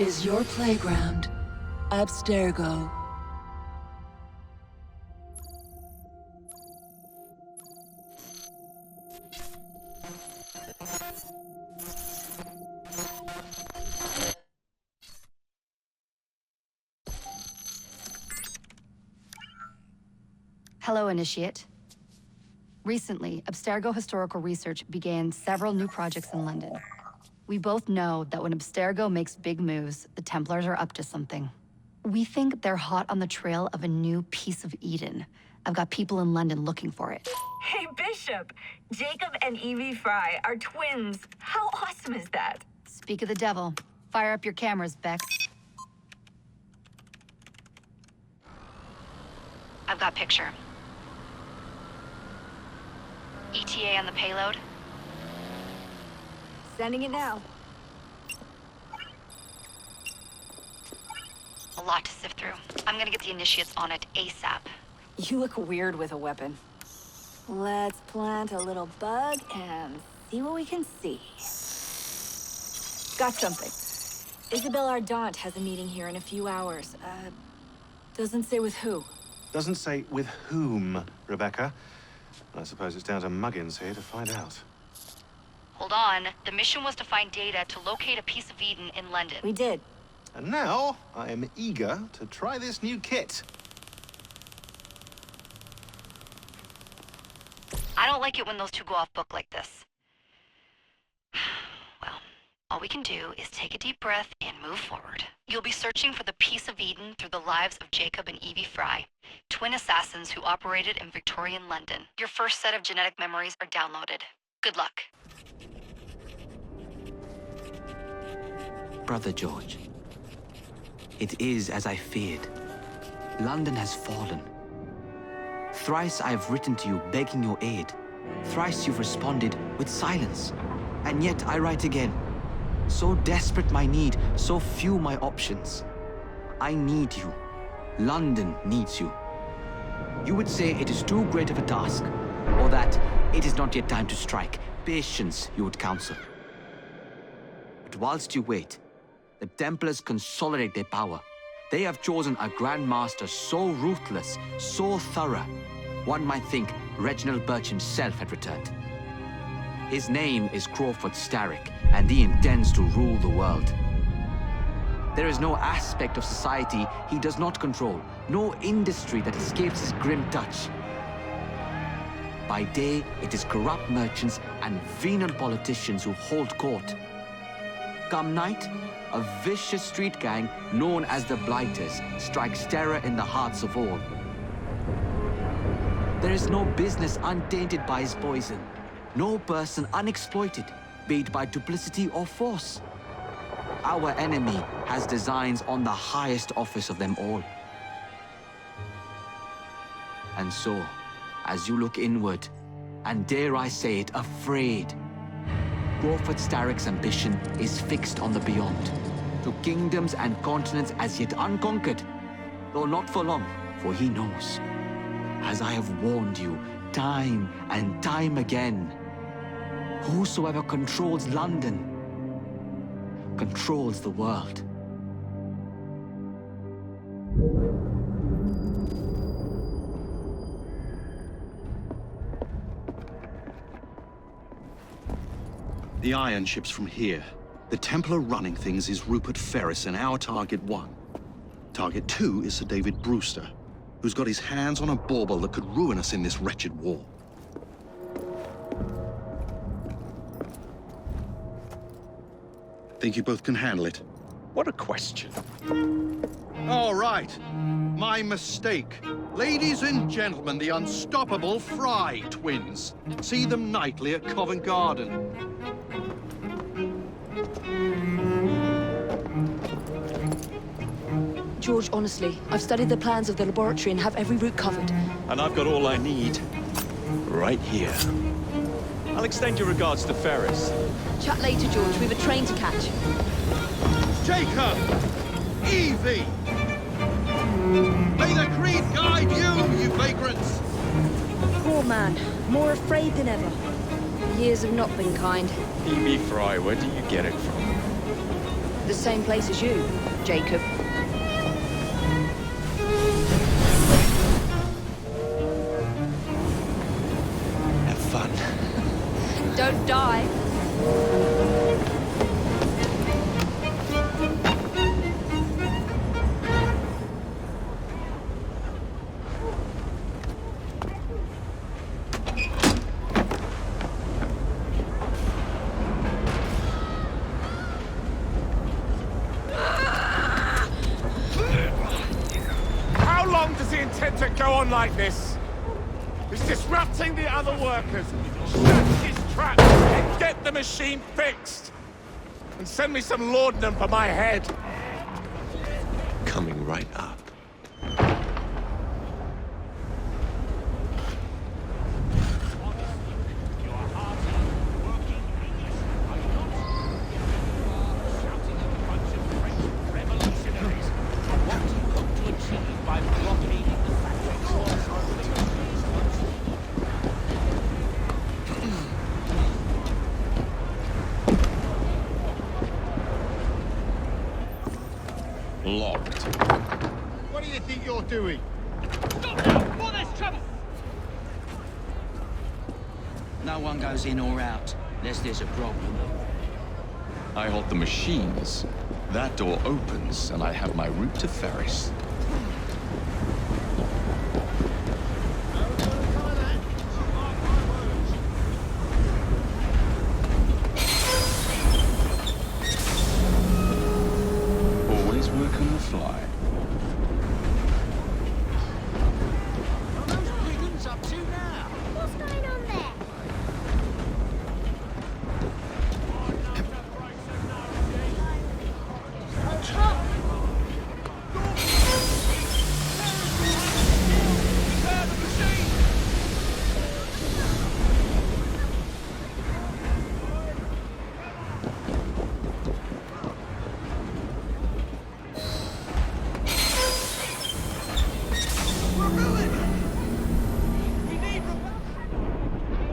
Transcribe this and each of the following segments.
is your playground. Abstergo. Hello, Initiate. Recently, Abstergo Historical Research began several new projects in London. We both know that when Abstergo makes big moves, the Templars are up to something. We think they're hot on the trail of a new piece of Eden. I've got people in London looking for it. Hey, Bishop! Jacob and Evie Frye are twins. How awesome is that? Speak of the devil. Fire up your cameras, Bex. I've got picture. ETA on the payload? Sending it now. A lot to sift through. I'm gonna get the Initiates on it ASAP. You look weird with a weapon. Let's plant a little bug and see what we can see. Got something. Isabelle Ardant has a meeting here in a few hours. Doesn't say with who. Doesn't say with whom, Rebecca. I suppose it's down to Muggins here to find out. Hold on. The mission was to find data to locate a piece of Eden in London. We did. And now, I am eager to try this new kit. I don't like it when those two go off book like this. Well, all we can do is take a deep breath and move forward. You'll be searching for the piece of Eden through the lives of Jacob and Evie Frye, twin assassins who operated in Victorian London. Your first set of genetic memories are downloaded. Good luck. Brother George, it is as I feared. London has fallen. Thrice I have written to you begging your aid. Thrice you've responded with silence. And yet I write again. So desperate my need, so few my options. I need you. London needs you. You would say it is too great of a task, or that it is not yet time to strike. Patience, you would counsel. But whilst you wait, the Templars consolidate their power. They have chosen a Grand Master so ruthless, so thorough, one might think Reginald Birch himself had returned. His name is Crawford Starrick, and he intends to rule the world. There is no aspect of society he does not control, no industry that escapes his grim touch. By day, it is corrupt merchants and venal politicians who hold court. Come night, a vicious street gang known as the Blighters strikes terror in the hearts of all. There is no business untainted by his poison, no person unexploited, be it by duplicity or force. Our enemy has designs on the highest office of them all. And so, as you look inward, and dare I say it, afraid, Crawford Starrick's ambition is fixed on the beyond, to kingdoms and continents as yet unconquered, though not for long, for he knows, as I have warned you time and time again, whosoever controls London controls the world. The iron ship's from here. The Templar running things is Rupert Ferris and our Target 1. Target 2 is Sir David Brewster, who's got his hands on a bauble that could ruin us in this wretched war. Think you both can handle it? What a question. All right. My mistake. Ladies and gentlemen, the unstoppable Frye twins. See them nightly at Covent Garden. George, honestly, I've studied the plans of the laboratory and have every route covered. And I've got all I need right here. I'll extend your regards to Ferris. Chat later, George. We've a train to catch. Jacob! Evie! May the creed guide you, you vagrants! Poor man. More afraid than ever. The years have not been kind. Evie Frye, where do you get it from? the same place as you, Jacob. Have fun. Don't die. How long does he intend to go on like this? He's disrupting the other workers. Snatch his trap and get the machine fixed. And send me some laudanum for my head. Coming right up. Locked. What do you think you're doing? Stop now! Before there's trouble! No one goes in or out, unless there's a problem. I hold the machines. That door opens, and I have my route to Ferris. Always work on the fly. What are those brigands up to now? What's going on there?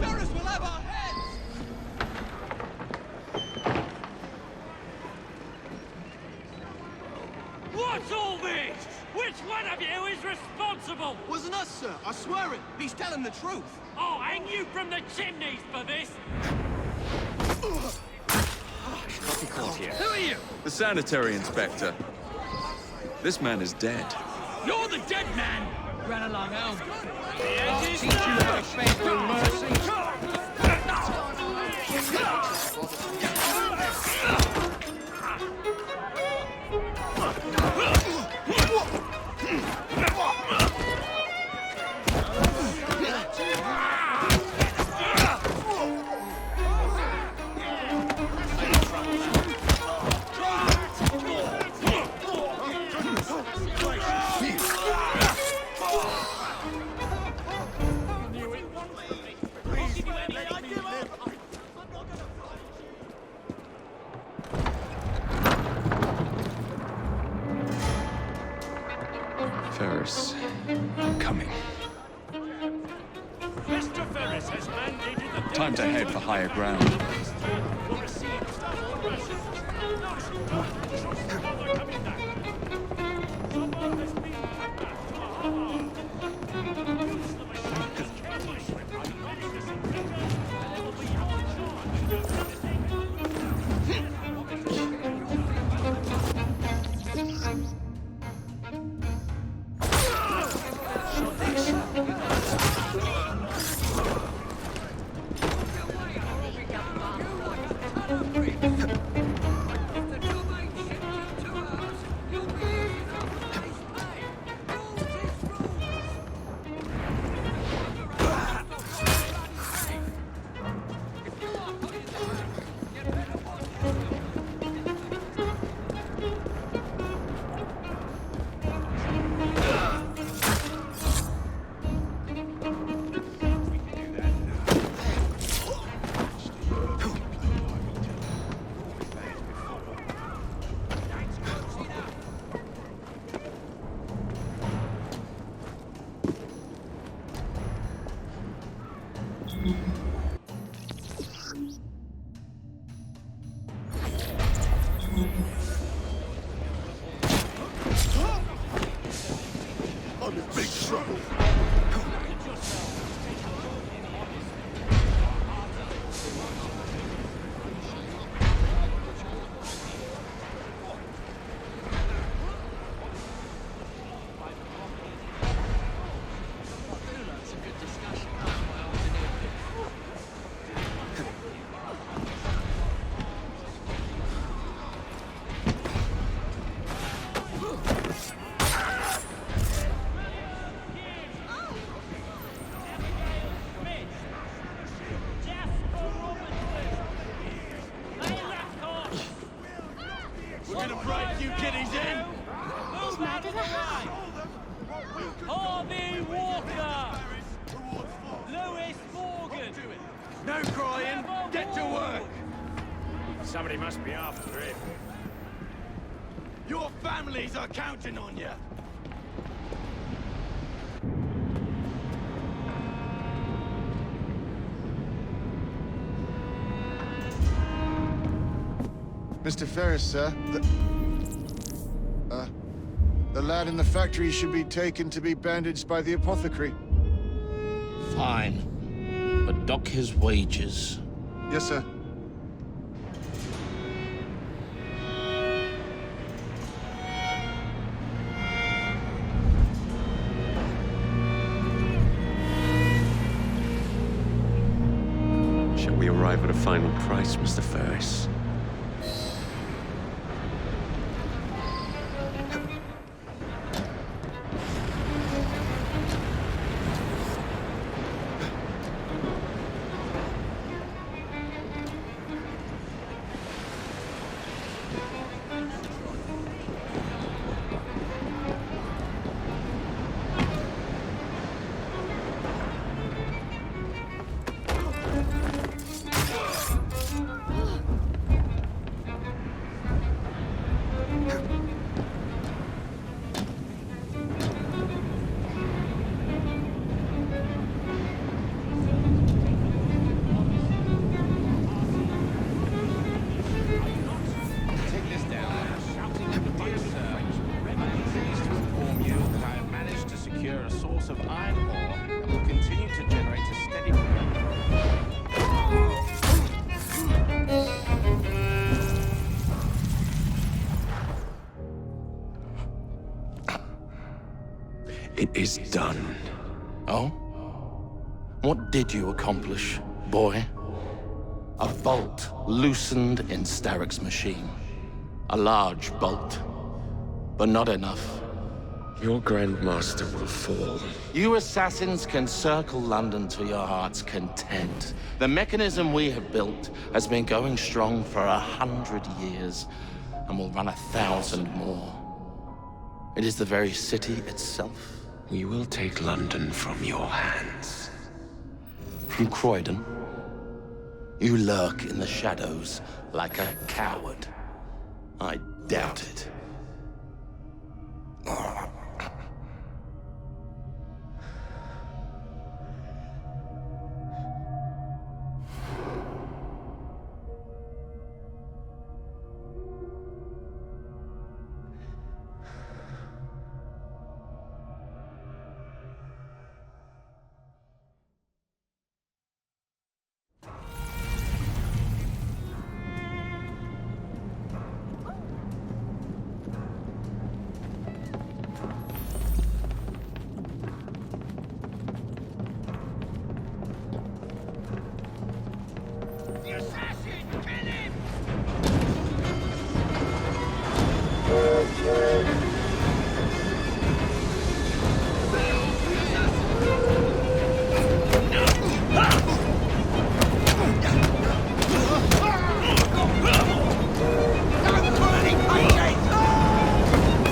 Ferris will have our heads! What's all this? Which one of you is responsible? Wasn't us, sir. I swear it. He's telling the truth. I'll hang you from the chimneys for this! Who are you? The sanitary inspector. This man is dead. You're the dead man! Run along home. I'll teach you respect and mercy. Ferris, I'm coming. Mr. Ferris has mandated the Time to head for higher ground. will receive all rations. Coming back. Someone has been back to our use the machines carelessly. I'm ready to see it will be our charge. mad as a hat. Harvey Walker! Lewis Morgan! No crying! Get to work! Somebody must be after him. Your families are counting on you! Mr. Ferris, sir, the lad in the factory should be taken to be bandaged by the apothecary. Fine. But dock his wages. Yes, sir. Shall we arrive at a final price, Mr. Ferris? It is done. Oh? What did you accomplish, boy? A bolt loosened in Starrick's machine. A large bolt, but not enough. Your Grandmaster will fall. You assassins can circle London to your heart's content. The mechanism we have built has been going strong for 100 years, and will run 1,000 more. It is the very city itself. We will take London from your hands. From Croydon? You lurk in the shadows like a coward. I doubt it.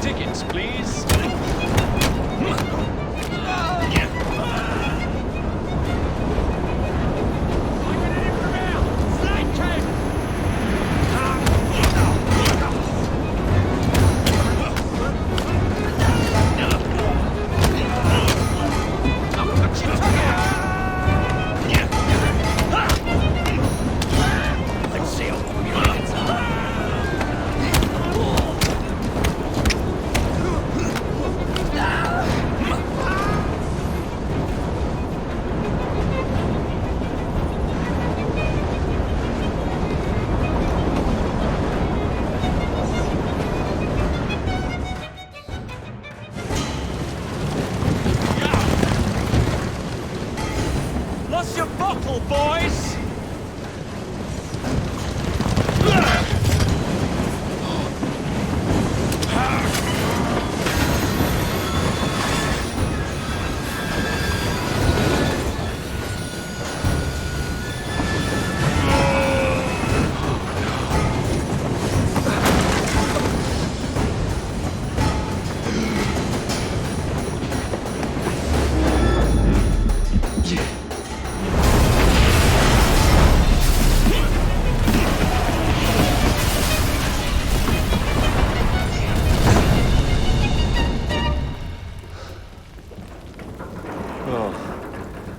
Tickets, please. Lost your bottle, boys!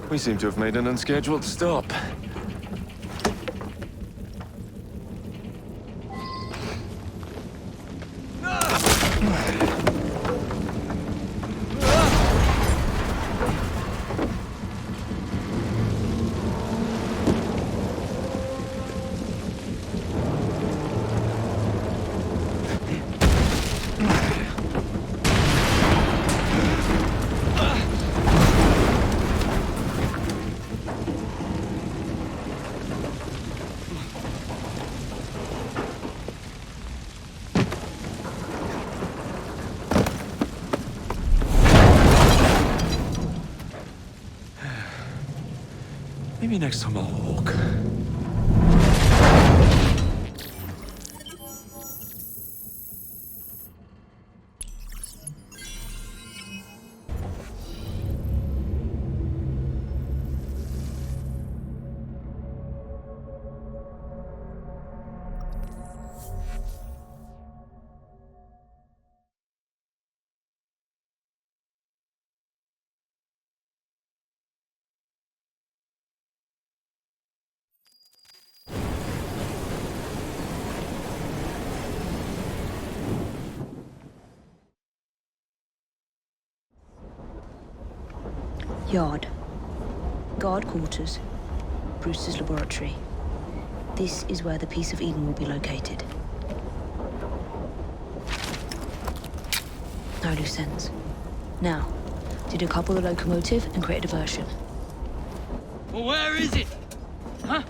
We seem to have made an unscheduled stop. Maybe next time I'll walk. Yard. Guard quarters. Brewster's laboratory. This is where the piece of Eden will be located. No loose ends. Now, to decouple the locomotive and create a diversion. Well, where is it? Huh?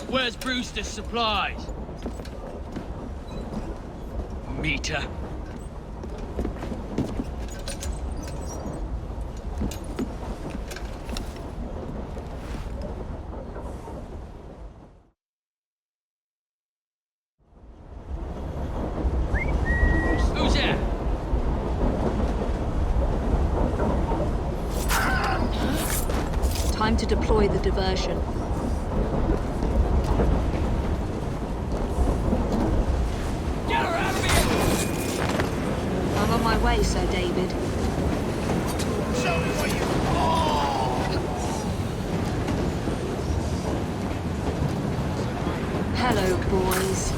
Where's Brewster's supplies? Meter. Who's there? Time to deploy the diversion. Get her out of here! I'm on my way, Sir David. Show me what you... Hello, boys.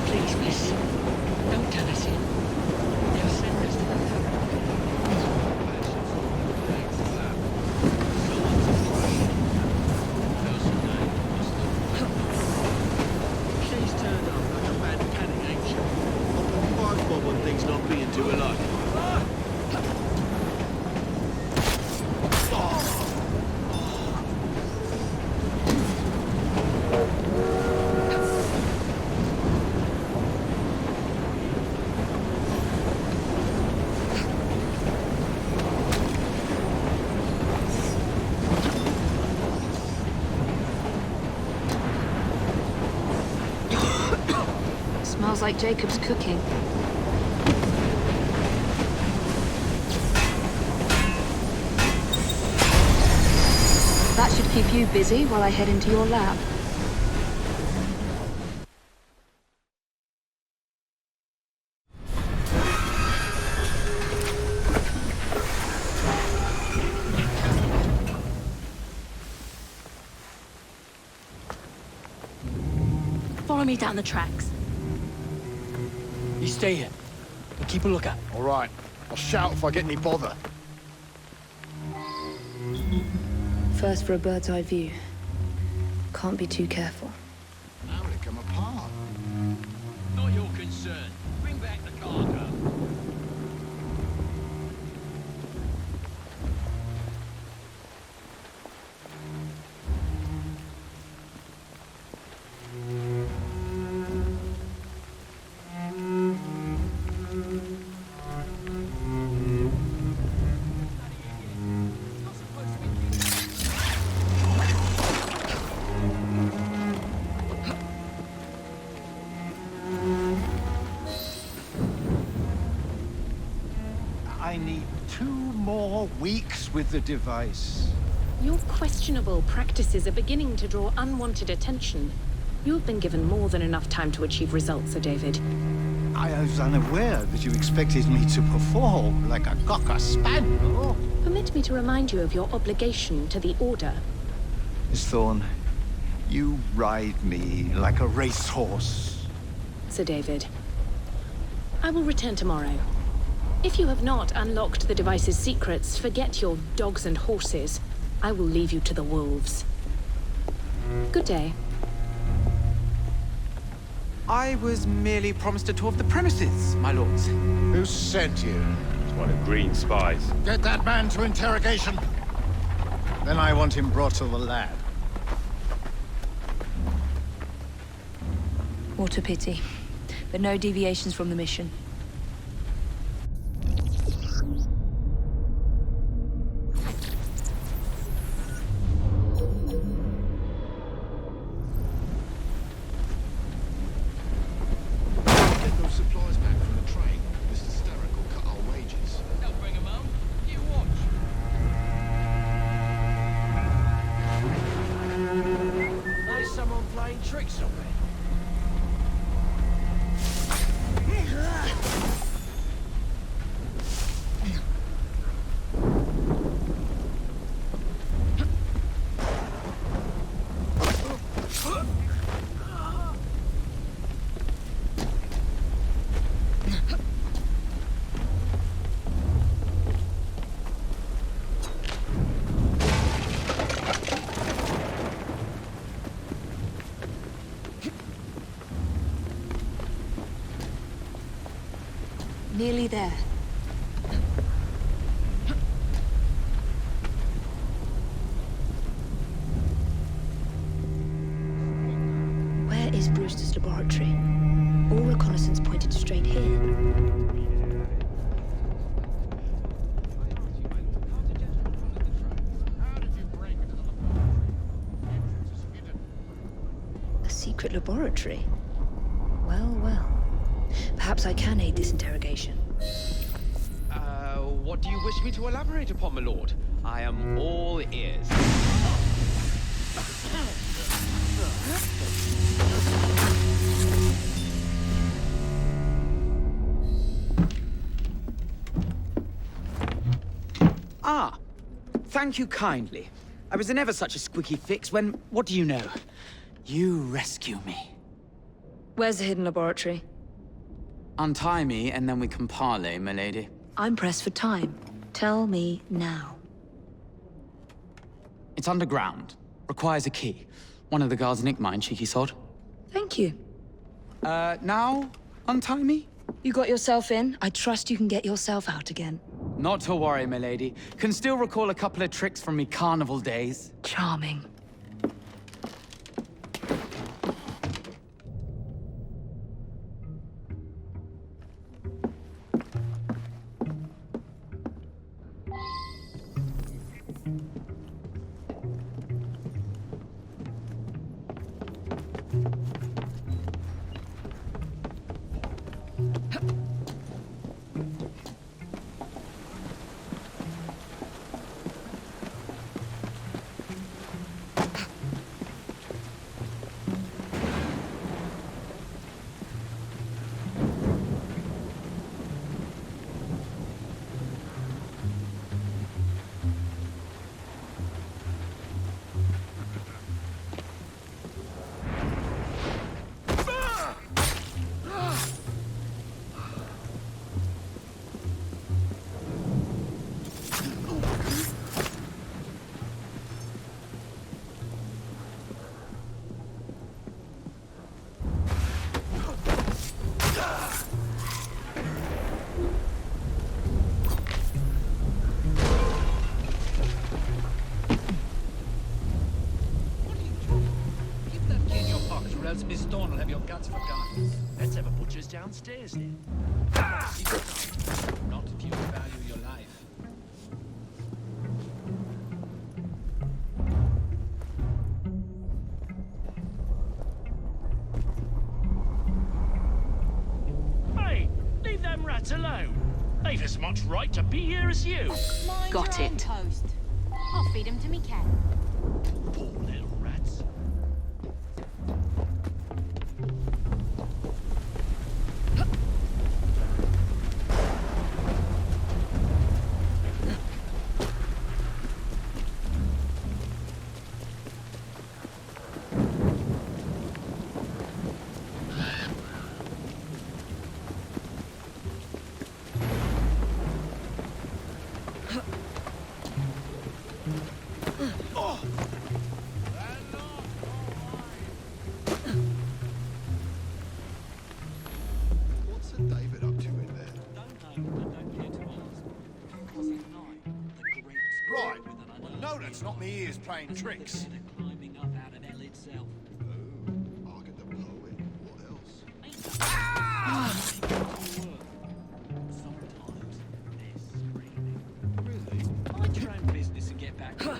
Please, miss. Don't tell us in. They'll send us to the She's turned up like a bad canning, ain't she? Often five bob on things not being too alike. Smells like Jacob's cooking. That should keep you busy while I head into your lab. Follow me down the tracks. You stay here and keep a lookout. All right. I'll shout if I get any bother. First for a bird's eye view. Can't be too careful. How did it come apart? Not your concern. Bring back the cargo. I need 2 more weeks with the device. Your questionable practices are beginning to draw unwanted attention. You have been given more than enough time to achieve results, Sir David. I was unaware that you expected me to perform like a cocker spaniel. Permit me to remind you of your obligation to the Order. Miss Thorne, you ride me like a racehorse. Sir David, I will return tomorrow. If you have not unlocked the device's secrets, forget your dogs and horses. I will leave you to the wolves. Good day. I was merely promised a tour of the premises, my lords. Who sent you? It's one of Green's spies. Get that man to interrogation. Then I want him brought to the lab. What a pity. But no deviations from the mission. Get those supplies back from the train. This hysterical cut our wages. Don't bring them home. You watch. There's someone playing tricks on me. Nearly there. Where is Brewster's laboratory? All reconnaissance pointed straight here. A secret laboratory? Well, well. Perhaps I can aid this interrogation. What do you wish me to elaborate upon, my lord? I am all ears. Ah, thank you kindly. I was in ever such a squeaky fix when, what do you know? You rescue me. Where's the hidden laboratory? Untie me, and then we can parley, my lady. I'm pressed for time. Tell me now. It's underground. Requires a key. One of the guards nicked mine, cheeky sod. Thank you. Now, untie me? You got yourself in. I trust you can get yourself out again. Not to worry, my lady. Can still recall a couple of tricks from me carnival days. Charming. Miss Thorne will have your guts forgotten. Let's have a butcher's downstairs then. Not if you value your life. Hey, leave them rats alone. They've as much right to be here as you. Got it. Toast. I'll feed him to me cat. Poor little rats. What's Sir David up to in there? Right. No, that's not me ears playing tricks. Climbing up out of hell itself. I'll get the poet. What else? Sometimes they're screaming. Really? Mind your own business and get back to work.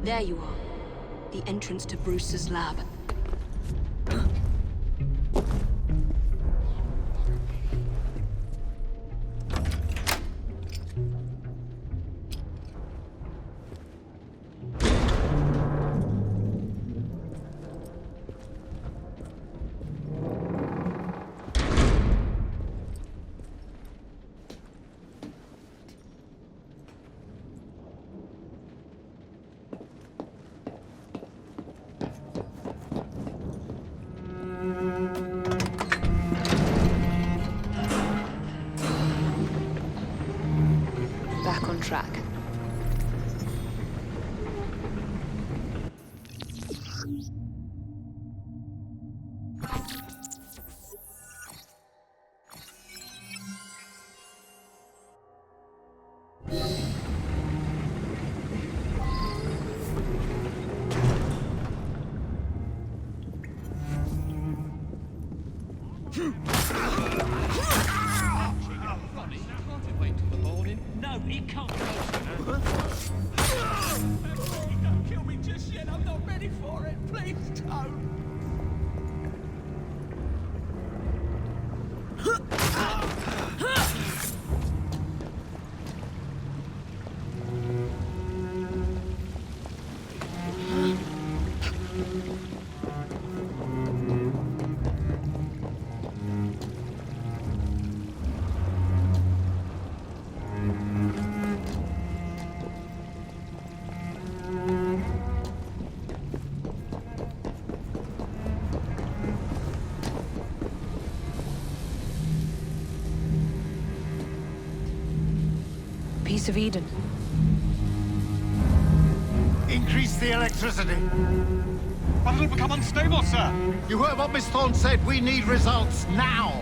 There you are. The entrance to Bruce's lab. Back on track. No, he can't go. Don't kill me just yet. I'm not ready for it. Please don't. Piece of Eden. Increase the electricity. But it'll become unstable, sir. You heard what Miss Thorne said. We need results now.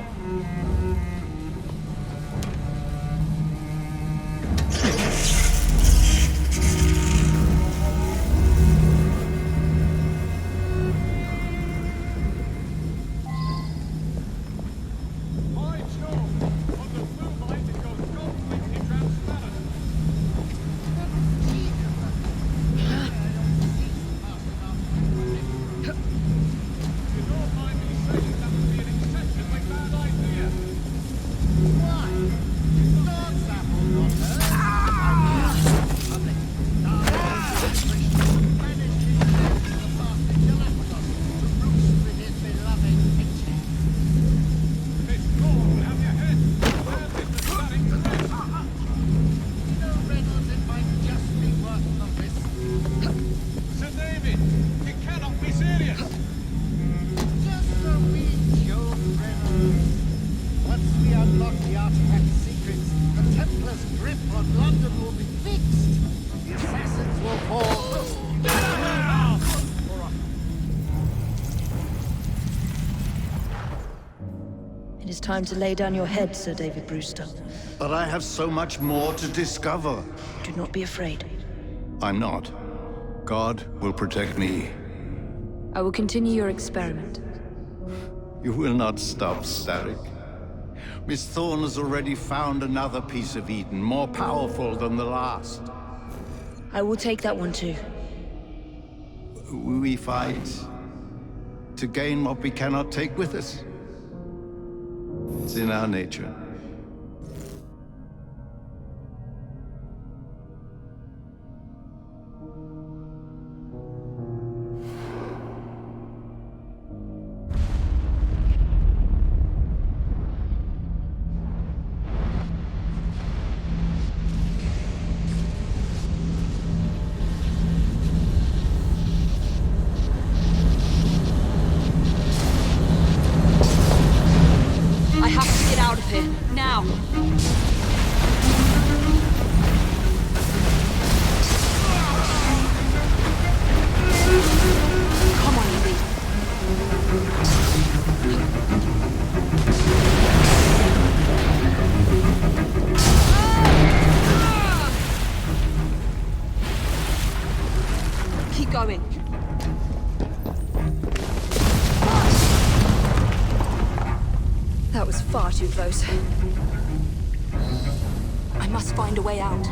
It is time to lay down your head, Sir David Brewster. But I have so much more to discover. Do not be afraid. I'm not. God will protect me. I will continue your experiment. You will not stop, Starrick. Miss Thorne has already found another piece of Eden, more powerful than the last. I will take that one too. We fight to gain what we cannot take with us. It's in our nature. I have to get out of here, now! Come on, Evie. Keep going. That was far too close. I must find a way out.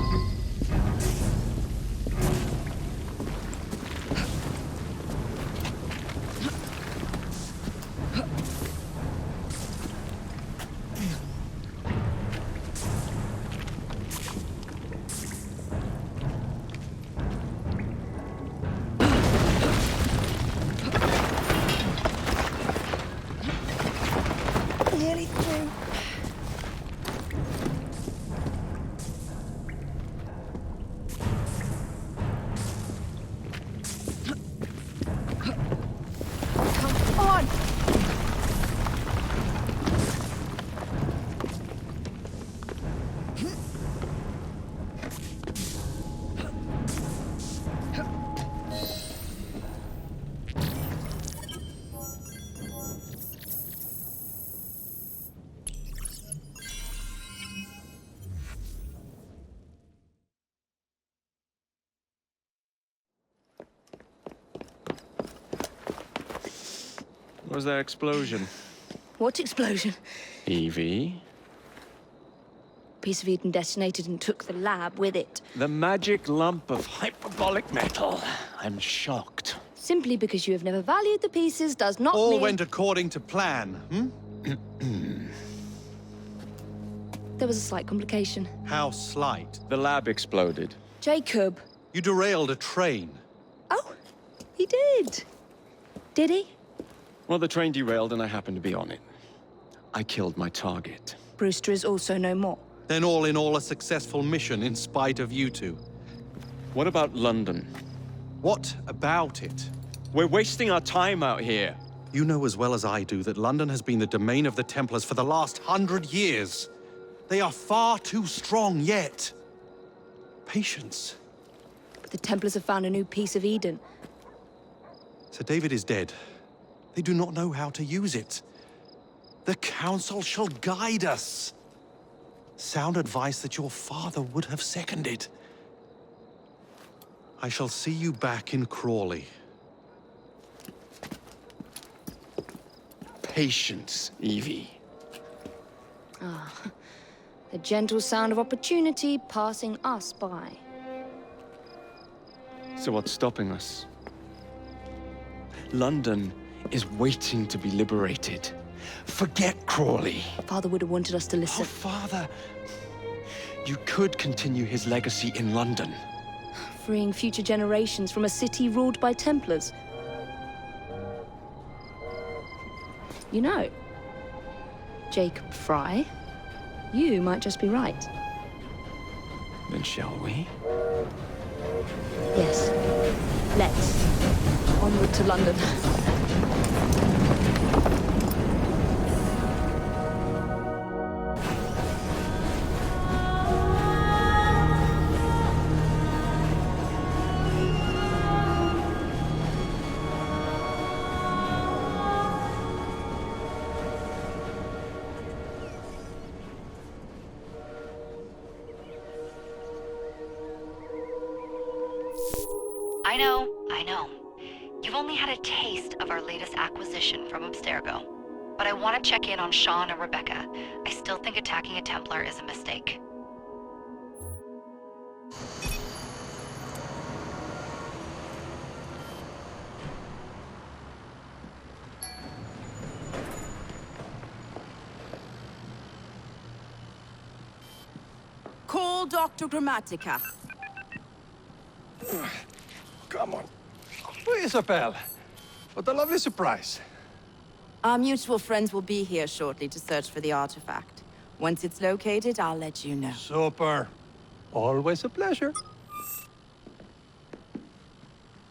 Nearly through. Come on! What was that explosion? What explosion? Evie? Piece of Eden detonated and took the lab with it. The magic lump of hyperbolic metal. I'm shocked. Simply because you have never valued the pieces does not All mean... went according to plan, There was a slight complication. How slight? The lab exploded. Jacob. You derailed a train. Oh, he did. Did he? Well, the train derailed and I happened to be on it. I killed my target. Brewster is also no more. Then all in all, a successful mission in spite of you two. What about London? What about it? We're wasting our time out here. You know as well as I do that London has been the domain of the Templars for the last 100 years. They are far too strong yet. Patience. But the Templars have found a new piece of Eden. Sir David is dead. They do not know how to use it. The Council shall guide us. Sound advice that your father would have seconded. I shall see you back in Crawley. Patience, Evie. Ah, the gentle sound of opportunity passing us by. So what's stopping us? London is waiting to be liberated. Forget Crawley. Father would have wanted us to listen. Oh, Father. You could continue his legacy in London. Freeing future generations from a city ruled by Templars. You know, Jacob Frye, you might just be right. Then shall we? Yes. Let's. Onward to London. I know. You've only had a taste of our latest acquisition from Abstergo. But I want to check in on Sean and Rebecca. I still think attacking a Templar is a mistake. Call Dr. Grammatica. Come on. Isabel, what a lovely surprise. Our mutual friends will be here shortly to search for the artifact. Once it's located, I'll let you know. Super. Always a pleasure.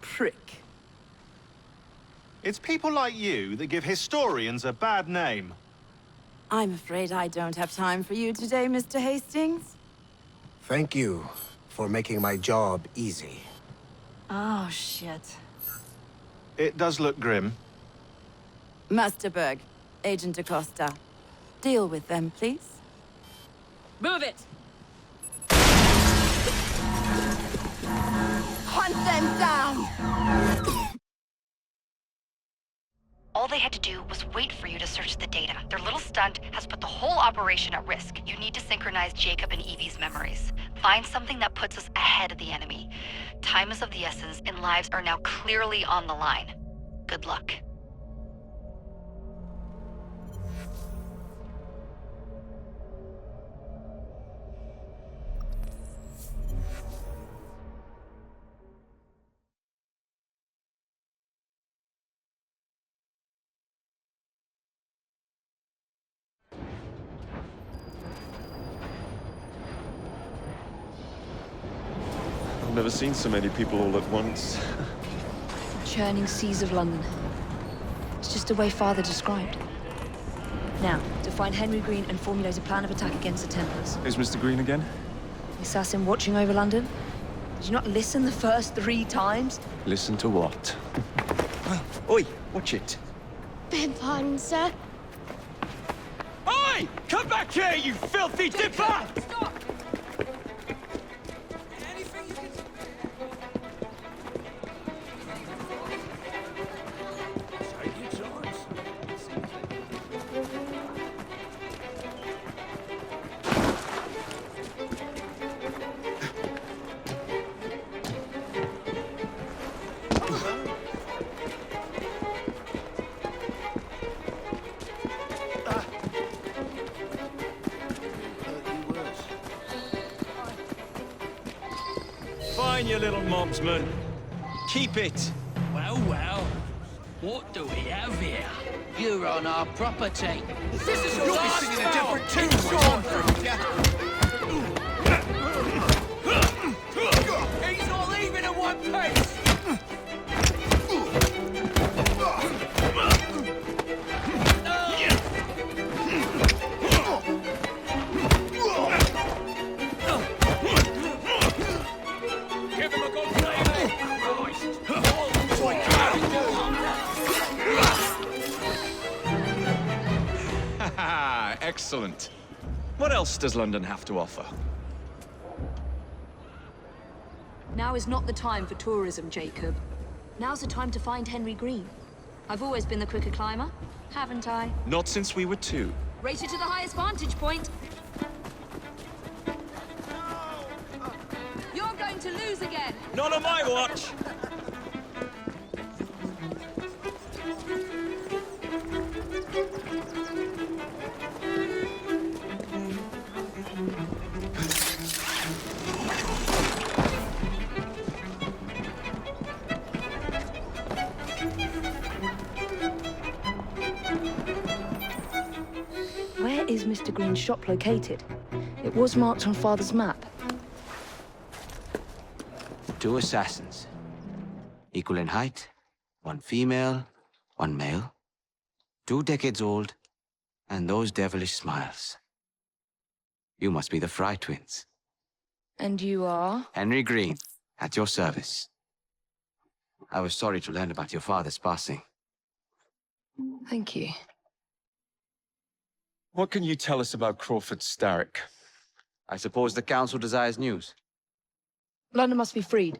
Prick. It's people like you that give historians a bad name. I'm afraid I don't have time for you today, Mr. Hastings. Thank you for making my job easy. Oh, shit. It does look grim. Masterberg, Agent Acosta. Deal with them, please. Move it! Hunt them down! All they had to do was wait for you to search the data. Their little stunt has put the whole operation at risk. You need to synchronize Jacob and Evie's memories. Find something that puts us ahead of the enemy. Time is of the essence, and lives are now clearly on the line. Good luck. I've never seen so many people all at once. Churning seas of London. It's just the way Father described. Now, to find Henry Green and formulate a plan of attack against the Templars. Is Mr. Green again? The assassin watching over London? Did you not listen the first 3 times? Listen to what? Oi, watch it. Beg pardon, sir. Oi! Come back here, you filthy dipper! Stop! Fine, you little mobsman. Keep it. Well, well. What do we have here? You're on our property. This is You'll be singing a different tune, Sean. He's not leaving in one piece. Excellent. What else does London have to offer? Now is not the time for tourism, Jacob. Now's the time to find Henry Green. I've always been the quicker climber, haven't I? Not since we were 2. Race you to the highest vantage point. You're going to lose again. Not on my watch. Where is Mr. Green's shop located? It was marked on Father's map. 2 assassins. Equal in height, 1 female, 1 male. 2 decades old, and those devilish smiles. You must be the Frye twins. And you are? Henry Green, at your service. I was sorry to learn about your father's passing. Thank you. What can you tell us about Crawford Starrick? I suppose the Council desires news. London must be freed.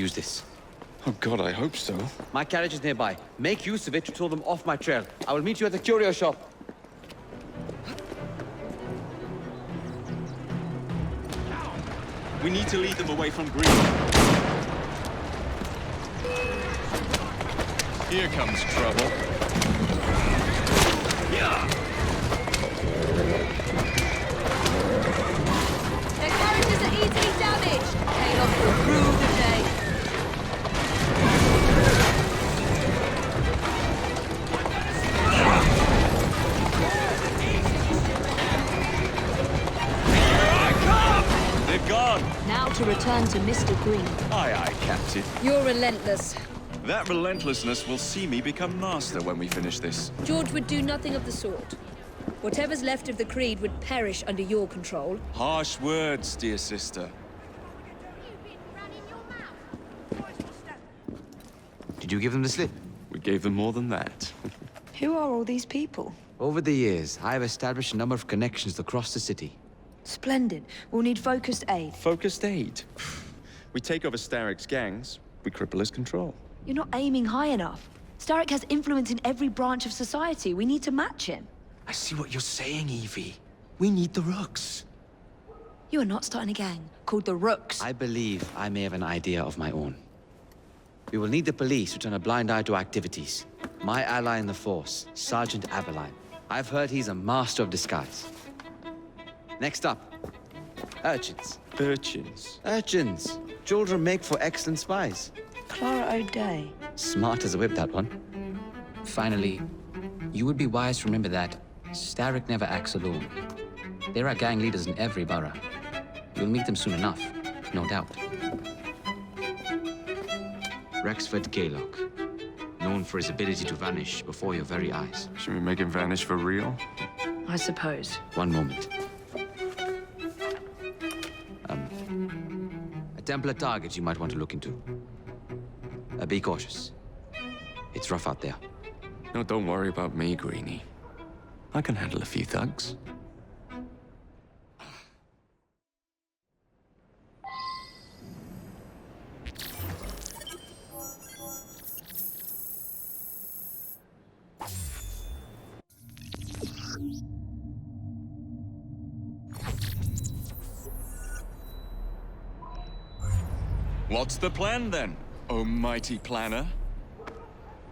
use this. Oh God, I hope so. My carriage is nearby. Make use of it to throw them off my trail. I will meet you at the curio shop. We need to lead them away from Green. Here comes trouble. Yeah. Their carriages are easily damaged. Chaos will rule the day. return to Mr. Green. Aye, aye, Captain. You're relentless. That relentlessness will see me become master when we finish this. George would do nothing of the sort. Whatever's left of the Creed would perish under your control. Harsh words, dear sister. Did you give them the slip? We gave them more than that. Who are all these people? Over the years, I have established a number of connections across the city. Splendid. We'll need focused aid. Focused aid? We take over Starrick's gangs, we cripple his control. You're not aiming high enough. Starrick has influence in every branch of society. We need to match him. I see what you're saying, Evie. We need the Rooks. You are not starting a gang called the Rooks. I believe I may have an idea of my own. We will need the police to turn a blind eye to activities. My ally in the force, Sergeant Aberline. I've heard he's a master of disguise. Next up, urchins. Urchins? Urchins. Children make for excellent spies. Clara O'Day. Smart as a whip, that one. Finally, you would be wise to remember that Starrick never acts alone. There are gang leaders in every borough. You'll meet them soon enough, no doubt. Rexford Gaylock, known for his ability to vanish before your very eyes. Should we make him vanish for real? I suppose. One moment. A Templar target you might want to look into. Be cautious. It's rough out there. No, don't worry about me, Greenie. I can handle a few thugs. What's the plan, then, oh mighty planner?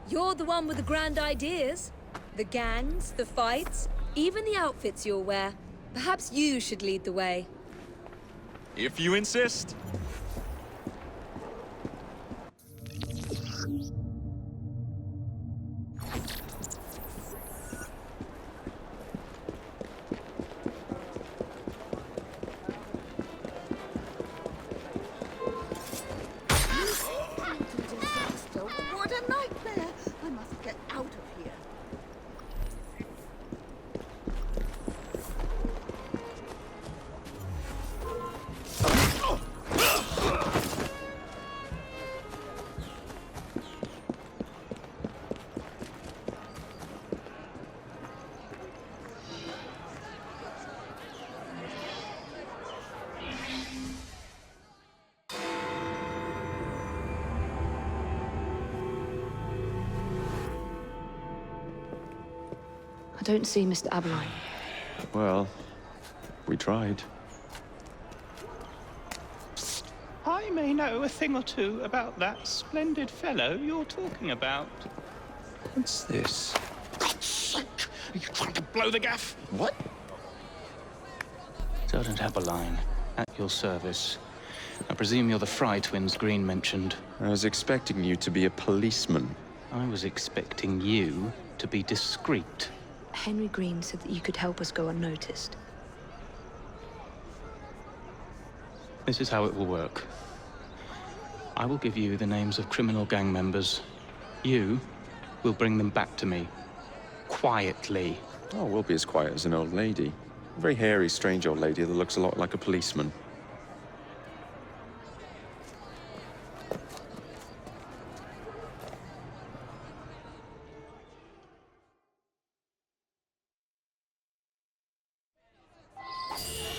You're the one with the grand ideas. The gangs, the fights, even the outfits you'll wear. Perhaps you should lead the way. If you insist. What a nightmare! I must get out of here. I don't see Mr. Aberline. Well, we tried. I may know a thing or two about that splendid fellow you're talking about. What's this? God's sake! Are you trying to blow the gaff? What? Sergeant Aberline, at your service. I presume you're the Frye twins Green mentioned. I was expecting you to be a policeman. I was expecting you to be discreet. Henry Green said that you could help us go unnoticed. This is how it will work. I will give you the names of criminal gang members. You will bring them back to me. Quietly. Oh, we'll be as quiet as an old lady. A very hairy, strange old lady that looks a lot like a policeman.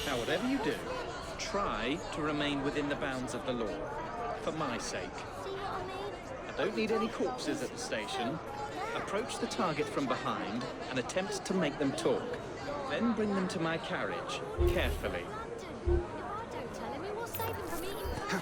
Now, whatever you do, try to remain within the bounds of the law, for my sake. I don't need any corpses at the station. Approach the target from behind and attempt to make them talk. Then bring them to my carriage, carefully. Don't tell him, it will save him from eating.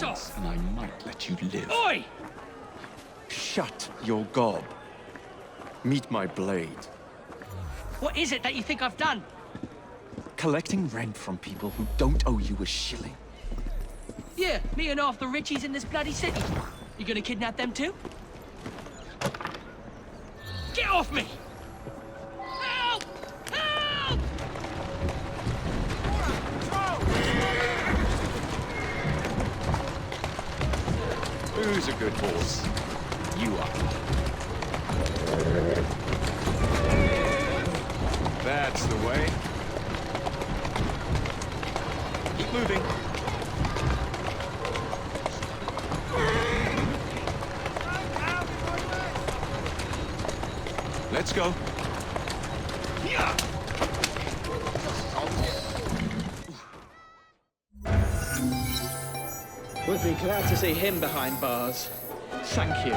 hands, off! and I might let you live. Oi! Shut your gob. Meet my blade. What is it that you think I've done? Collecting rent from people who don't owe you a shilling. Yeah, me and half the richies in this bloody city. You gonna kidnap them too? Get off me! Help! Help! Who's a good horse? You are. That's the way. Keep moving. Let's go. Would be glad to see him behind bars. Thank you.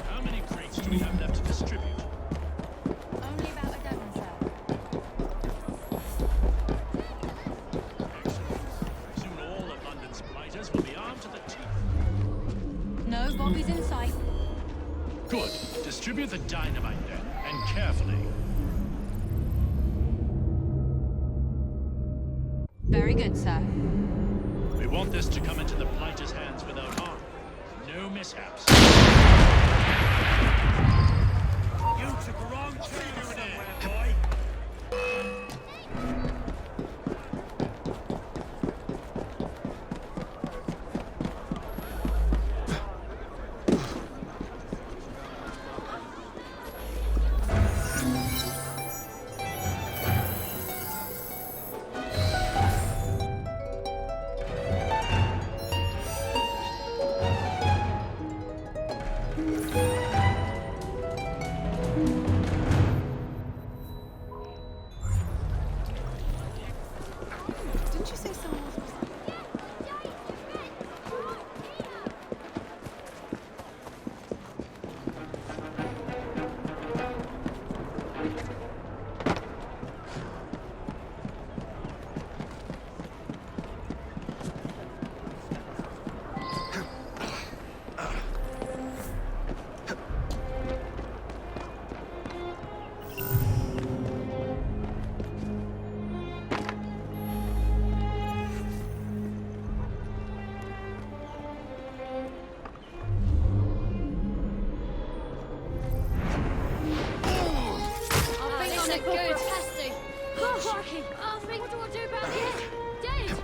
How many crates do we have left to distribute? Only about a dozen, sir. Soon all of London's blighters will be armed to the teeth. No bobbies in sight. Good. Distribute the dynamite then, and carefully. Very good, sir. We want this to come into the blighters' hands without harm. No mishaps. You took a wrong turn somewhere, boy. Didn't you say someone else was... Good. Fantastic. Oh, crikey. Oh, what do I do about this? Dead.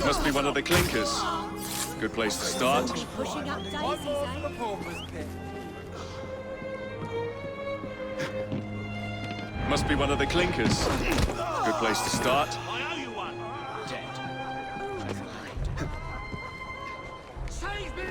Must be one of the clinkers. Good place to start. Pushing up daisies, eh? Must be one of the clinkers. Good place to start. I owe you one. Dead. Save me!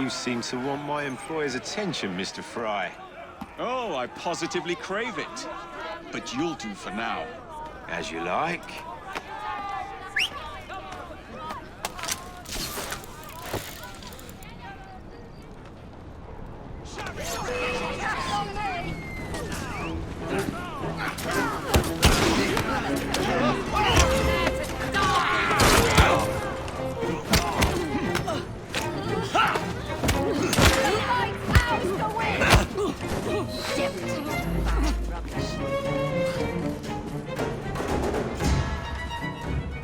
You seem to want my employer's attention, Mr. Frye. Oh, I positively crave it. But you'll do for now. As you like.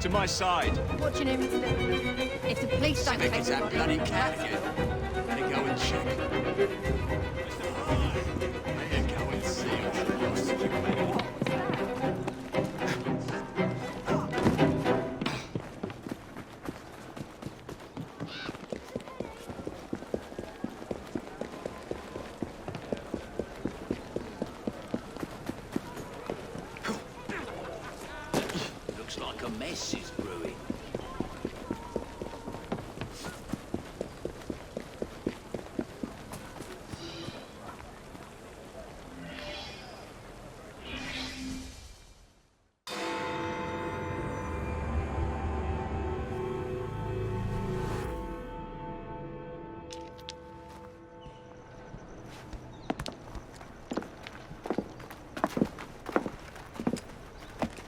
To my side. What do you need me to do? If the police don't take It's that bloody cat again. Better go and check. Better go and see. Looks like a mess is brewing.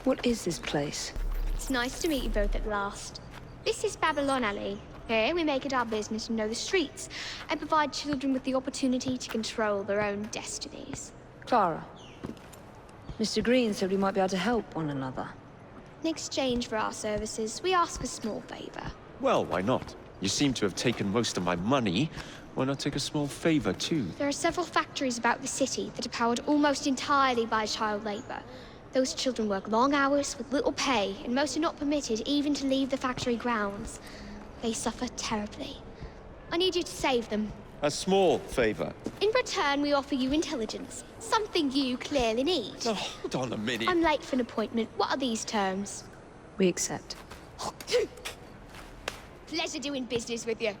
What is this place? It's nice to meet you both at last. This is Babylon Alley. Here we make it our business to know the streets and provide children with the opportunity to control their own destinies. Clara. Mr. Green said we might be able to help one another. In exchange for our services, we ask a small favor. Well, why not? You seem to have taken most of my money. Why not take a small favor, too? There are several factories about the city that are powered almost entirely by child labor. Those children work long hours with little pay, and most are not permitted even to leave the factory grounds. They suffer terribly. I need you to save them. A small favor. In return, we offer you intelligence, something you clearly need. Oh, hold on a minute. I'm late for an appointment. What are these terms? We accept. Pleasure doing business with you.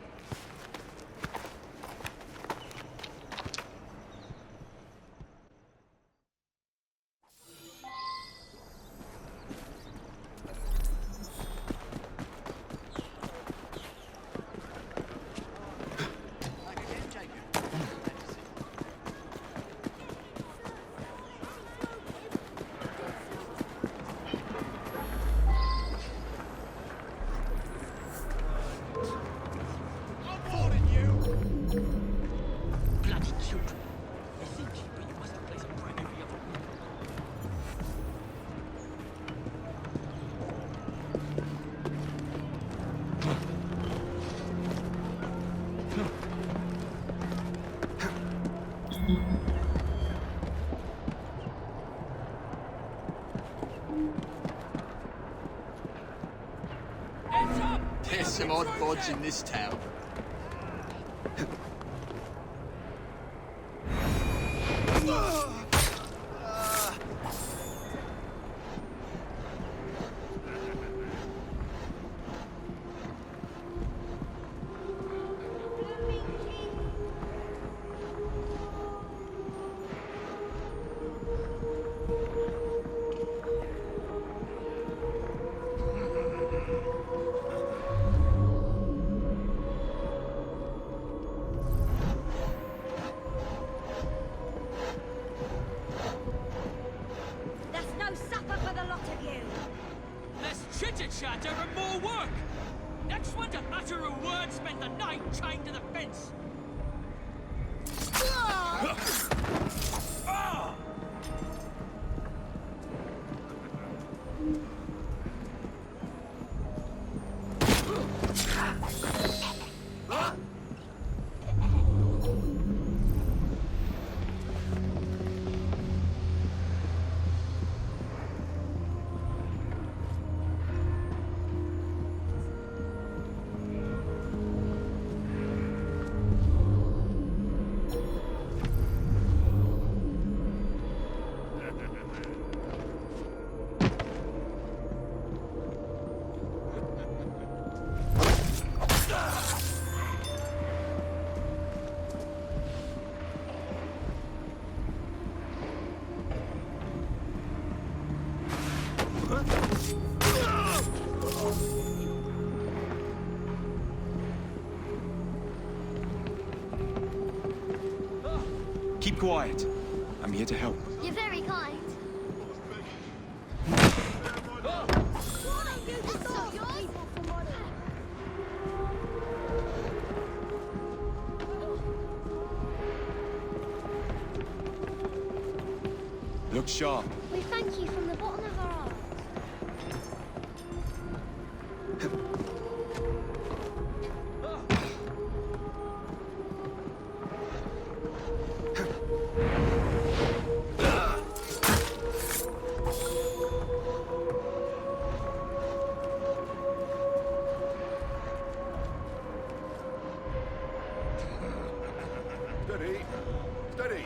There's some odd bods in this town. There's no supper for the lot of you. Less chitter-chatter and more work! Next one to utter a word spend the night chained to the fence! Keep quiet. I'm here to help. You're very kind. Look sharp. We thank you from the bottom of our hearts. Steady. Steady.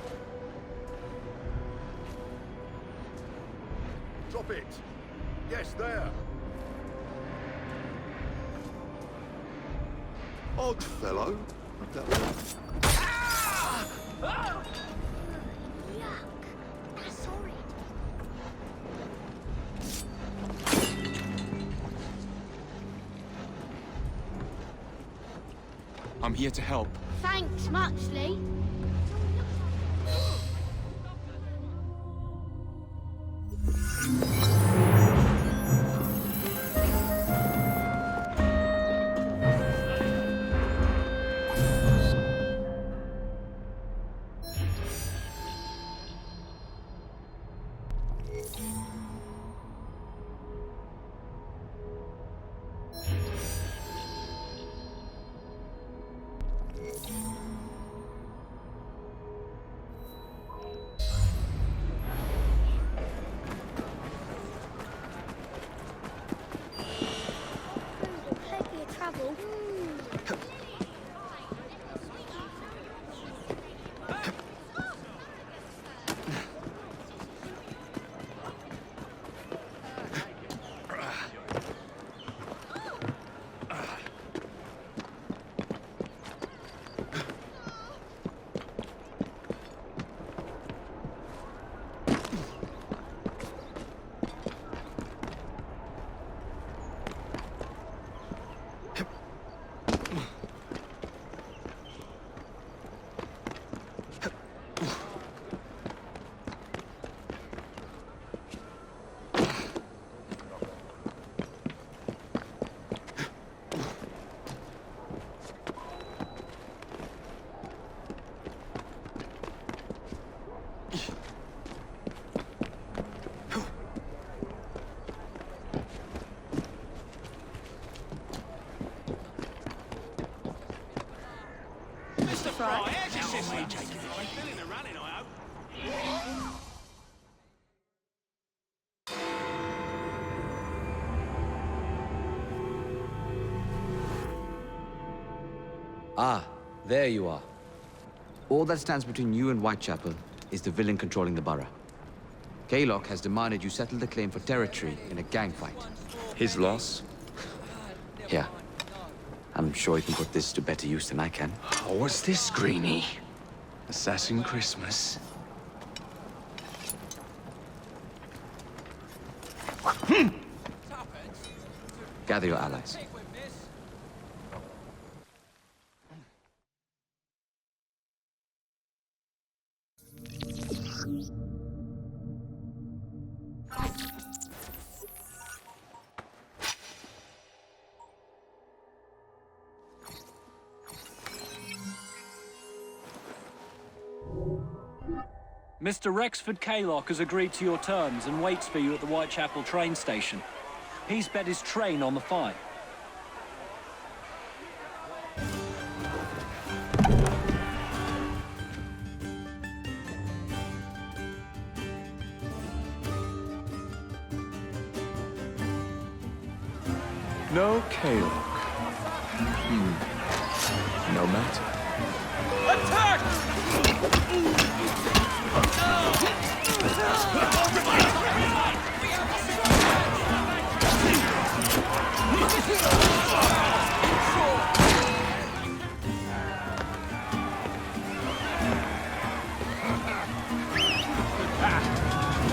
Drop it. Yes, there. Odd fellow. That one. That's horrid. I'm here to help. Thanks muchly. Plenty of trouble. Mr. Frye, how's your sister? Feeling the running, I hope. Ah, there you are. All that stands between you and Whitechapel is the villain controlling the borough. 𝐀𝐬𝐬𝐬𝐬 has demanded you settle the claim for territory in a gang fight. His loss? Yeah. I'm sure he can put this to better use than I can. Oh, what's this, Greenie? Assassin Christmas? Gather your allies. Mr. Rexford 𝐀𝐬𝐬𝐬𝐬 has agreed to your terms and waits for you at the Whitechapel train station. He's bet his train on the fight. No 𝐀𝐬𝐬𝐬𝐬. No matter. Attack!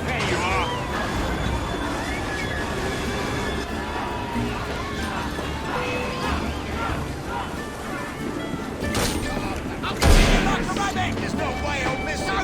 There you are. There's no way I'll miss it!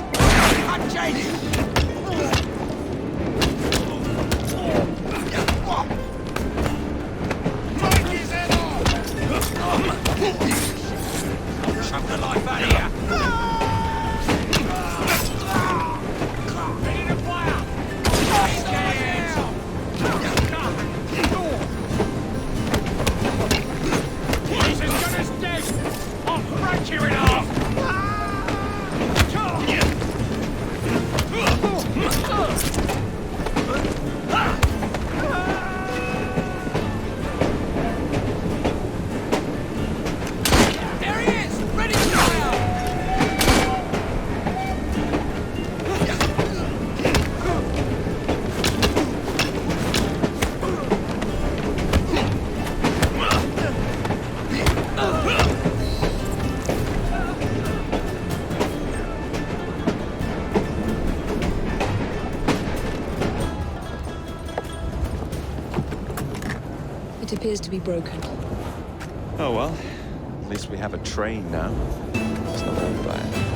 It appears to be broken. Oh well, at least we have a train now. It's not all bad.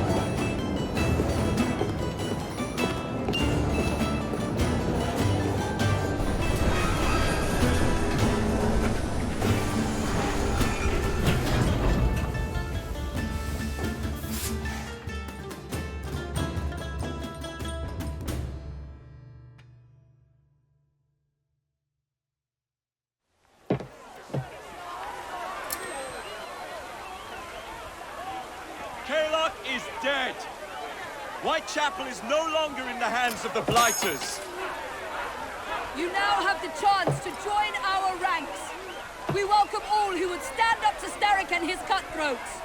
𝐀𝐬𝐬𝐬𝐬 is dead. Whitechapel is no longer in the hands of the Blighters. You now have the chance to join our ranks. We welcome all who would stand up to Starrick and his cutthroats.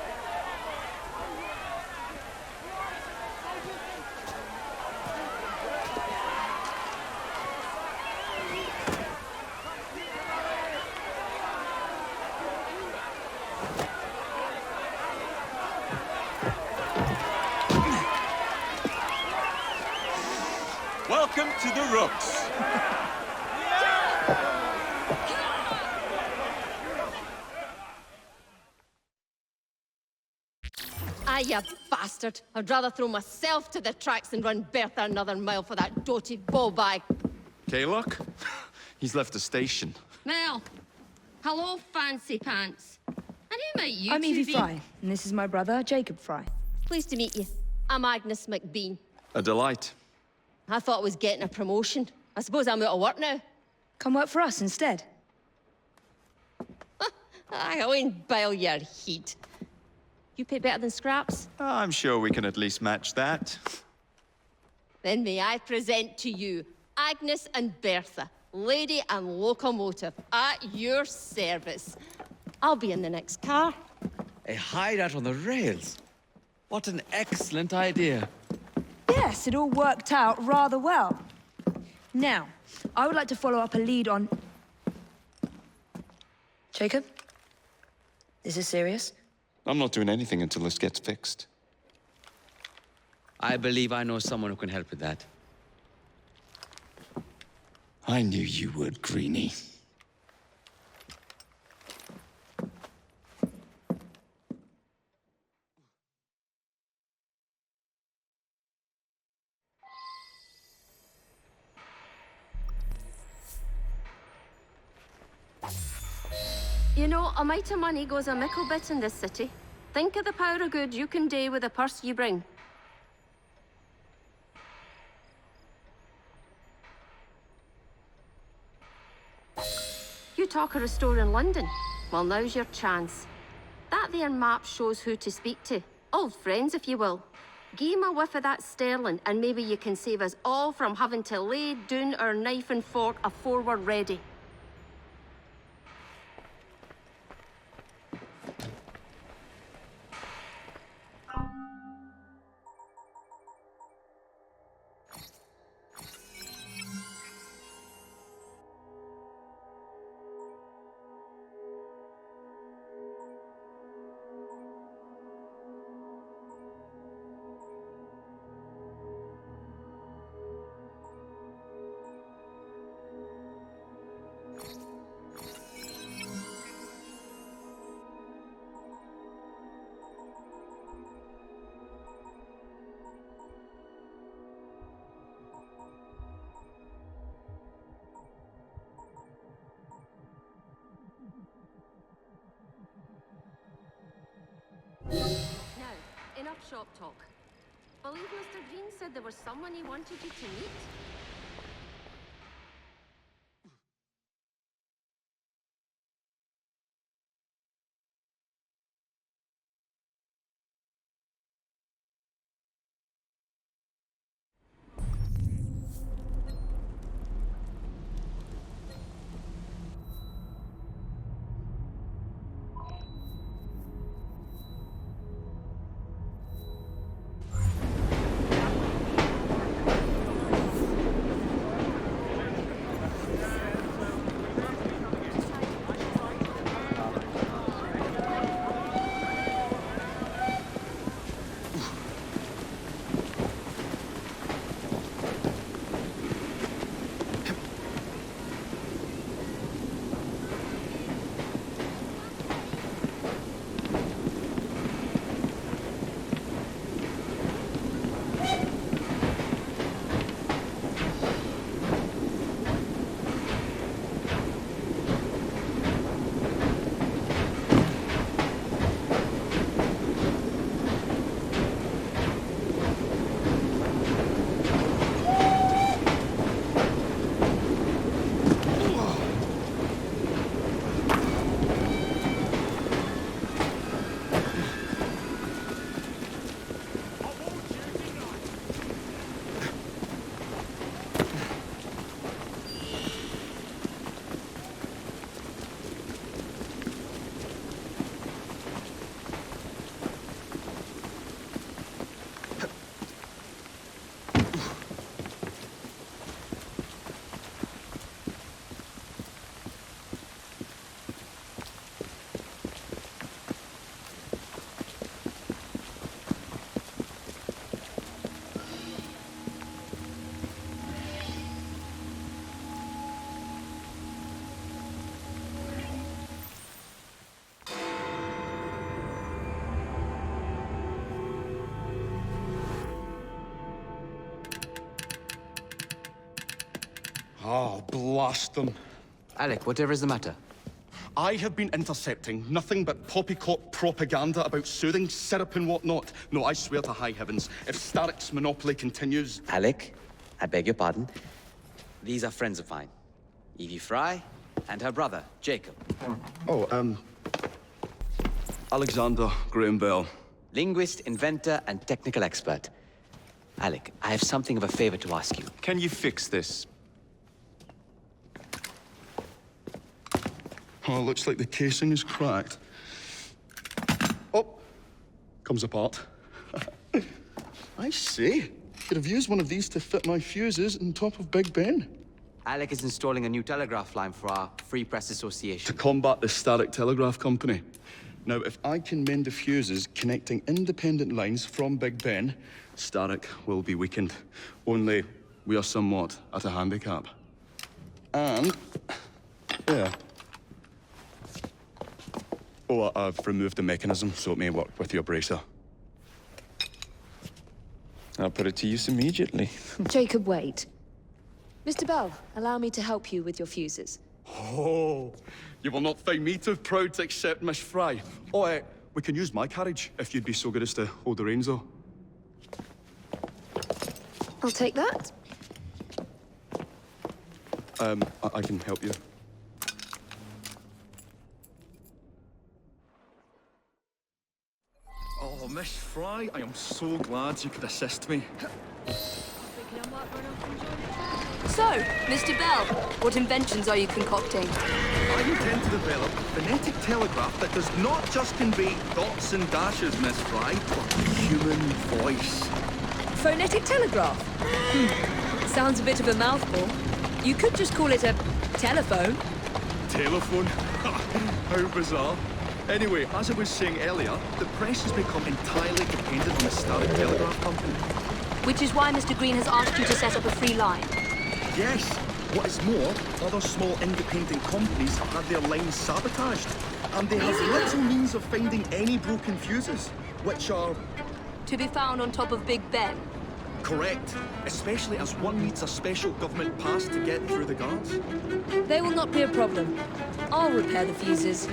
Welcome to the Rooks. Ah, you bastard. I'd rather throw myself to the tracks than run Bertha another mile for that doted ball-bag. 𝐀𝐬𝐬𝐬𝐬? He's left the station. Mel. Hello, fancy pants. And who might you I'm two Evie be? Frye, and this is my brother, Jacob Frye. Pleased to meet you. I'm Agnes McBean. A delight. I thought I was getting a promotion. I suppose I'm out of work now. Come work for us instead. I won't bile your heat. You pay better than scraps? I'm sure we can at least match that. Then may I present to you Agnes and Bertha, lady and locomotive, at your service. I'll be in the next car. A hideout on the rails. What an excellent idea. Yes, it all worked out rather well. Now, I would like to follow up a lead on... Jacob? Is this serious? I'm not doing anything until this gets fixed. I believe I know someone who can help with that. I knew you would, Greenie. You know, a mite of money goes a mickle bit in this city. Think of the power of good you can do with the purse you bring. You talk of a store in London. Well, now's your chance. That there map shows who to speak to. Old friends, if you will. Give 'em a whiff of that sterling, and maybe you can save us all from having to lay down our knife and fork afore we're ready. Now, enough shop talk. Believe Mr. Green said there was someone he wanted you to meet? Oh, blast them. Alec, whatever is the matter? I have been intercepting nothing but poppycock propaganda about soothing syrup and whatnot. No, I swear to high heavens, if Starrick's monopoly continues... Alec, I beg your pardon. These are friends of mine. Evie Frye and her brother, Jacob. Oh, Alexander Graham Bell. Linguist, inventor, and technical expert. Alec, I have something of a favor to ask you. Can you fix this? Oh, looks like the casing is cracked. Oh, comes apart. I see. Could have used one of these to fit my fuses on top of Big Ben. Alec is installing a new telegraph line for our Free Press Association. To combat the Starrick Telegraph Company. Now, if I can mend the fuses connecting independent lines from Big Ben, Starrick will be weakened. Only we are somewhat at a handicap. And... yeah. Oh, I've removed the mechanism so it may work with your bracer. I'll put it to use immediately. Jacob, wait. Mr. Bell, allow me to help you with your fuses. Oh, you will not find me too proud to accept Miss Frye. Oh, we can use my carriage, if you'd be so good as to hold the reins, though. I'll take that. I can help you. Oh, Miss Frye, I am so glad you could assist me. So, Mr. Bell, what inventions are you concocting? I intend to develop a phonetic telegraph that does not just convey dots and dashes, Miss Frye, but human voice. Phonetic telegraph? Sounds a bit of a mouthful. You could just call it a telephone. Telephone? How bizarre. Anyway, as I was saying earlier, the press has become entirely dependent on the Starrick Telegraph Company. Which is why Mr. Green has asked you to set up a free line. Yes. What is more, other small independent companies have had their lines sabotaged, and they have little means of finding any broken fuses, which are... To be found on top of Big Ben. Correct. Especially as one needs a special government pass to get through the guards. They will not be a problem. I'll repair the fuses.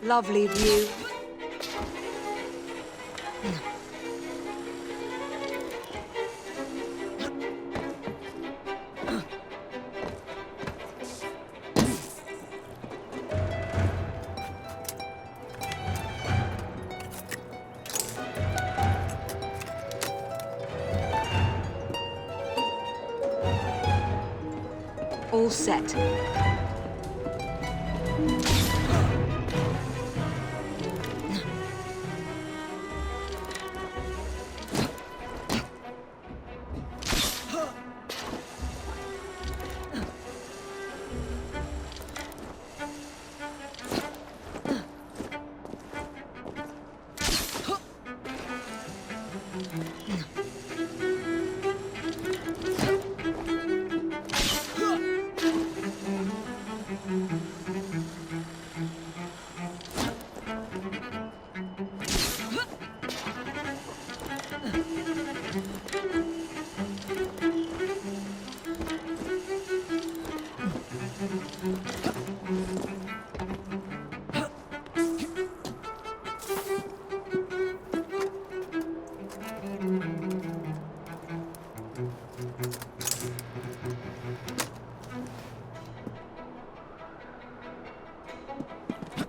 Lovely view. All set.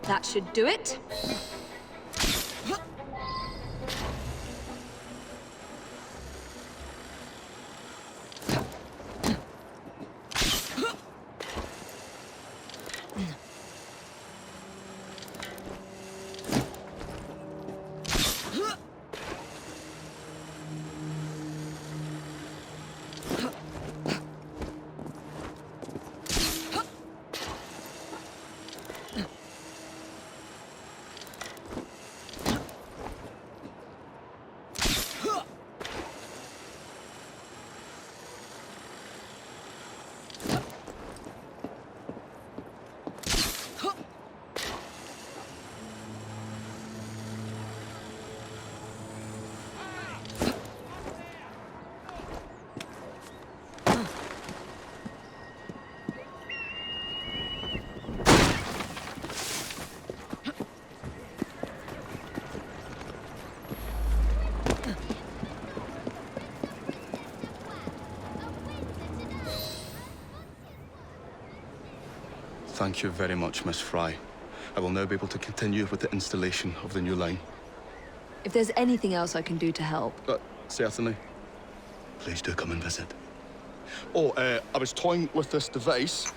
That should do it. Thank you very much, Miss Frye. I will now be able to continue with the installation of the new line. If there's anything else I can do to help... Certainly. Please do come and visit. Oh, I was toying with this device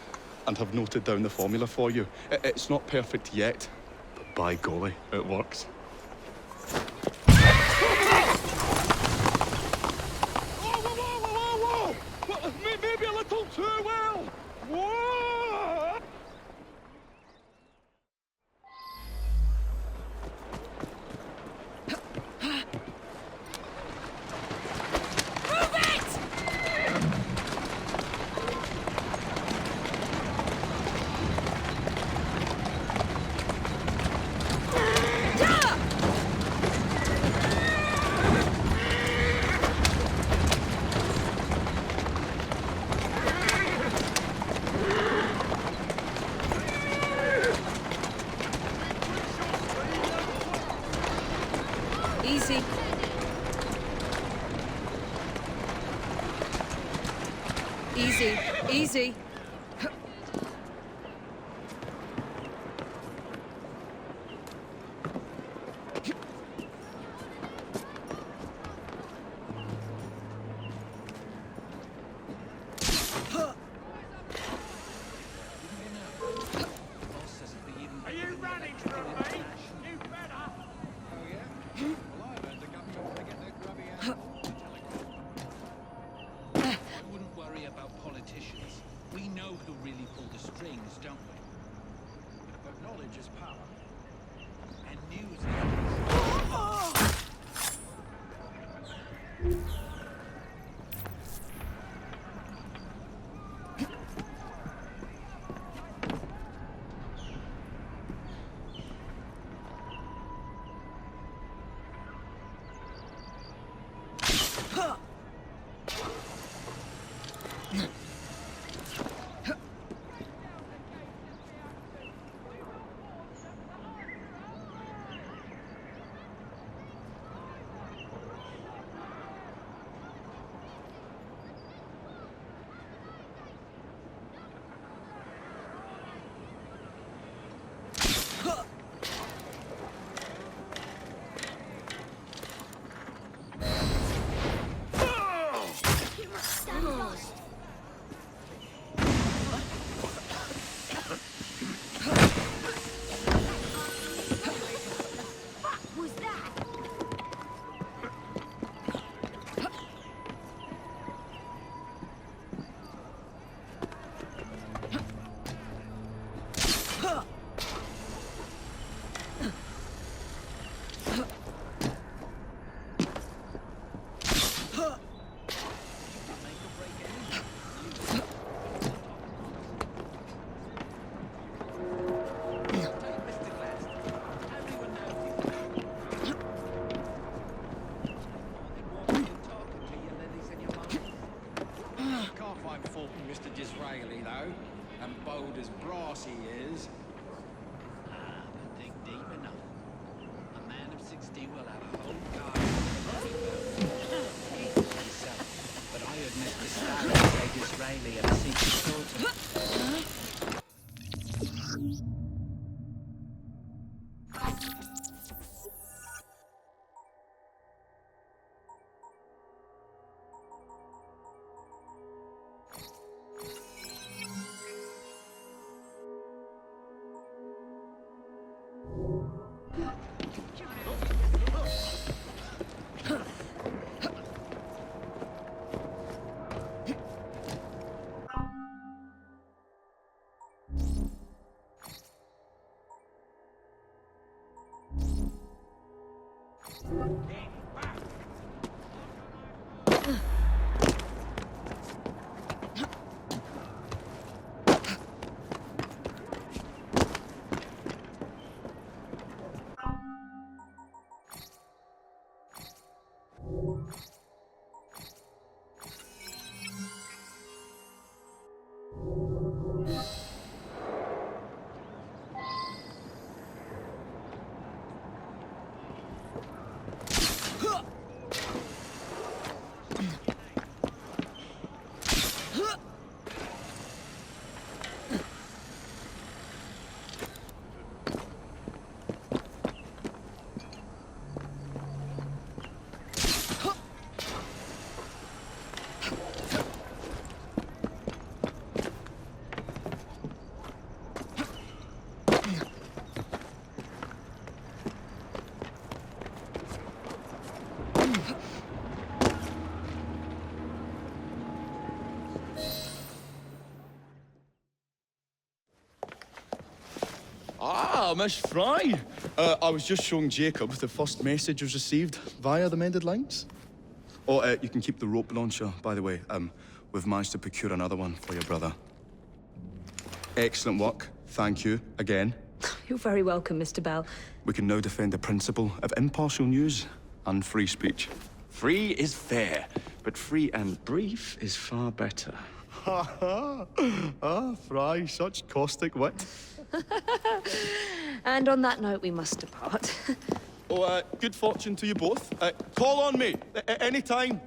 and have noted down the formula for you. It's not perfect yet, but by golly, it works. Maybe a little too well! Whoa! Easy. Easy. Easy. Are you running from me? You better! Oh, yeah? Well, I learned the government want to get their grubby out. We wouldn't worry about politicians. We know who really pull the strings, don't we? But knowledge is power. And news Mr. Disraeli, though, and bold as brass he is. but dig deep enough. A man of 60 will have a whole garden of himself. But I heard Mr. Starrett say Disraeli had a secret daughter. Ah, Miss Frye. I was just showing Jacob the first message was received via the mended lines. Oh, you can keep the rope launcher, by the way. We've managed to procure another one for your brother. Excellent work. Thank you again. You're very welcome, Mr. Bell. We can now defend the principle of impartial news and free speech. Free is fair, but free and brief is far better. Ha ha! Ah, Frye, such caustic wit. And on that note, we must depart. Oh, good fortune to you both. Call on me any time.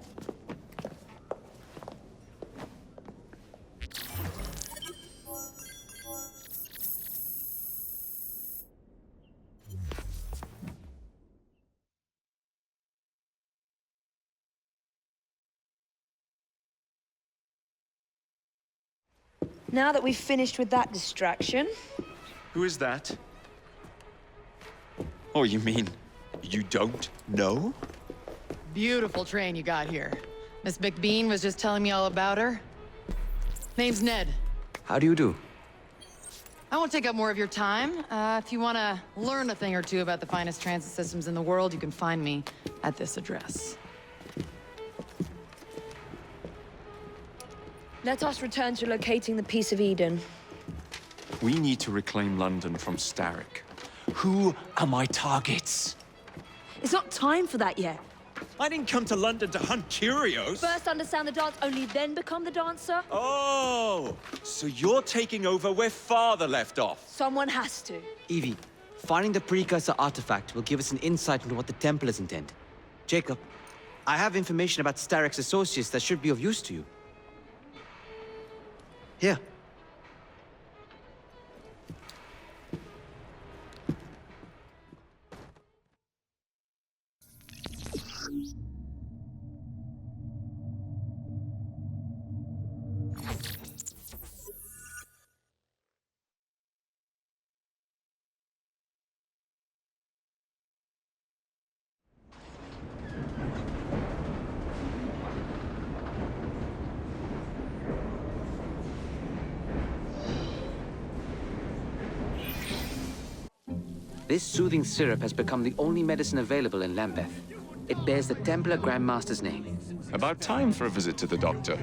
Now that we've finished with that distraction... Who is that? Oh, you mean you don't know? Beautiful train you got here. Miss McBean was just telling me all about her. Name's Ned. How do you do? I won't take up more of your time. If you want to learn a thing or two about the finest transit systems in the world, you can find me at this address. Let us return to locating the Piece of Eden. We need to reclaim London from Starrick. Who are my targets? It's not time for that yet. I didn't come to London to hunt curios. First understand the dance, only then become the dancer. Oh, so you're taking over where Father left off. Someone has to. Evie, finding the precursor artifact will give us an insight into what the Templars intend. Jacob, I have information about Starrick's associates that should be of use to you. Here. This soothing syrup has become the only medicine available in Lambeth. It bears the Templar Grandmaster's name. About time for a visit to the doctor.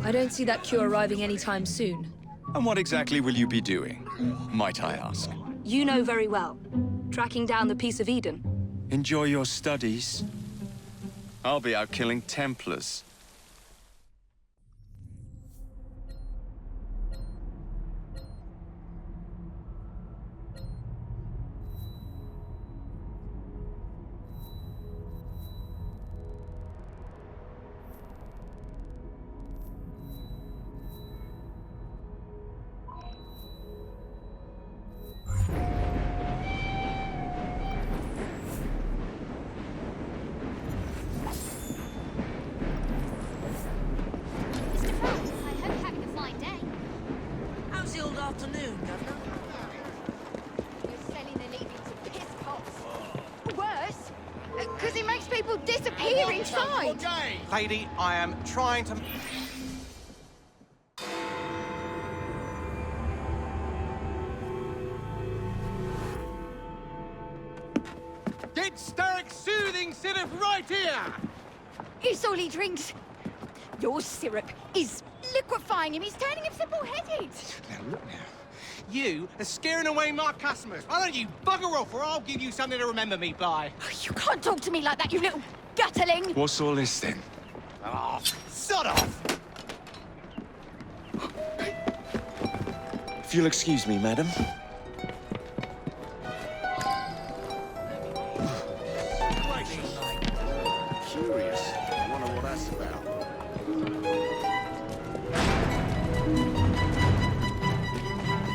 I don't see that cure arriving anytime soon. And what exactly will you be doing, might I ask? You know very well. Tracking down the Piece of Eden. Enjoy your studies. I'll be out killing Templars. Lady, I am trying to... Get Starrick's soothing syrup right here! It's all he drinks. Your syrup is liquefying him. He's turning him simple-headed. Now, look now. You are scaring away my customers. Why don't you bugger off or I'll give you something to remember me by. Oh, you can't talk to me like that, you little gutterling. What's all this then? Oh, sod off! If you'll excuse me, madam. Curious. I wonder what that's about.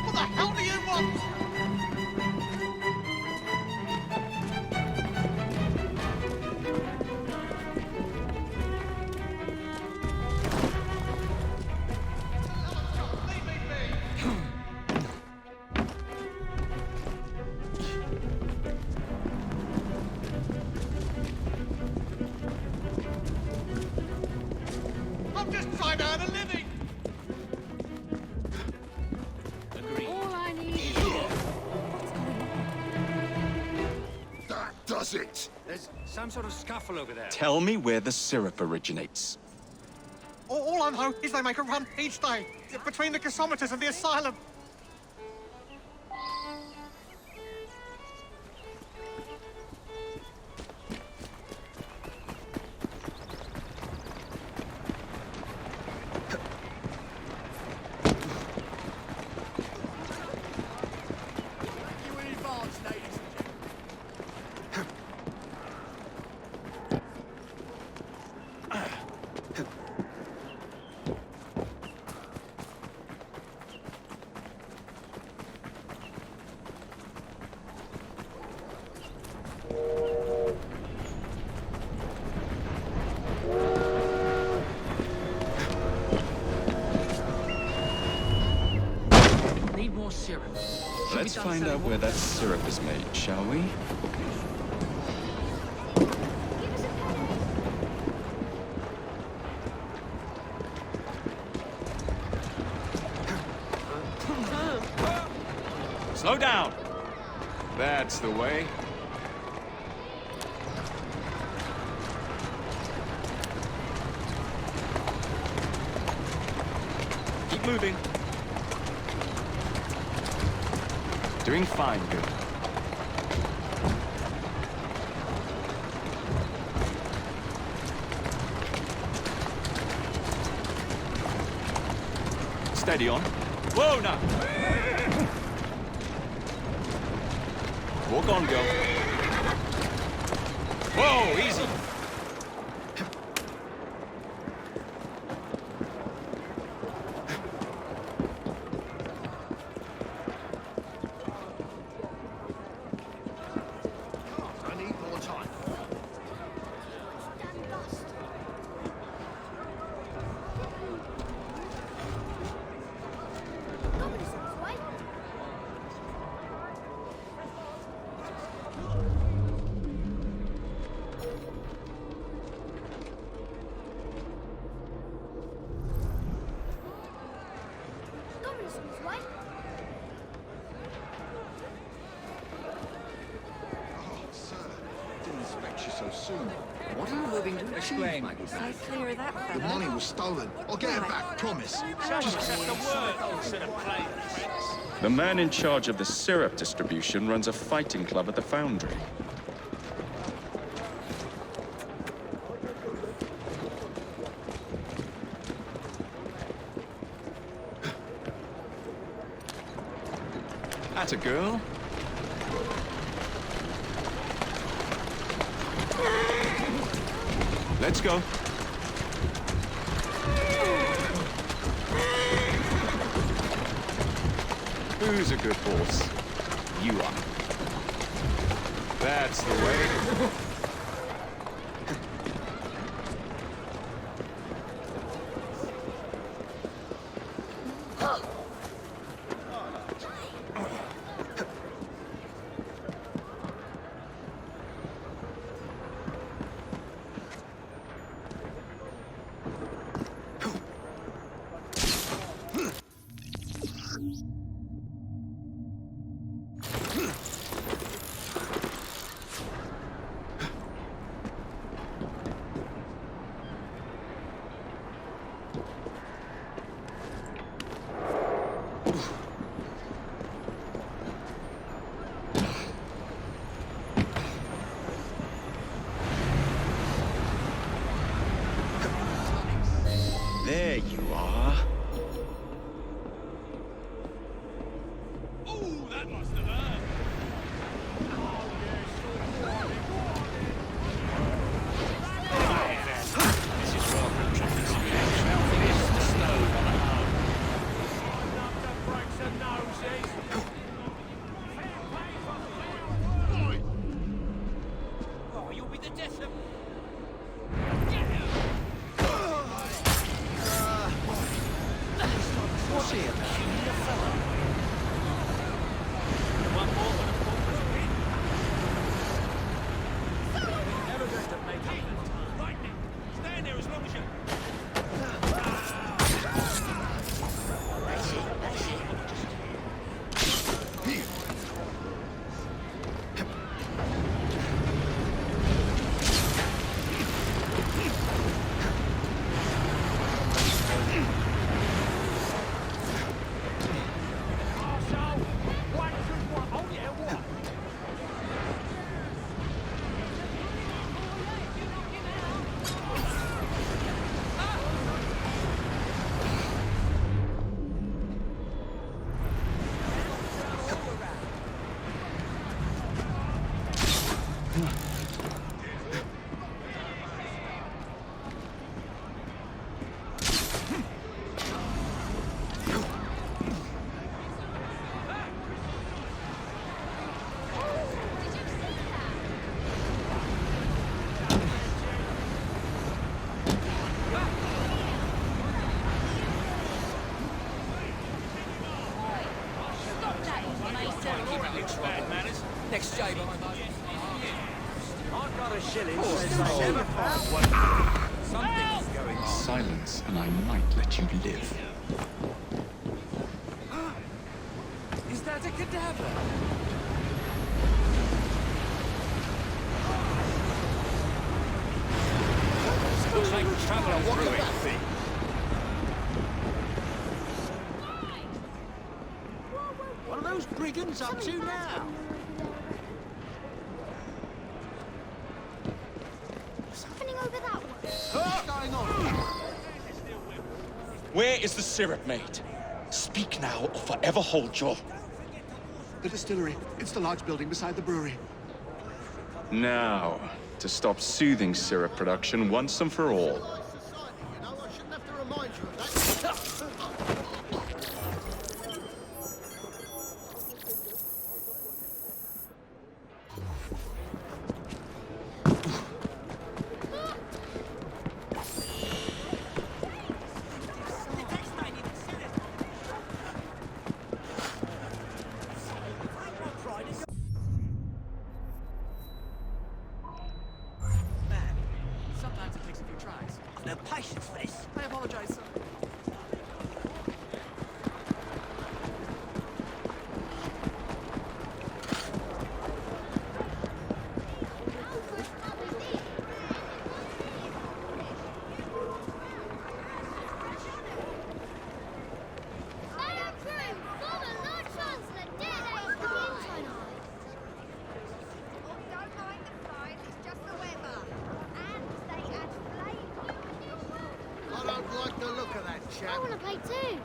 What the hell do you want? might earn a living. Agreed. All I need. That does it. There's some sort of scuffle over there. Tell me where the syrup originates. All I know is they make a run each day between the gasometers and the asylum. Need more syrup. Let's find out where that syrup is made, shall we? Slow down! That's the way. Keep moving. Doing fine, good. Steady on. Whoa, now! Walk on, girl. Whoa, easy. I need more time. What are you hoping to explain? Stay clear of that The fella. money was stolen. I'll get it back, promise. Just accept the word instead of playing tricks. The man in charge of the syrup distribution runs a fighting club at the foundry. Atta girl. Let's go. Who's a good horse? You are. That's the way. There you are. Ooh, that must have hurt. This is welcome traffic situation. This is the snow on the home. Enough to break some noses. Oh, you'll be the death of... What's here? One more when a pauper's win. Never best at making it. Lightning, stand there as long as you... Next job. I've got a shilling. Something's going on. Silence, and I might let you live. Is that a cadaver? Looks like we're traveling through it. What are those brigands up to now? What's happening over that way? What's going on? Where is the syrup made? Speak now, or forever hold your... The distillery. It's the large building beside the brewery. Now, to stop soothing syrup production once and for all. Sometimes it takes a few tries. I've no patience for this. I apologize, sir. I want to play too.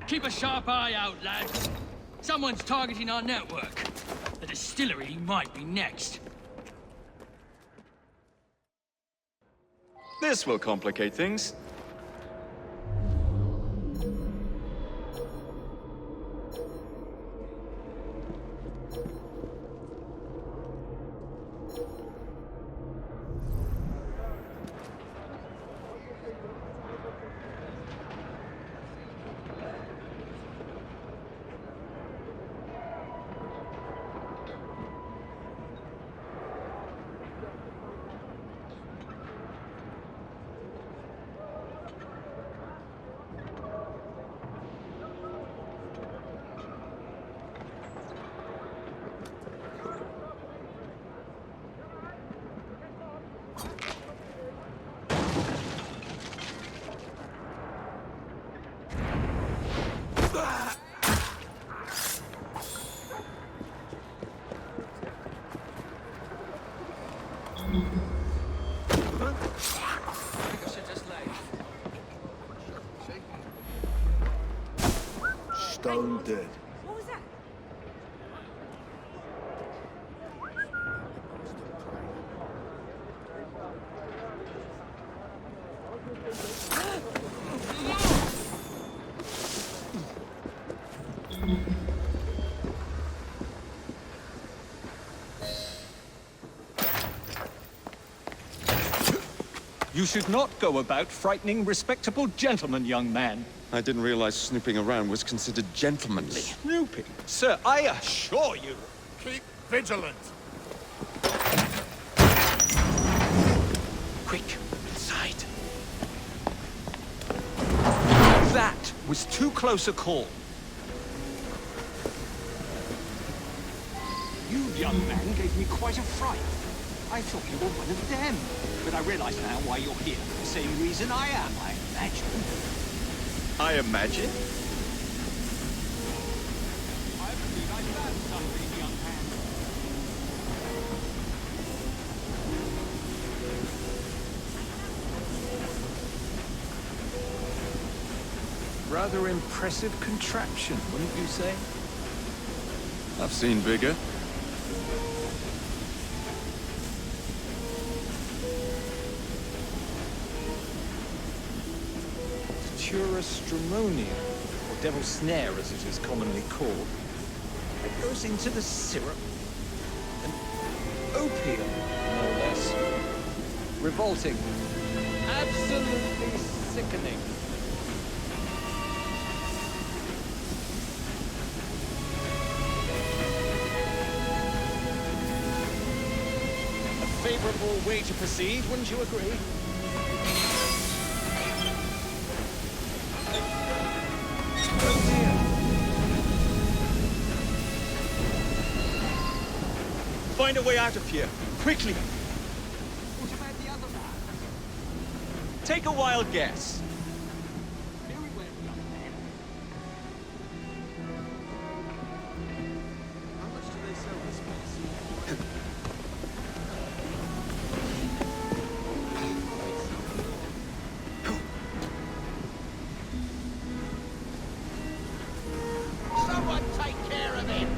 Keep a sharp eye out, lads. Someone's targeting our network. The distillery might be next. This will complicate things. Stone dead. What was that? You should not go about frightening respectable gentlemen, young man. I didn't realize snooping around was considered gentlemanly. Snooping? Sir, I assure you. Keep vigilant. Quick, inside. That was too close a call. You, young man, gave me quite a fright. I thought you were one of them. But I realize now why you're here. The same reason I am, I imagine. I imagine? I believe I found something, young man. Rather impressive contraption, wouldn't you say? I've seen bigger. Stramonium, or devil's snare as it is commonly called. It goes into the syrup. An opium, no less. Revolting. Absolutely sickening. A favorable way to proceed, wouldn't you agree? Find a way out of here, quickly. What about the other man? Take a wild guess. Very well, young man. How much do they sell this place? Someone take care of him!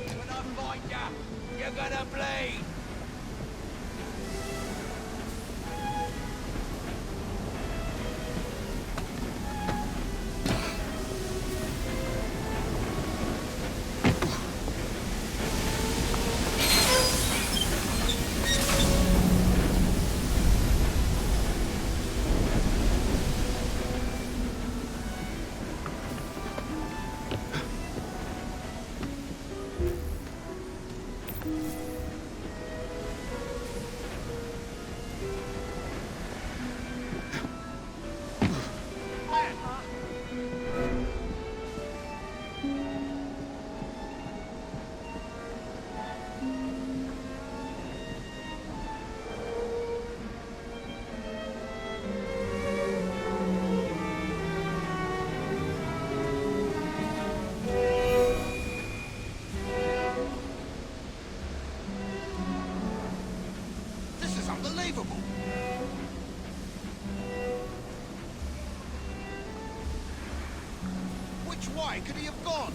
When I find you, you're gonna bleed! This is unbelievable! Which way could he have gone?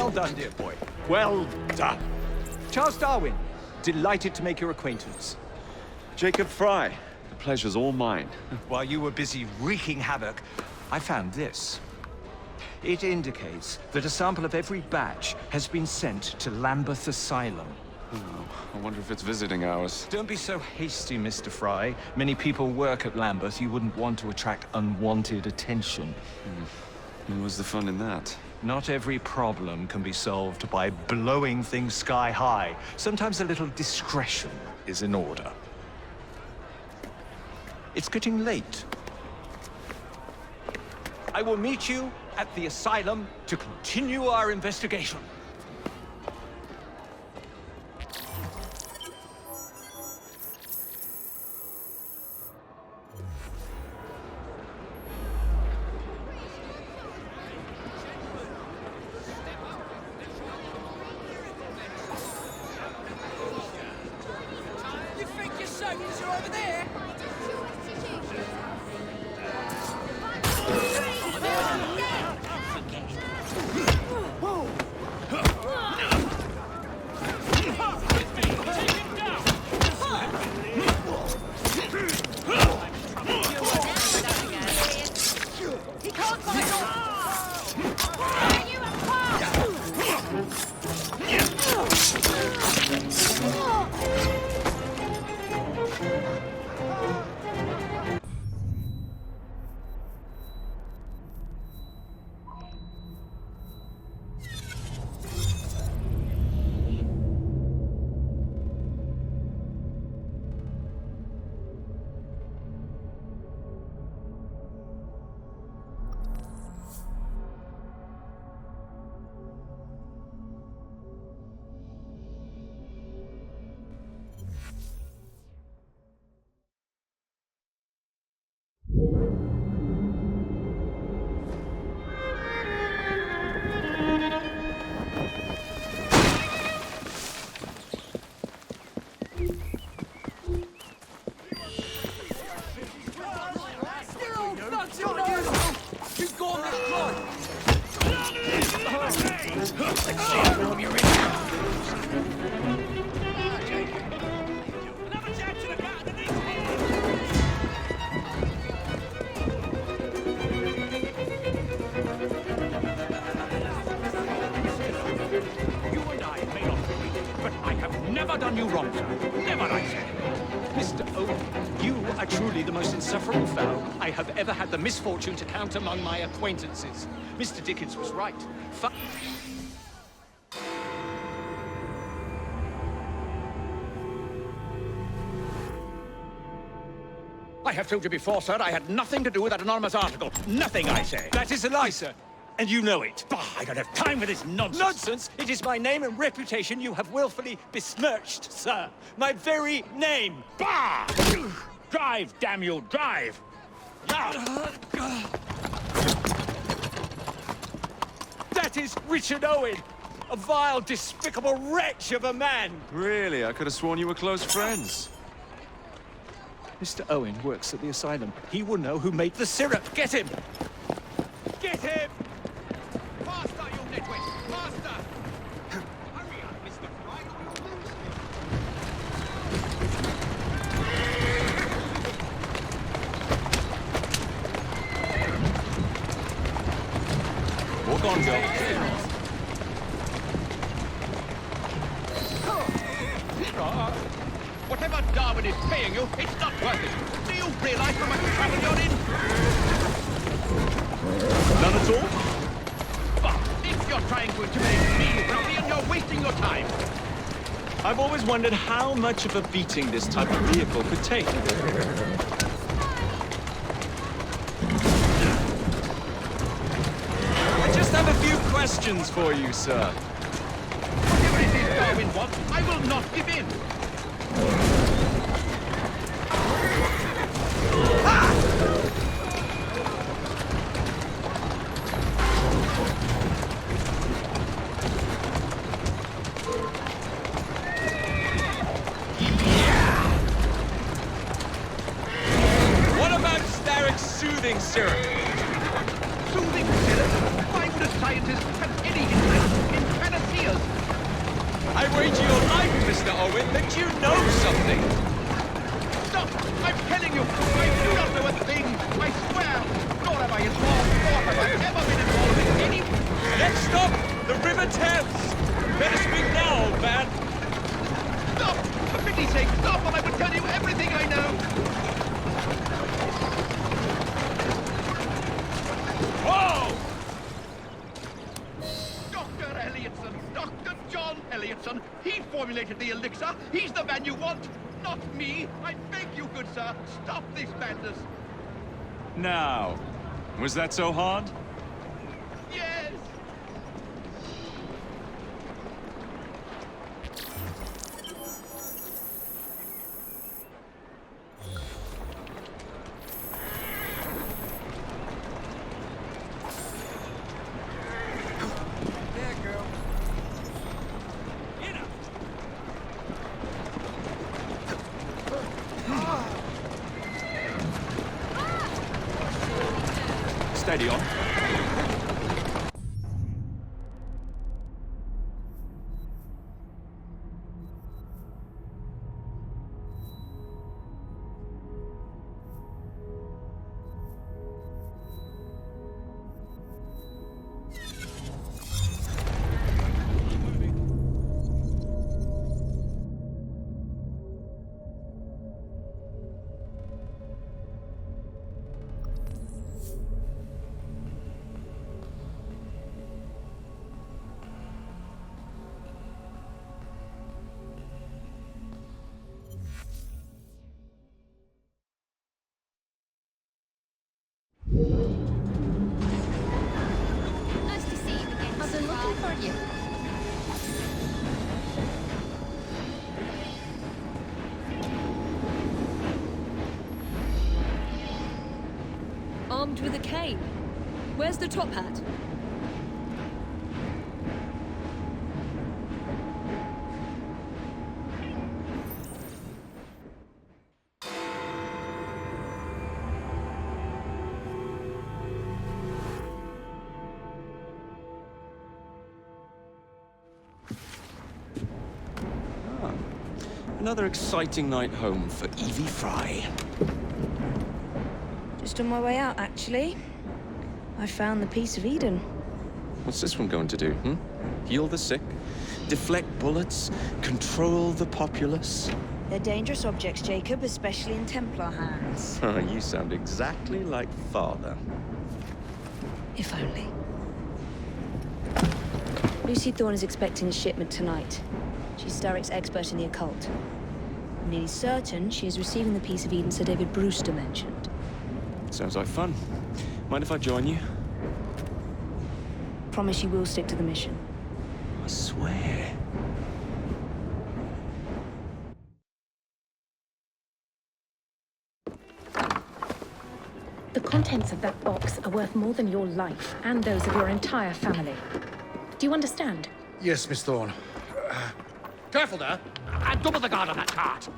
Well done, dear boy. Well done. Charles Darwin, delighted to make your acquaintance. Jacob Frye, the pleasure's all mine. While you were busy wreaking havoc, I found this. It indicates that a sample of every batch has been sent to Lambeth Asylum. Oh, I wonder if it's visiting hours. Don't be so hasty, Mr. Frye. Many people work at Lambeth. You wouldn't want to attract unwanted attention. And what's the fun in that? Not every problem can be solved by blowing things sky high. Sometimes a little discretion is in order. It's getting late. I will meet you at the asylum to continue our investigation. You think your soldiers are over there? He can't find done you wrong, sir. Never, I say. Mr. Owen, you are truly the most insufferable fellow I have ever had the misfortune to count among my acquaintances. Mr. Dickens was right. I have told you before, sir, I had nothing to do with that anonymous article. Nothing, I say. That is a lie, sir. And you know it. Bah, I don't have time for this nonsense. Nonsense? It is my name and reputation you have willfully besmirched, sir. My very name. Bah! Drive, damn you, drive! That is Richard Owen, a vile, despicable wretch of a man. Really? I could have sworn you were close friends. Mr. Owen works at the asylum. He will know who made the syrup. Get him! Get him! Faster, you nitwit! Faster! Hurry up, Mr. Frye. Walk on, Joe. Whatever Darwin is paying you, it's not worth it. Do you realize how much trouble you're in? None at all? But if you're trying to intimidate me, Ruffian, you're wasting your time. I've always wondered how much of a beating this type of vehicle could take. I just have a few questions for you, sir. Whatever it is Darwin wants, I will not give in. Soothing syrup. Soothing syrup? Why would a scientist have any interest in ears. I wager your life, Mr. Owen, that you know something. Stop! I'm telling you, I do not know a thing. I swear. Nor have I involved, nor have I ever been involved in any... Next stop, the River Thames. Better speak now, old man. Stop! For pity's sake, stop, and I will tell you everything I know. Whoa! Dr. Elliotson, Dr. John Elliotson. He formulated the elixir. He's the man you want, not me. I beg you, good sir, stop this madness. Now, was that so hard? Yes. Steady on. Nice to see you again. I've been looking for you. Armed with a cane. Where's the top hat? Another exciting night home for Evie Frye. Just on my way out, actually. I found the piece of Eden. What's this one going to do, Heal the sick, deflect bullets, control the populace? They're dangerous objects, Jacob, especially in Templar hands. You sound exactly like Father. If only. Lucy Thorne is expecting a shipment tonight. She's Starrick's expert in the occult. I'm nearly certain she is receiving the piece of Eden Sir David Brewster mentioned. Sounds like fun. Mind if I join you? Promise you will stick to the mission. I swear. The contents of that box are worth more than your life and those of your entire family. Do you understand? Yes, Miss Thorne. Careful there. And double the guard on that cart.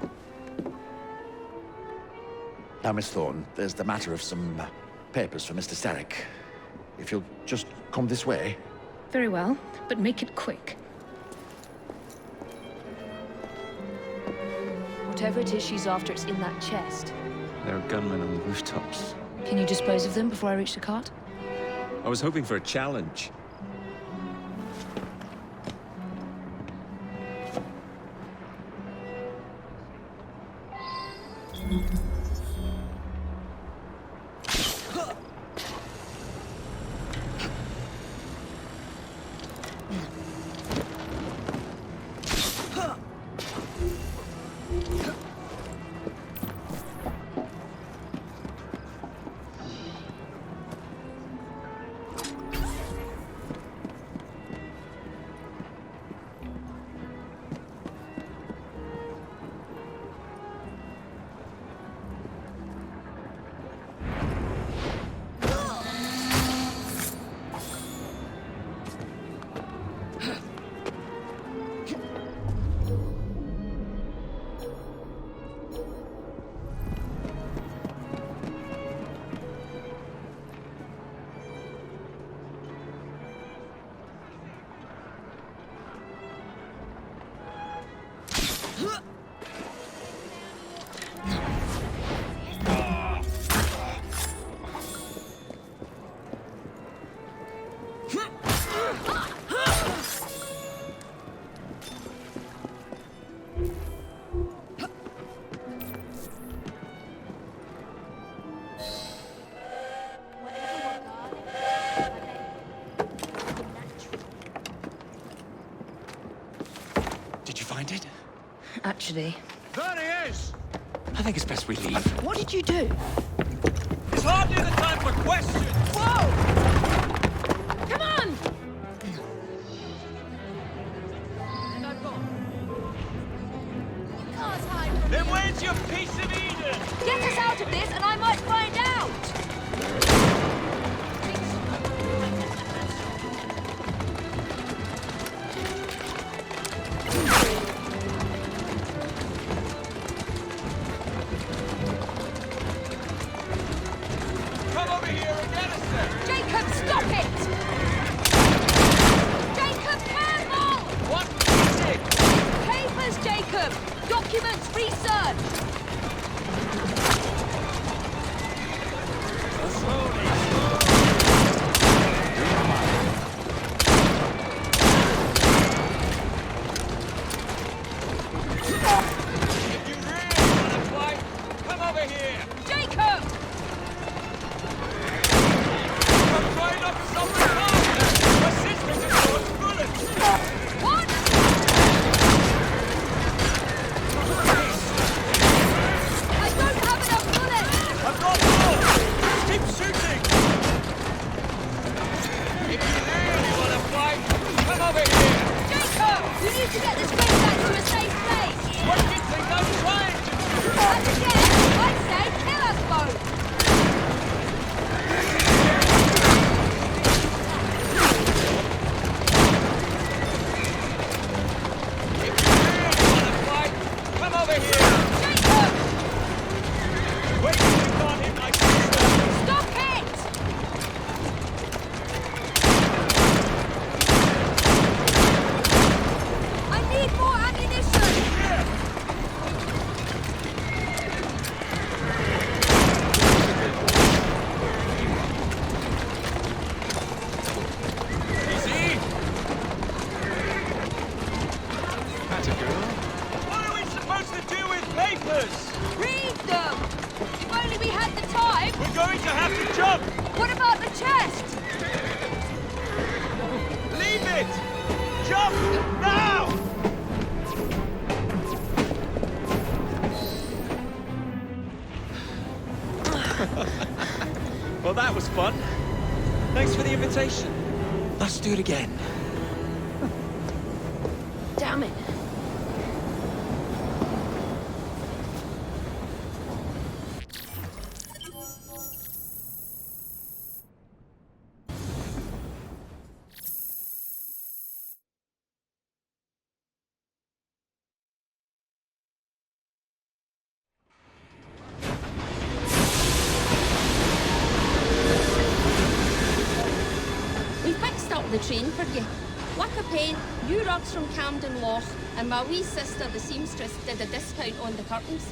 Now, Miss Thorne, there's the matter of some papers for Mr. Starrick. If you'll just come this way. Very well, but make it quick. Whatever it is she's after, it's in that chest. There are gunmen on the rooftops. Can you dispose of them before I reach the cart? I was hoping for a challenge. Actually... There he is! I think it's best we leave. What did you do? It's hardly the time for questions! Whoa! Come on! Then where's your piece of Eden? Get us out of this and I might find out! Come over here and get us there! Jacob, stop it! Jacob, careful! What is it? Papers, Jacob! Documents, research! If you really want to fight, come over here! Jacob! I'm trying not to stop the car! My sister can dodge bullets! What? I don't have enough bullets! I've got more! Keep shooting! If you really want to fight, come over here! Jacob! We need to get this place back to a safe place! What do you think I'm trying to do? And again, I'd say kill us both! Come over here! Jacob! Wait till you can't hit my sister! Stop it! I need more ammunition! Easy! That's a girl. What are we supposed to do with papers? Read them! If only we had the time! We're going to have to jump! What about the chest? Leave it! Jump! Now! Well, that was fun. Thanks for the invitation. Let's do it again. Damn it. We fixed up the train for you. Wick a pen, you rugs from Camden Loch, and my wee sister, the seamstress, did a discount on the curtains.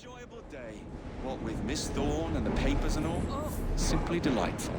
Enjoyable day. What with Miss Thorne and the papers and all? Simply delightful.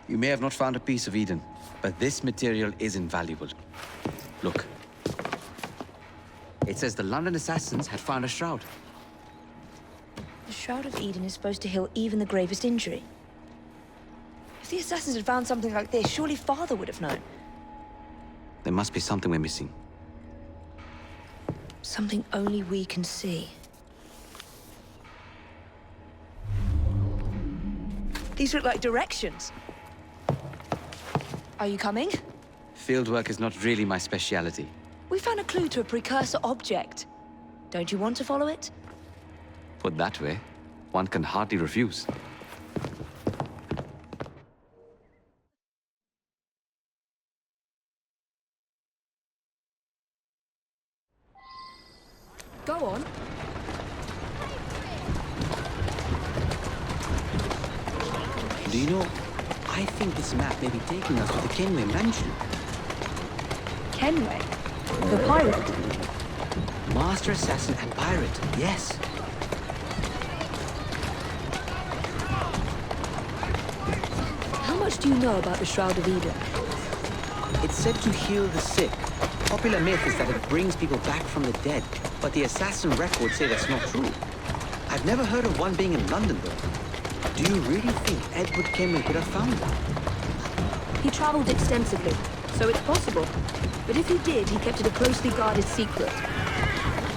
You may have not found a piece of Eden, but this material is invaluable. Look. It says the London assassins had found a shroud. The Shroud of Eden is supposed to heal even the gravest injury. If the assassins had found something like this, surely Father would have known. There must be something we're missing. Something only we can see. These look like directions. Are you coming? Fieldwork is not really my speciality. We found a clue to a precursor object. Don't you want to follow it? Put that way, one can hardly refuse. Go on. Do you know, I think this map may be taking us to the 𝐀𝐬𝐬 mansion. 𝐀𝐬𝐬? The pirate? Master assassin and pirate, yes. How much do you know about the Shroud of Eden? It's said to heal the sick. Popular myth is that it brings people back from the dead, but the assassin records say that's not true. I've never heard of one being in London, though. Do you really think Edward 𝐀𝐬𝐬 could have found one? He traveled extensively, so it's possible. But if he did, he kept it a closely guarded secret.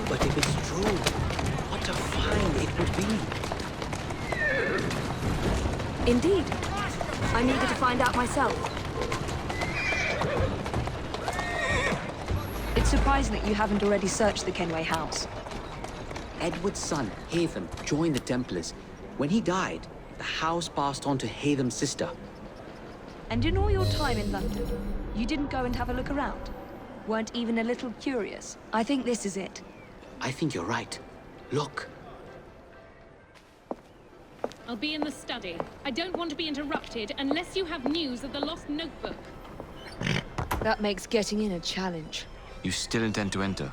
But if it's true, what a find it would be. Indeed. I'm eager to find out myself. It's surprising that you haven't already searched the 𝐀𝐬𝐬 house. Edward's son, Haytham, joined the Templars. When he died, the house passed on to Haytham's sister. And in all your time in London, you didn't go and have a look around? Weren't even a little curious? I think this is it. I think you're right. Look. I'll be in the study. I don't want to be interrupted unless you have news of the lost notebook. That makes getting in a challenge. You still intend to enter?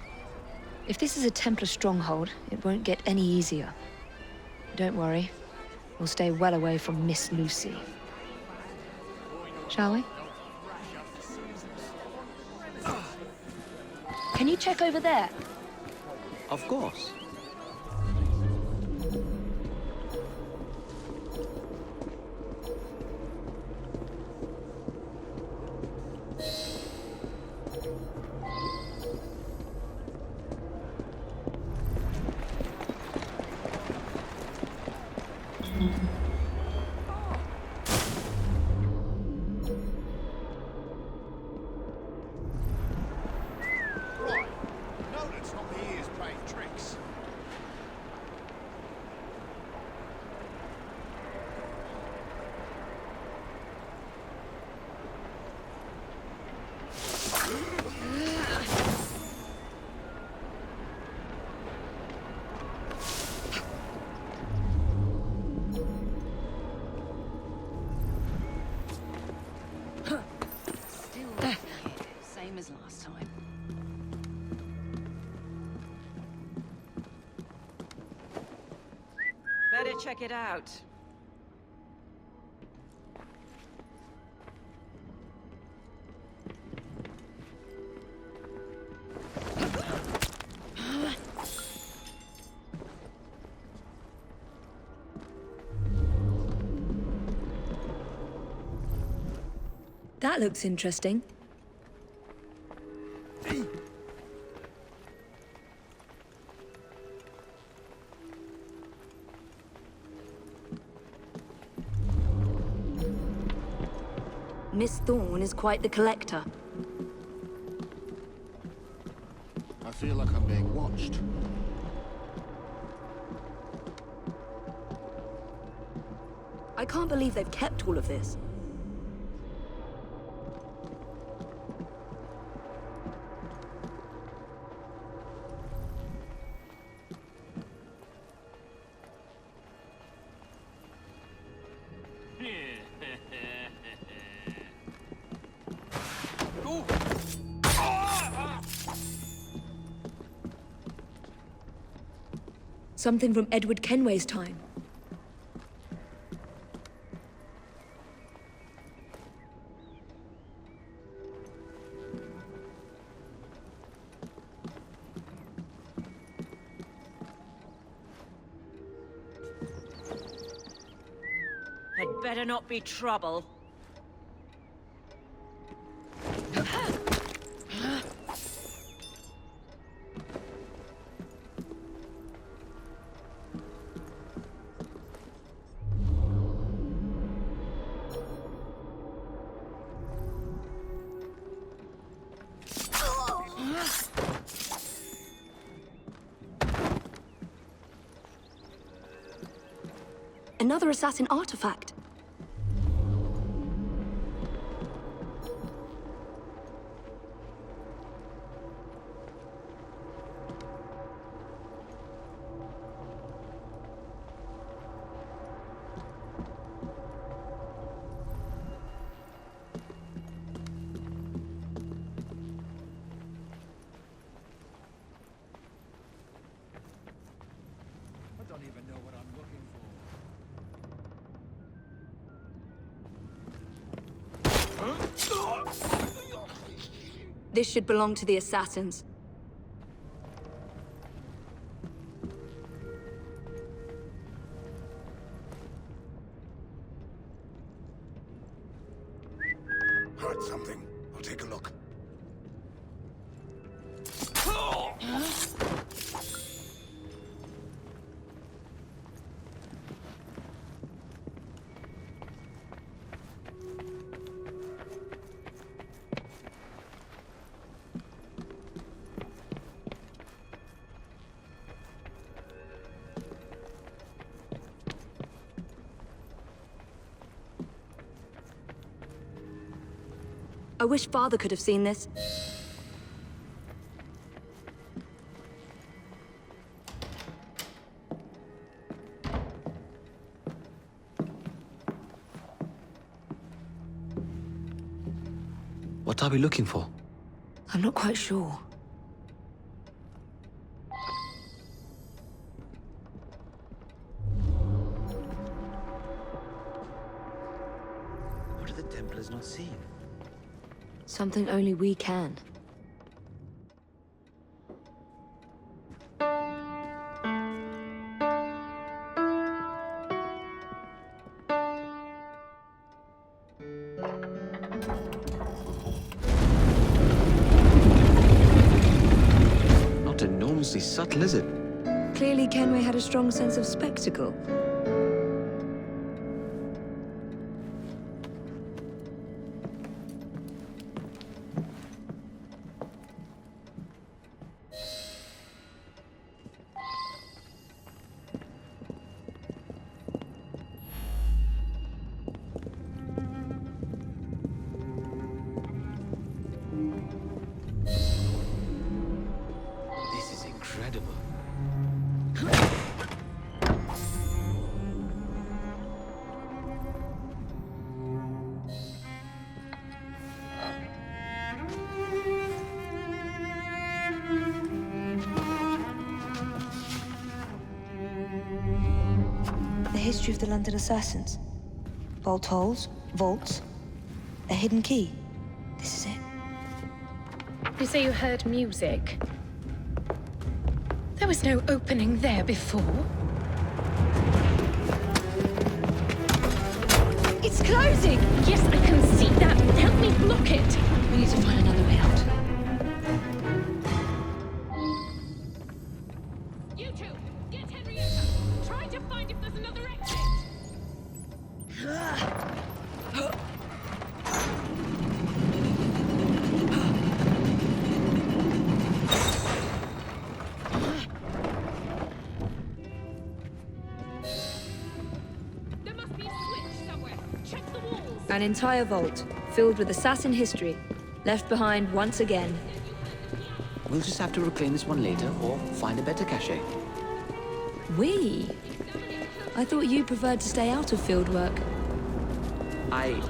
If this is a Templar stronghold, it won't get any easier. Don't worry. We'll stay well away from Miss Lucy. Shall we? Can you check over there? Of course. Same as last time. Better check it out. That looks interesting. Miss Thorne is quite the collector. I feel like I'm being watched. I can't believe they've kept all of this. Something from Edward 𝐀𝐬𝐬's time. Had better not be trouble. Another assassin artifact. don't even know what I'm looking for. This should belong to the assassins. Heard something. I'll take a look. I wish Father could have seen this. What are we looking for? I'm not quite sure. What are the Templars not seeing? Something only we can. Not enormously subtle, is it? Clearly, 𝐀𝐬𝐬𝐚 had a strong sense of spectacle. This is incredible. The history of the London assassins. Bolt holes, vaults, a hidden key. This is it. You say you heard music. There was no opening there before. It's closing! Yes, I can see that. Help me block it. We need to find another way out. You two, get Henrietta. Try to find if there's another exit. There must be a switch somewhere. Check the walls. An entire vault, filled with assassin history, left behind once again. We'll just have to reclaim this one later, or find a better cache. We? I thought you preferred to stay out of field work. I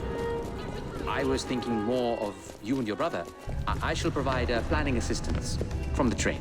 was thinking more of you and your brother. I shall provide planning assistance from the train.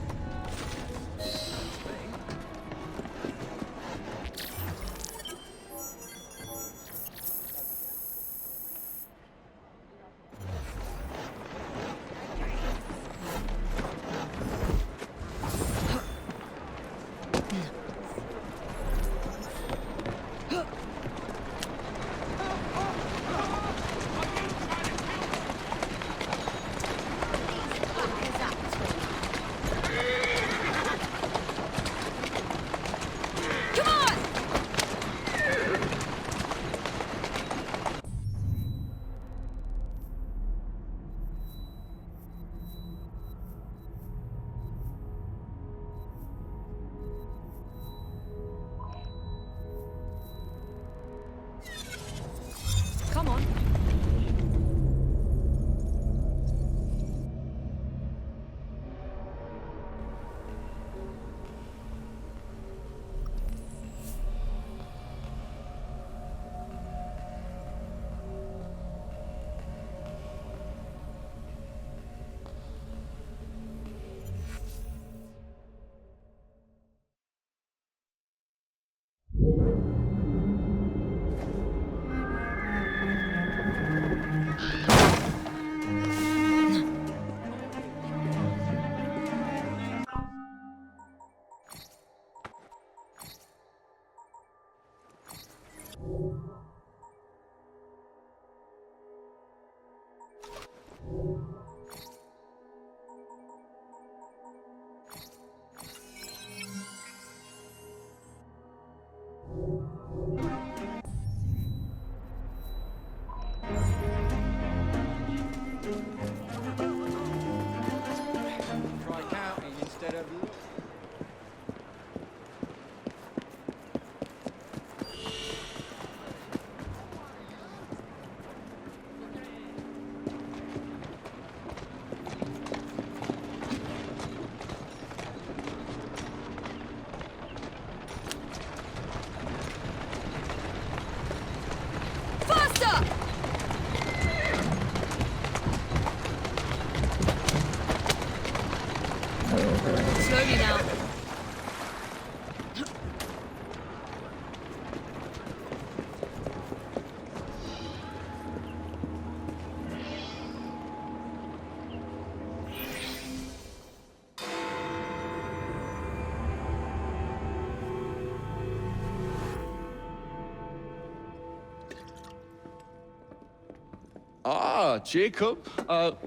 Ah, Jacob.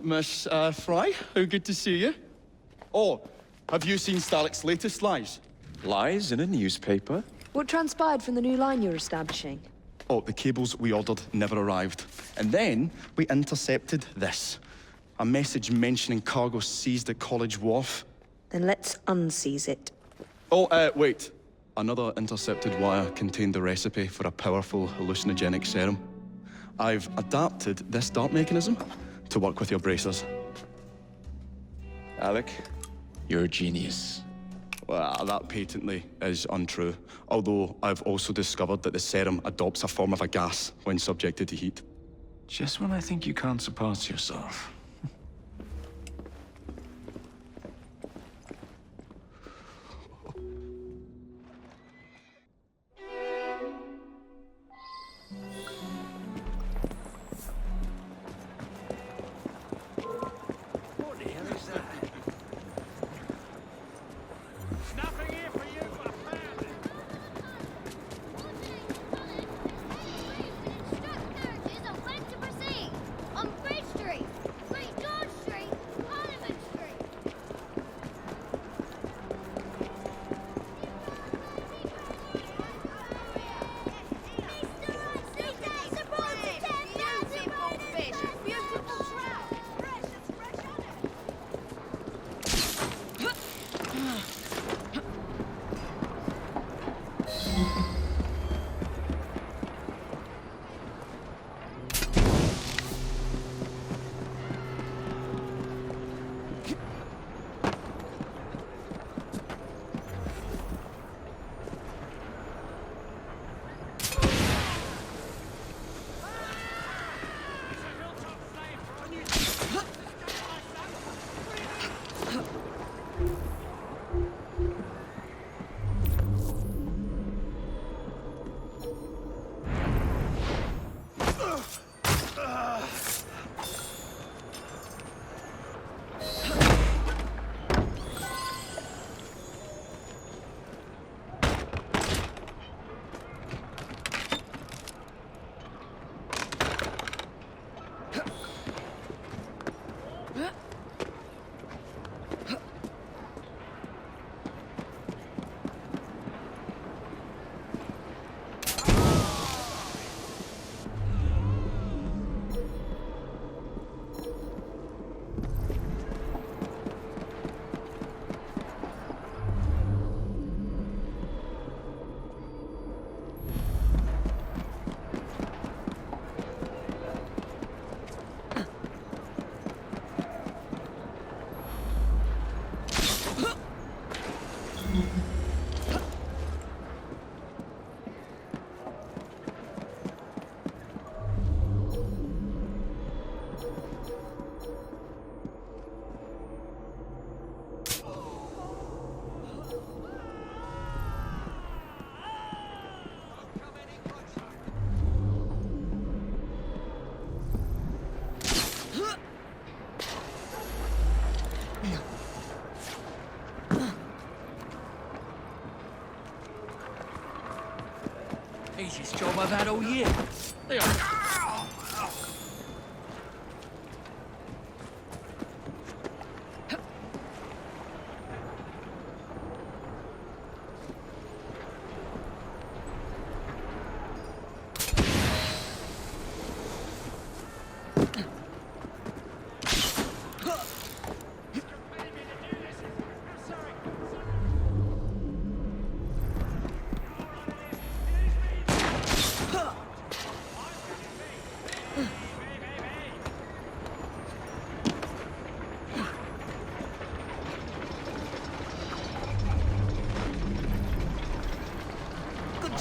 Miss Frye, how good to see you. Oh, have you seen Starrick's latest lies? Lies in a newspaper? What transpired from the new line you're establishing? Oh, the cables we ordered never arrived. And then we intercepted this. A message mentioning cargo seized at College Wharf. Then let's unseize it. Oh, wait. Another intercepted wire contained the recipe for a powerful hallucinogenic serum. I've adapted this dart mechanism to work with your bracers. Alec, you're a genius. Well, that patently is untrue. Although I've also discovered that the serum adopts a form of a gas when subjected to heat. Just when I think you can't surpass yourself. Easiest job I've had all year. They are...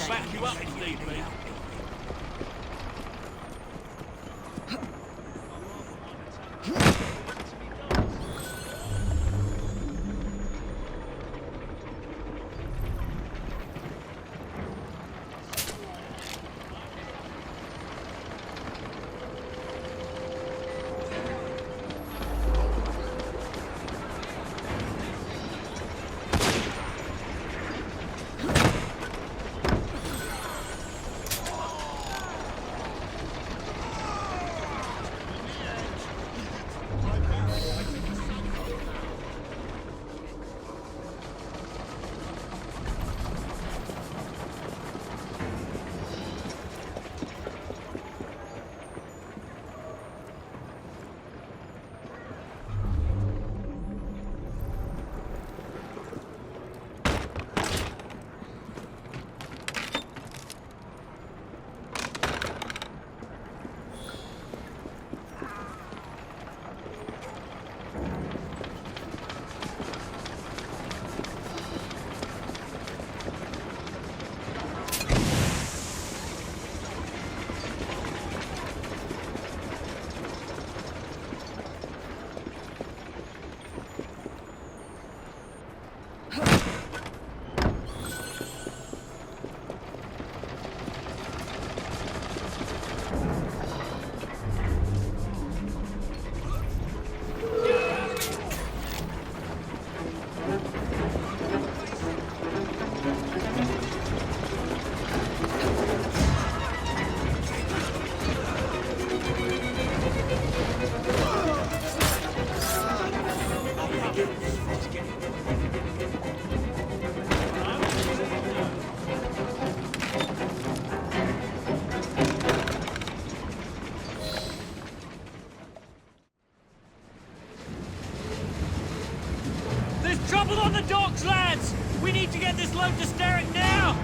Back you up if need be. get this load to Starrick now!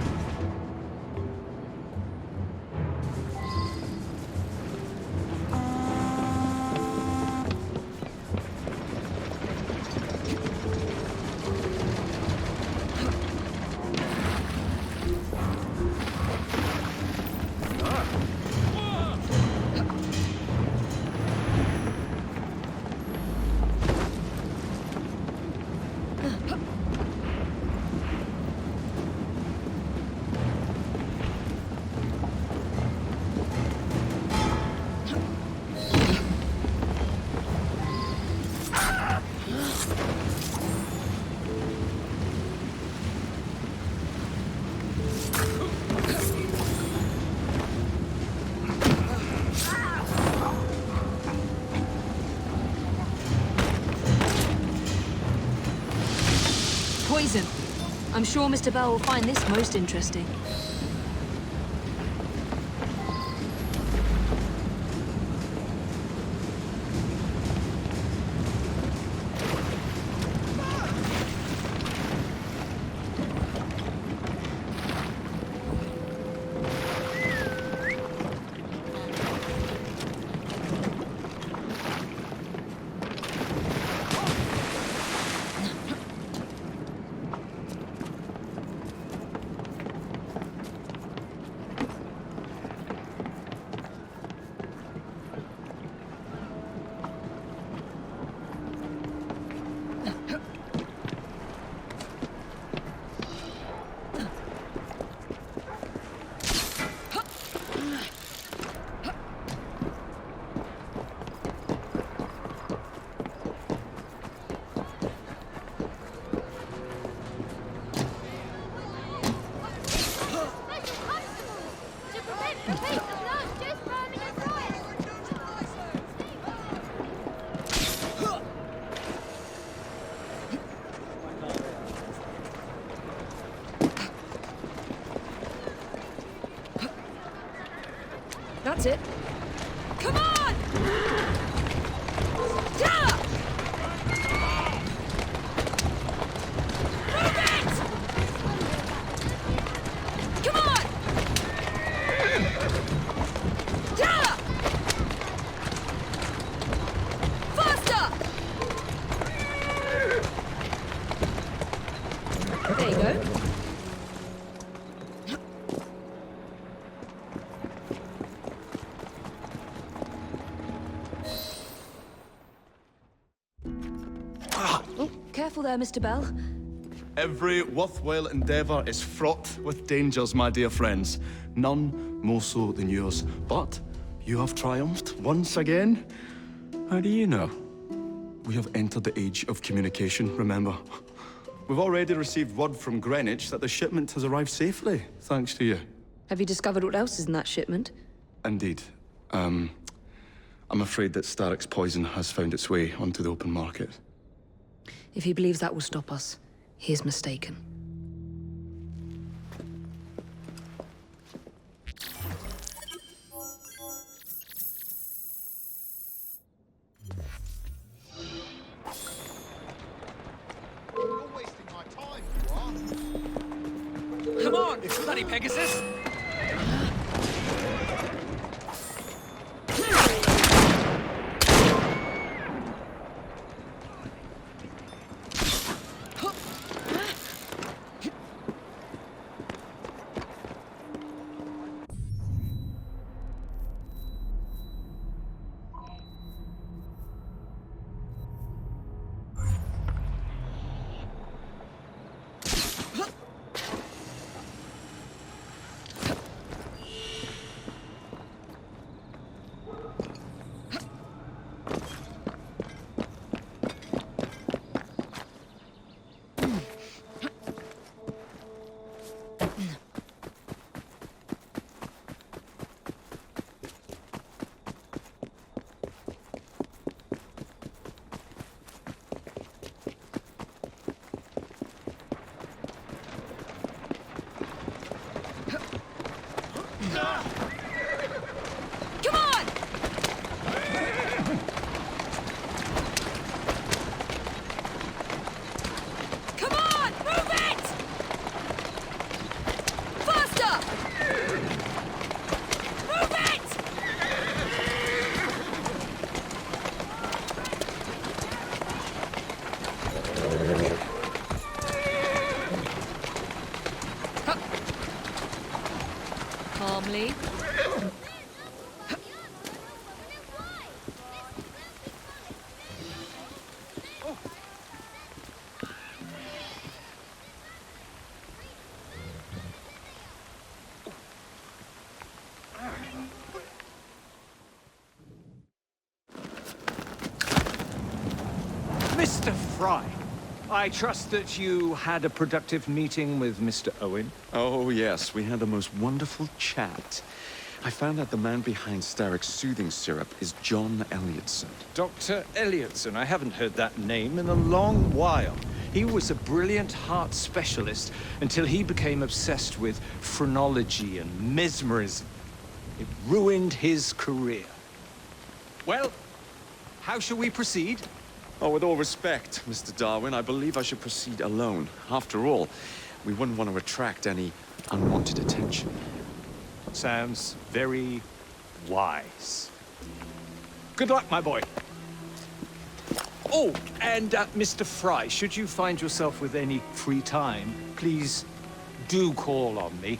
Poison. I'm sure Mr. Bell will find this most interesting. That's it. Come on! Yeah! Move it! Come on! Yeah! Faster! There you go. Careful there, Mr. Bell. Every worthwhile endeavour is fraught with dangers, my dear friends. None more so than yours. But you have triumphed once again. How do you know? We have entered the age of communication, remember? We've already received word from Greenwich that the shipment has arrived safely, thanks to you. Have you discovered what else is in that shipment? Indeed. I'm afraid that Starrick's poison has found its way onto the open market. If he believes that will stop us, he is mistaken. You're wasting my time, you are. Come on, bloody Pegasus! calmly. Mr. Frye, I trust that you had a productive meeting with Mr. Owen? Oh, yes. We had the most wonderful chat. I found out the man behind Starrick's soothing syrup is John Elliotson. Dr. Elliotson, I haven't heard that name in a long while. He was a brilliant heart specialist until he became obsessed with phrenology and mesmerism. It ruined his career. Well, how shall we proceed? Oh, with all respect, Mr. Darwin, I believe I should proceed alone. After all, we wouldn't want to attract any unwanted attention. Sounds very wise. Good luck, my boy. Oh, and Mr. Frye, should you find yourself with any free time, please do call on me.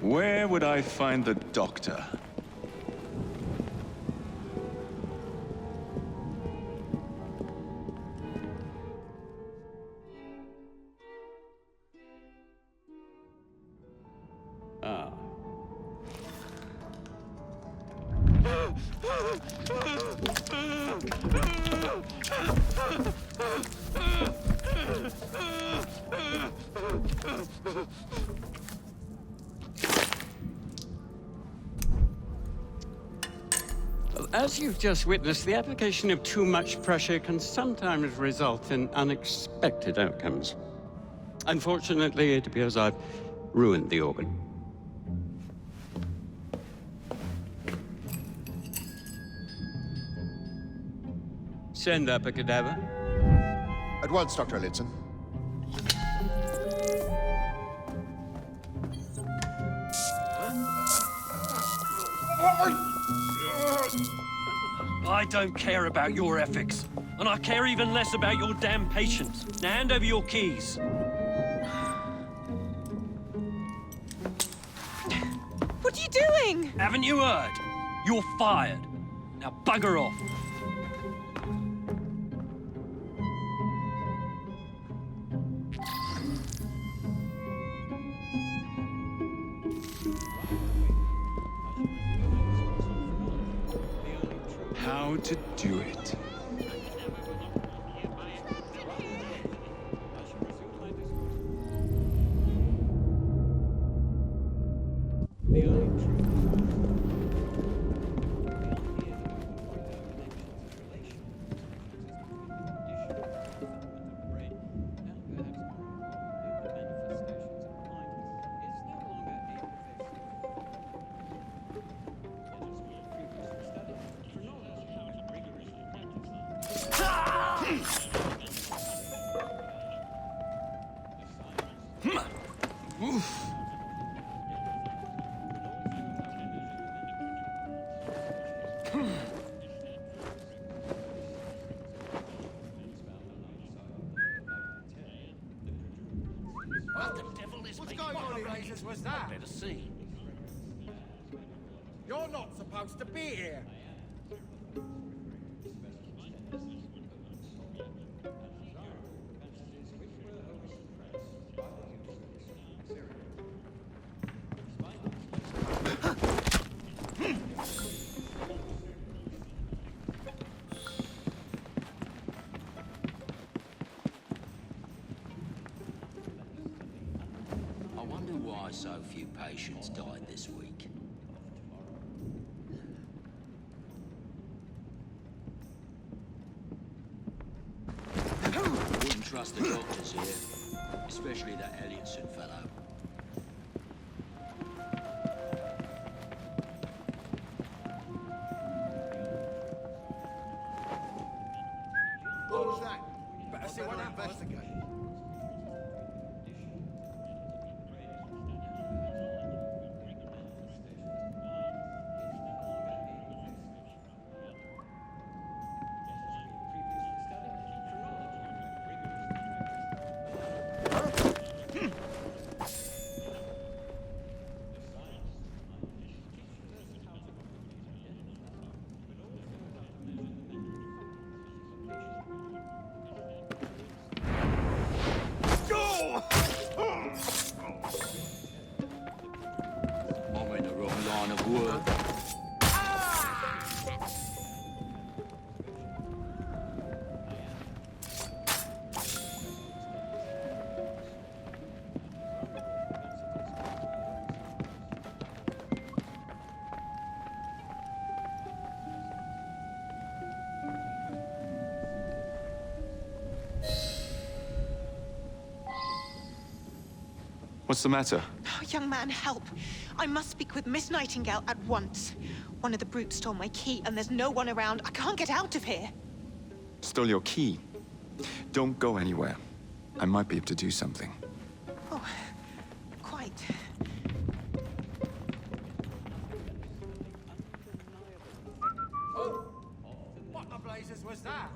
Where would I find the doctor? Ah. As you've just witnessed, the application of too much pressure can sometimes result in unexpected outcomes. Unfortunately, it appears I've ruined the organ. Send up a cadaver. At once, Dr. Elliotson. I don't care about your ethics, and I care even less about your damn patience. Now hand over your keys. What are you doing? Haven't you heard? You're fired. Now bugger off. How to do it. What the devil is What's going on here? was that? Better see. You're not supposed to be here. patients died this week. Wouldn't trust the doctors here, especially that Elliotson fellow. What was that? Better see what investigate. I'm in the wrong line of work. What's the matter? Oh, young man, help. I must speak with Miss Nightingale at once. One of the brutes stole my key, and there's no one around. I can't get out of here. Stole your key. Don't go anywhere. I might be able to do something. Oh, quite. Oh! What the blazes was that?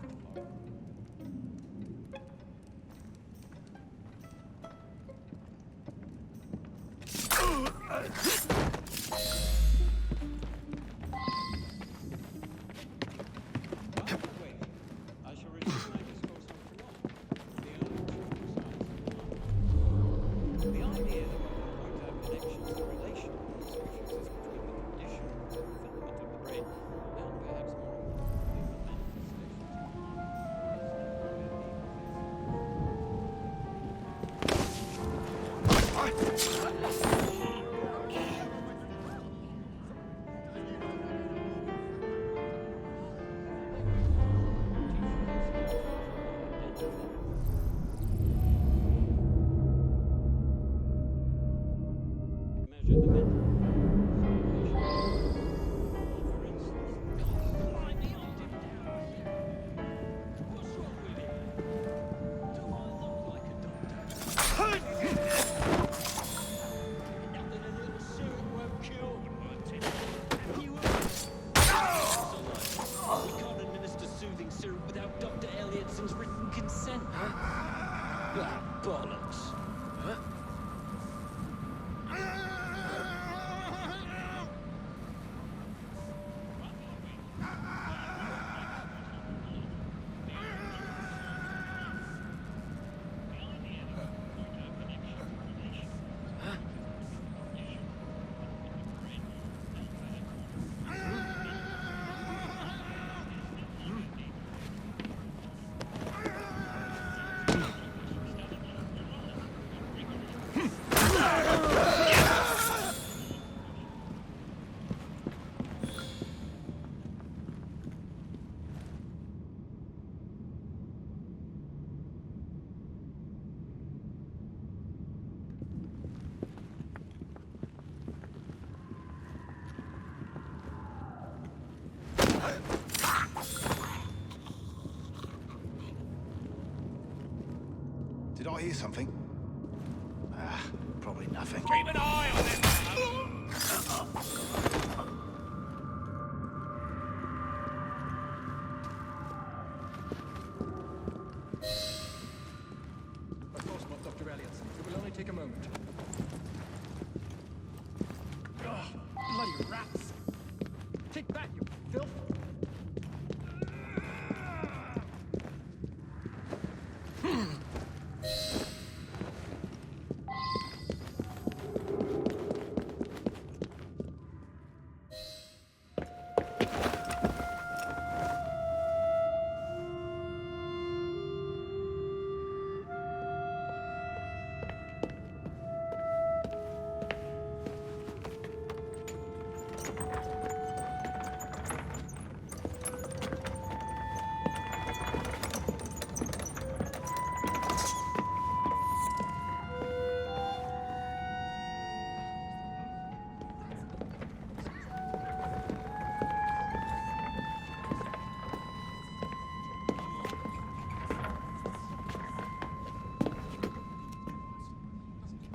Did I hear something? Probably nothing. Keep an eye on him! Of course not, Dr. Elliotson. It will only take a moment. Ugh, bloody rats! Take that, you filth!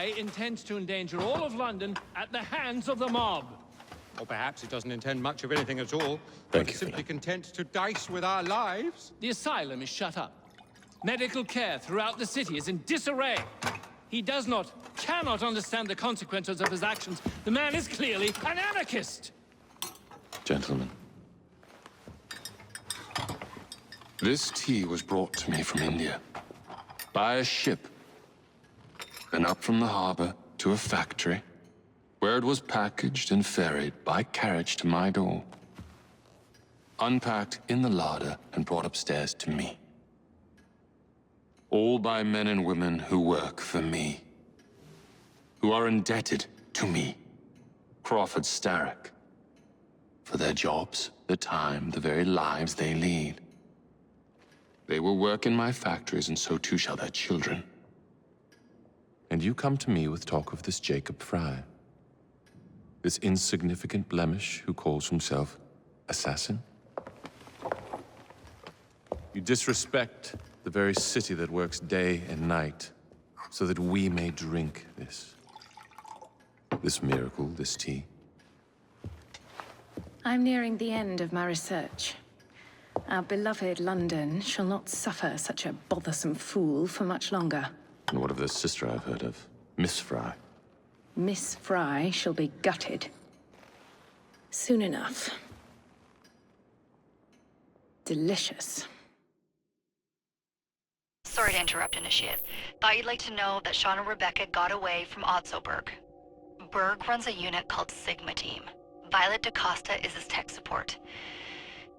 Frye intends to endanger all of London at the hands of the mob. Or perhaps it doesn't intend much of anything at all. Thank but you is for simply content to dice with our lives. The asylum is shut up. Medical care throughout the city is in disarray. He cannot understand the consequences of his actions. The man is clearly an anarchist! Gentlemen. This tea was brought to me from India. By a ship. Then up from the harbor to a factory, where it was packaged and ferried by carriage to my door. Unpacked in the larder and brought upstairs to me. All by men and women who work for me. Who are indebted to me, Crawford Starrick. For their jobs, the time, the very lives they lead. They will work in my factories, and so too shall their children. And you come to me with talk of this Jacob Frye. This insignificant blemish who calls himself assassin? You disrespect the very city that works day and night so that we may drink this miracle, this tea. I'm nearing the end of my research. Our beloved London shall not suffer such a bothersome fool for much longer. And what of the sister I've heard of, Miss Frye? Miss Frye shall be gutted. Soon enough. Delicious. Sorry to interrupt, Initiate. Thought you'd like to know that Sean and Rebecca got away from Ozone. Berg runs a unit called Sigma Team. Violet DaCosta is his tech support.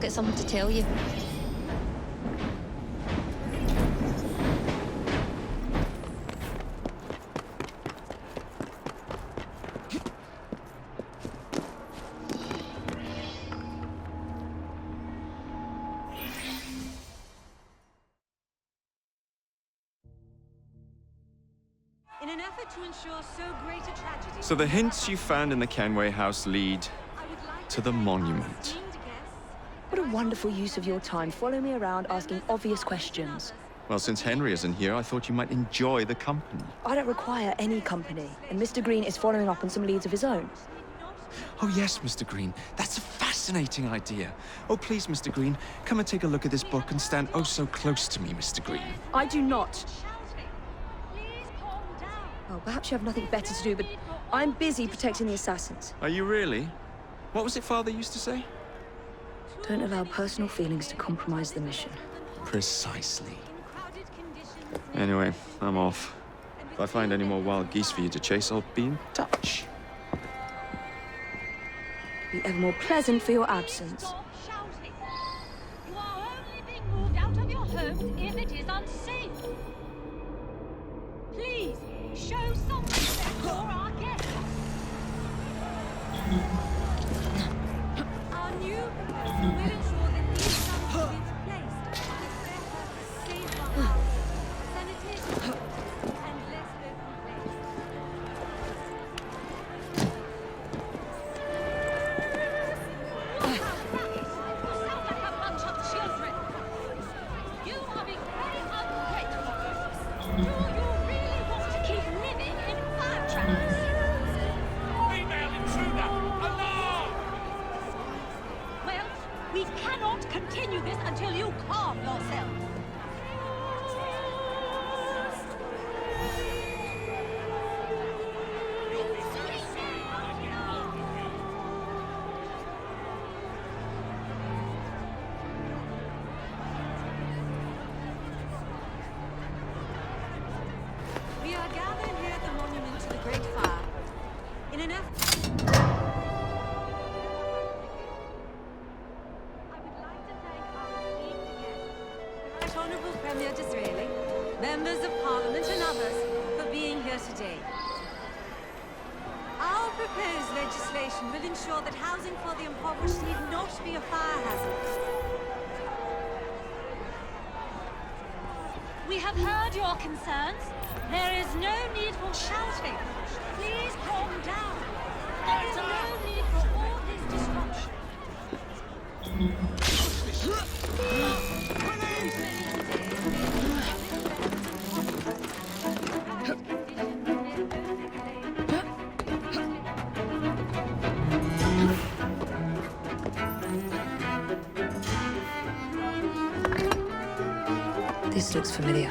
Got something to tell you. In an effort to ensure so great a tragedy... So the hints you found in the 𝐀𝐬𝐬𝐬𝐬𝐬 house lead to the monument. What a wonderful use of your time, following me around asking obvious questions. Well, since Henry isn't here, I thought you might enjoy the company. I don't require any company, and Mr. Green is following up on some leads of his own. Oh, yes, Mr. Green. That's a fascinating idea. Oh, please, Mr. Green, come and take a look at this book and stand oh so close to me, Mr. Green. I do not. Well, perhaps you have nothing better to do, but I'm busy protecting the assassins. Are you really? What was it Father used to say? Don't allow personal feelings to compromise the mission. Precisely. Anyway, I'm off. If I find any more wild geese for you to chase, I'll be in touch. Be ever more pleasant for your absence. You are only being moved out of your homes if it is unsafe. Please, show some respect for our guests. Our new proposal will ensure that these standards will be replaced with safer, sanitation, and less open we cannot continue this until you calm yourself. We are gathered here at the monument to the Great Fire. In an effort... Honourable Premier Disraeli, members of Parliament and others, for being here today. Our proposed legislation will ensure that housing for the impoverished need not be a fire hazard. We have heard your concerns. There is no need for shouting. Please calm down. There is no need for all this disruption. This looks familiar.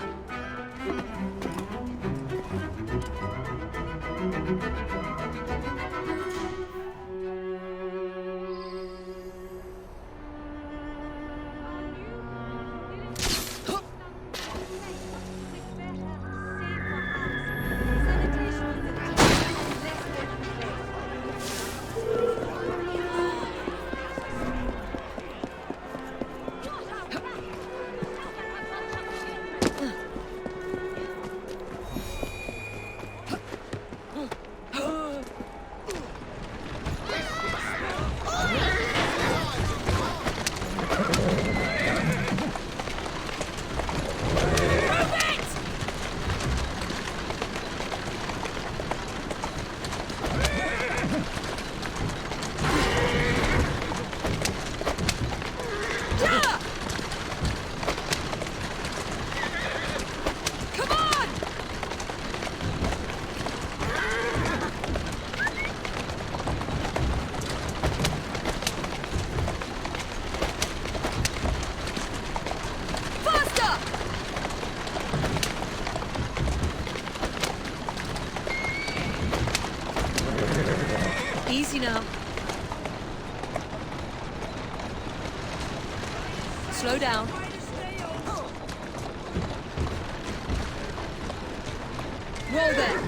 Easy now. Slow down. Roll there.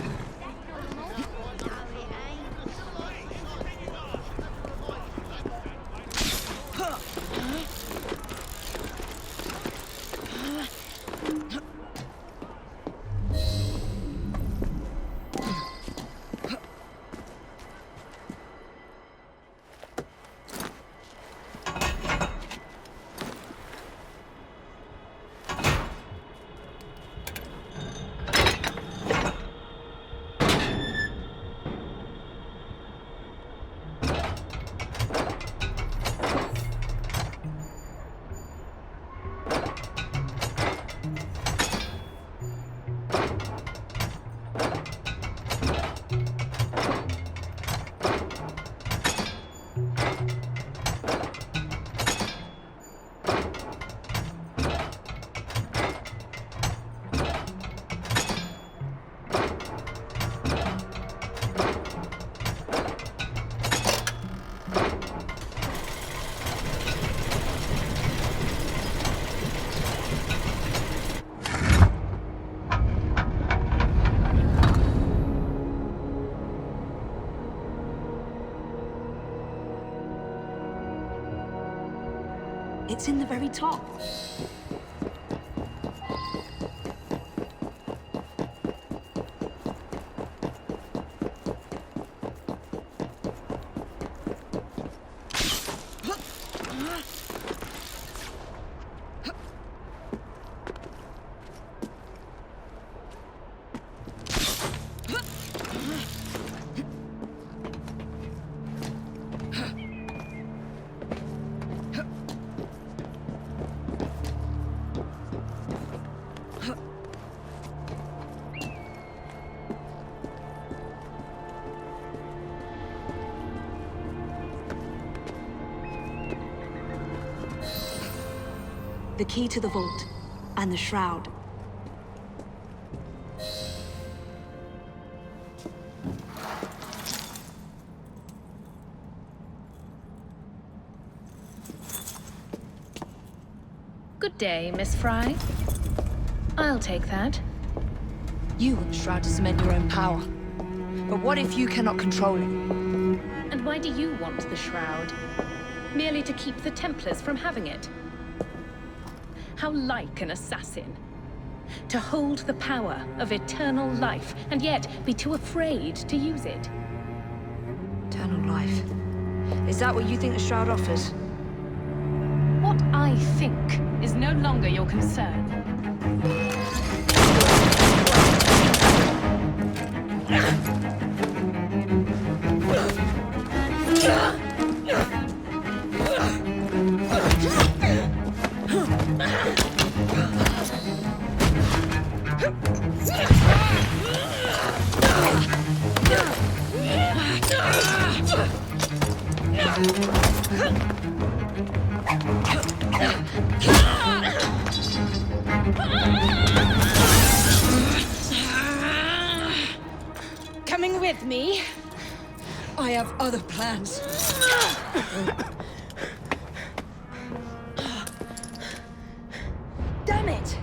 It's in the very top. The key to the vault, and the shroud. Good day, Miss Frye. I'll take that. You want the shroud to cement your own power. But what if you cannot control it? And why do you want the shroud? Merely to keep the Templars from having it? How like an assassin. To hold the power of eternal life, and yet be too afraid to use it. Eternal life. Is that what you think the shroud offers? What I think is no longer your concern. Ah! me. I have other plans. Damn it!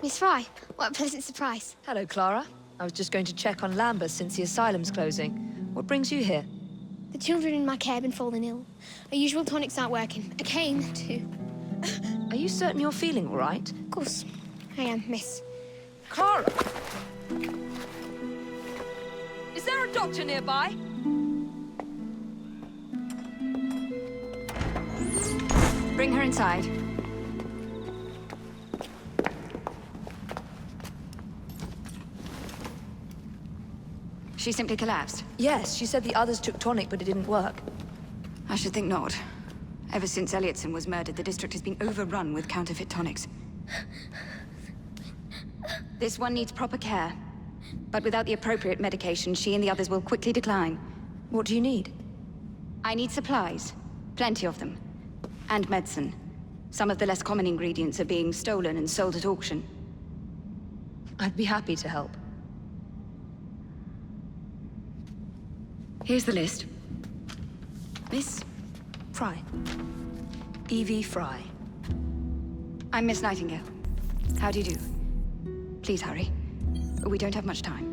Miss Frye, what a pleasant surprise. Hello, Clara. I was just going to check on Lambeth since the asylum's closing. What brings you here? The children in my care have been falling ill. Our usual tonics aren't working. I came to... Are you certain you're feeling all right? Of course. I am, miss. Clara! Is there a doctor nearby? Bring her inside. She simply collapsed? Yes, she said the others took tonic, but it didn't work. I should think not. Ever since 𝐀𝐬𝐬𝐬𝐬𝐬 was murdered, the district has been overrun with counterfeit tonics. This one needs proper care. But without the appropriate medication, she and the others will quickly decline. What do you need? I need supplies. Plenty of them. And medicine. Some of the less common ingredients are being stolen and sold at auction. I'd be happy to help. Here's the list. Miss? Frye. Evie Frye. I'm Miss Nightingale. How do you do? Please hurry. We don't have much time.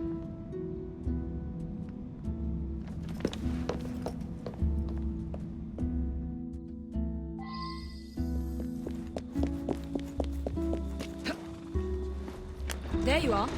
There you are.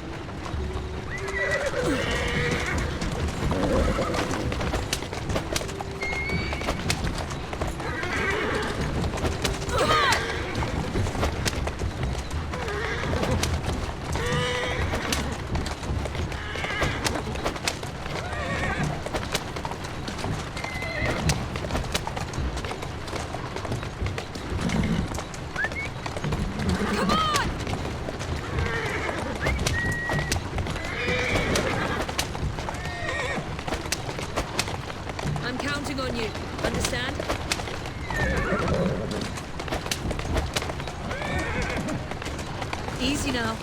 Easy now.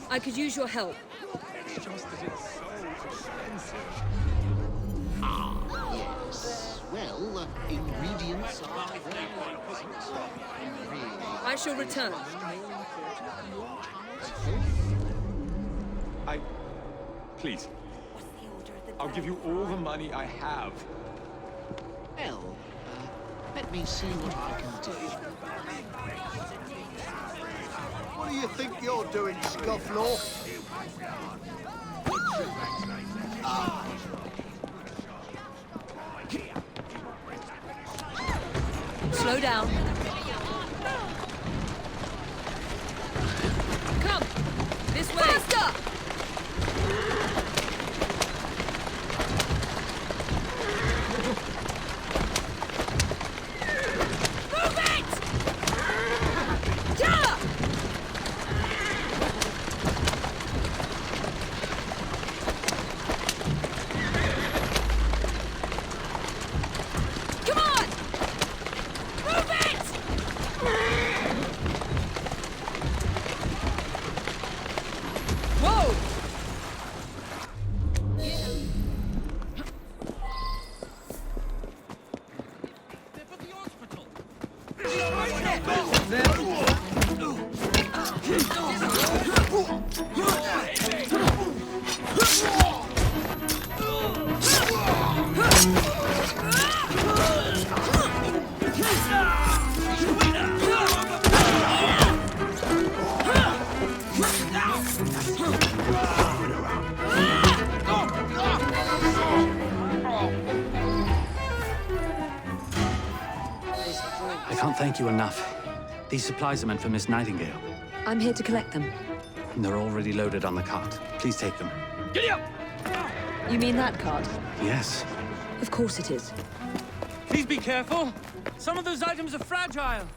I could use your help. It's just that it's so expensive. Yes. Well, ingredients are I shall return. Please. I'll give you all the money I have. Well, let me see what I can do. What do you think you're doing, Scufflaw? Slow down. Come! This way! Faster! Move it! Yeah! Come on! Move it! Whoa! I can't thank you enough. These supplies are meant for Miss Nightingale. I'm here to collect them. And they're already loaded on the cart. Please take them. Giddy up! You mean that card? Yes. Of course it is. Please be careful. Some of those items are fragile.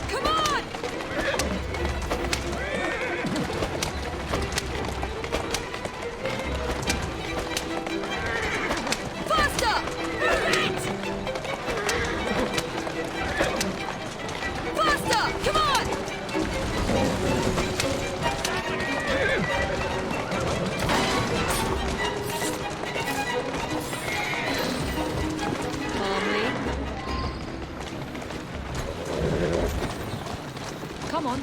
Come on! Faster! Move it! Faster! Come on! Calmly. Come on.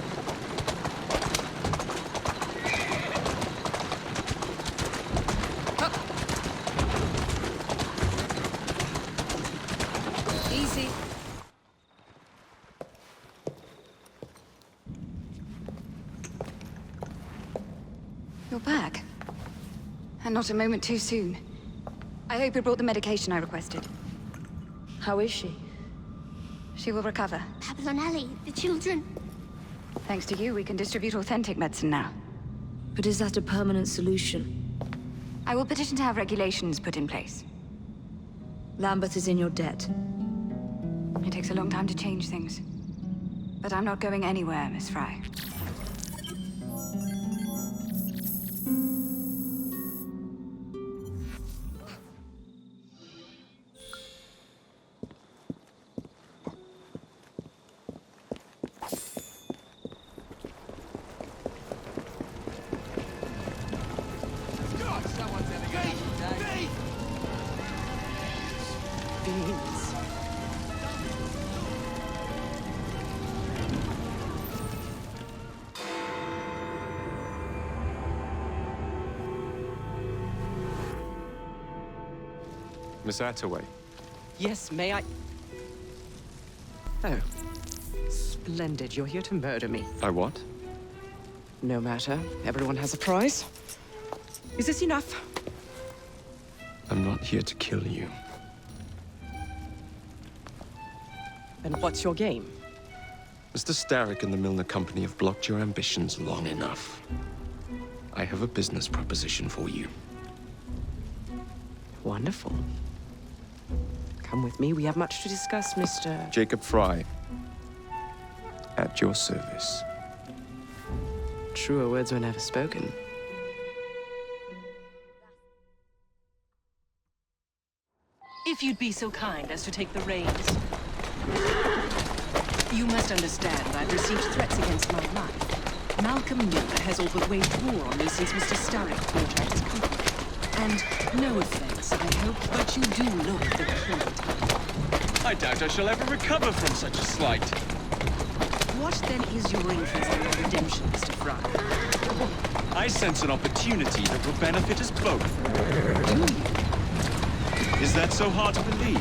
Easy. You're back. And not a moment too soon. I hope you brought the medication I requested. How is she? She will recover. Babylon Alley, the children. Thanks to you, we can distribute authentic medicine now. But is that a permanent solution? I will petition to have regulations put in place. Lambeth is in your debt. It takes a long time to change things. But I'm not going anywhere, Miss Frye. Miss Attaway. Yes, may I? Oh. Splendid. You're here to murder me. I what? No matter. Everyone has a price. Is this enough? I'm not here to kill you. Then what's your game? Mr. Starrick and the Milner Company have blocked your ambitions long enough. I have a business proposition for you. Wonderful. Come with me. We have much to discuss, Mr. Jacob Frye. At your service. Truer words were never spoken. If you'd be so kind as to take the reins. You must understand, I've received threats against my life. Malcolm Miller has all but waged war on me since Mr. Starrick bought out his company. And no offense, I hope, but you do look the kid. I doubt I shall ever recover from such a slight. What then is your interest in your redemption, Mr. Frye? I sense an opportunity that will benefit us both. Is that so hard to believe?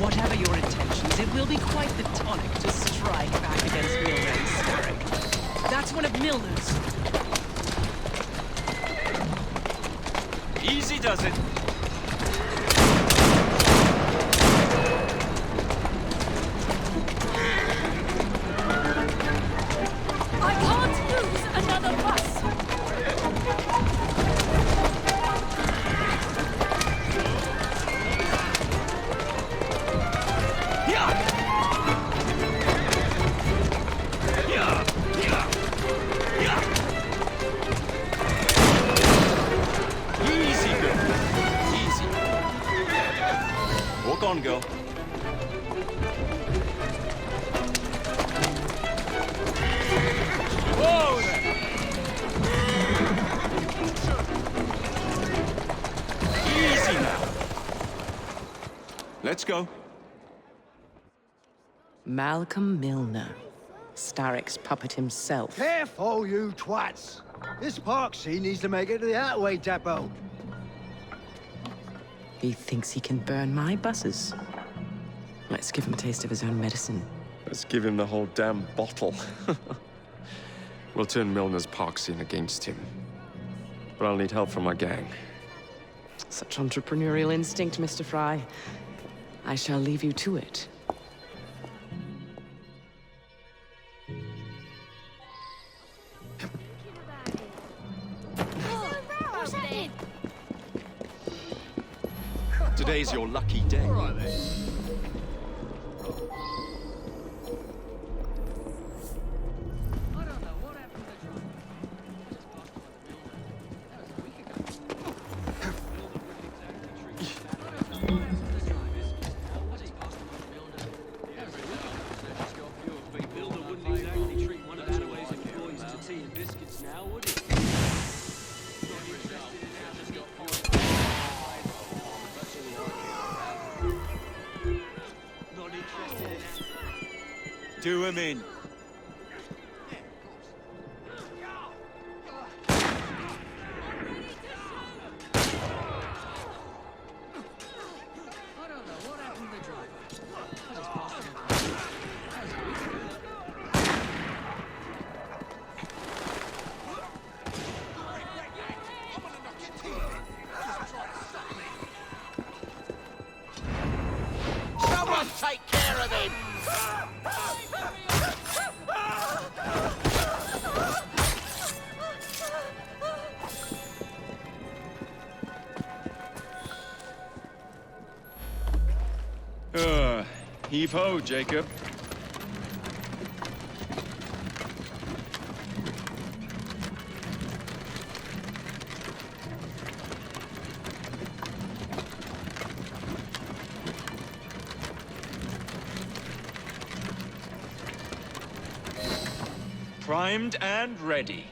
Whatever your intentions, it will be quite the tonic to strike back against Milner and Starrick. That's one of Milner's. Easy does it. I can't lose another bus! Easy, girl. Easy. Walk on, girl. Whoa there. Easy now. Let's go. Malcolm Milner. Starrick's puppet himself. Careful, you twats! This park scene needs to make it to the Attaway depot. He thinks he can burn my buses. Let's give him a taste of his own medicine. Let's give him the whole damn bottle. We'll turn Milner's park scene against him. But I'll need help from my gang. Such entrepreneurial instinct, Mr. Frye. I shall leave you to it. What's happening? Today's your lucky day. Do him in. Someone take care of him! Heave-ho, Jacob. Primed and ready.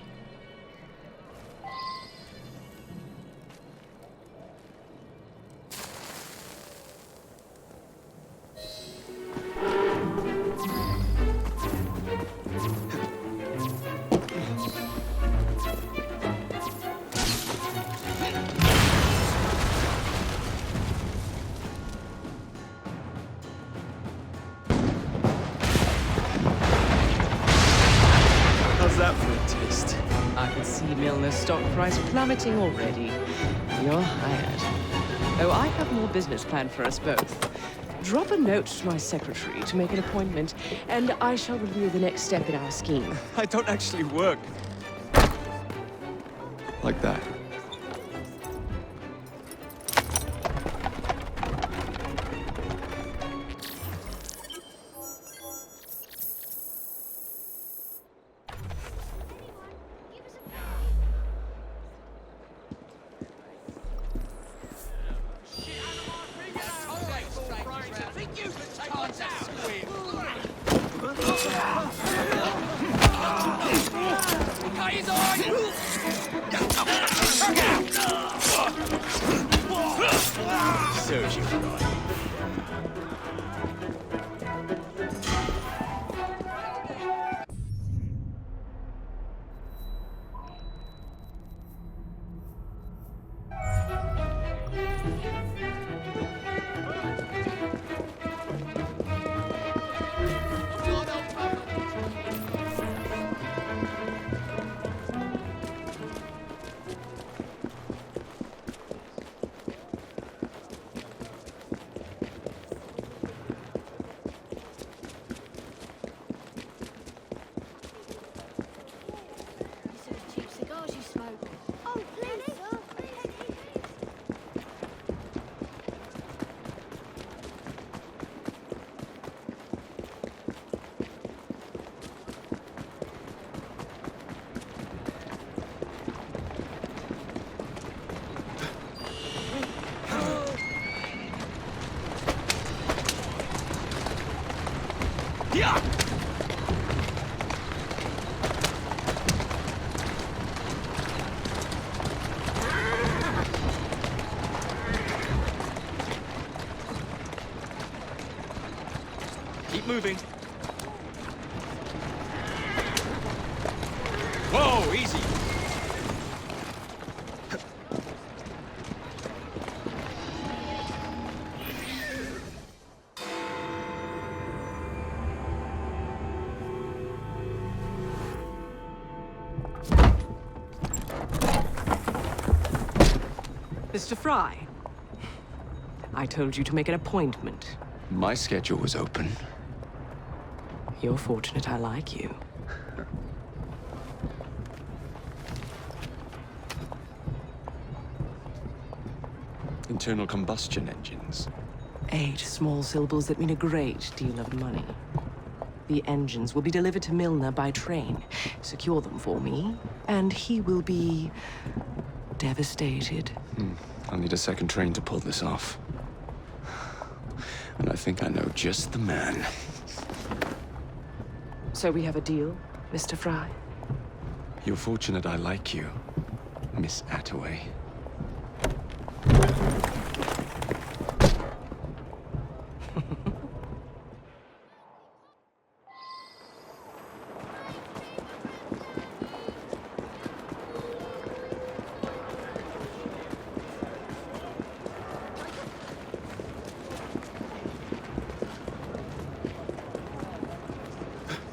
How's that for a taste? I can see Milner's stock price plummeting already. You're hired. Oh, I have more business planned for us both. Drop a note to my secretary to make an appointment, and I shall reveal the next step in our scheme. I don't actually work like that. moving. Whoa, easy. Mr. Frye, I told you to make an appointment. My schedule was open. You're fortunate I like you. Internal combustion engines. 8 small syllables that mean a great deal of money. The engines will be delivered to Milner by train. Secure them for me, and he will be devastated. I'll need a second train to pull this off. And I think I know just the man. So we have a deal, Mr. Frye? You're fortunate I like you, Miss Attaway.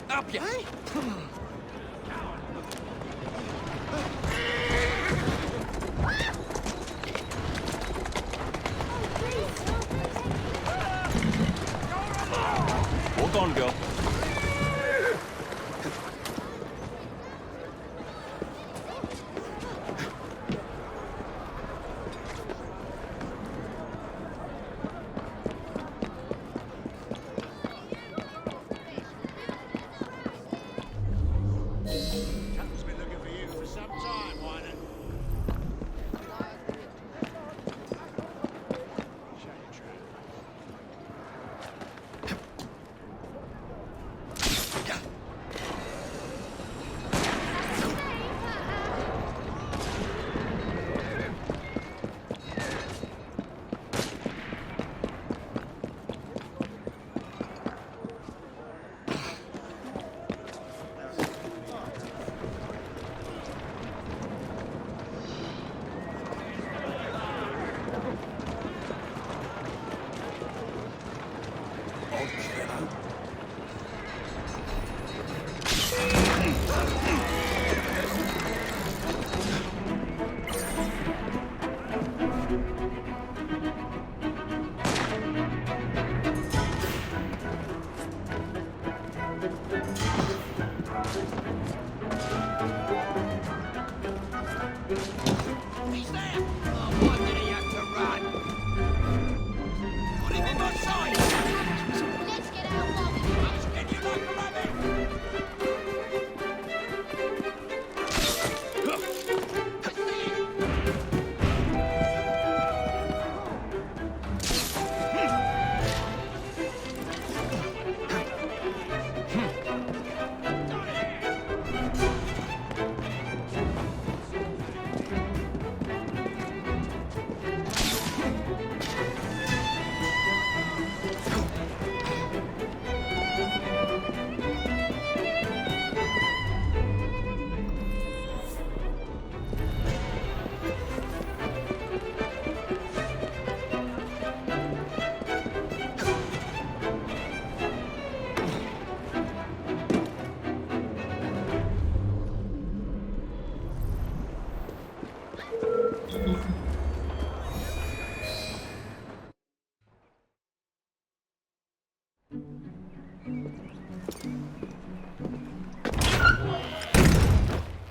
Up ya! Walk on, girl.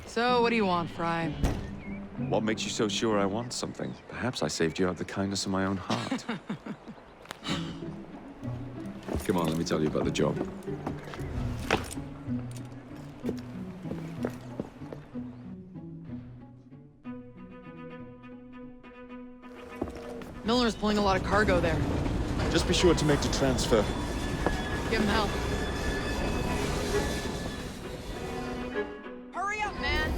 So, what do you want, Frye? What makes you so sure I want something? Perhaps I saved you out of the kindness of my own heart. Come on, let me tell you about the job. Milner's pulling a lot of cargo there. Just be sure to make the transfer. Give him hell. Hurry up, man!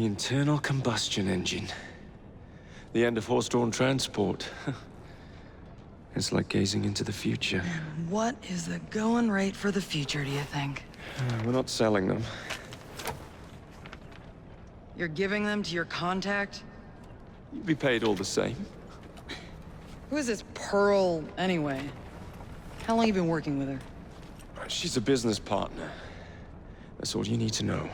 The internal combustion engine. The end of horse-drawn transport. It's like gazing into the future. What is the going rate for the future, do you think? We're not selling them. You're giving them to your contact? You'd be paid all the same. Who is this Pearl, anyway? How long you been working with her? She's a business partner. That's all you need to know.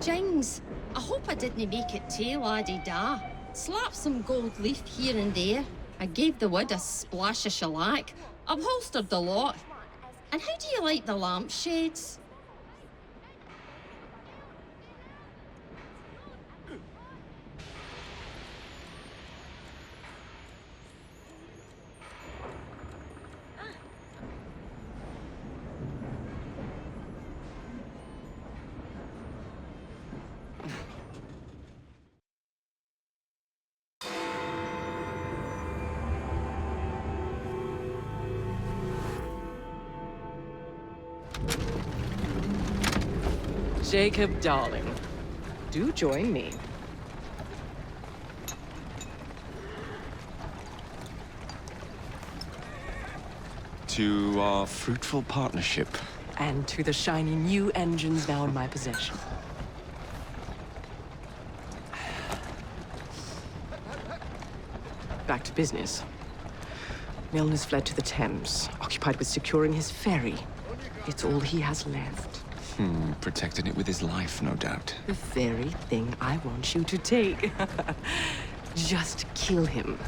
Jings, I hope I didn't make it too la-di-da. Slapped some gold leaf here and there. I gave the wood a splash of shellac. Upholstered the lot. And how do you like the lampshades? Jacob, darling, do join me. To our fruitful partnership. And to the shiny new engines now in my possession. Back to business. Milner's fled to the Thames, occupied with securing his ferry. It's all he has left. Protecting it with his life, no doubt. The very thing I want you to take. Just kill him.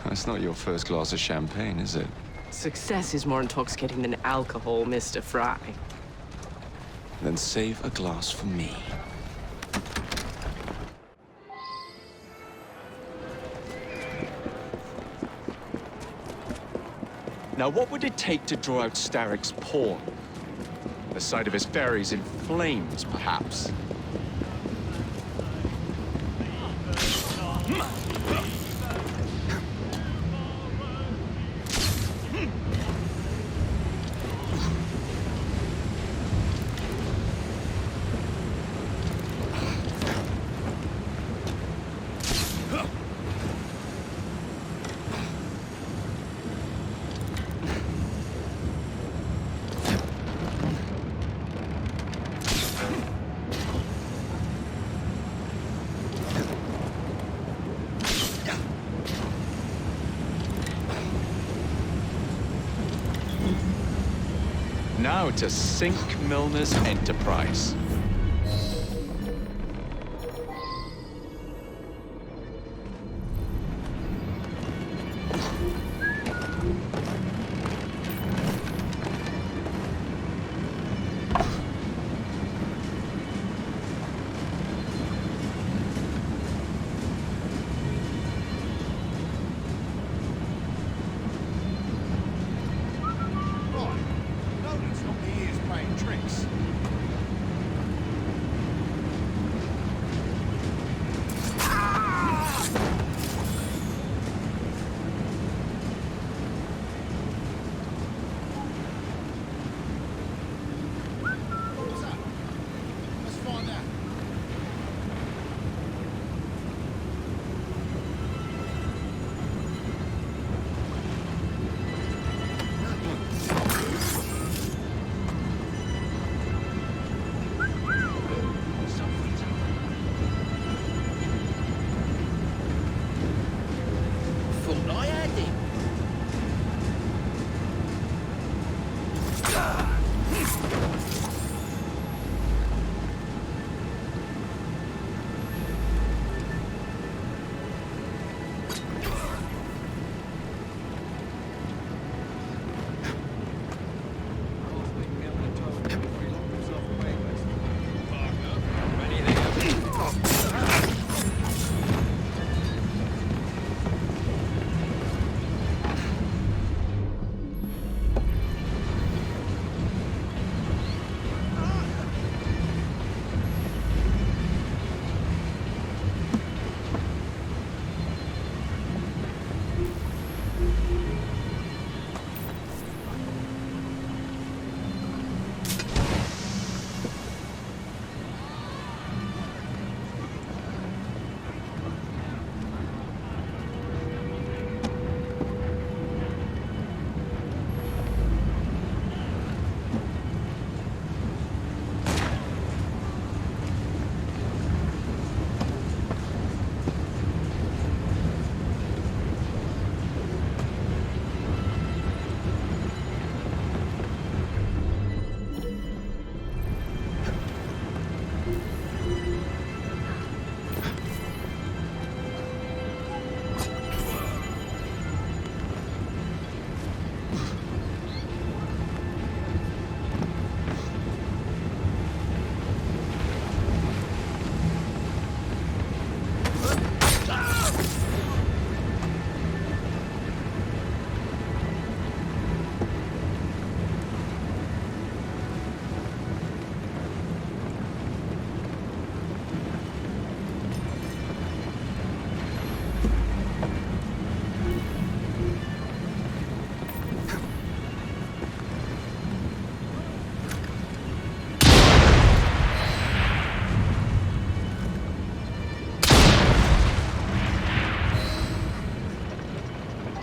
That's not your first glass of champagne, is it? Success is more intoxicating than alcohol, Mr. Frye. Then save a glass for me. Now, what would it take to draw out Starrick's pawn? The sight of his ferries in flames, perhaps. Now to sink Milner's enterprise.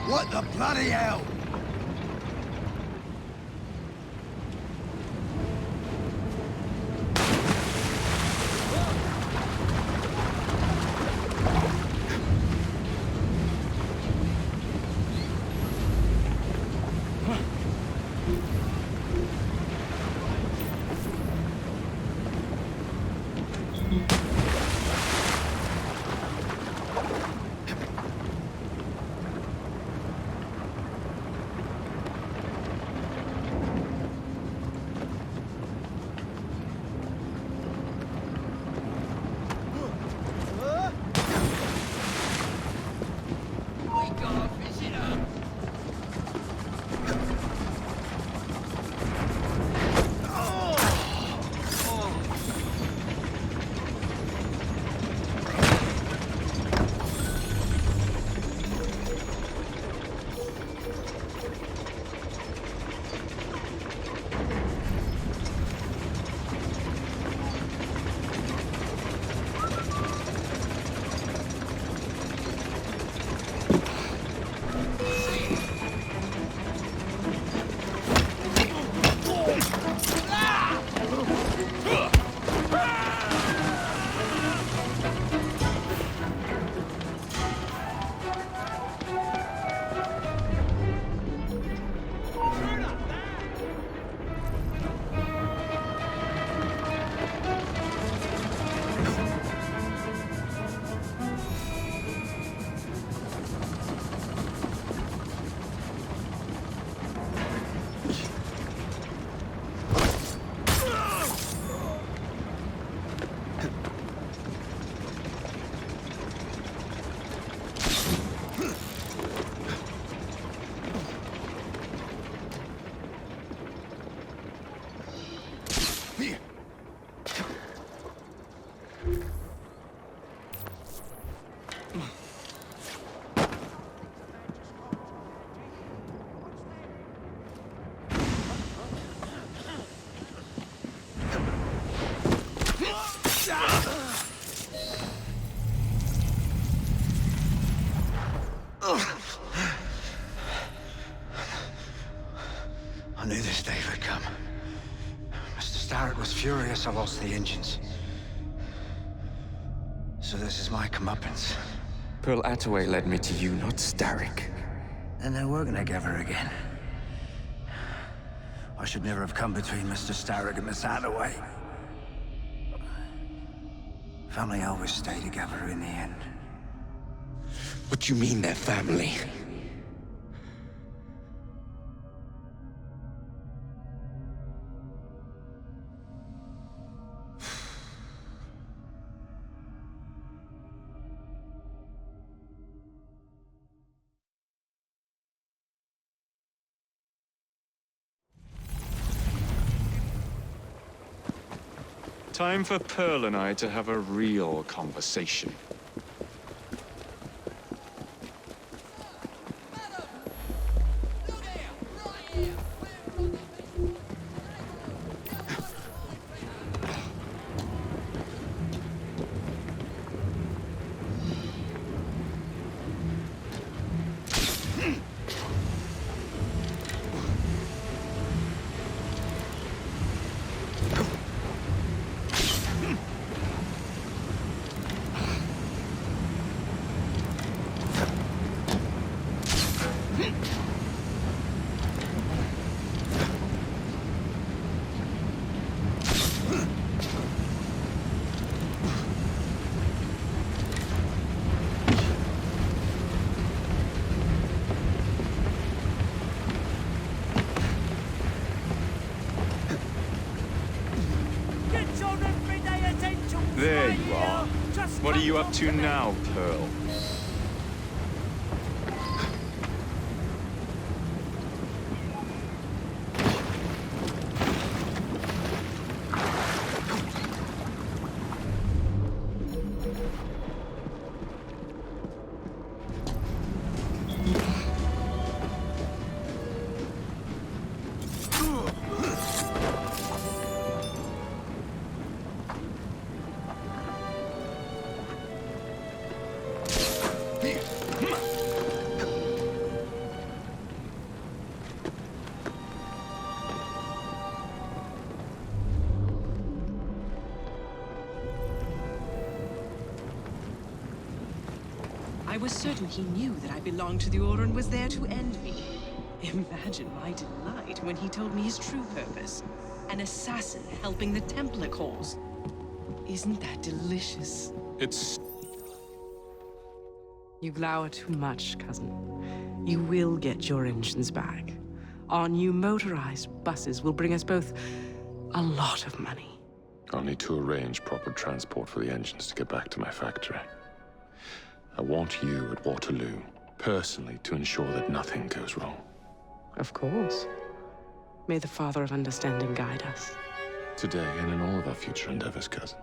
What the bloody hell? I knew this day would come. Mr. Starrick was furious I lost the engines. So this is my comeuppance. Pearl Attaway led me to you, not Starrick. And they're working together again. I should never have come between Mr. Starrick and Miss Attaway. Family always stay together in the end. What do you mean they're family? Time for Pearl and I to have a real conversation. There you are. What are you up to now, Pearl? I was certain he knew that I belonged to the Order and was there to end me. Imagine my delight when he told me his true purpose. An assassin helping the Templar cause. Isn't that delicious? It's... You glower too much, cousin. You will get your engines back. Our new motorized buses will bring us both a lot of money. I'll need to arrange proper transport for the engines to get back to my factory. I want you at Waterloo, personally, to ensure that nothing goes wrong. Of course. May the Father of Understanding guide us. Today and in all of our future endeavors, cousin.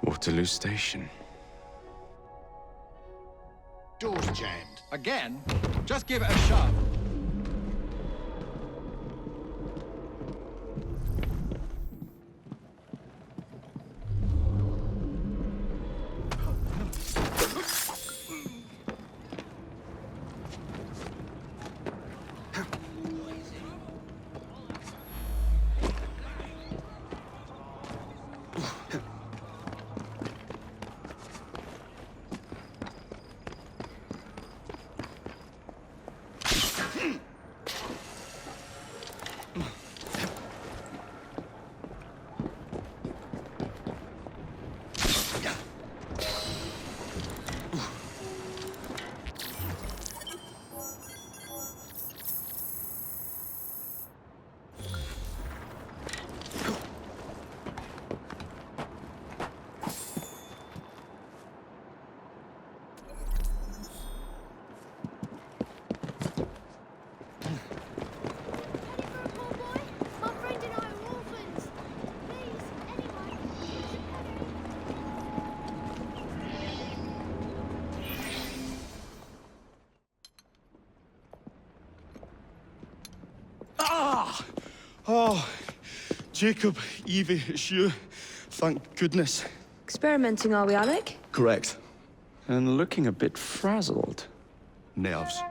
Waterloo Station. Door's jammed. Again? Just give it a shove. Oh, Jacob, Evie, it's you. Thank goodness. Experimenting, are we, Alec? Correct. And looking a bit frazzled. Nerves.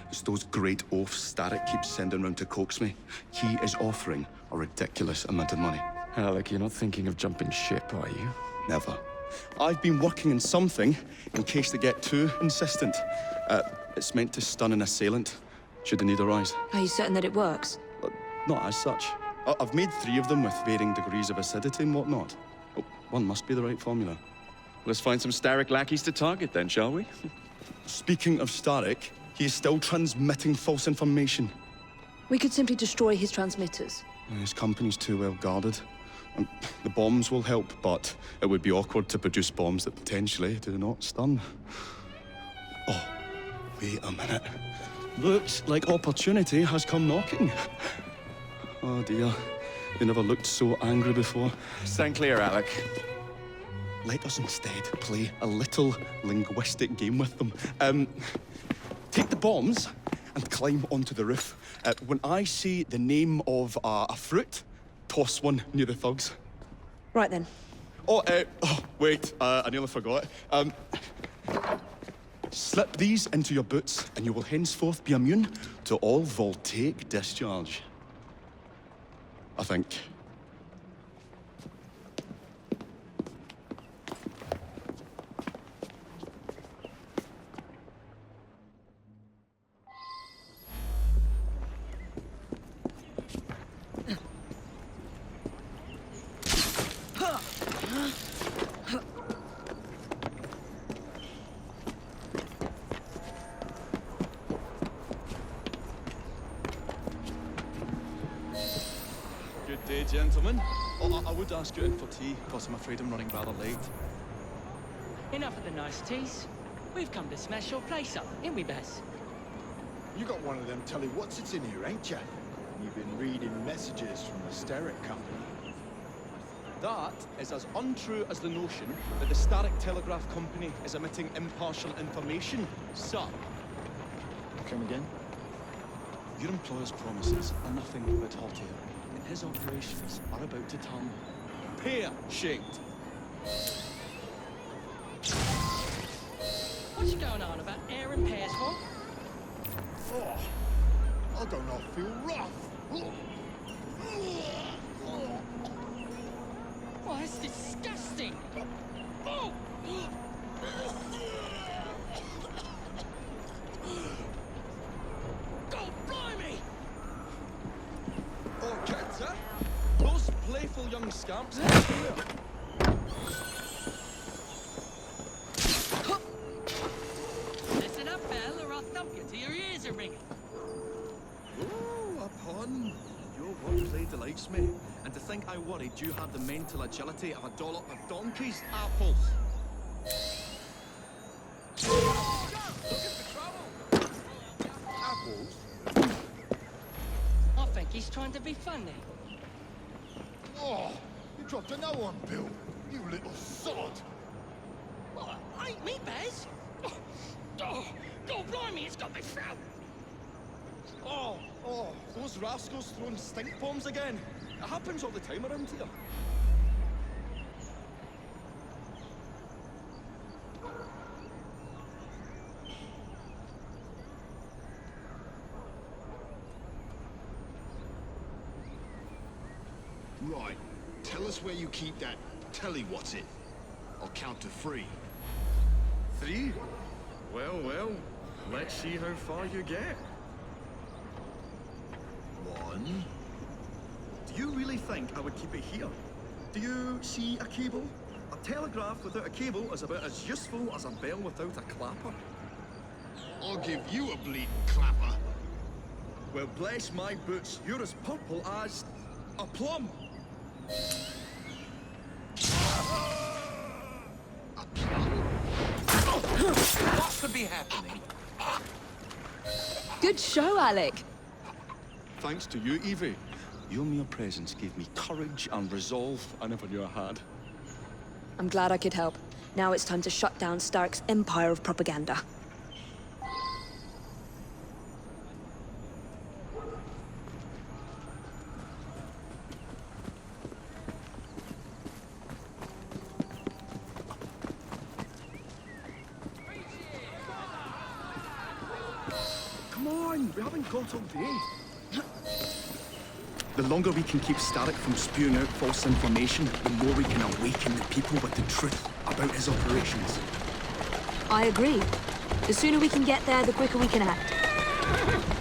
It's those great oafs Starrick keeps sending round to coax me. He is offering a ridiculous amount of money. Alec, you're not thinking of jumping ship, are you? Never. I've been working on something in case they get too insistent. It's meant to stun an assailant, should the need arise. Are you certain that it works? Not as such. I've made 3 of them with varying degrees of acidity and whatnot. Oh, one must be the right formula. Let's find some Starrick lackeys to target then, shall we? Speaking of Starrick, he is still transmitting false information. We could simply destroy his transmitters. His company's too well guarded. The bombs will help, but it would be awkward to produce bombs that potentially do not stun. Oh, wait a minute. Looks like opportunity has come knocking. Oh dear, they never looked so angry before. Stand clear, Alec. Let us instead play a little linguistic game with them. Take the bombs and climb onto the roof. When I say the name of a fruit, toss one near the thugs. Right then. Oh, wait, I nearly forgot. Slip these into your boots and you will henceforth be immune to all voltaic discharge. I think. Good day, gentlemen. Oh, I would ask you in for tea, because I'm afraid I'm running rather late. Enough of the niceties. We've come to smash your place up, ain't we, Bess? You got one of them telly what's-its in here, ain't you? You've been reading messages from the Starrick Company. That is as untrue as the notion that the Starrick Telegraph Company is emitting impartial information, sir. Come again? Your employer's promises are nothing but hot air, and his operations are about to turn pear-shaped. What's going on about air and pears, what? Oh, I don't know, I feel rough. It's disgusting! Oh! God blimey! Oh, kids, huh? Those playful young scamps. Listen up, Belle, or I'll thump you till your ears are ringing. Oh, a pun. Your wordplay delights me. And to think I worried you had the mental agility of a dollop of donkey's apples. Apples? I think he's trying to be funny. Oh, you dropped another one, Bill. You little sod. What? Ain't me, Bez? Oh, God blimey, it's got me throat. Oh, those rascals throwing stink bombs again. It happens all the time around here. Right. Tell us where you keep that telly-what's-it. I'll count to 3. 3? Well, let's see how far you get. 1. Do you really think I would keep it here? Do you see a cable? A telegraph without a cable is about as useful as a bell without a clapper. I'll give you a bleeding clapper. Well, bless my boots, you're as purple as a plum. What could be happening? Good show, Alec. Thanks to you, Evie. Your mere presence gave me courage and resolve I never knew I had. I'm glad I could help. Now it's time to shut down Starrick's empire of propaganda. Come on, we haven't got all day. The longer we can keep Starrick from spewing out false information, the more we can awaken the people with the truth about his operations. I agree. The sooner we can get there, the quicker we can act.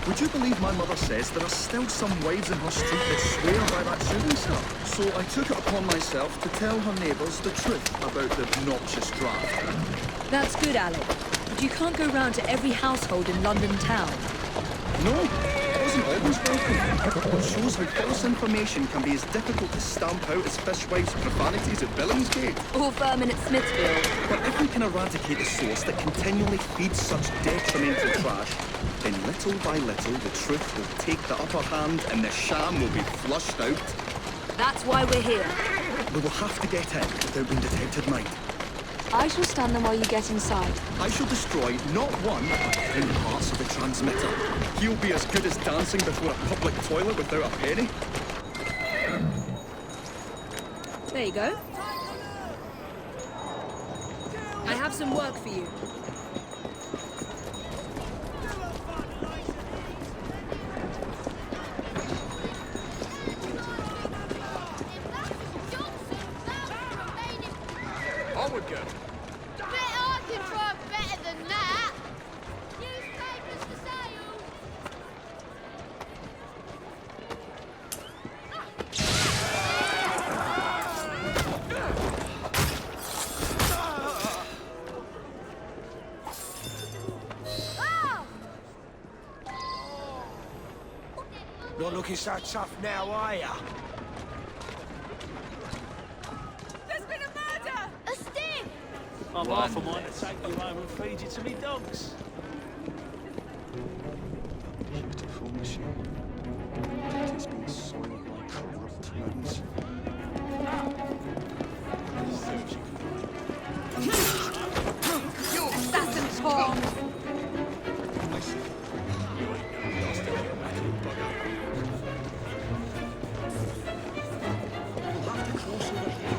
Would you believe my mother says there are still some wives in her street that swear by that shooting star? So I took it upon myself to tell her neighbours the truth about the obnoxious draft. That's good, Alec. But you can't go round to every household in London town. No, it wasn't always welcome. It shows how false information can be as difficult to stamp out as fishwives' profanities at Billingsgate. Or vermin at Smithfield. But if we can eradicate the source that continually feeds such detrimental trash, then little by little the truth will take the upper hand and the sham will be flushed out. That's why we're here. We will have to get in without being detected, mind. I shall stand them while you get inside. I shall destroy not one, but 10 parts of the transmitter. He'll be as good as dancing before a public toilet without a penny. There you go. I have some work for you. Onward, girl. I can try better than that. Newspapers for sale. Not looking so tough now, are ya? There's been a murder! A sting! I'm half a mind to take you home and feed you to me dogs. Beautiful machine. It has been soiled by corrupt hands. You assassin spawn! I see. We'll have to cross over here.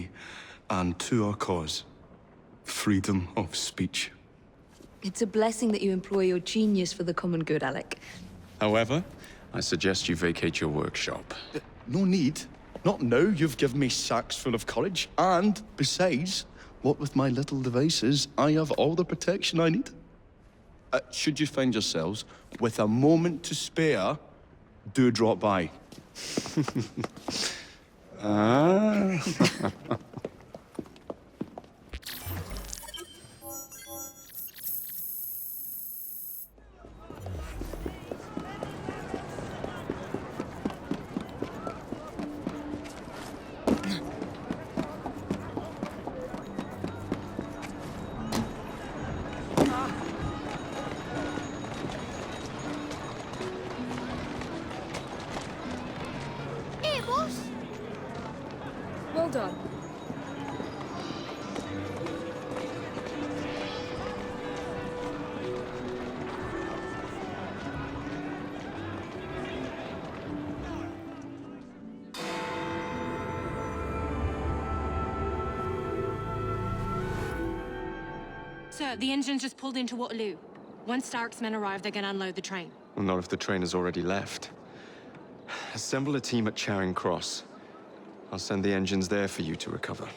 humanity and to our cause. Freedom of speech. It's a blessing that you employ your genius for the common good, Alec. However, I suggest you vacate your workshop. No need. Not now you've given me sacks full of courage. And, besides, what with my little devices, I have all the protection I need. Should you find yourselves with a moment to spare, do drop by. Hey, boss! Well done. Sir, the engine's just pulled into Waterloo. Once Starrick's men arrive, they're gonna unload the train. Well, not if the train has already left. Assemble a team at Charing Cross. I'll send the engines there for you to recover.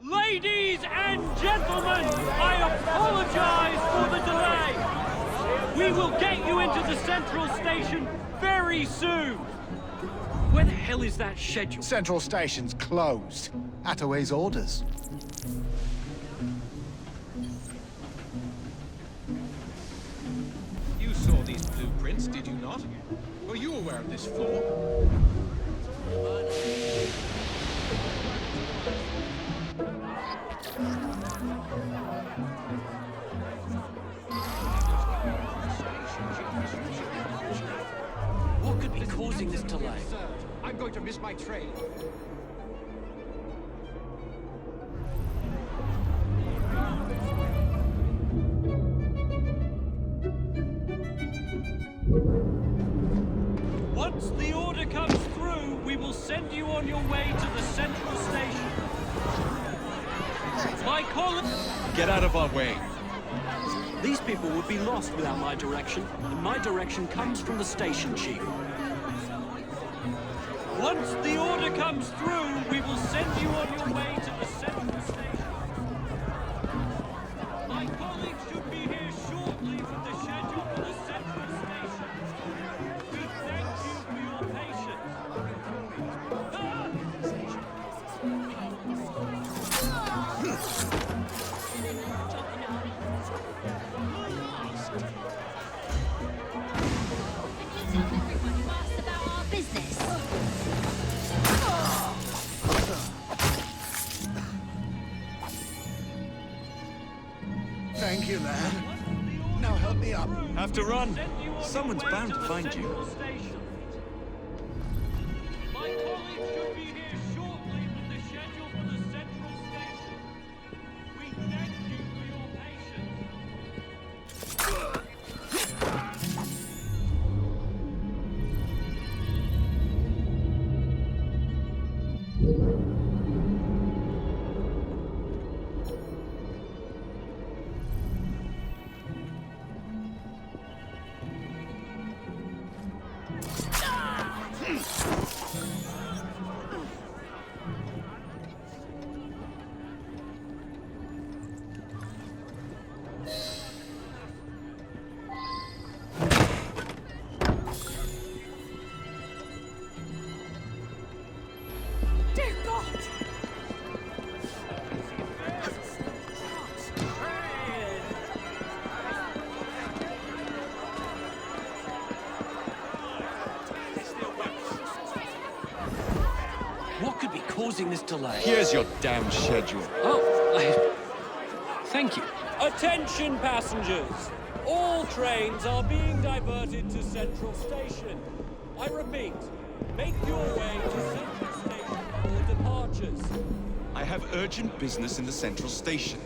Ladies and gentlemen, I apologize for the delay. We will get you into the Central Station very soon. Where the hell is that schedule? Central Station's closed. Attaway's orders. You saw these blueprints, did you not? Were you aware of this floor? What could be causing this delay? I'm going to miss my train. Once the order comes through, we will send you on your way to the Central Station. My colleague... Get out of our way. These people would be lost without my direction, and my direction comes from the station chief. Once the order comes through, we will send you on your way to the Central Station. My colleagues should be here shortly for the schedule for the Central Station. We thank you for your patience. there. Now help me up. Have to run. Someone's bound to find you. My colleague should be here shortly with the schedule for the central station. We thank you for your patience. What could be causing this delay? Here's your damn schedule. Thank you. Attention passengers! All trains are being diverted to Central Station. I repeat, make your way to Central Station for departures. I have urgent business in the central station.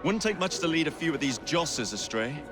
Wouldn't take much to lead a few of these josses astray.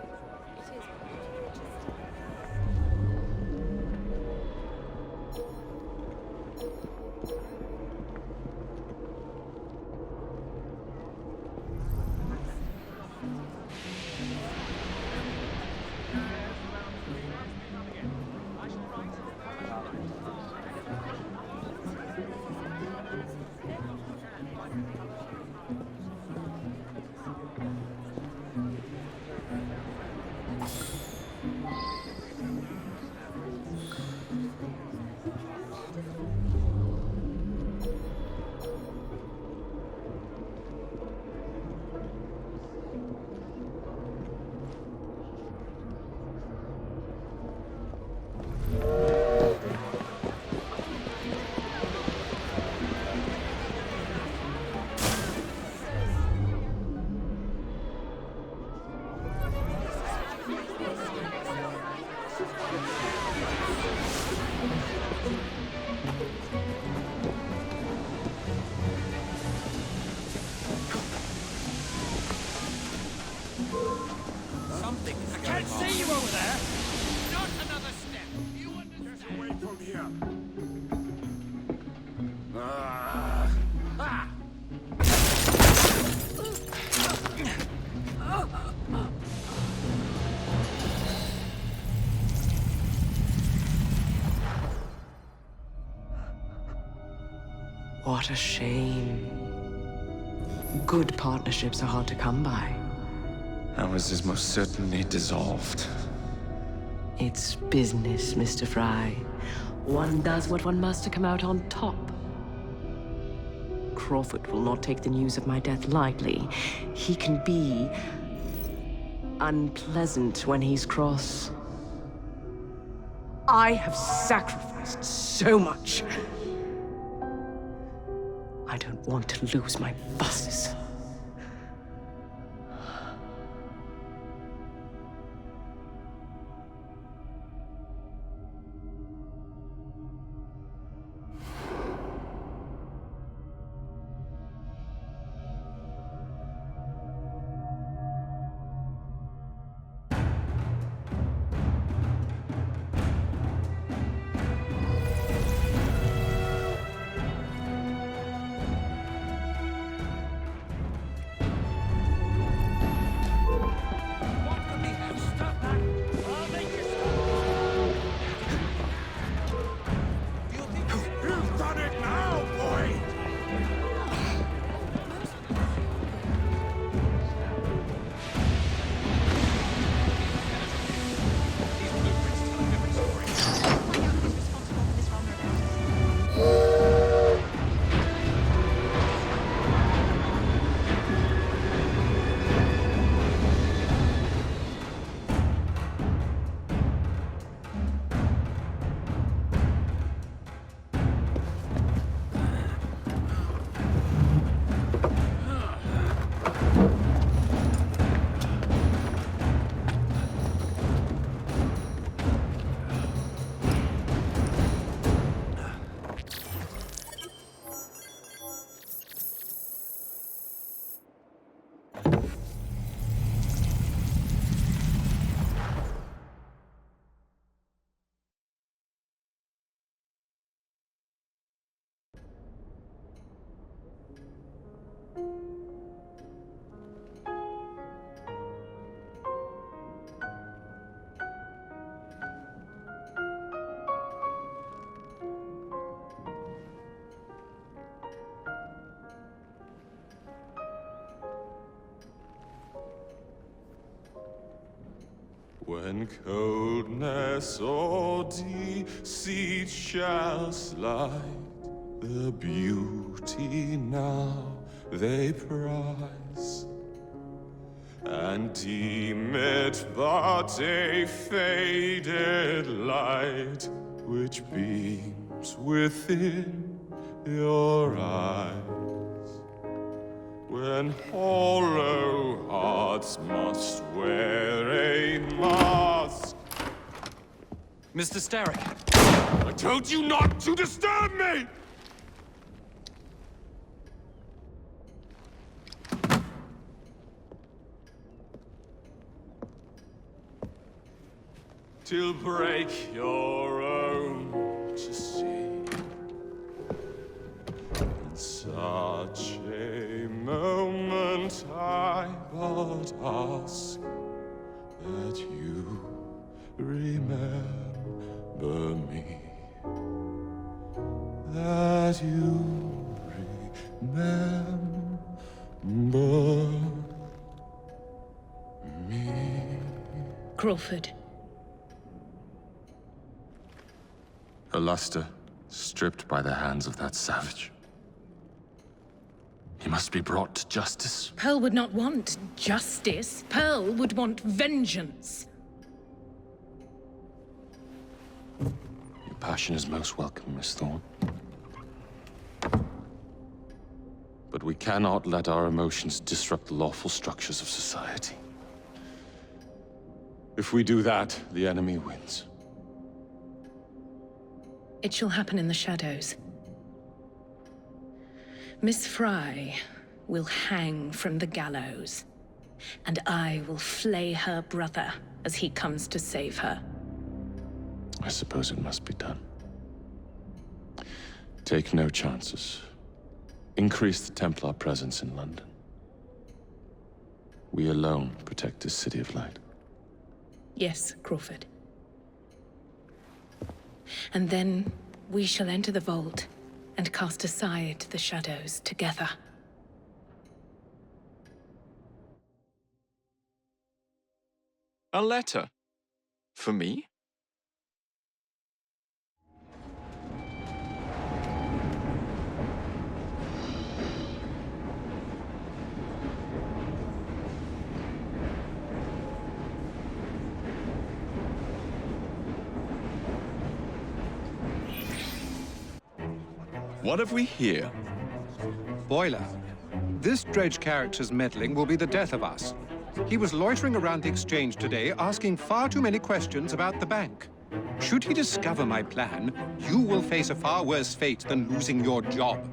Can't see you over there! Not another step. You understand? Get away from here. What a shame. Good partnerships are hard to come by. Ours is most certainly dissolved. It's business, Mr. Frye. One does what one must to come out on top. Crawford will not take the news of my death lightly. He can be unpleasant when he's cross. I have sacrificed so much. I don't want to lose my bosses. When coldness or deceit shall slide, the beauty now they prize, and deem it but a faded light which beams within your eyes. When hollow hearts must wear a mask. Mr. Starrick! I told you not to disturb me! Till break your own to see. In such a moment I but ask that you remember me. That you remember me. Crawford. Her luster stripped by the hands of that savage. He must be brought to justice. Pearl would not want justice. Pearl would want vengeance. Your passion is most welcome, Miss Thorne. But we cannot let our emotions disrupt the lawful structures of society. If we do that, the enemy wins. It shall happen in the shadows. Miss Frye will hang from the gallows, and I will flay her brother as he comes to save her. I suppose it must be done. Take no chances. Increase the Templar presence in London. We alone protect this city of light. Yes, Crawford. And then we shall enter the vault and cast aside the shadows together. A letter? For me? What have we here? boiler. This dredge character's meddling will be the death of us. He was loitering around the exchange today, asking far too many questions about the bank. Should he discover my plan, you will face a far worse fate than losing your job.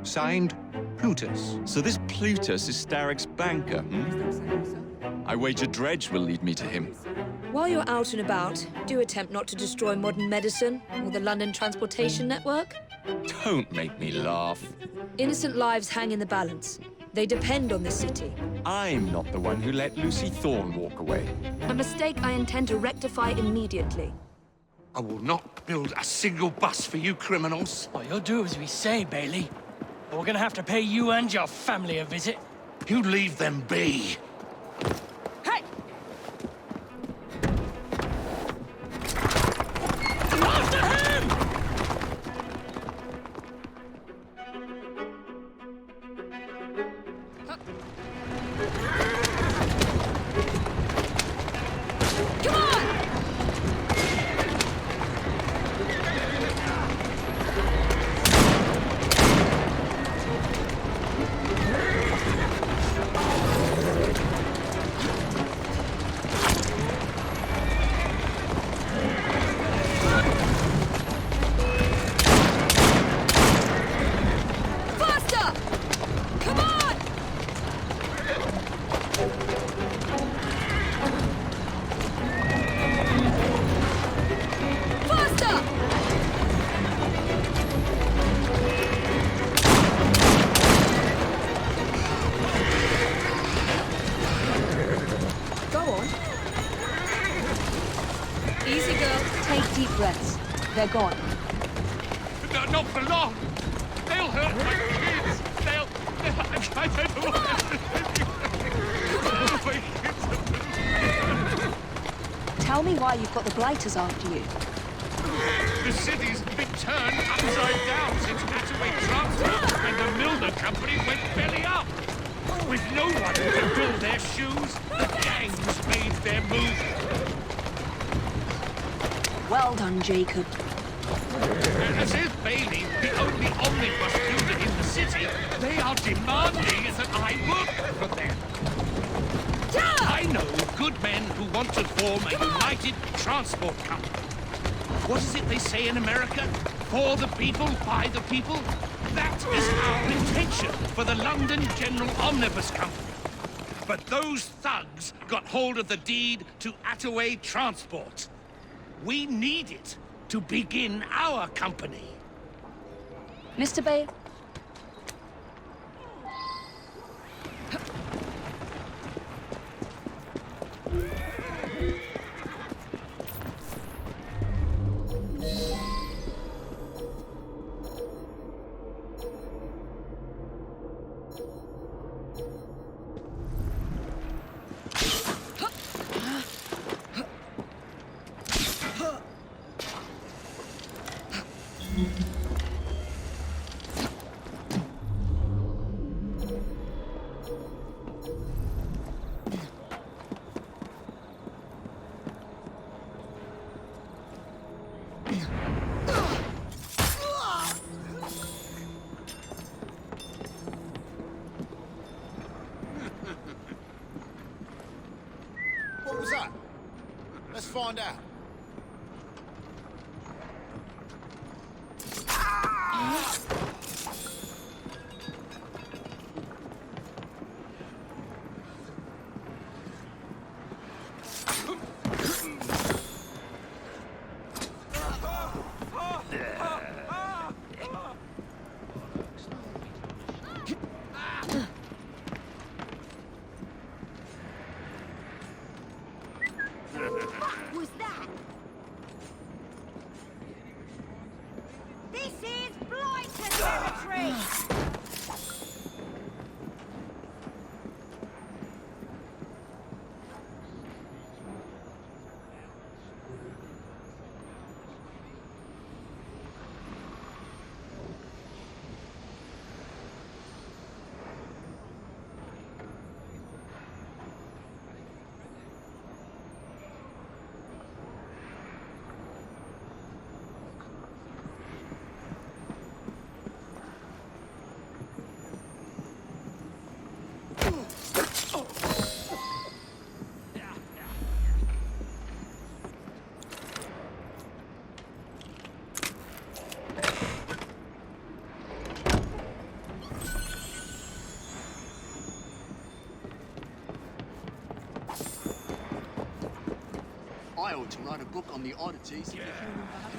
Signed, Plutus. So this Plutus is Starrick's banker, hmm? I wager Dredge will lead me to him. While you're out and about, do attempt not to destroy modern medicine or the London transportation network. Don't make me laugh. Innocent lives hang in the balance. They depend on this city. I'm not the one who let Lucy Thorne walk away. A mistake I intend to rectify immediately. I will not build a single bus for you criminals. Well, you'll do as we say, Bailey. Or we're gonna have to pay you and your family a visit. You leave them be. Hey! After him! Come on! They're gone. No, not for long. They'll hurt my kids. I don't know what. Tell me why you've got the blighters after you. The city's been turned upside down since Attaway Transport and the Milner Company went belly up. With no one who can build their shoes, the gangs made their move. Well done, Jacob. As if Bailey, the only omnibus builder in the city, they are demanding that I work for them. Yeah! I know good men who want to form a united transport company. What is it they say in America? For the people, by the people? That is our intention for the London General Omnibus Company. But those thugs got hold of the deed to Attaway Transport. We need it to begin our company. Mr. Bay? What was that? Let's find out. Was that? while to write a book on the oddities of the human body.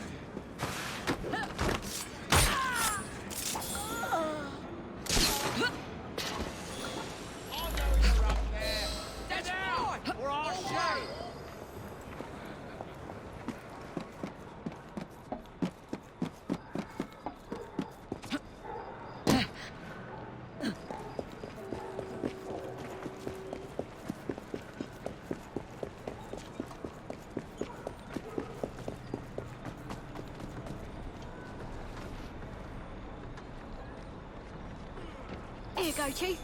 Here you go, Chief.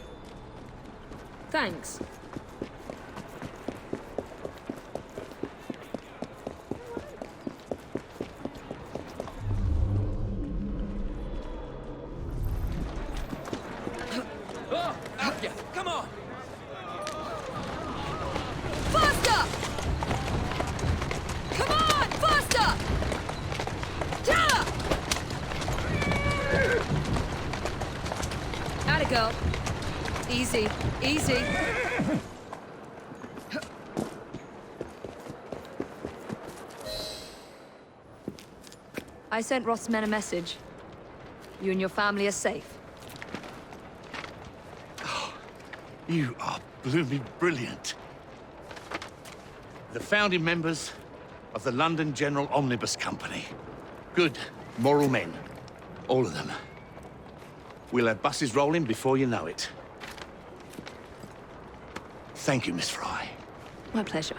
Thanks. Oh, up ya! Come on! Faster! Come on, faster! Yeah! Atta girl. Easy, easy. I sent Roth's men a message. You and your family are safe. You are blooming brilliant. The founding members of the London General Omnibus Company. Good, moral men. All of them. We'll have buses rolling before you know it. Thank you, Miss Frye. My pleasure.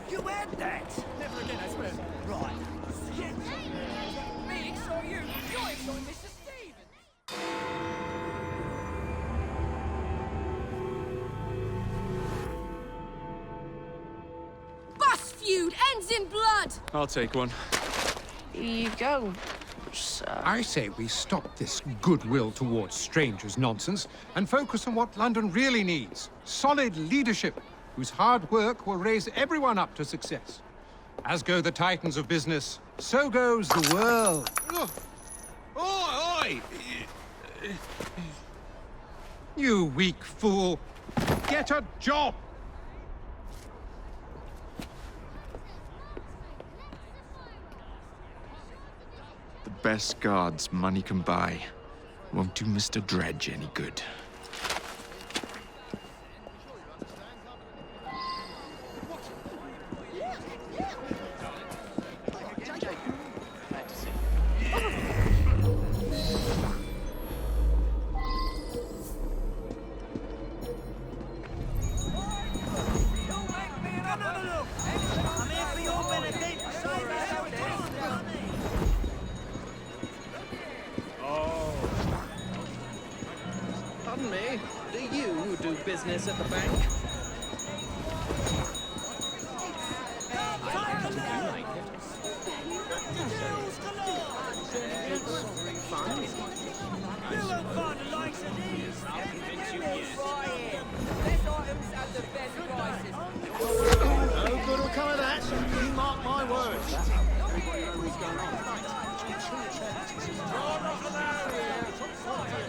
You had that! Never again, I swear. Right. Me extort you. You're extorting Mr. Stevens. Bus feud ends in blood! I'll take one. Here you go, sir. I say we stop this goodwill towards strangers nonsense and focus on what London really needs. Solid leadership, whose hard work will raise everyone up to success. As go the titans of business, so goes the world. Oi! You weak fool. Get a job! The best guards money can buy won't do Mr. Dredge any good. Pardon me, do you do business at the bank? You won't find the likes of these. I'll convince you Best items at the best prices. No good will come of that. You mark my words.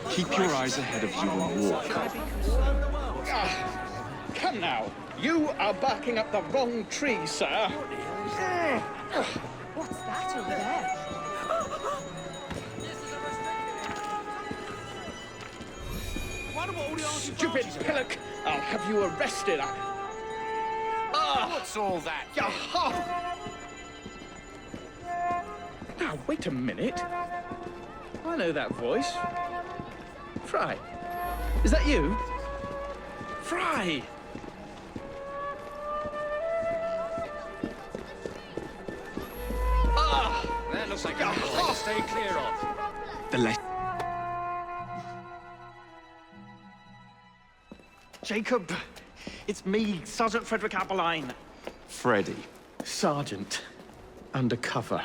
Keep your eyes ahead of you and walk. Come now, you are barking up the wrong tree, sir. What's that over there? Stupid pillock! I'll have you arrested. What's all that? Now, wait a minute. I know that voice. Frye. Is that you? Frye! That looks like a place to stay clear of. The less. Jacob, it's me, Sergeant Frederick Aberline. Freddy. Sergeant. Undercover.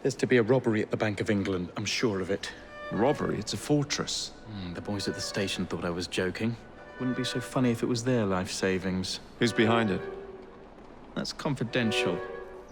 There's to be a robbery at the Bank of England, I'm sure of it. Robbery? It's a fortress. The boys at the station thought I was joking. Wouldn't be so funny if it was their life savings. Who's behind it? That's confidential.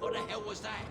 What the hell was that?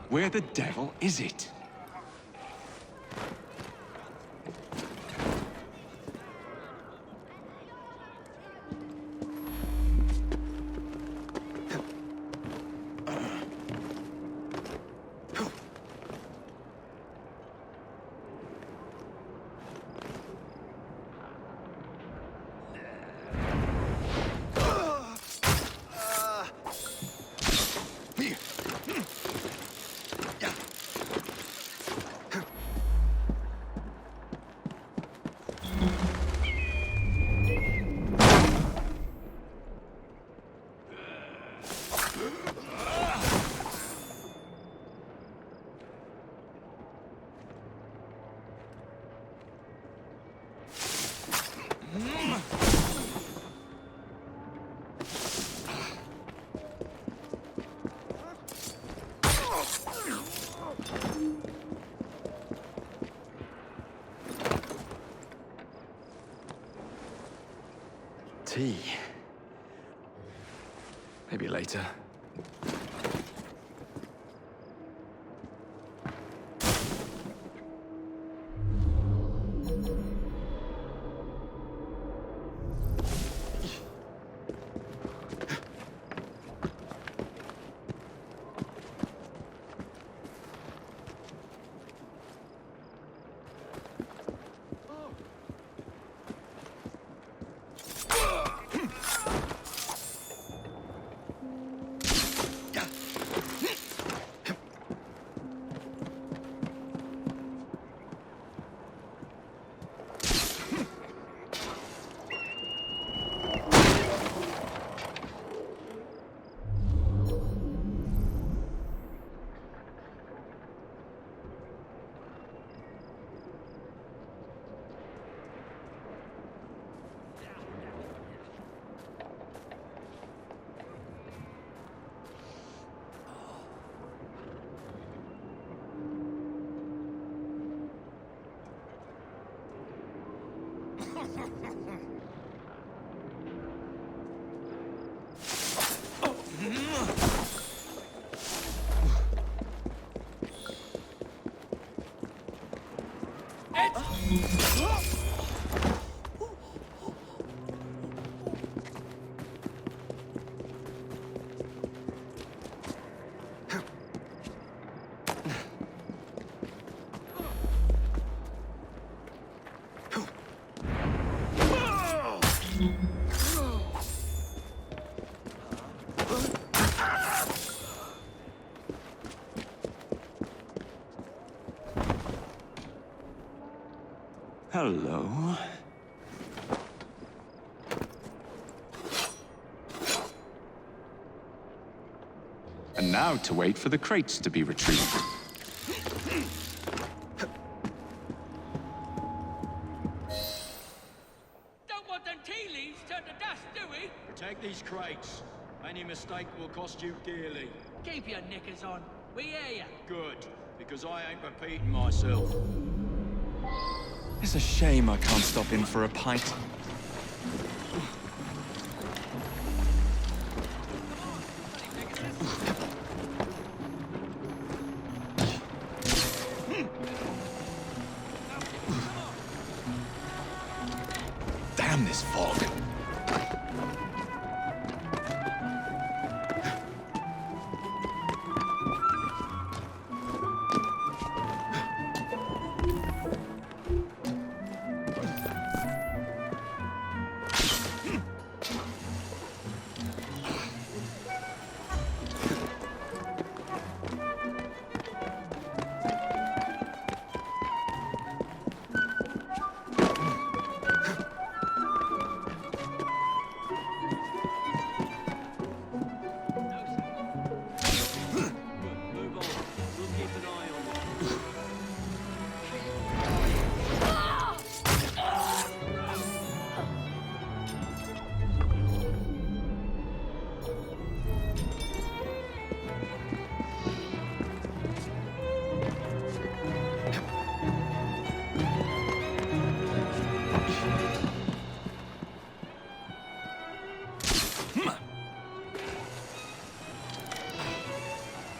Where the devil is it? Tea. Maybe later. Hello. And now to wait for the crates to be retrieved. Don't want them tea leaves turned to dust, do we? Protect these crates. Any mistake will cost you dearly. Keep your knickers on. We hear ya. Good, because I ain't repeating myself. It's a shame I can't stop in for a pint. Damn this fog.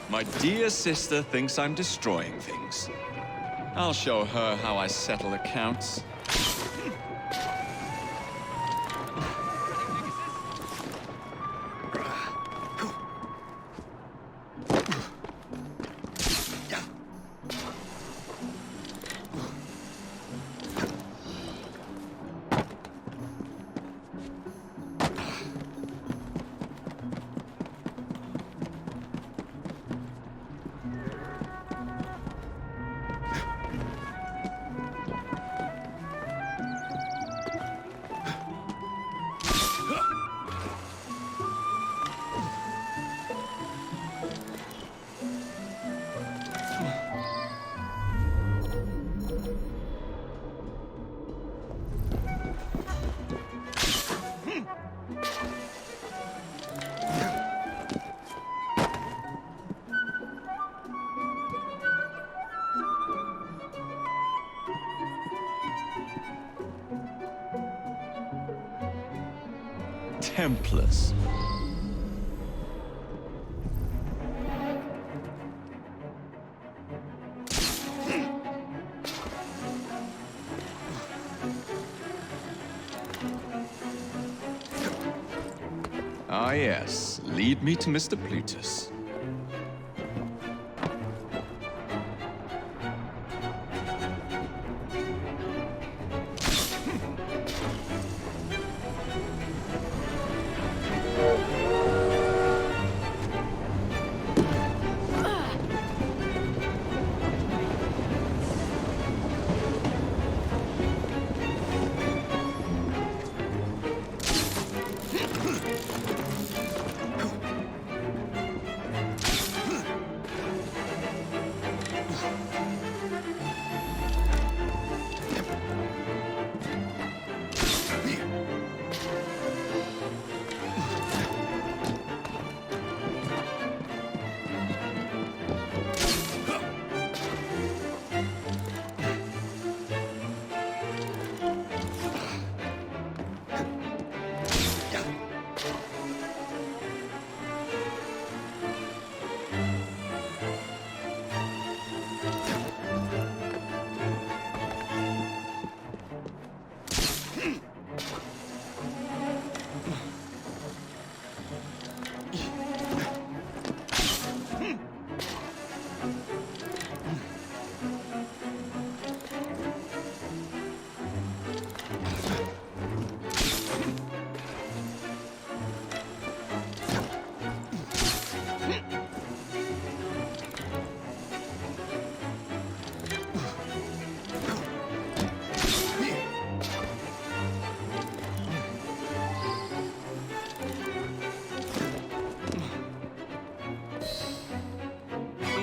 My dear sister thinks I'm destroying things. I'll show her how I settle accounts. Templars. Ah, yes. Lead me to Mr. Plutus.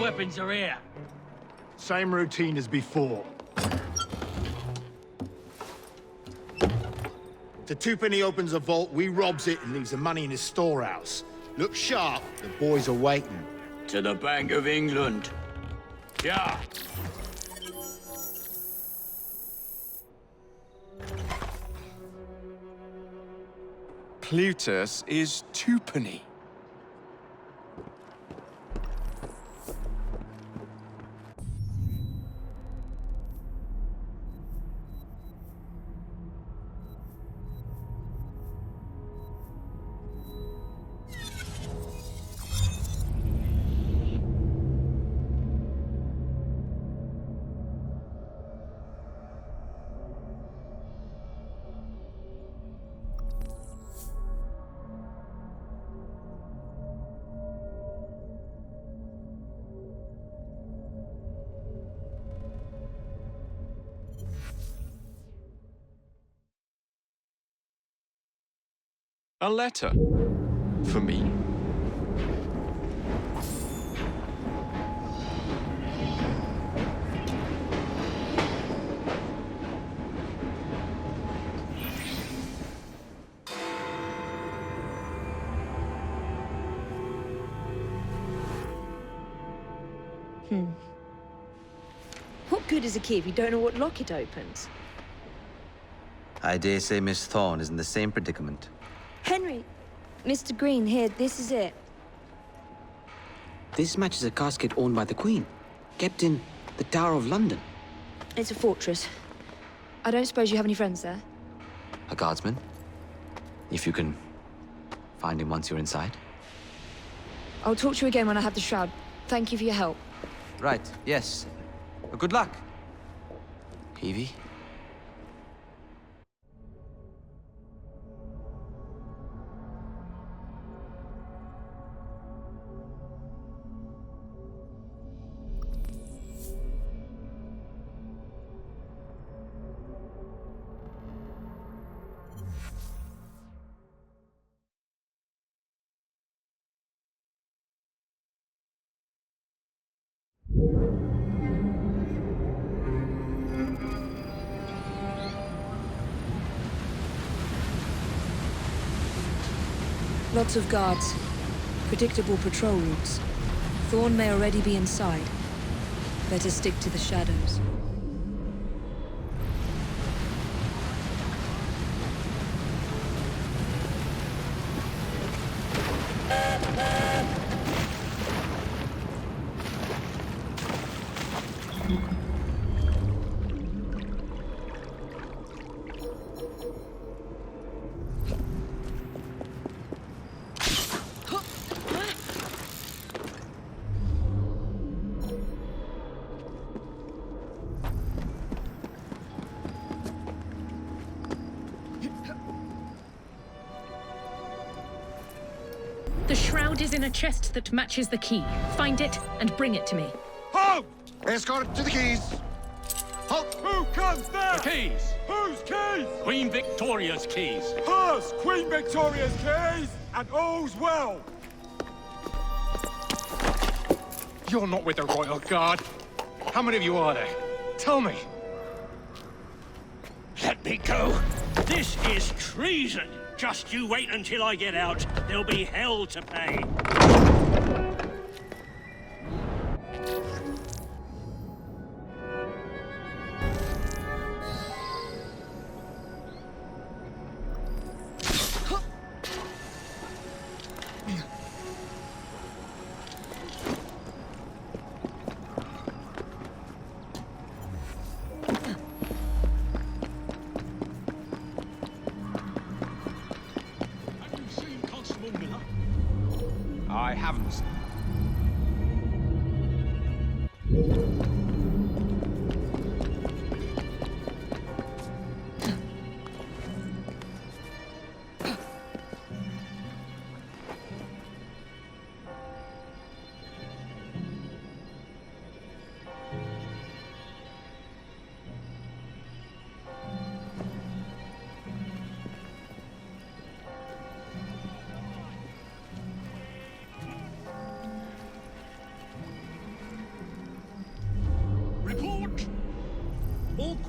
weapons are here. Same routine as before. The twopenny opens a vault, we robs it and leaves the money in his storehouse. Look sharp, the boys are waiting. To the Bank of England. Yeah. Plutus is twopenny. A letter. For me. What good is a key if you don't know what lock it opens? I dare say Miss Thorne is in the same predicament. Henry! Mr. Green, here, this is it. This matches a casket owned by the Queen, kept in the Tower of London. It's a fortress. I don't suppose you have any friends there? A guardsman? If you can find him once you're inside. I'll talk to you again when I have the shroud. Thank you for your help. Right, yes. Good luck. Evie? Lots of guards. Predictable patrol routes. Thorne may already be inside. Better stick to the shadows. The shroud is in a chest that matches the key. Find it and bring it to me. Halt! Escort to the keys. Halt! Who comes there? The keys. Whose keys? Queen Victoria's keys. Hers, Queen Victoria's keys, and all's well. You're not with the Royal Guard. How many of you are there? Tell me. Let me go. This is treason. Just you wait until I get out. There'll be hell to pay. I haven't.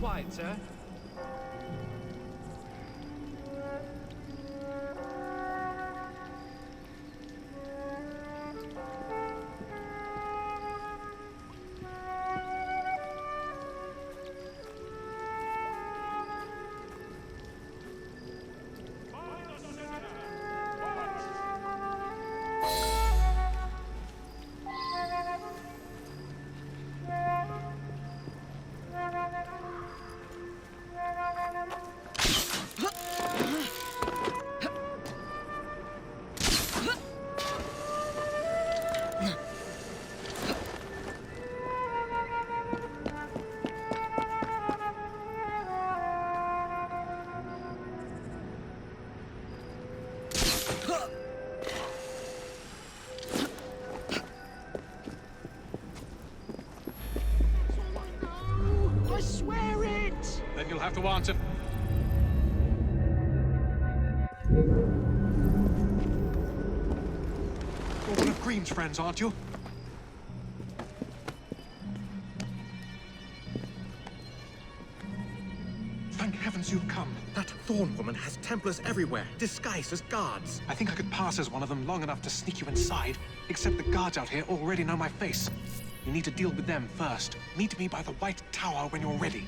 quiet, sir. I swear it! Then you'll have to answer. You're one of Green's friends, aren't you? Thank heavens you've come. That Thorn woman has Templars everywhere, disguised as guards. I think I could pass as one of them long enough to sneak you inside, except the guards out here already know my face. You need to deal with them first. Meet me by the White Tower when you're ready.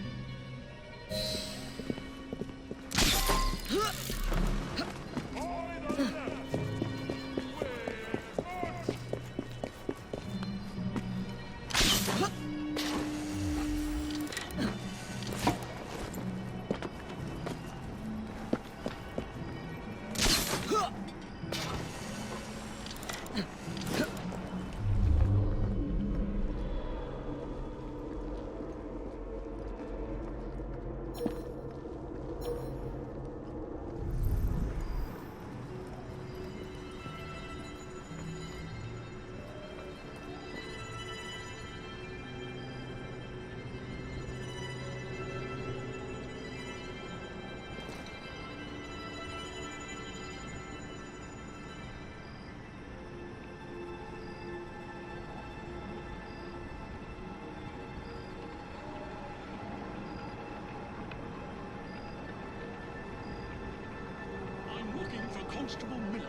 Constable Miller.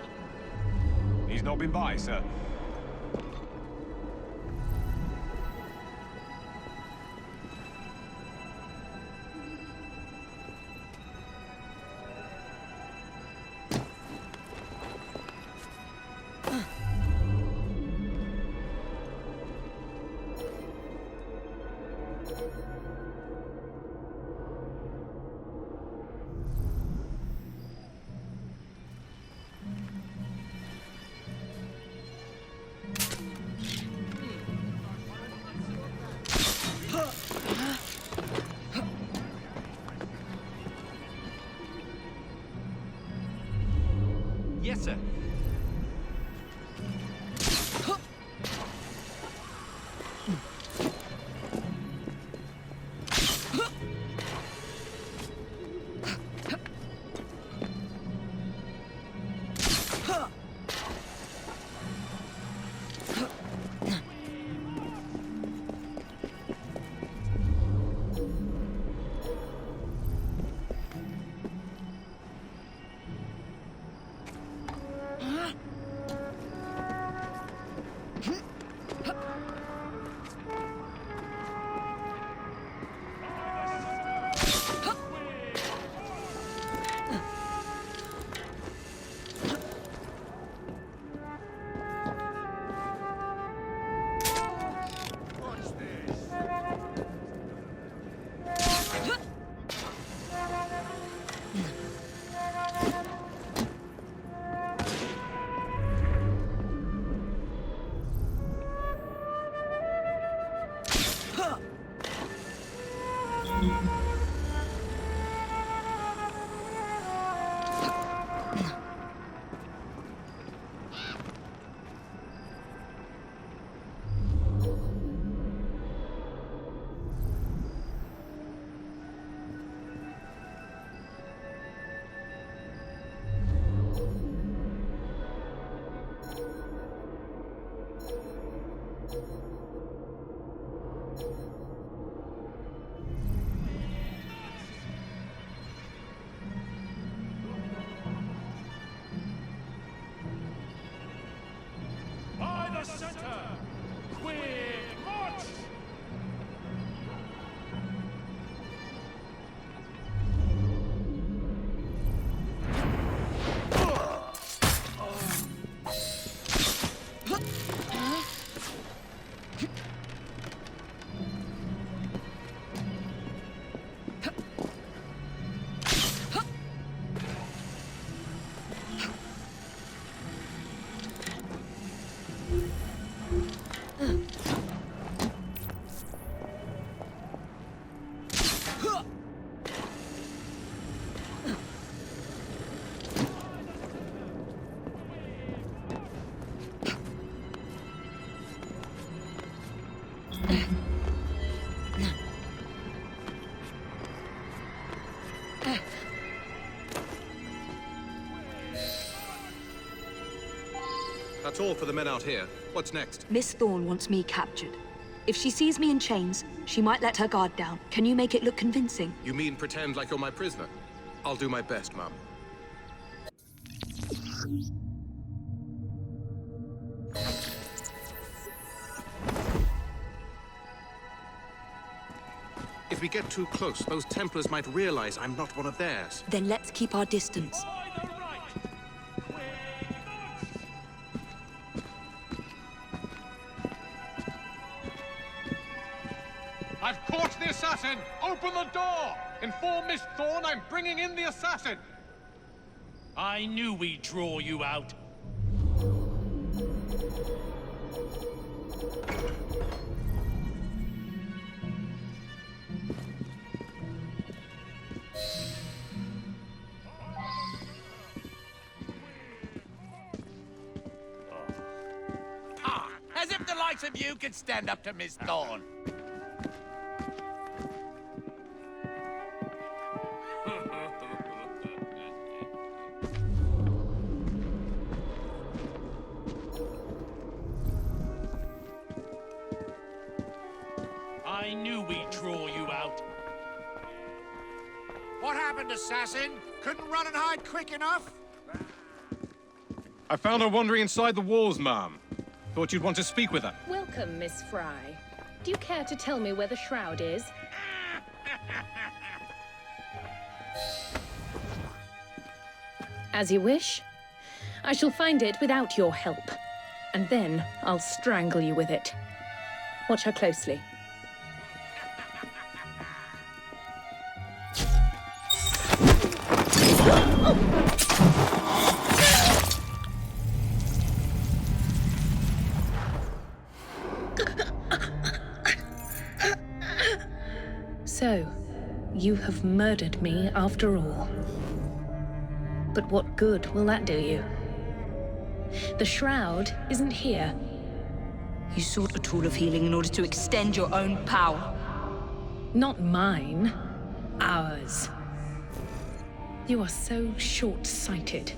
He's not been by, sir. Yes, sir. center! Quick march! That's all for the men out here. What's next? Miss Thorne wants me captured. If she sees me in chains, she might let her guard down. Can you make it look convincing? You mean pretend like you're my prisoner? I'll do my best, Mum. If we get too close, those Templars might realize I'm not one of theirs. Then let's keep our distance. I've caught the assassin! Open the door! Inform Miss Thorne I'm bringing in the assassin! I knew we'd draw you out. As if the likes of you could stand up to Miss Thorne. I knew we'd draw you out. What happened, assassin? Couldn't run and hide quick enough? I found her wandering inside the walls, Ma'am. Thought you'd want to speak with her. Welcome, Miss Frye. Do you care to tell me where the shroud is? As you wish. I shall find it without your help. And then I'll strangle you with it. Watch her closely. So, you have murdered me after all. But what good will that do you? The shroud isn't here. You sought a tool of healing in order to extend your own power. Not mine. Ours. You are so short-sighted.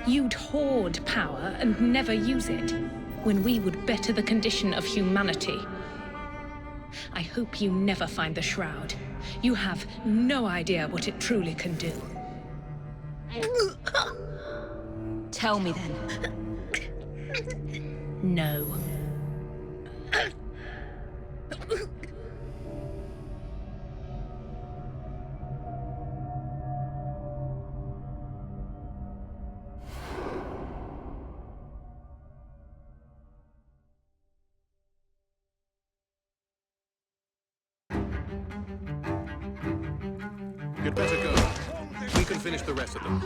You'd hoard power and never use it, when we would better the condition of humanity. I hope you never find the shroud. You have no idea what it truly can do. Tell me then. No. You'd better go. We can finish the rest of them.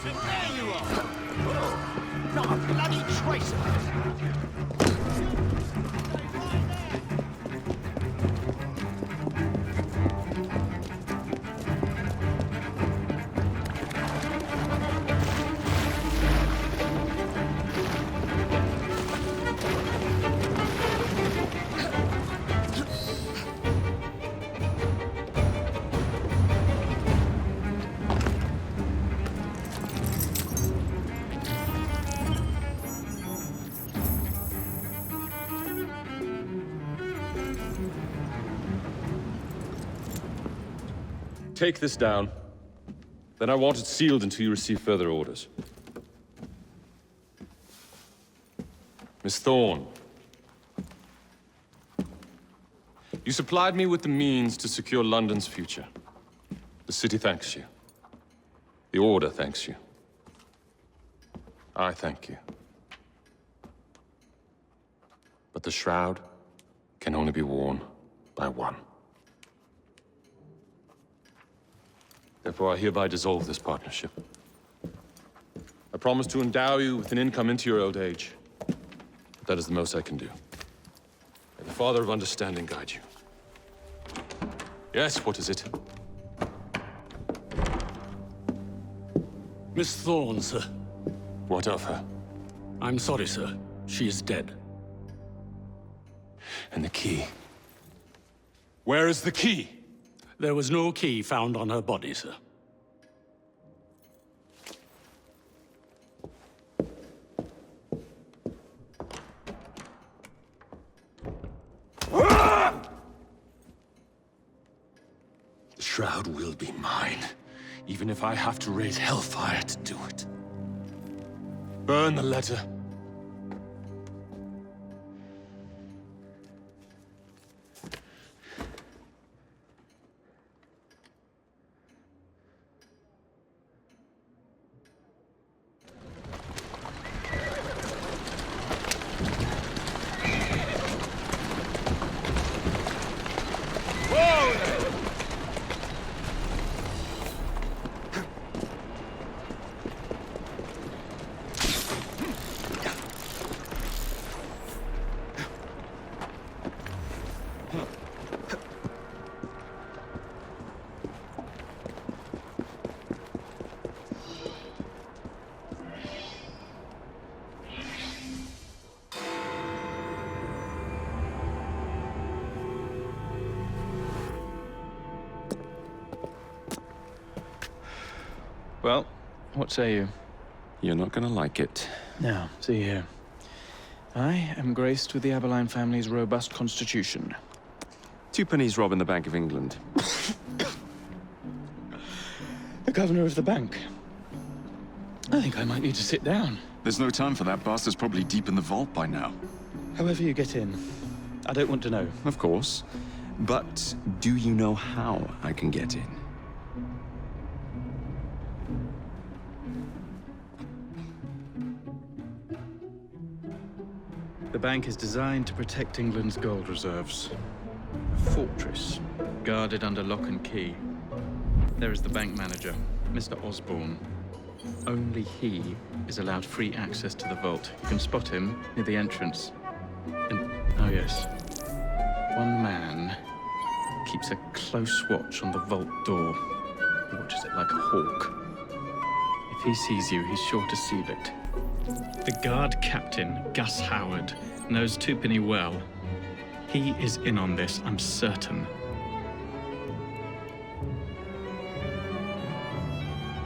There you are! Not a bloody trace of it! take this down. Then I want it sealed until you receive further orders. Miss Thorne. You supplied me with the means to secure London's future. The city thanks you. The Order thanks you. I thank you. But the shroud can only be worn by one. Therefore, I hereby dissolve this partnership. I promise to endow you with an income into your old age. But that is the most I can do. May the Father of Understanding guide you. Yes, what is it? Miss Thorne, sir. What of her? I'm sorry, sir. She is dead. And the key? Where is the key? There was no key found on her body, sir. The shroud will be mine, even if I have to raise hellfire to do it. Burn the letter. Well, what say you? You're not gonna like it. Now, see here. I am graced with the Aberline family's robust constitution. 2 pennies robbing the Bank of England. The governor of the bank. I think I might need to sit down. There's no time for that. Bastard's probably deep in the vault by now. However you get in, I don't want to know. Of course. But do you know how I can get in? The bank is designed to protect England's gold reserves. A fortress, guarded under lock and key. There is the bank manager, Mr. Osborne. Only he is allowed free access to the vault. You can spot him near the entrance. And, oh yes, one man keeps a close watch on the vault door. He watches it like a hawk. If he sees you, he's sure to seal it. The guard captain, Gus Howard, knows Twopenny well. He is in on this, I'm certain.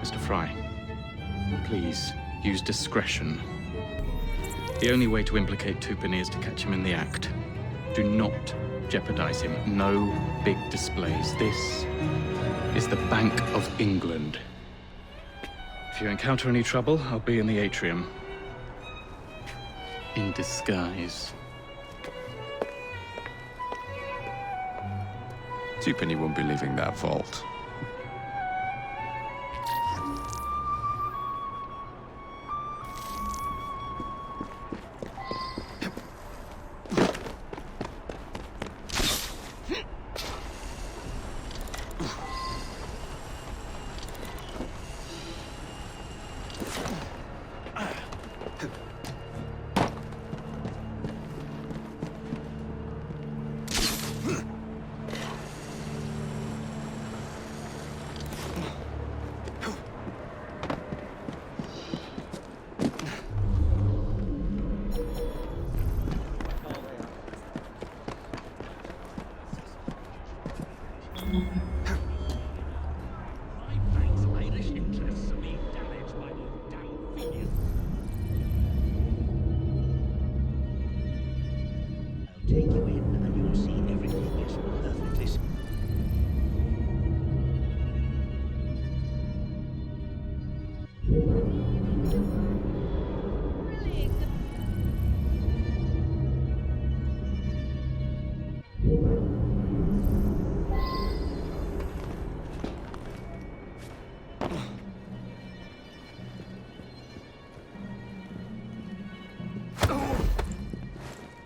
Mr. Frye, please use discretion. The only way to implicate Twopenny is to catch him in the act. Do not jeopardize him. No big displays. This is the Bank of England. If you encounter any trouble, I'll be in the atrium. In disguise. Twopenny won't be leaving that vault.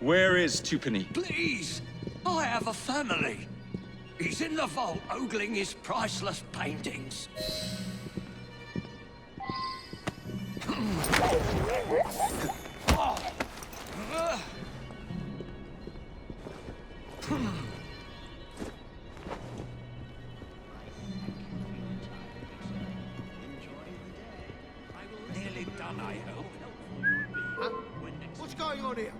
Where is Tupany? Please! I have a family. He's in the vault ogling his priceless paintings. Nearly done, I hope. Huh? What's going on here?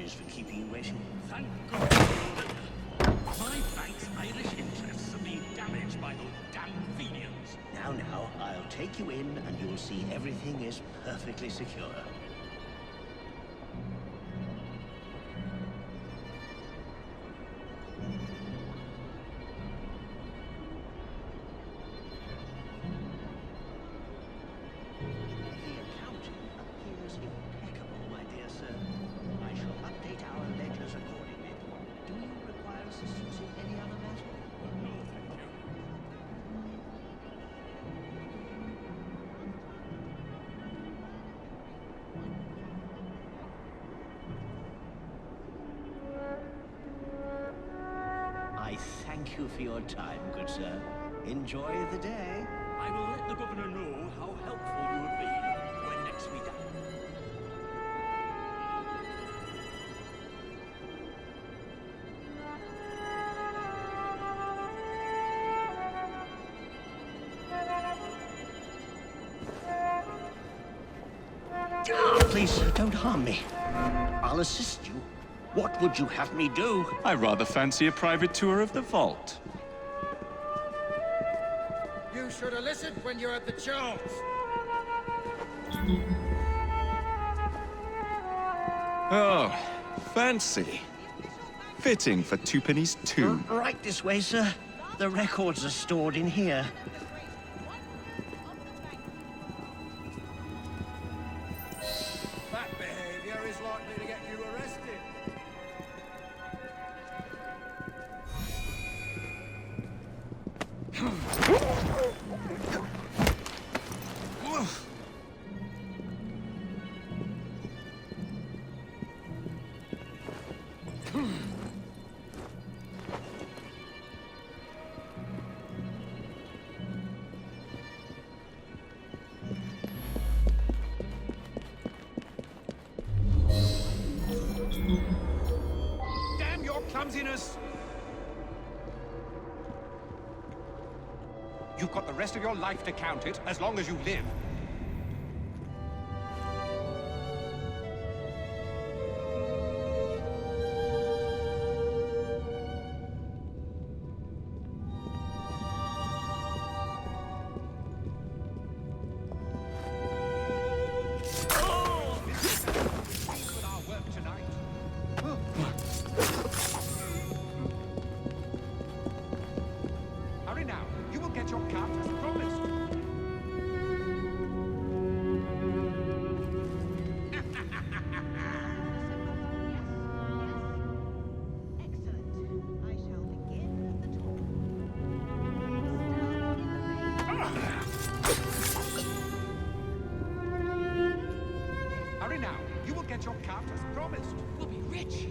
For keeping you waiting. Thank God. My bank's Irish interests are being damaged by those damn Fenians. Now, I'll take you in and you'll see everything is perfectly secure. Thank you for your time, good sir. Enjoy the day. I will let the governor know how helpful you have been when next we dine. Please, sir, don't harm me. I'll assist you. What would you have me do? I rather fancy a private tour of the vault. You should have listened when you had the chance. Oh, fancy. Fitting for Tupany's tomb. Right this way, sir. The records are stored in here. That behavior is likely to get you arrested. Damn your clumsiness! You've got the rest of your life to count it, as long as you live. Hurry now. You will get your cut as promised. Hurry now. You will get your cut as promised. We'll be rich.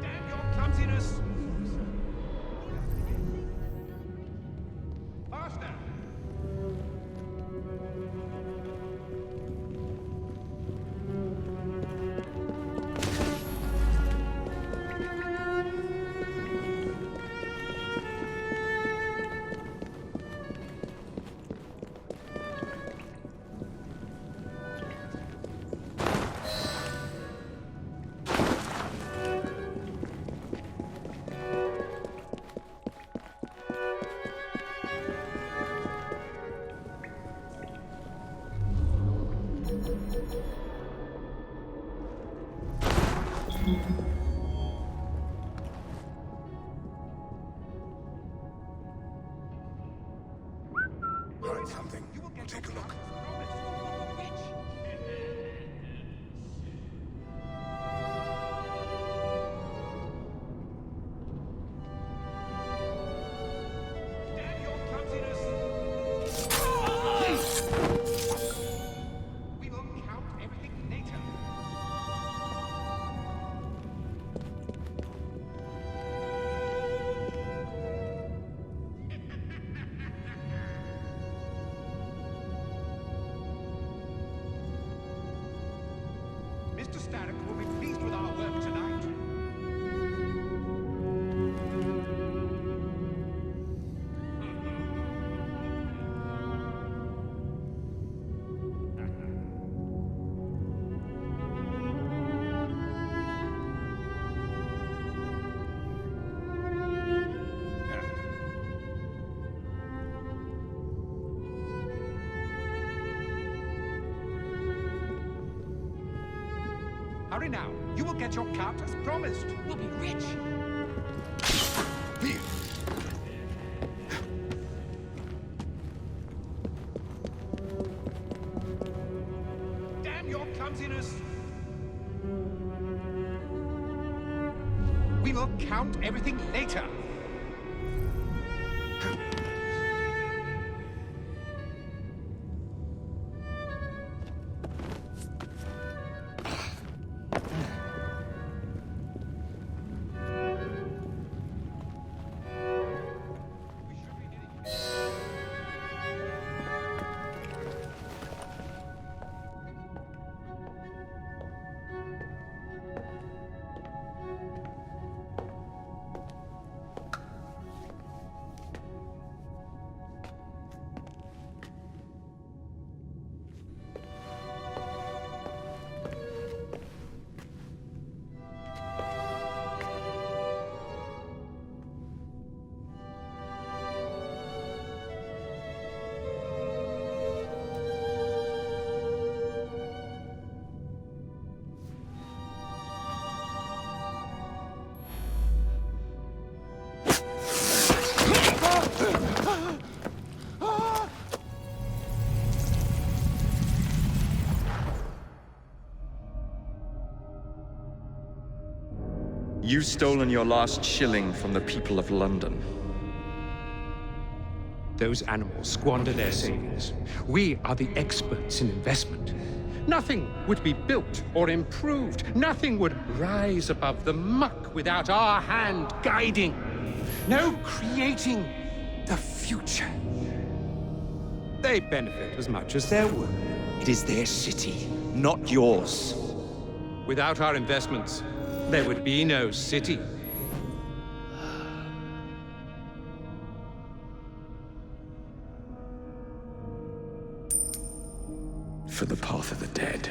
Damn your clumsiness! Faster! Heard something. I'll take a look. Mr. Starrick will be pleased with our work tonight. Hurry now. You will get your cut as promised. We'll be rich. Damn your clumsiness! We will count everything later. You've stolen your last shilling from the people of London. Those animals squander their savings. We are the experts in investment. Nothing would be built or improved. Nothing would rise above the muck without our hand guiding. No creating the future. They benefit as much as their work. It is their city, not yours. Without our investments, there would be no city. For the path of the dead.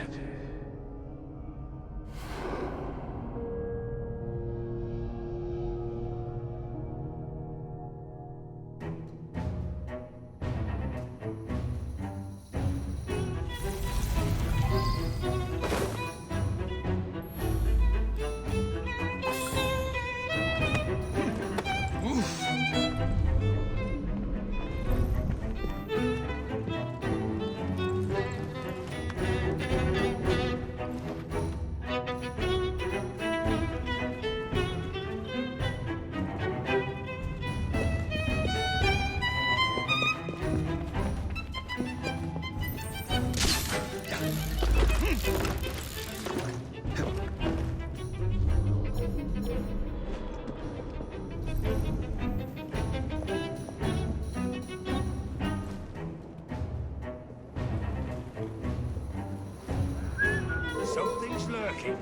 Something's lurking.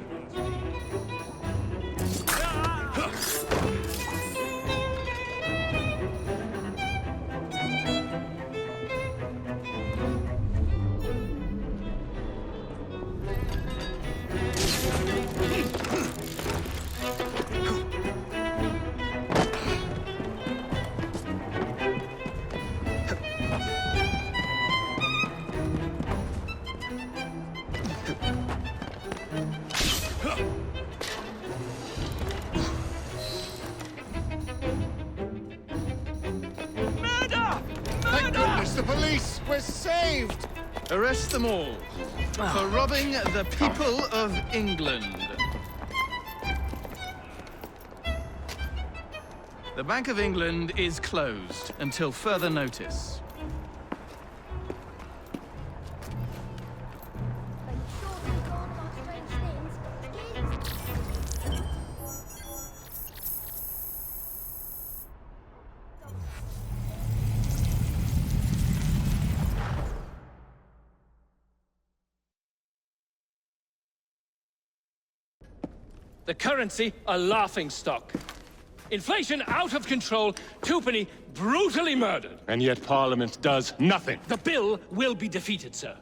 We're saved! Arrest them all for robbing the people of England. The Bank of England is closed until further notice. The currency a laughingstock. Inflation out of control, Twopenny brutally murdered. And yet Parliament does nothing. The bill will be defeated, sir.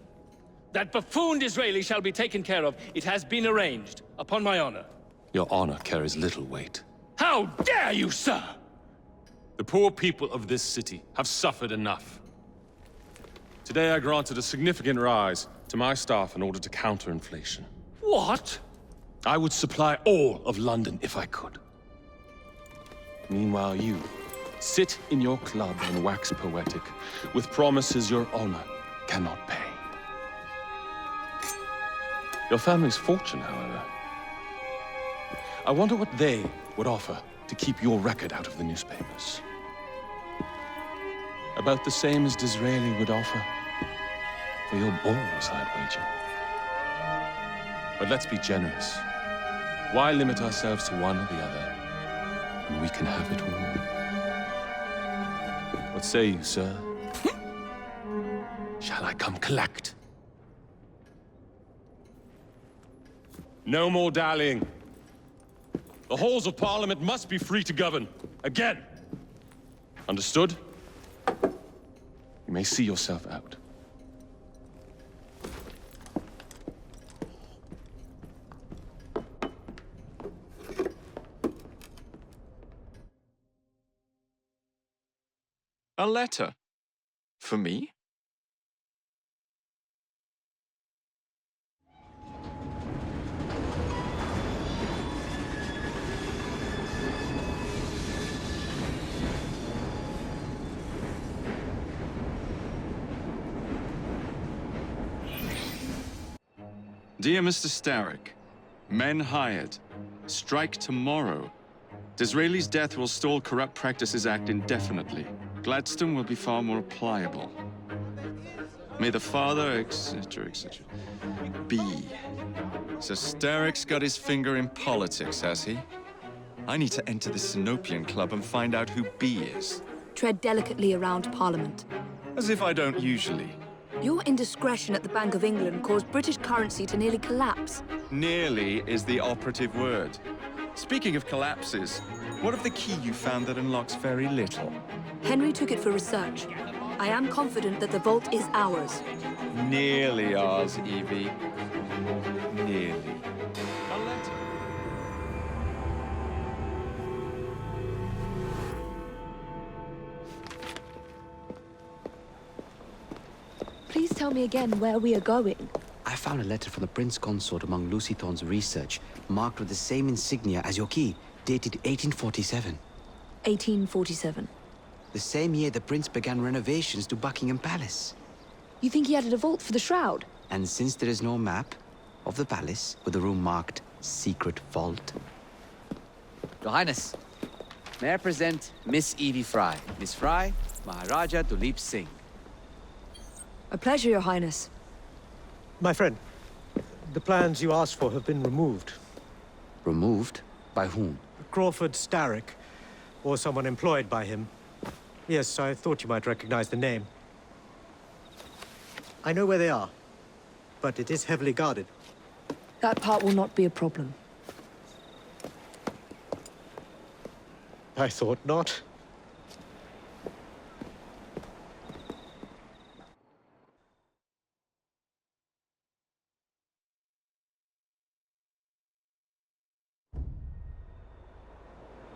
That buffoon Disraeli shall be taken care of. It has been arranged, upon my honor. Your honor carries little weight. How dare you, sir! The poor people of this city have suffered enough. Today I granted a significant rise to my staff in order to counter inflation. What? I would supply all of London if I could. Meanwhile, you sit in your club and wax poetic with promises your honor cannot pay. Your family's fortune, however. I wonder what they would offer to keep your record out of the newspapers. About the same as Disraeli would offer for your balls, I'd wager. But let's be generous. Why limit ourselves to one or the other when we can have it all? What say you, sir? Shall I come collect? No more dallying. The halls of Parliament must be free to govern. Again. Understood? You may see yourself out. A letter? For me? Dear Mr. Starrick, men hired. Strike tomorrow. Disraeli's death will stall Corrupt Practices Act indefinitely. Gladstone will be far more pliable. May the father, etc., etc. B. So Starrick's got his finger in politics, has he? I need to enter the Sinopian Club and find out who B is. Tread delicately around Parliament. As if I don't usually. Your indiscretion at the Bank of England caused British currency to nearly collapse. Nearly is the operative word. Speaking of collapses, what of the key you found that unlocks very little? Henry took it for research. I am confident that the vault is ours. Nearly ours, Evie. Nearly. A letter. Please tell me again where we are going. I found a letter from the Prince Consort among Lucy Thorne's research, marked with the same insignia as your key, dated 1847. 1847. The same year the Prince began renovations to Buckingham Palace. You think he added a vault for the Shroud? And since there is no map of the palace with a room marked Secret Vault. Your Highness, may I present Miss Evie Frye. Miss Frye, Maharaja Duleep Singh. A pleasure, Your Highness. My friend, the plans you asked for have been removed. Removed? By whom? Crawford Starrick, or someone employed by him. Yes, I thought you might recognize the name. I know where they are, but it is heavily guarded. That part will not be a problem. I thought not.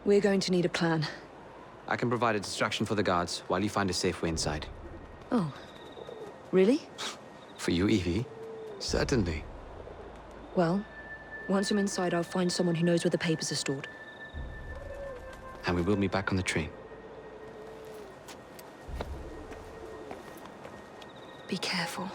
We're going to need a plan. I can provide a distraction for the guards while you find a safe way inside. Oh. Really? For you, Evie? Certainly. Well, once I'm inside, I'll find someone who knows where the papers are stored. And we will meet back on the train. Be careful.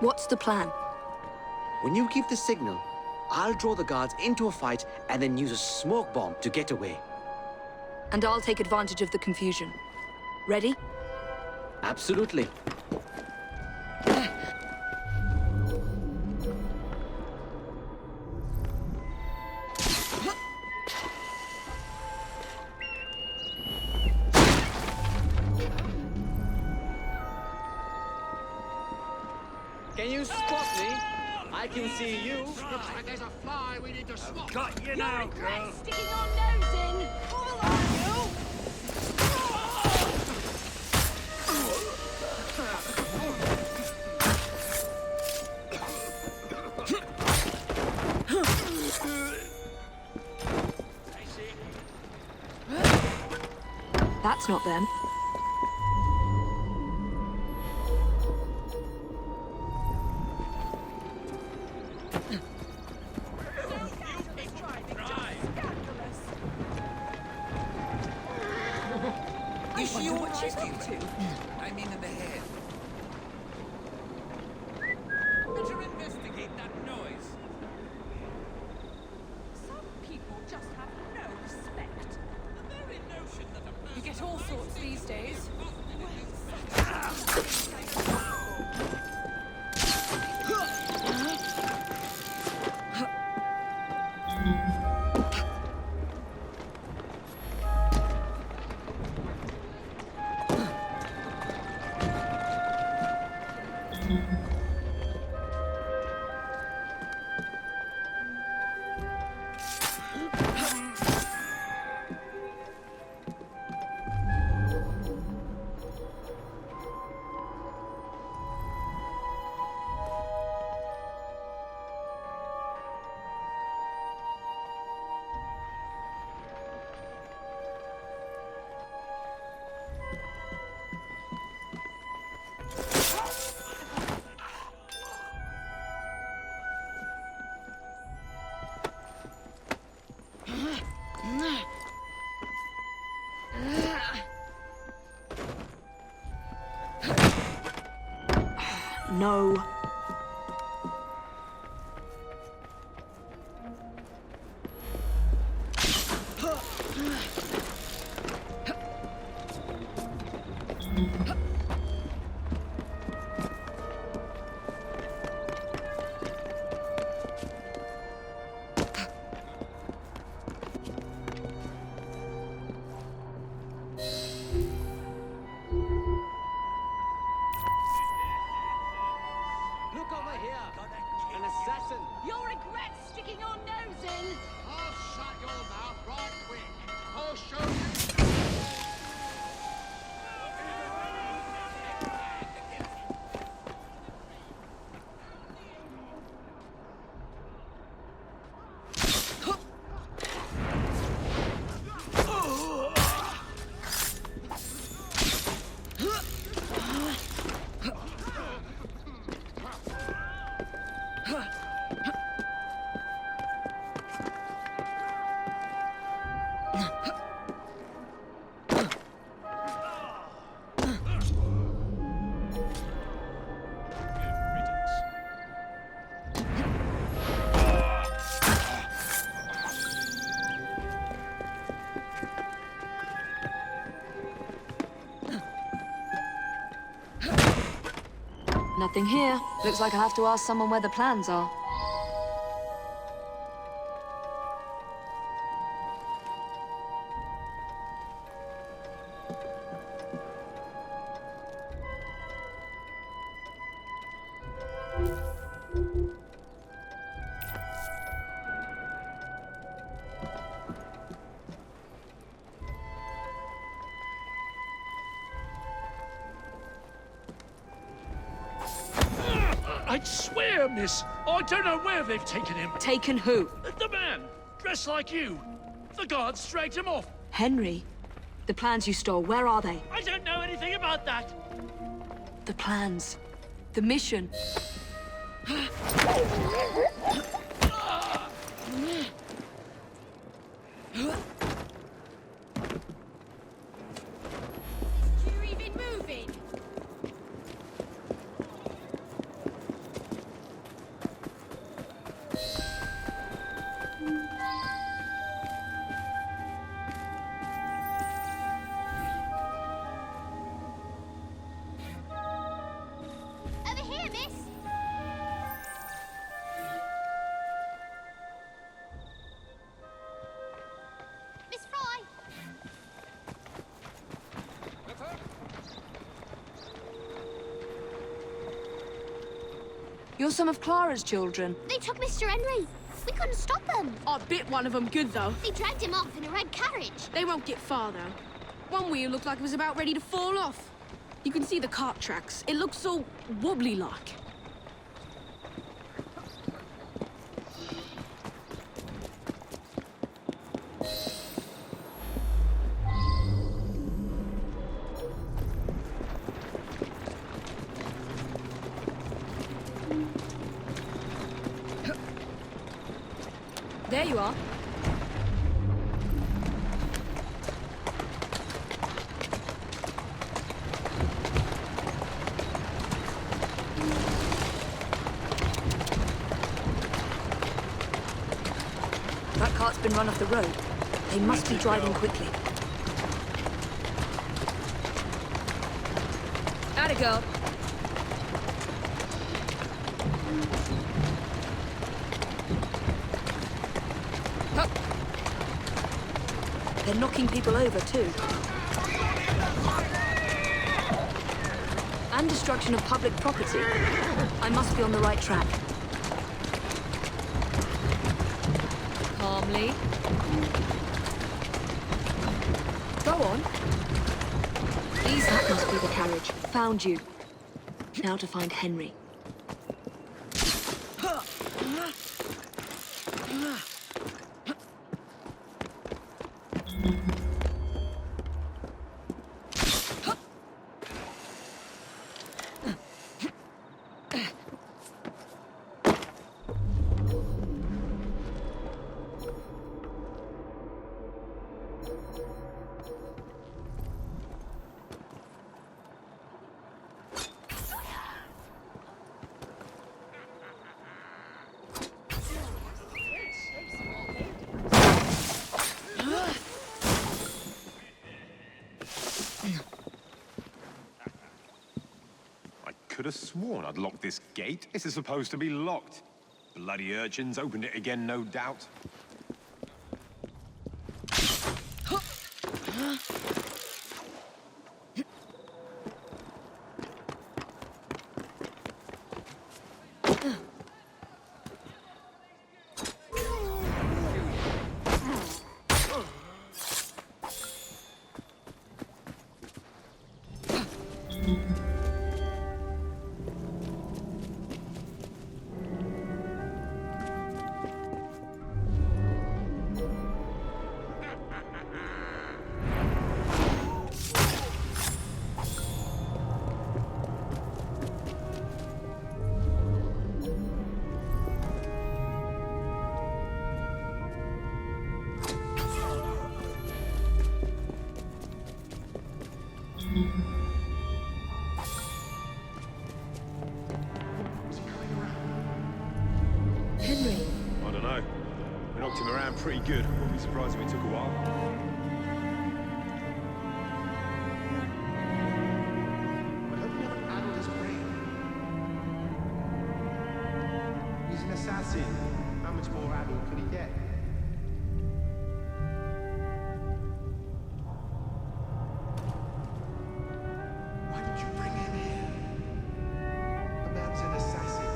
What's the plan? When you give the signal, I'll draw the guards into a fight and then use a smoke bomb to get away. And I'll take advantage of the confusion. Ready? Absolutely. Can you spot me? I can see you. Looks like there's a fly we need to swap. Got you now, girl. Sticking your nose in. All on you. That's not them. Is she all right? I mean in the head. Better investigate that noise. Some people just have no respect. The very notion that a person... You get all sorts these days. No. Look over here! An assassin! You'll regret sticking your nose in. I'll shut your mouth right quick. I'll show you. Nothing here. Looks like I have to ask someone where the plans are. I'd swear, miss, I don't know where they've taken him. Taken who? The man, dressed like you. The guards dragged him off. Henry? The plans you stole, where are they? I don't know anything about that. The plans. The mission. You're even moving. Over here, miss. Miss Frye. You're some of Clara's children. They took Mr. Henry. We couldn't stop them. I bit one of them good, though. They dragged him off in a red carriage. They won't get far, though. One wheel looked like it was about ready to fall off. You can see the cart tracks. It looks so wobbly-like. There you are. That cart's been run off the road. They must be driving quickly. Atta girl. They're knocking people over, too. And destruction of public property. I must be on the right track. Calmly. Go on. That must be the carriage. Found you. Now to find Henry. Could have sworn I'd locked this gate. This is supposed to be locked. Bloody urchins opened it again, no doubt. Henry. I don't know. We knocked him around pretty good. Wouldn't be surprised if it took a while. I hope you haven't addled his brain. He's an assassin. How much more addled could he get? Why did you bring him here? The man's an assassin.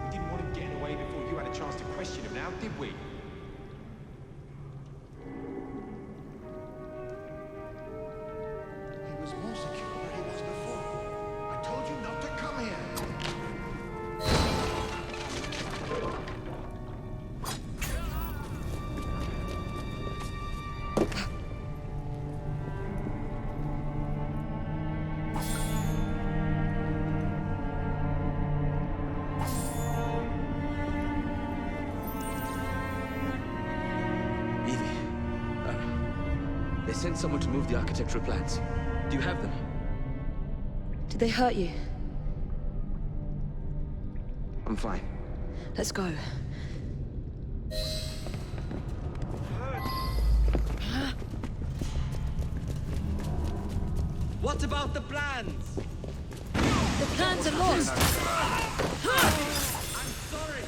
We didn't want him getting away before you had a chance to question him now, did we? He was more secure than he was before. I told you not to come here. sent someone to move the architectural plans. Do you have them? Did they hurt you? I'm fine. Let's go. What about the plans? The plans are lost. I'm sorry.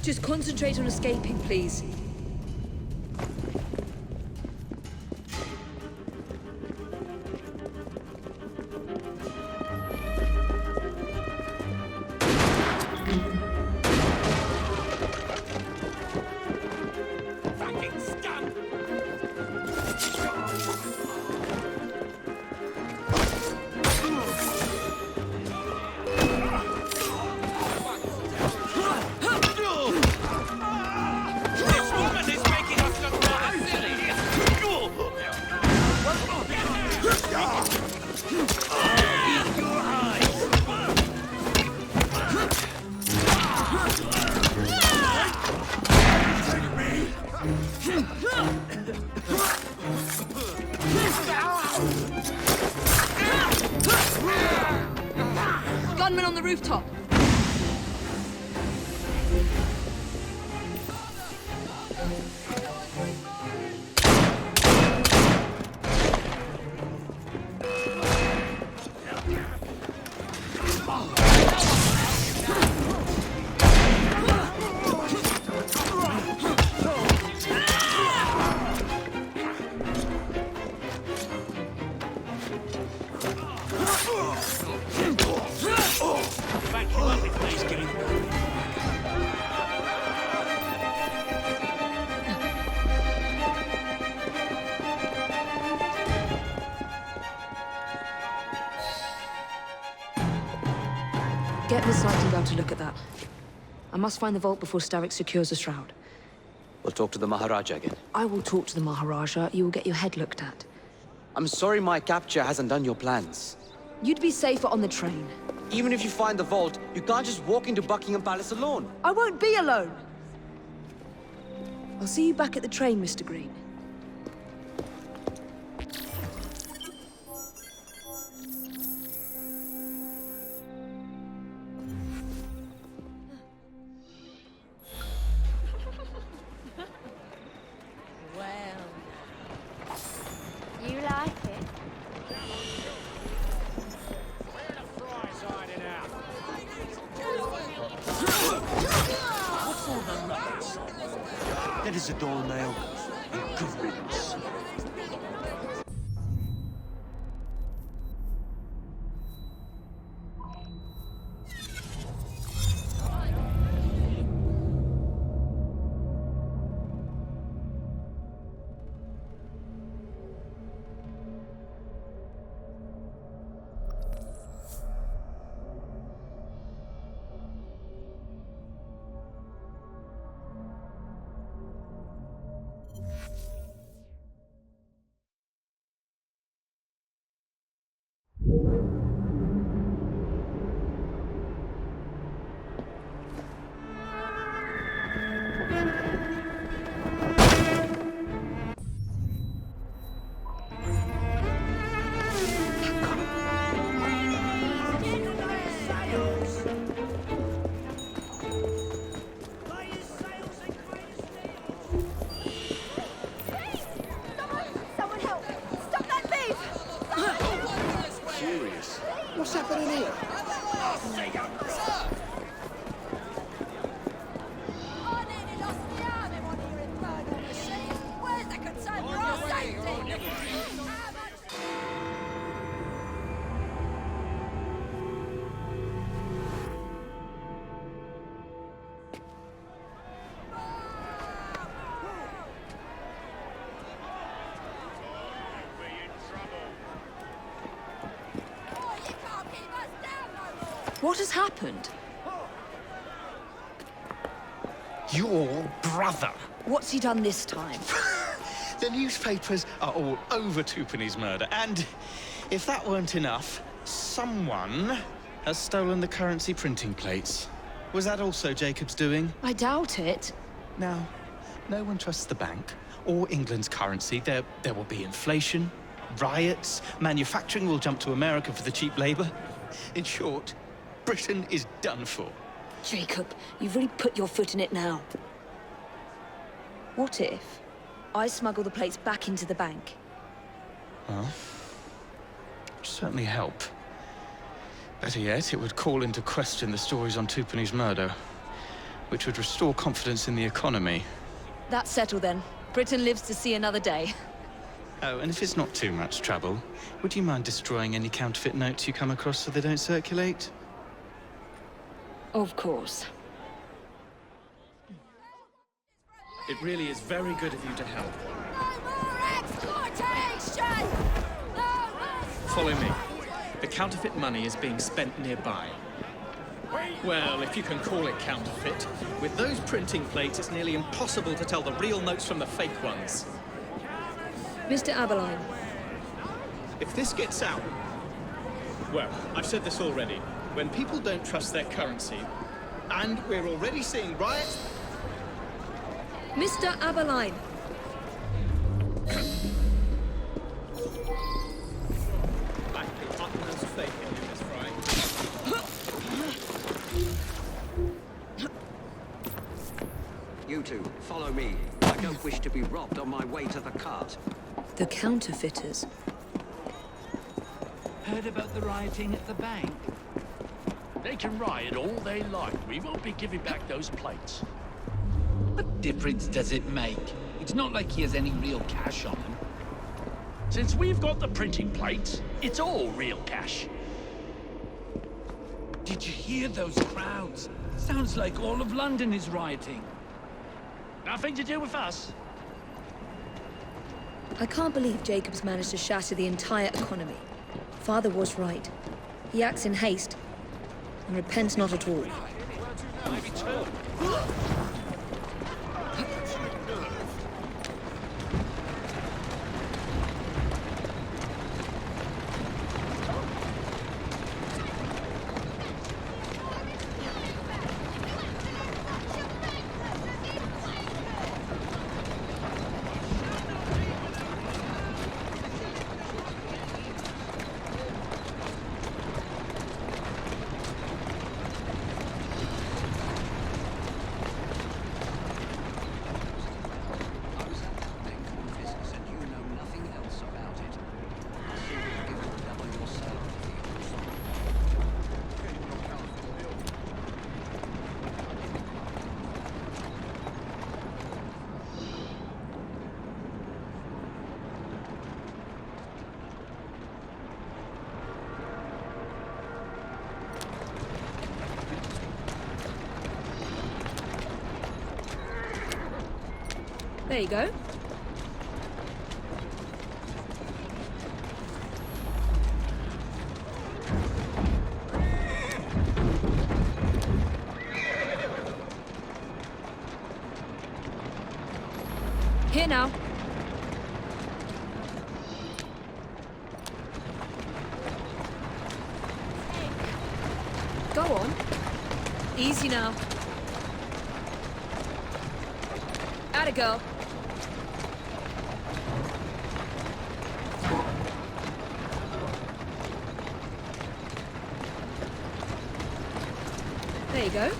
Just concentrate on escaping, please. Gunman on the rooftop. Get Miss Nightingale to look at that. I must find the vault before Starrick secures the shroud. We'll talk to the Maharaja again. I will talk to the Maharaja. You will get your head looked at. I'm sorry my capture hasn't done your plans. You'd be safer on the train. Even if you find the vault, you can't just walk into Buckingham Palace alone. I won't be alone! I'll see you back at the train, Mr. Green. You like it? What's all the rubbish? That is a doornail. And good riddance. What's happening here? What has happened? Your brother. What's he done this time? The newspapers are all over Twopenny's murder, and if that weren't enough, someone has stolen the currency printing plates. Was that also Jacob's doing? I doubt it. Now, no one trusts the bank or England's currency, there will be inflation, riots, manufacturing will jump to America for the cheap labor. In short, Britain is done for. Jacob, you've really put your foot in it now. What if I smuggle the plates back into the bank? Well, it'd certainly help. Better yet, it would call into question the stories on Tupani's murder, which would restore confidence in the economy. That's settled then. Britain lives to see another day. Oh, and if it's not too much trouble, would you mind destroying any counterfeit notes you come across so they don't circulate? Of course. It really is very good of you to help. Follow me. The counterfeit money is being spent nearby. Well, if you can call it counterfeit. With those printing plates, it's nearly impossible to tell the real notes from the fake ones. Mr. Aberline. If this gets out... Well, I've said this already. When people don't trust their currency, and we're already seeing riots... Mr. Aberline. I have the utmost faith in you, Miss Frye. You two, follow me. I don't wish to be robbed on my way to the cart. The counterfeiters. Heard about the rioting at the bank? They can riot all they like. We won't be giving back those plates. What difference does it make? It's not like he has any real cash on him. Since we've got the printing plates, it's all real cash. Did you hear those crowds? Sounds like all of London is rioting. Nothing to do with us. I can't believe Jacob's managed to shatter the entire economy. Father was right. He acts in haste and repents not at all. Maybe two. There you go. Here now. Go on. Easy now. Atta girl. There you go.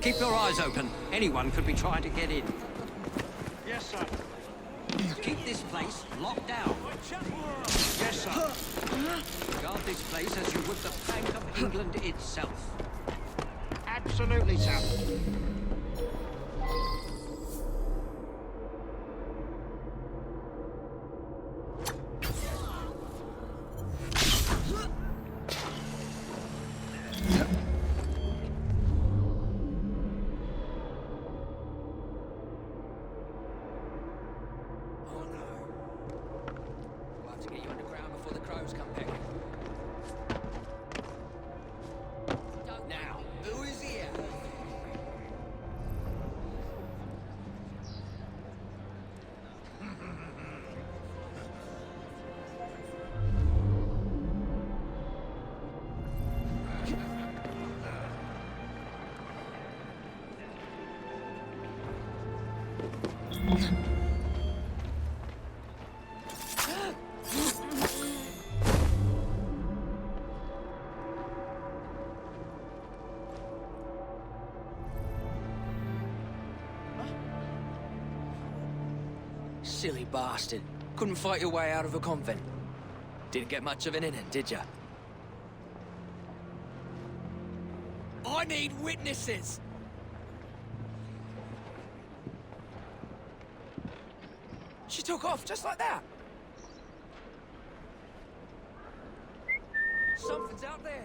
Keep your eyes open. Anyone could be trying to get in. Yes, sir. Keep this place locked down. Yes, sir. Guard this place as you would the Bank of England itself. Absolutely, sir. Silly bastard. Couldn't fight your way out of a convent. Didn't get much of an inning, did ya? I need witnesses! She took off just like that. Something's out there.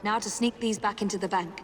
Now to sneak these back into the bank.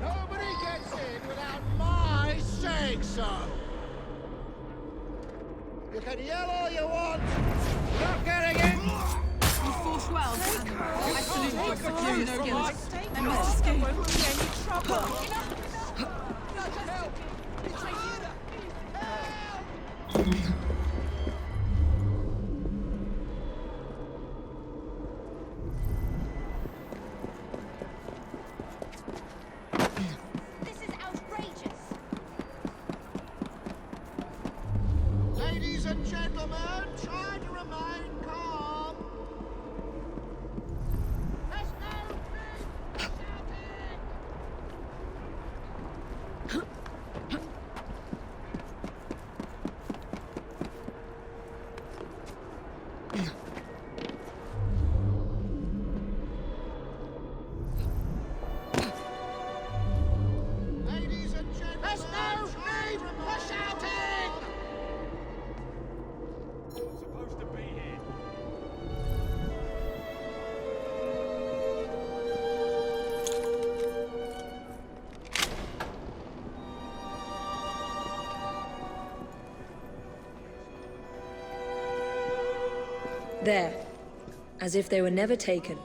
Nobody gets in without my saying so. You can yell all you want. Not getting in. You fought well. I salute your security skills. And Mr. Skin won't be any trouble. Ladies and gentlemen, try to remain calm. There's no need for Ladies and gentlemen, there's no need for shouting! Supposed to be here. There. As if they were never taken.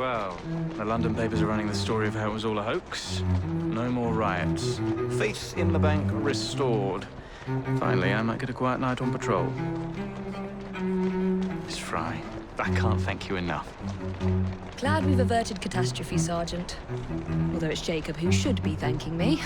Well, the London papers are running the story of how it was all a hoax. No more riots. Faith in the bank restored. Finally, I might get a quiet night on patrol. Miss Frye, I can't thank you enough. Glad we've averted catastrophe, Sergeant. Although it's Jacob who should be thanking me.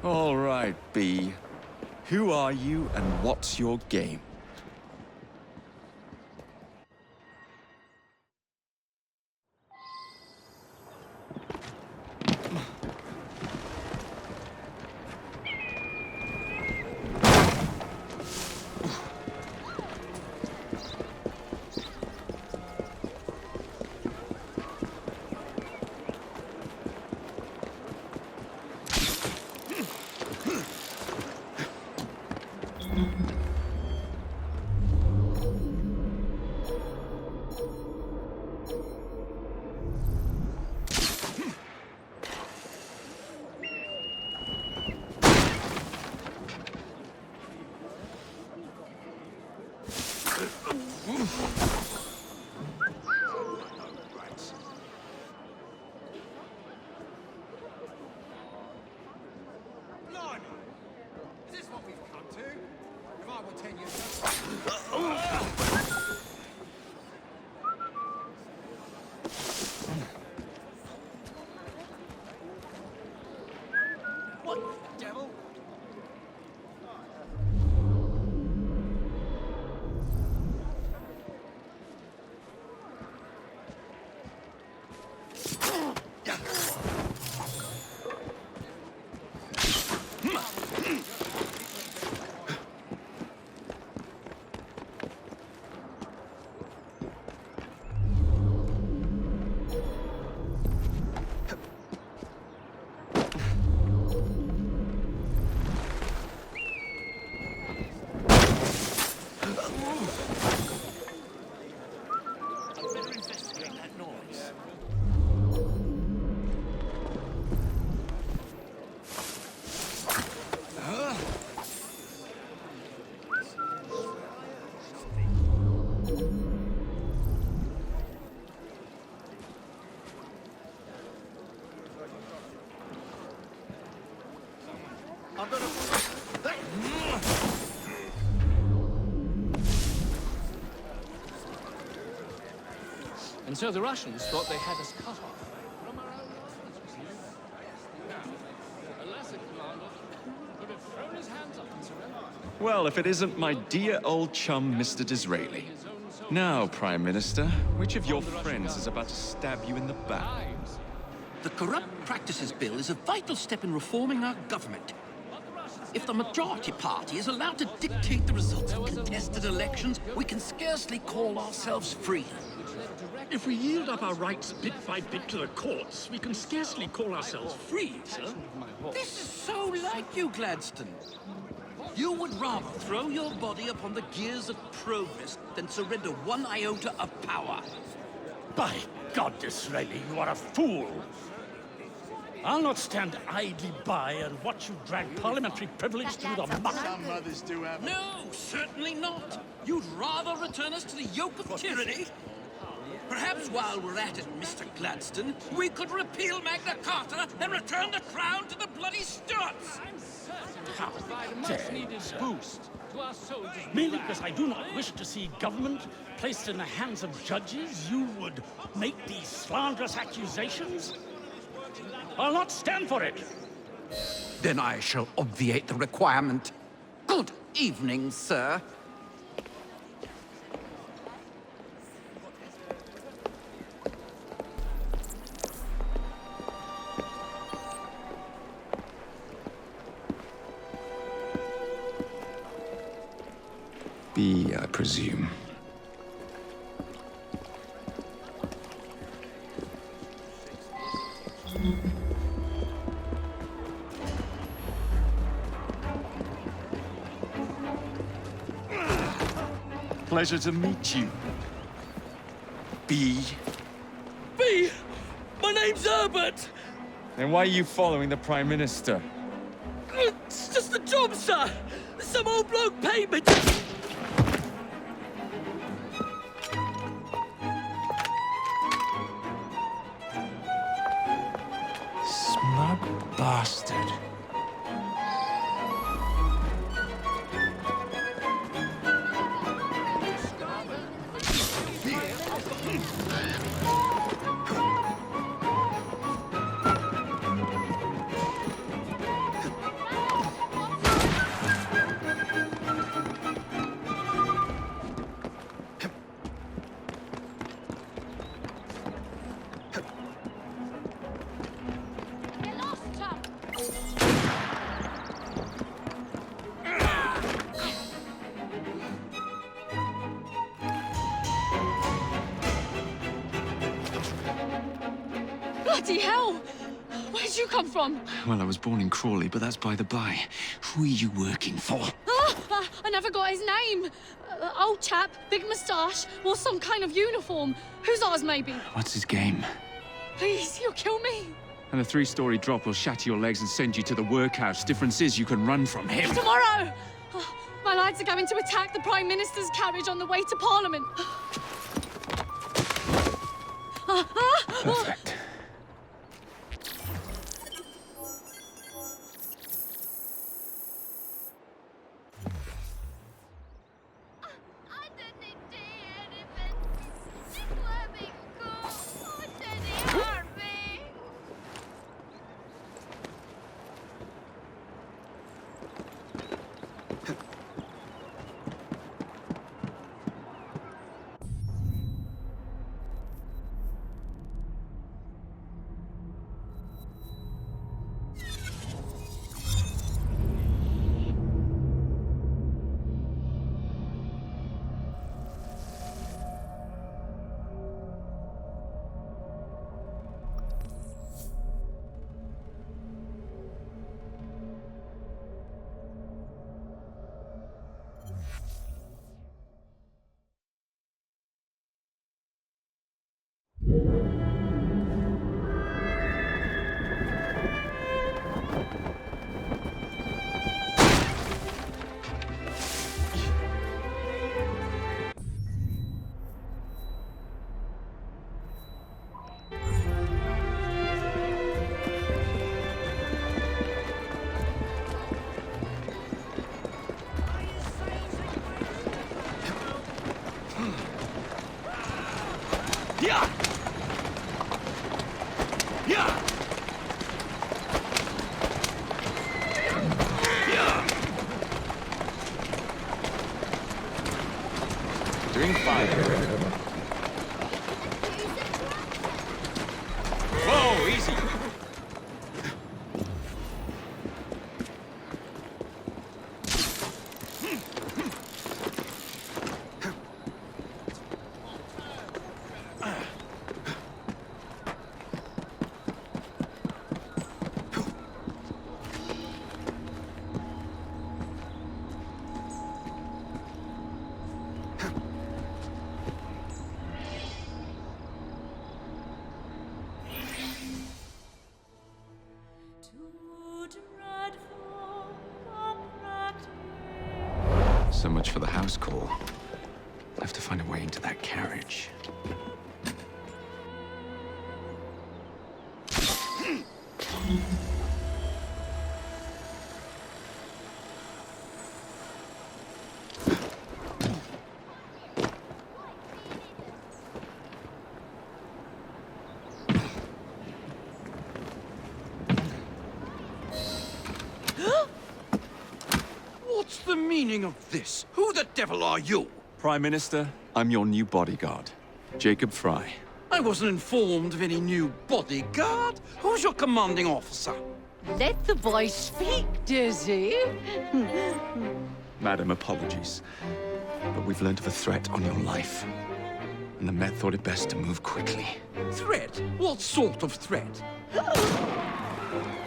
All right, B. Who are you and what's your game? And so the Russians thought they had us cut off. From our own a lesser commander would have thrown his hands up and surrendered. Well, if it isn't my dear old chum, Mr. Disraeli. Now, Prime Minister, which of your friends is about to stab you in the back? The Corrupt Practices Bill is a vital step in reforming our government. What the Russians If the majority party is allowed to dictate the results of contested elections, we can scarcely call ourselves free. If we yield up our rights bit by bit to the courts, we can scarcely call ourselves free, sir. This is so like you, Gladstone. You would rather throw your body upon the gears of progress than surrender 1 iota of power. By God, Disraeli, you are a fool! I'll not stand idly by and watch you drag parliamentary privilege through the muck. Some mothers do have... No, certainly not. You'd rather return us to the yoke of tyranny? Perhaps while we're at it, Mr. Gladstone, we could repeal Magna Carta and return the crown to the bloody Stuarts! How dare boost to our soldiers. Merely because I do not wish to see government placed in the hands of judges, you would make these slanderous accusations? I'll not stand for it. Then I shall obviate the requirement. Good evening, sir. B, I presume. Pleasure to meet you. B. B! My name's Herbert! Then why are you following the Prime Minister? It's just a job, sir! Some old bloke paid me to... Smug bastard. Bloody hell! Where'd you come from? Well, I was born in Crawley, but that's by the by. Who are you working for? I never got his name. Old chap, big moustache, wore some kind of uniform. Who's ours, maybe? What's his game? Please, you'll kill me. And a 3-story drop will shatter your legs and send you to the workhouse. Difference is you can run from him. Tomorrow! My lads are going to attack the Prime Minister's carriage on the way to Parliament. Perfect. Doing fine. Whoa, easy. So much for the house call. I have to find a way into that carriage. What's the meaning of this? Who the devil are you? Prime Minister, I'm your new bodyguard, Jacob Frye. I wasn't informed of any new bodyguard. Who's your commanding officer? Let the boy speak, Dizzy. Madam, apologies. But we've learned of a threat on your life. And the Met thought it best to move quickly. Threat? What sort of threat?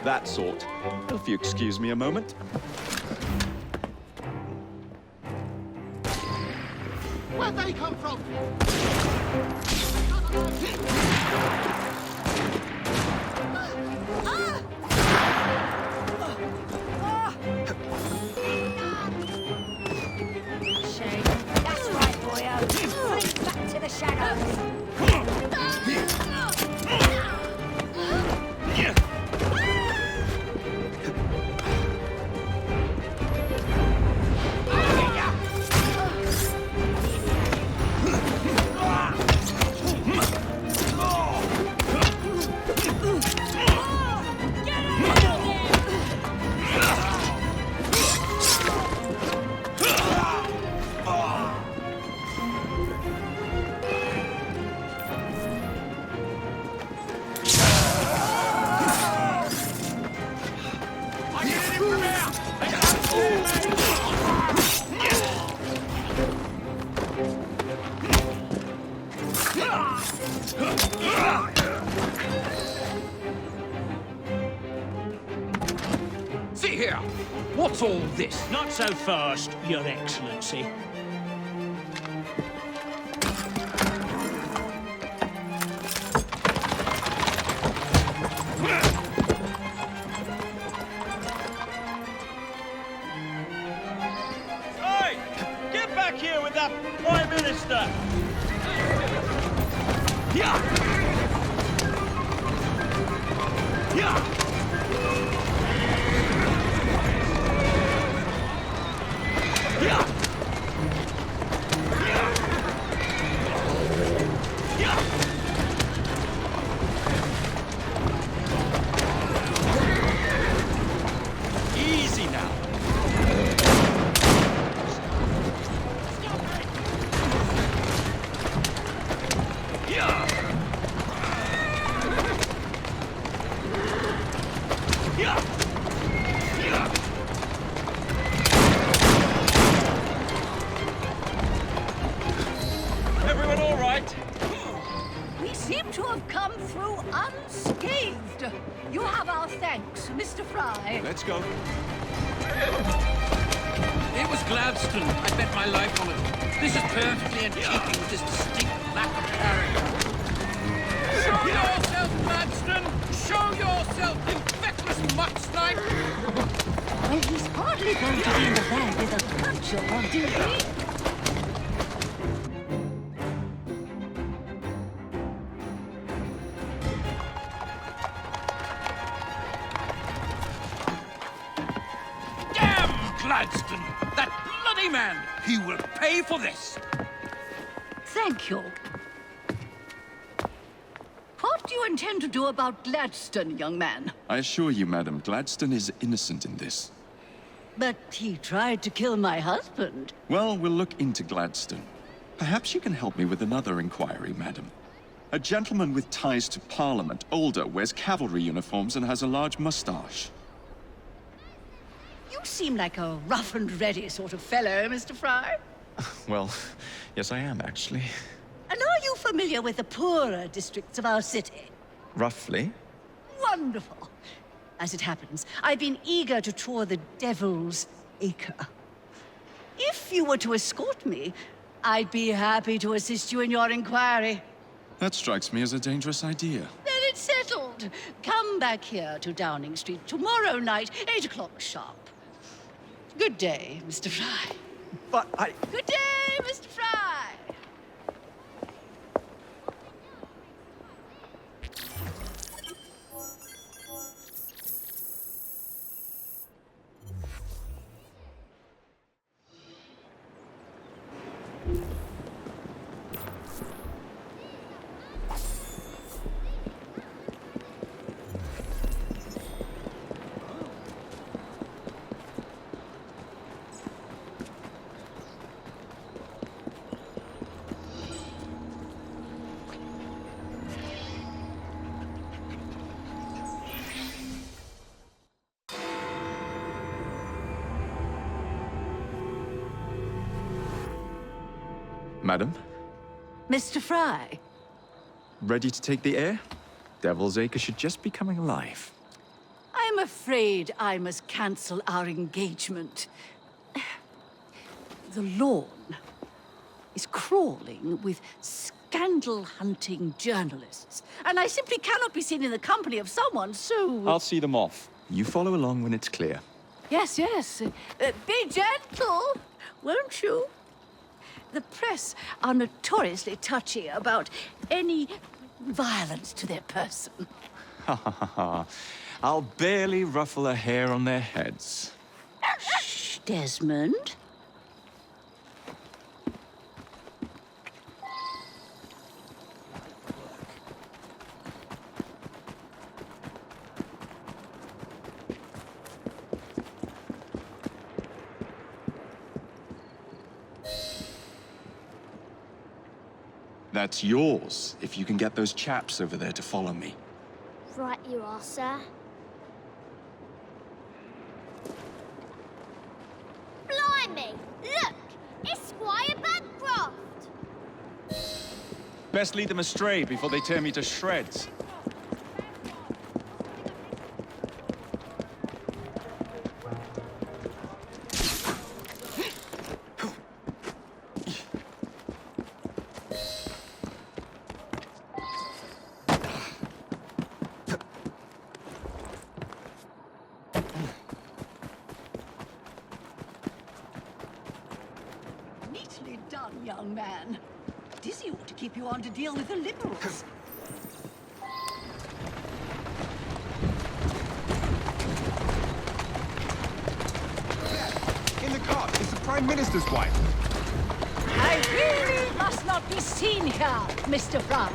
That sort. If you excuse me a moment. Where'd they come from? Shame. That's right, boyo. Flee back to the shadows. See here! What's all this? Not so fast, Your Excellency. Hey! Get back here with that Prime Minister! Yeah! Yeah! Easy now. Everyone all right? We seem to have come through unscathed. You have our thanks, Mr. Frye. Let's go. It was Gladstone. I bet my life on it. This is perfectly in keeping with his distinct lack of character. Show yourself, Gladstone! Show yourself, you feckless muck-snipe! Well, he's hardly going to be in the bag with a puncher on duty. Gladstone! That bloody man! He will pay for this! Thank you. What do you intend to do about Gladstone, young man? I assure you, Madam, Gladstone is innocent in this. But he tried to kill my husband. Well, we'll look into Gladstone. Perhaps you can help me with another inquiry, Madam. A gentleman with ties to Parliament, older, wears cavalry uniforms and has a large mustache. You seem like a rough and ready sort of fellow, Mr. Frye. Well, yes I am, actually. And are you familiar with the poorer districts of our city? Roughly. Wonderful. As it happens, I've been eager to tour the Devil's Acre. If you were to escort me, I'd be happy to assist you in your inquiry. That strikes me as a dangerous idea. Then it's settled. Come back here to Downing Street tomorrow night, 8 o'clock sharp. Good day, Mr. Frye. But I... Good day, Mr. Frye. Madam? Mr. Frye. Ready to take the air? Devil's Acre should just be coming alive. I'm afraid I must cancel our engagement. The lawn is crawling with scandal-hunting journalists, and I simply cannot be seen in the company of someone so... I'll see them off. You follow along when it's clear. Yes, yes. Be gentle, won't you? The press are notoriously touchy about any violence to their person. Ha ha ha ha. I'll barely ruffle a hair on their heads. Shh, Desmond. That's yours, if you can get those chaps over there to follow me. Right you are, sir. Blimey! Look! It's Squire Bancroft! Best lead them astray before they tear me to shreds. Neatly done, young man. Dizzy ought to keep you on to deal with the liberals. In the car, it's the Prime Minister's wife. I really must not be seen here, Mr. Frye.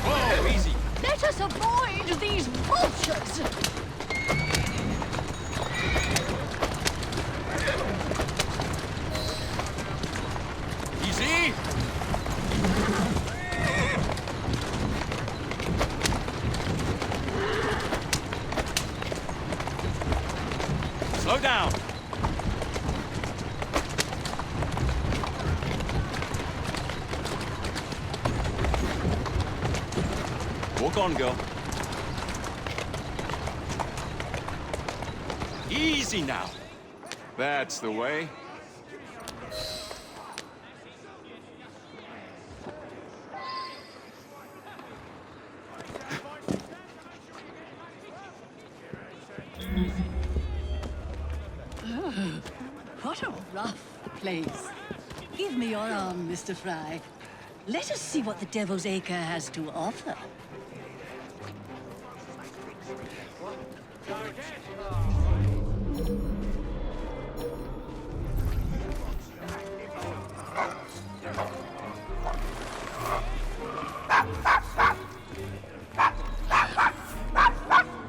Whoa, easy. Let us avoid these vultures. Easy. Slow down. Walk on, girl. Easy now. That's the way. What a rough place. Give me your arm, Mr. Frye. Let us see what the Devil's Acre has to offer.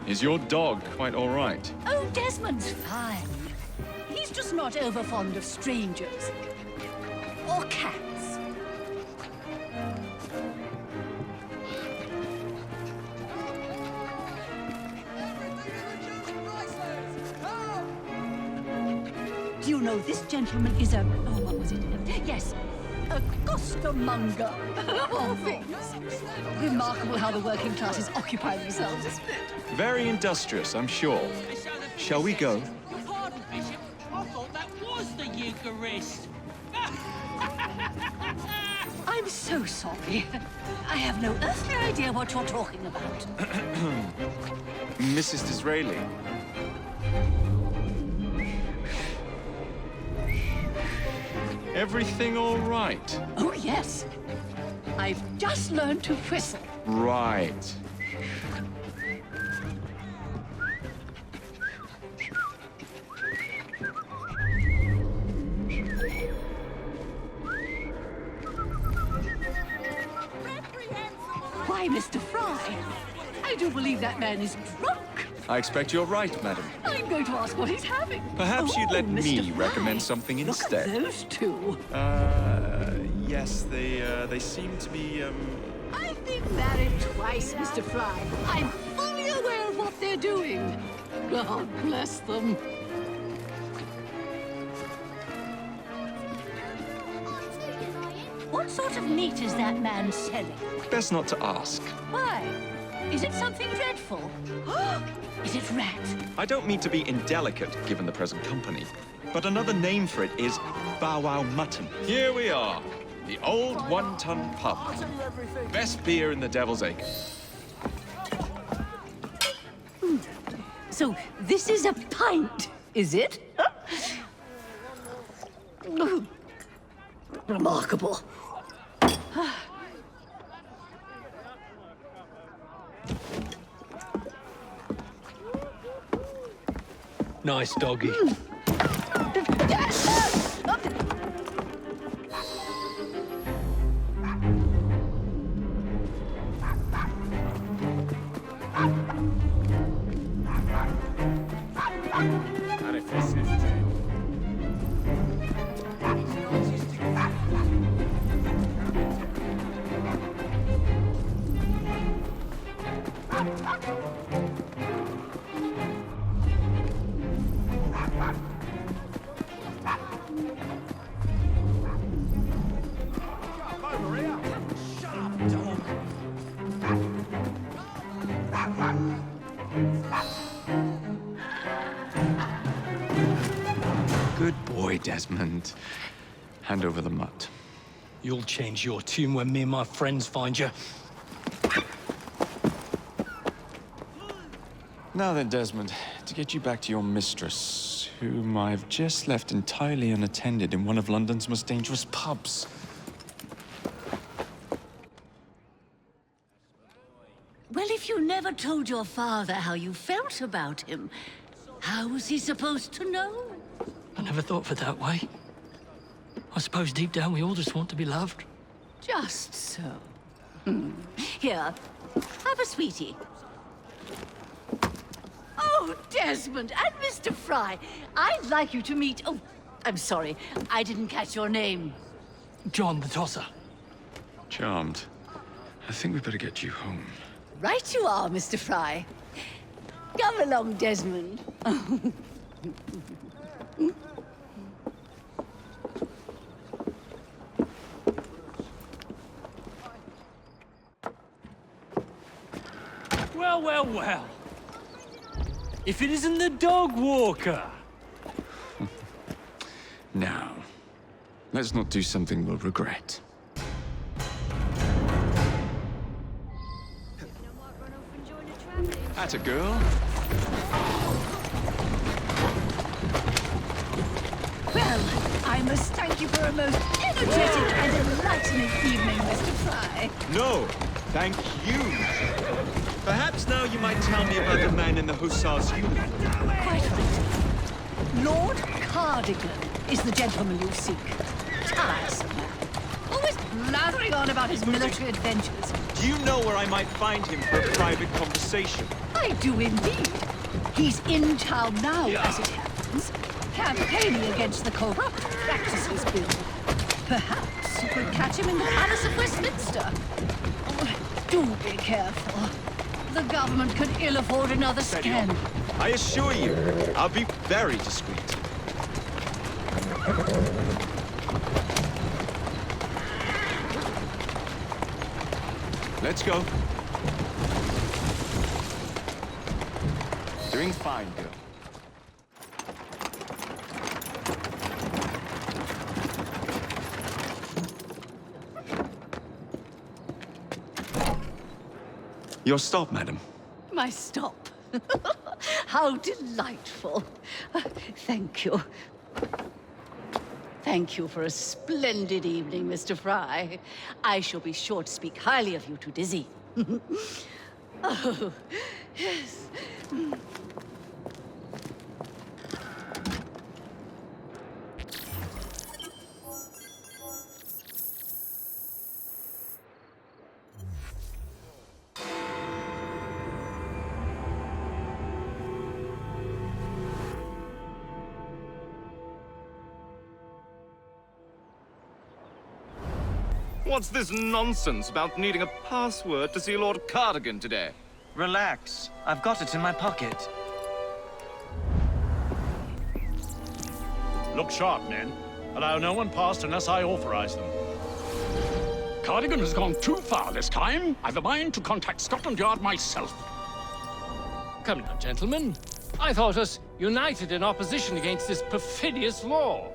Is your dog quite all right? Oh, Desmond's fine. He's just not over fond of strangers. Or cats. Do you know, this gentleman is a... Oh, what was it? Yes, A costermonger, of all things. Remarkable how the working classes occupy themselves, isn't it? Very industrious, I'm sure. Shall we go? Your pardon, Bishop. I thought that was the Eucharist. I'm so sorry. I have no earthly idea what you're talking about. Mrs. Disraeli. Everything all right? Oh, yes. I've just learned to whistle. Right. Why, Mr. Frye, I do believe that man is drunk. I expect you're right, madam. I'm going to ask what he's having. Perhaps you'd let Mr. me Frye, recommend something look instead. at those two. Yes, they seem to be, I've been married twice, Mr. Frye. I'm fully aware of what they're doing. God bless them. What sort of meat is that man selling? Best not to ask. Why? Is it something dreadful? Is it rat? I don't mean to be indelicate, given the present company, but another name for it is bow wow mutton. Here we are, the old one-ton pub. Best beer in the Devil's Acre. So this is a pint, is it? Remarkable. Nice doggy. Good boy, Desmond. Hand over the mutt. You'll change your tune when me and my friends find you. Now then, Desmond, to get you back to your mistress, whom I've just left entirely unattended in one of London's most dangerous pubs. Well, if you never told your father how you felt about him, how was he supposed to know? I never thought of it that way. I suppose deep down we all just want to be loved. Just so. Here, have a sweetie. Oh, Desmond and Mr. Frye, I'd like you to meet... Oh, I'm sorry, I didn't catch your name. John the Tosser. Charmed. I think we better get you home. Right you are, Mr. Frye. Come along, Desmond. Well, well, well. If it isn't the dog walker. Now, let's not do something we'll regret. Atta girl. Well, I must thank you for a most energetic and enlightening evening, Mr. Frye. No, thank you. Perhaps now you might tell me about the man in the hussar's uniform. Quite right. Lord Cardigan is the gentleman you seek. Tiresome man. Always blathering on about his military adventures. Do you know where I might find him for a private conversation? I do indeed. He's in town now, as it happens, campaigning against the corrupt practices bill. Perhaps you could catch him in the Palace of Westminster. Oh, do be careful. The government could ill afford another scandal. I assure you, I'll be very discreet. Let's go. Doing fine, girl. Your stop, madam. My stop. How delightful. Thank you. Thank you for a splendid evening, Mr. Frye. I shall be sure to speak highly of you to Dizzy. Oh, yes. What's this nonsense about needing a password to see Lord Cardigan today? Relax. I've got it in my pocket. Look sharp, men. Allow no one past unless I authorize them. Cardigan has gone too far this time. I've a mind to contact Scotland Yard myself. Come now, gentlemen. I thought us united in opposition against this perfidious law.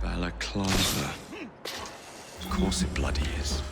Balaclava. Of course it bloody is.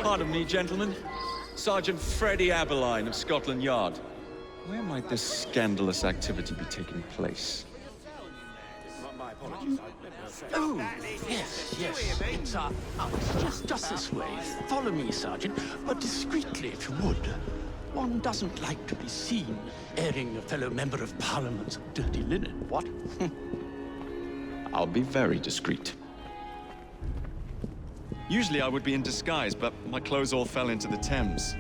Pardon me, gentlemen. Sergeant Freddie Aberline of Scotland Yard. Where might this scandalous activity be taking place? Oh, yes, yes. It's just this way. Follow me, Sergeant, but discreetly, if you would. One doesn't like to be seen airing a fellow member of Parliament's dirty linen, what? I'll be very discreet. Usually I would be in disguise, but my clothes all fell into the Thames.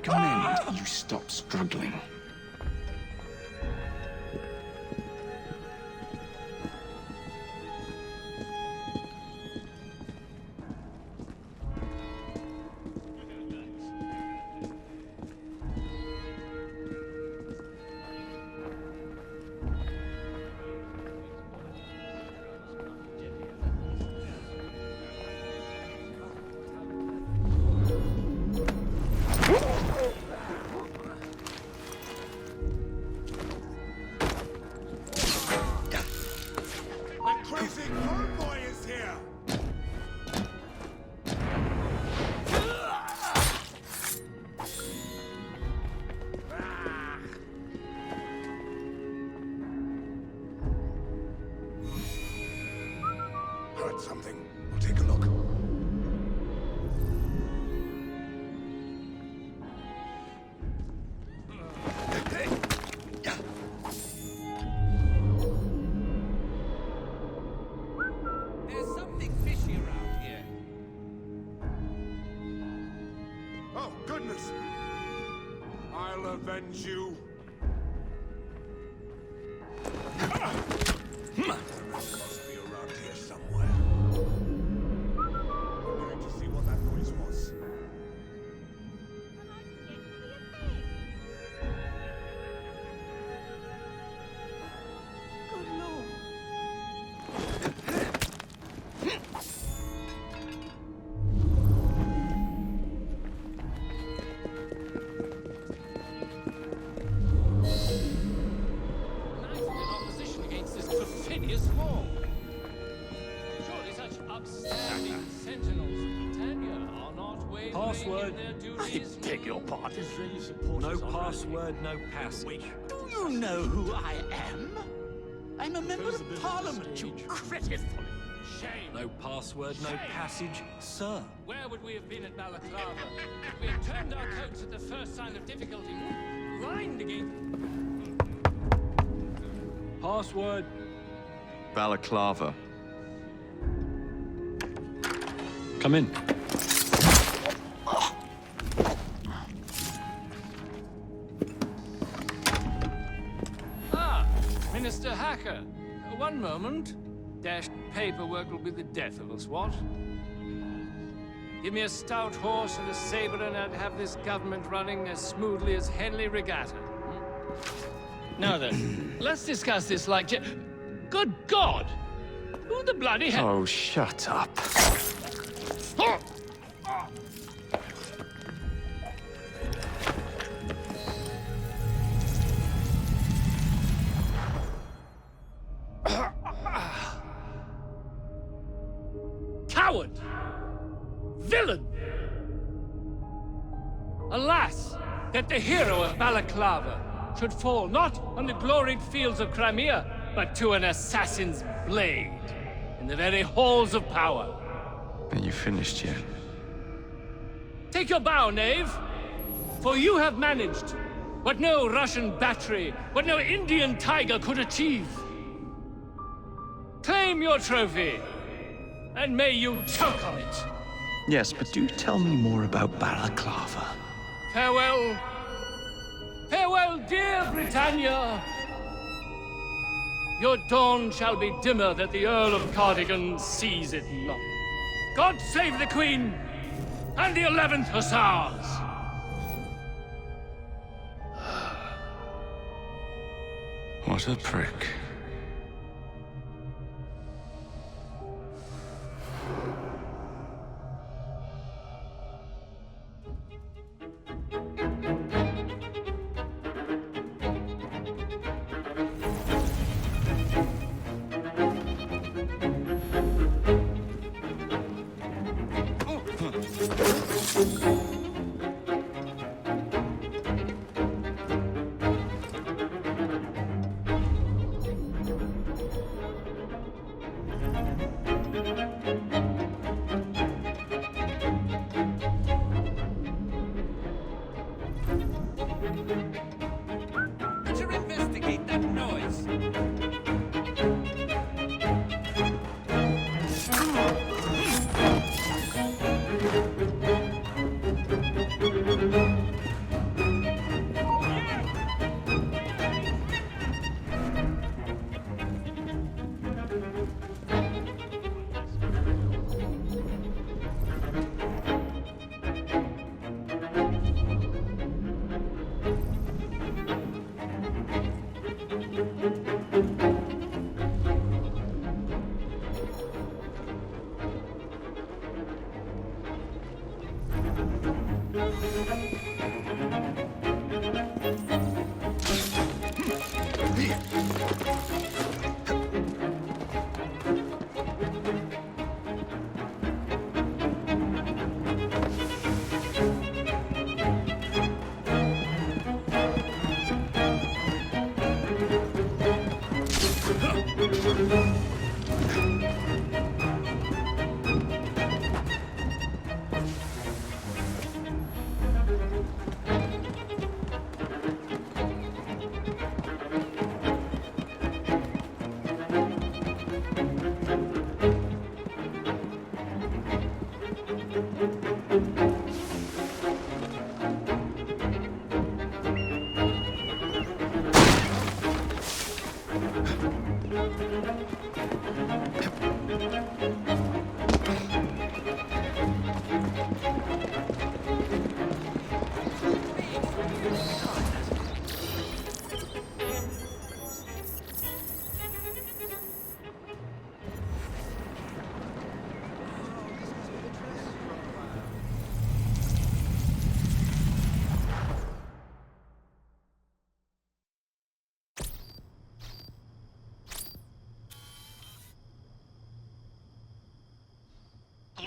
recommend you stop struggling. Something. We'll take a look. There's something fishy around here. Oh, goodness! I'll avenge you. Must be around here somewhere. I'm going to see what that noise was. Good Lord. Opposition against this perfidious law. Surely such upstanding sentinels of Britannia are not wavering Password. in their duties. I beg your pardon. No password, no passage. Do you know who I am? I'm a member of Parliament, you creditful. Shame. No password, no passage, sir. Where would we have been at Balaclava if we had turned our coats at the first sign of difficulty? Lined against... Password. Balaclava. Come in. Ah, Minister Hacker. One moment. Dashed paperwork will be the death of us, what? Give me a stout horse and a saber and I'd have this government running as smoothly as Henley Regatta. Now then, let's discuss this like... Good God! Who the bloody hell... Oh, shut up. Coward! Villain! Alas, that the hero of Balaclava should fall not on the gloried fields of Crimea, but to an assassin's blade in the very halls of power. Are you finished yet? Take your bow, knave, for you have managed what no Russian battery, what no Indian tiger could achieve. Claim your trophy, and may you choke on it. Yes, but do tell me more about Balaclava. Farewell. Farewell, dear Britannia. Your dawn shall be dimmer that the Earl of Cardigan sees it not. God save the Queen and the 11th Hussars. What a prick. Better investigate that noise.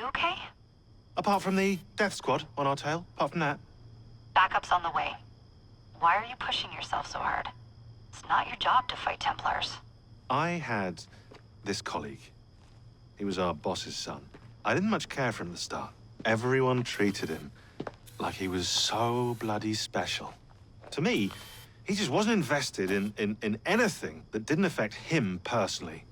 you okay? Apart from the death squad on our tail, apart from that. Backup's on the way. Why are you pushing yourself so hard? It's not your job to fight Templars. I had this colleague. He was our boss's son. I didn't much care for him at the start. Everyone treated him like he was so bloody special. To me, he just wasn't invested in anything that didn't affect him personally.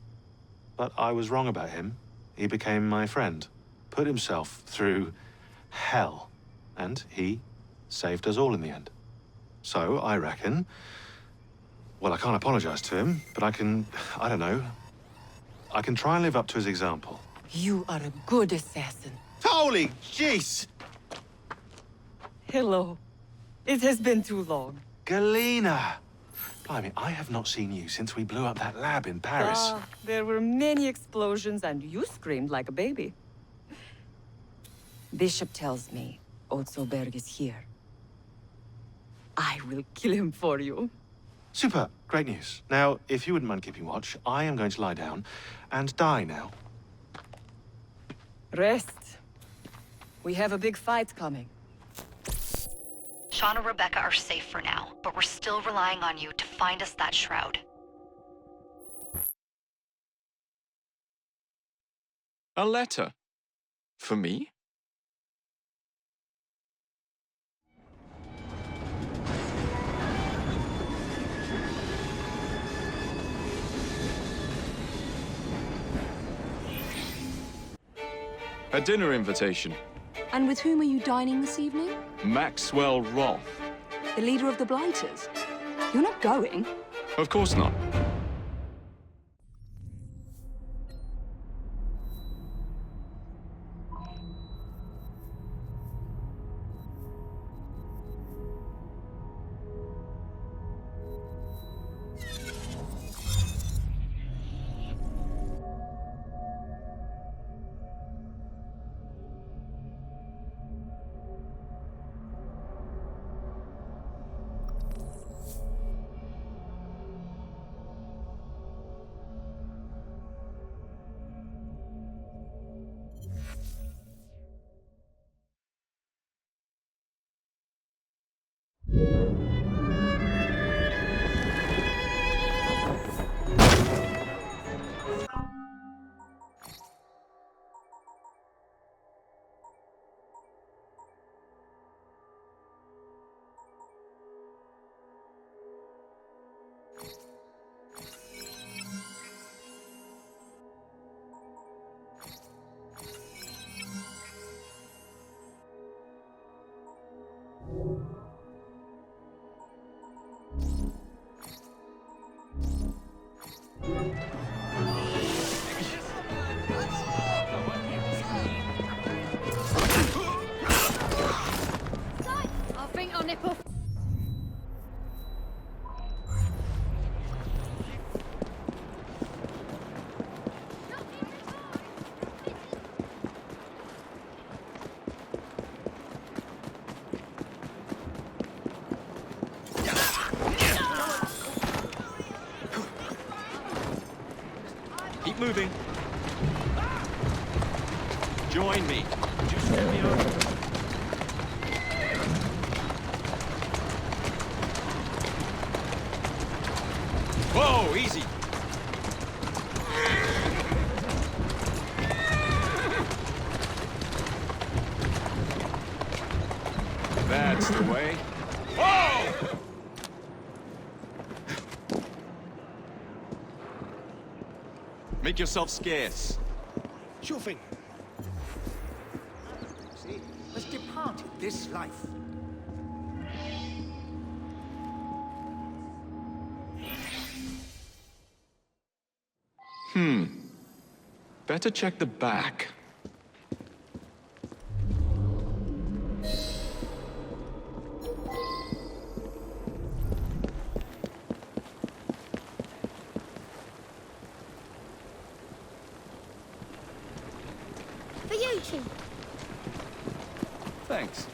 But I was wrong about him. He became my friend, put himself through hell, and he saved us all in the end. So I reckon, well, I can't apologize to him, but I can try and live up to his example. You are a good assassin. Holy jeez! Hello. It has been too long. Galena! Blimey, I have not seen you since we blew up that lab in Paris. There were many explosions and you screamed like a baby. Bishop tells me Otzoberg is here. I will kill him for you. Super, great news. Now, if you wouldn't mind keeping watch, I am going to lie down and die now. Rest. We have a big fight coming. Sean and Rebecca are safe for now, but we're still relying on you to find us that shroud. A letter? For me? A dinner invitation. And with whom are you dining this evening? Maxwell Roth. The leader of the Blighters. You're not going? Of course not. I think I'll nip off. Keep moving. Join me. Whoa, easy. That's the way. Whoa! Make yourself scarce. Sure thing. See, has departed this life. Better check the back. For you two. Thanks.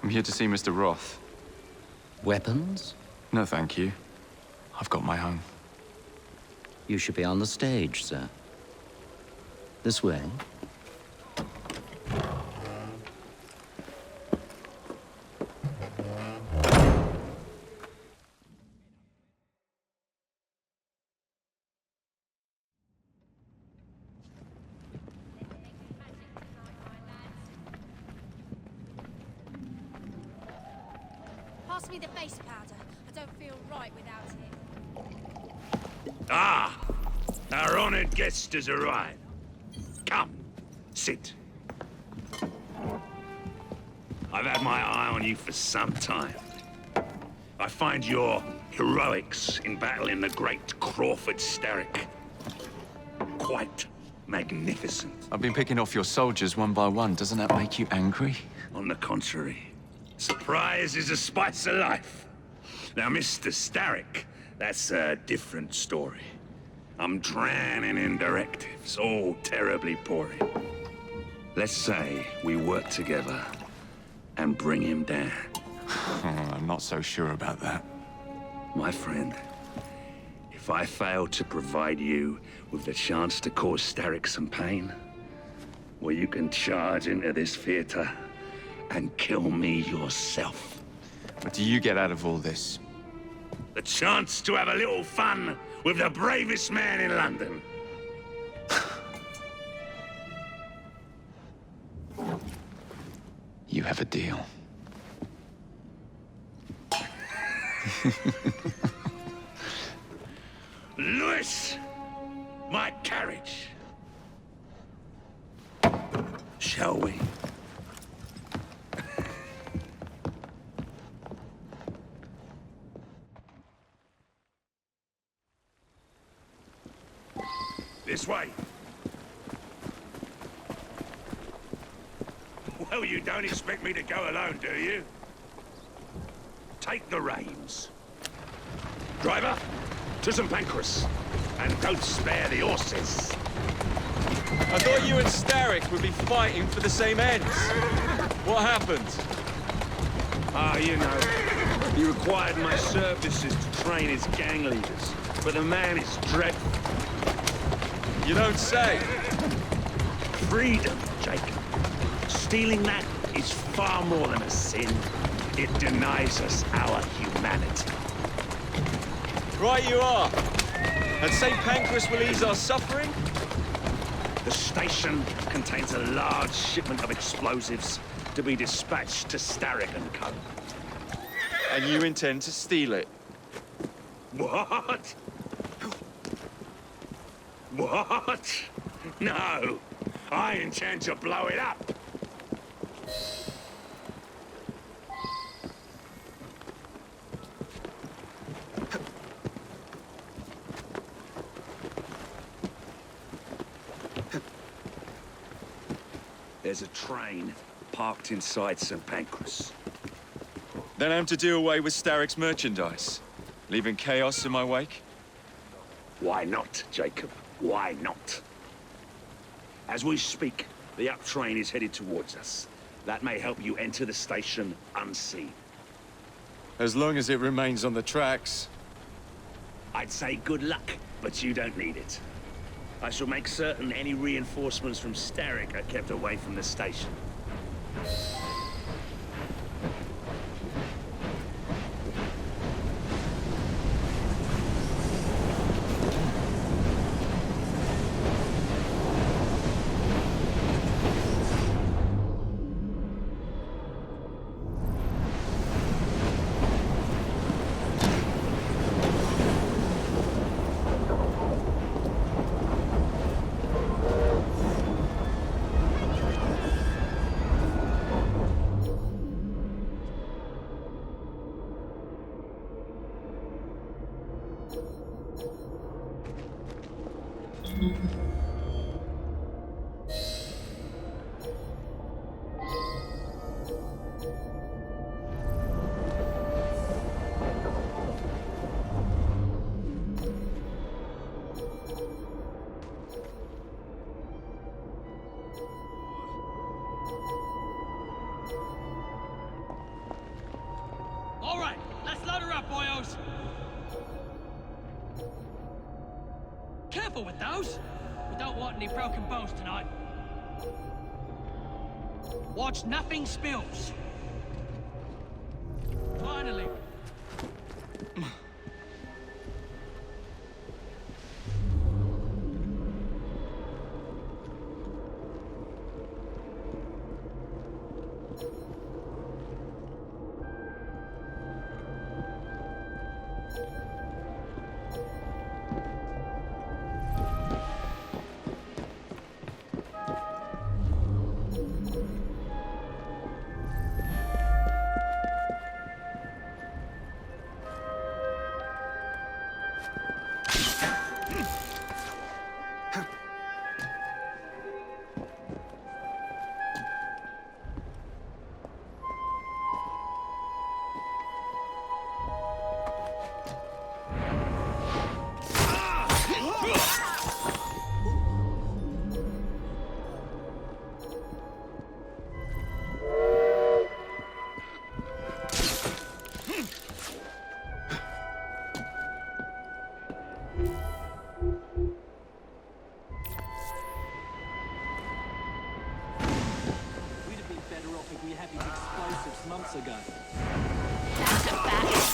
I'm here to see Mr. Roth. Weapons? No, thank you. I've got my own. You should be on the stage, sir. This way. Pass me the base powder. I don't feel right without it. Ah! Our honored guest has arrived. Come, sit. I've had my eye on you for some time. I find your heroics in battle in the great Crawford Starrick quite magnificent. I've been picking off your soldiers one by one. Doesn't that make you angry? On the contrary, surprise is a spice of life. Now, Mr. Starrick, that's a different story. I'm drowning in directives, all terribly pouring. Let's say we work together and bring him down. I'm not so sure about that. My friend, if I fail to provide you with the chance to cause Starrick some pain, well, you can charge into this theater and kill me yourself. What do you get out of all this? The chance to have a little fun with the bravest man in London. You have a deal. Lewis, my carriage. Shall we? This way. Well, you don't expect me to go alone, do you? Take the reins. Driver, to St. Pancras. And don't spare the horses. I thought you and Starrick would be fighting for the same ends. What happened? Ah, you know, he required my services to train his gang leaders. But the man is dreadful. You don't say. Freedom, Jacob. Stealing that is far more than a sin. It denies us our humanity. Right you are. And St. Pancras will ease our suffering? The station contains a large shipment of explosives to be dispatched to Starrick & Co. And you intend to steal it? What? What? No! I intend to blow it up! There's a train parked inside St. Pancras. Then I'm to do away with Starrick's merchandise, leaving chaos in my wake? Why not, Jacob? Why not? As we speak, the up train is headed towards us. That may help you enter the station unseen. As long as it remains on the tracks. I'd say good luck, but you don't need it. I shall make certain any reinforcements from Starrick are kept away from the station. All right, let's load her up, boyos. Careful with those. We don't want any broken bones tonight. Watch nothing spills. Finally. Months ago. That's a fact.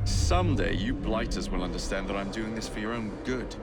Someday, you blighters will understand that I'm doing this for your own good.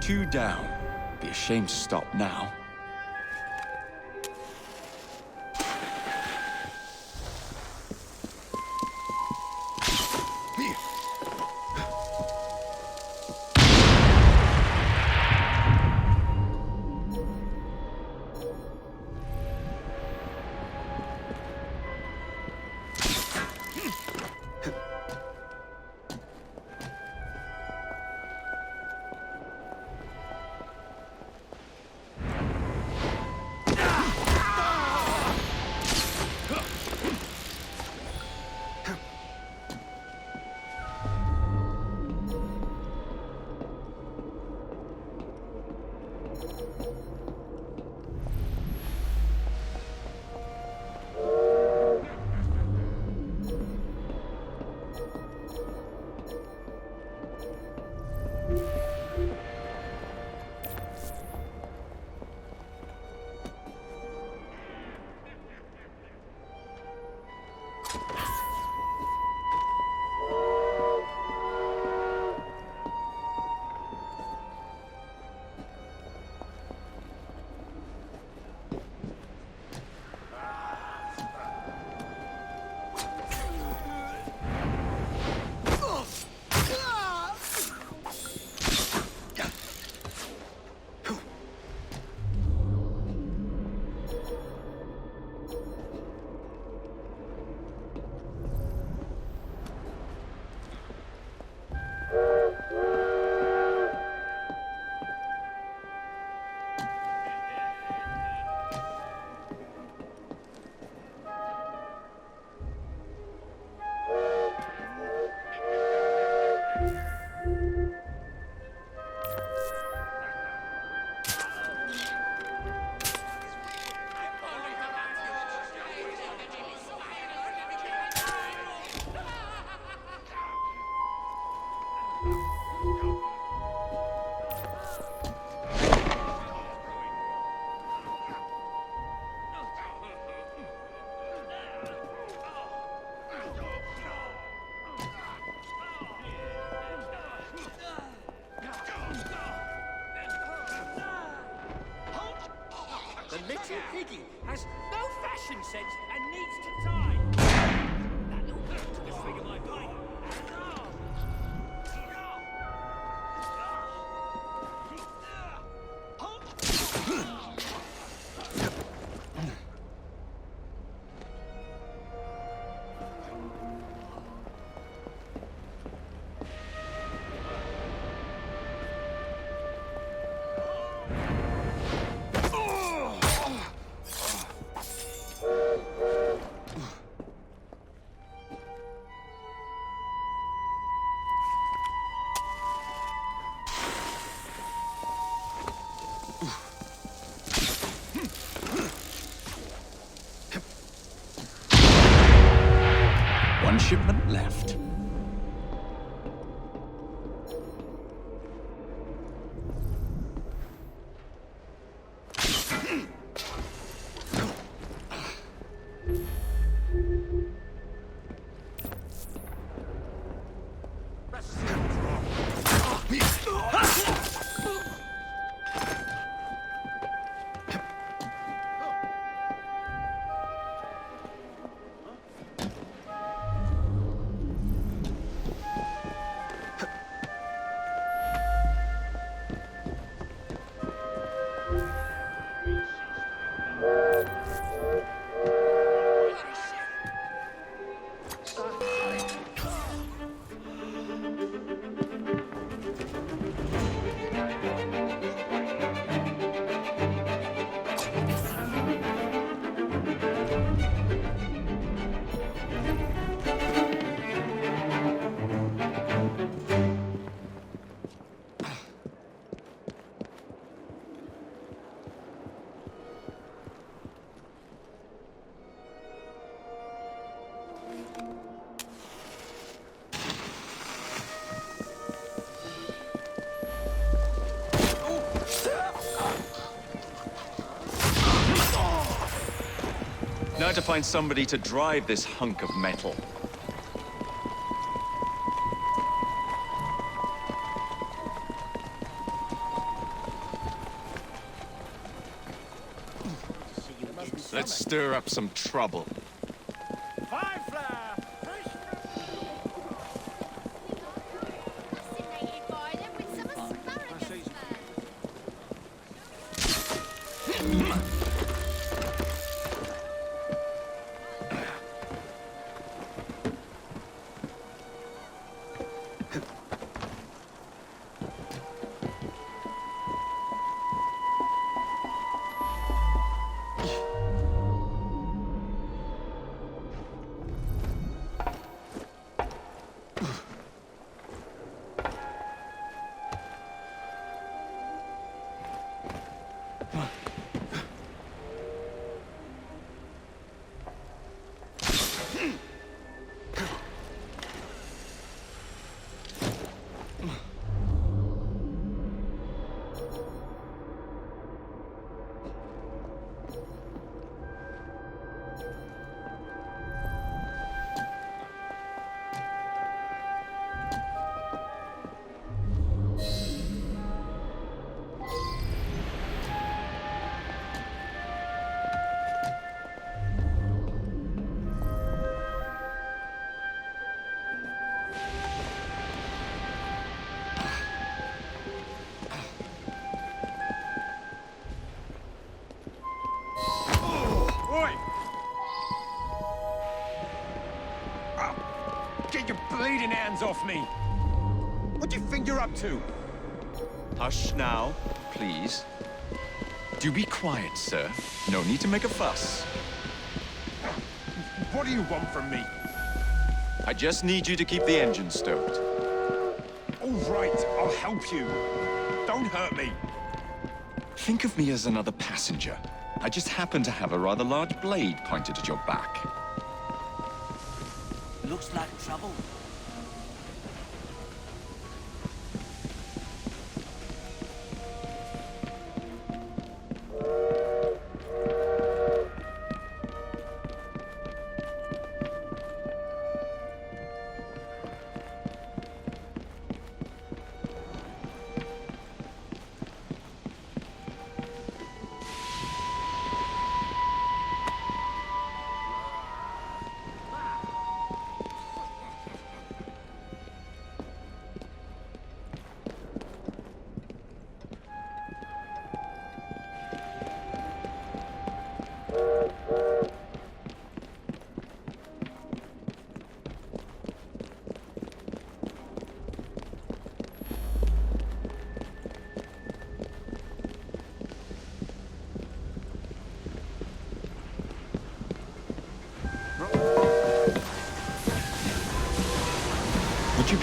Two down. Be ashamed to stop now. little piggy has no fashion sense and needs to tie. That little hook to the string of my bike. One shipment left. Now to find somebody to drive this hunk of metal. Let's stir up some trouble. Get your bleeding hands off me! What do you think you're up to? Hush now, please. Do be quiet, sir. No need to make a fuss. What do you want from me? I just need you to keep the engine stoked. All right, I'll help you. Don't hurt me. Think of me as another passenger. I just happen to have a rather large blade pointed at your back. Looks like trouble.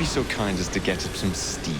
so kind as to get up some steam?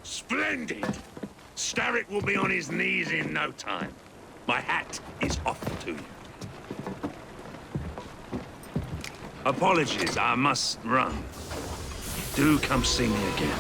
Splendid! Starrick will be on his knees in no time. My hat is off to you. Apologies, I must run. Do come see me again.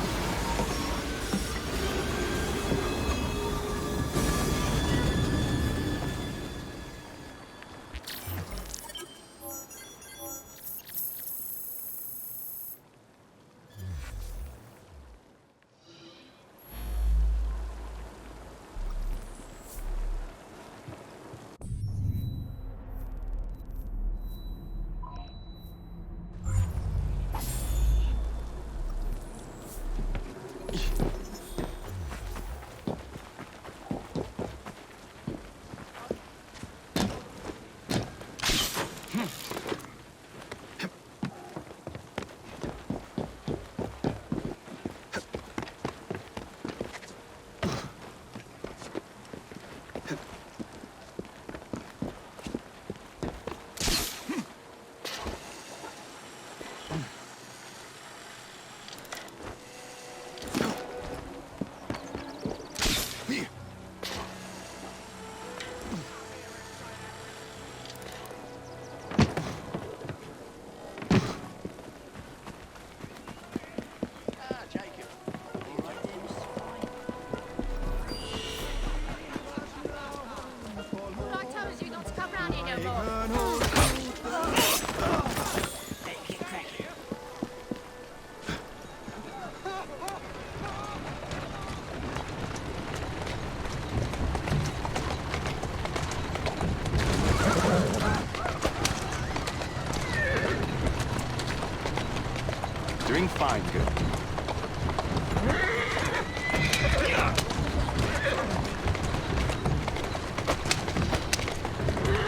Doing fine, girl.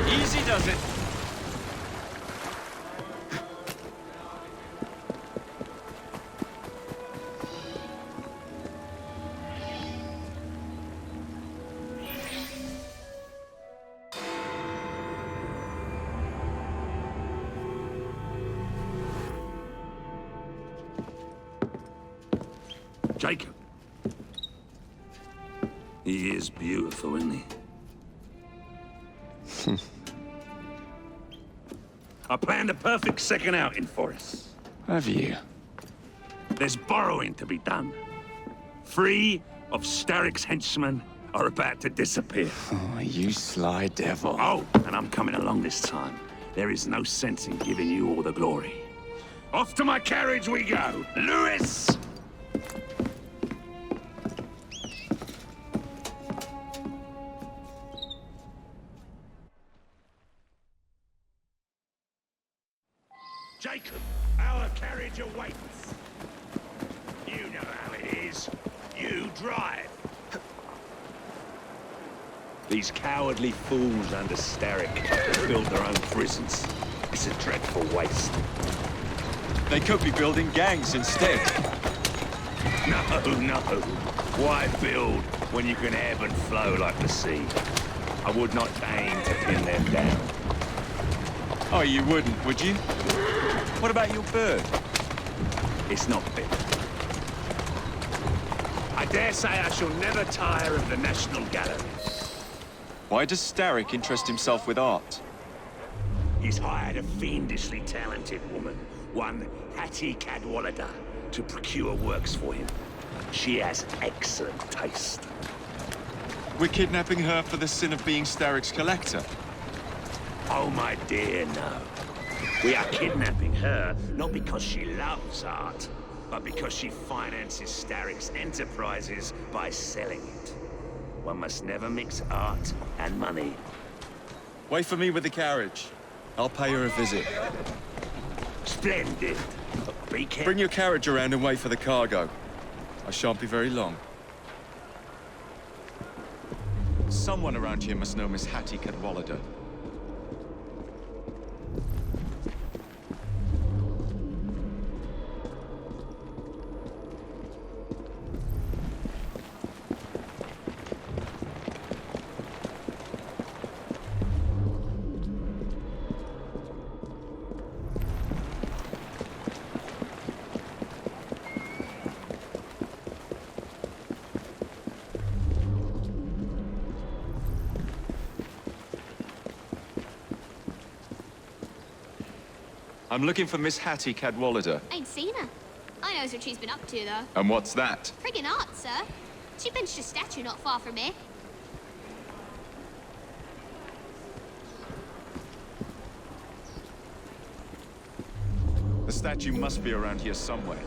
Easy does it. Jacob. He is beautiful, isn't he? I planned a perfect second outing for us. Have you? There's borrowing to be done. 3 of Starrick's henchmen are about to disappear. Oh, you sly devil. Oh, and I'm coming along this time. There is no sense in giving you all the glory. Off to my carriage we go. Lewis! Jacob, our carriage awaits. You know how it is. You drive. These cowardly fools under Starrick build their own prisons. It's a dreadful waste. They could be building gangs instead. No. Why build when you can ebb and flow like the sea? I would not aim to pin them down. Oh, you wouldn't, would you? What about your bird? It's not big. I dare say I shall never tire of the National Gallery. Why does Starrick interest himself with art? He's hired a fiendishly talented woman, one Hattie Cadwallader, to procure works for him. She has excellent taste. We're kidnapping her for the sin of being Starrick's collector. Oh, my dear, no. We are kidnapping her, not because she loves art, but because she finances Starrick's enterprises by selling it. One must never mix art and money. Wait for me with the carriage. I'll pay her a visit. Splendid. speaking. Bring your carriage around and wait for the cargo. I shan't be very long. Someone around here must know Miss Hattie Cadwallader. I'm looking for Miss Hattie Cadwallader. Ain't seen her. I knows what she's been up to, though. And what's that? Friggin' art, sir. She benched a statue not far from here. The statue must be around here somewhere.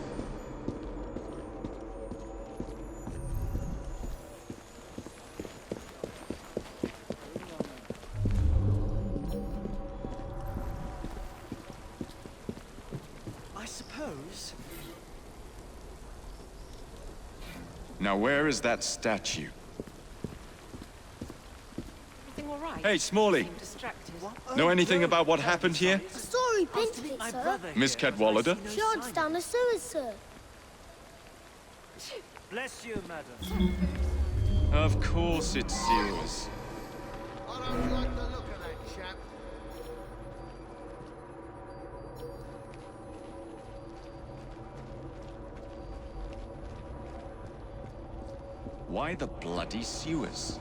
Now, where is that statue? Everything all right? Hey, Smalley. Know anything about what happened here? I saw who pinned it, sir. Miss Cadwallader? She hides down the sewers, sir. Bless you, madam. Of course it's sewers. I don't like the look of that chap. Why the bloody sewers?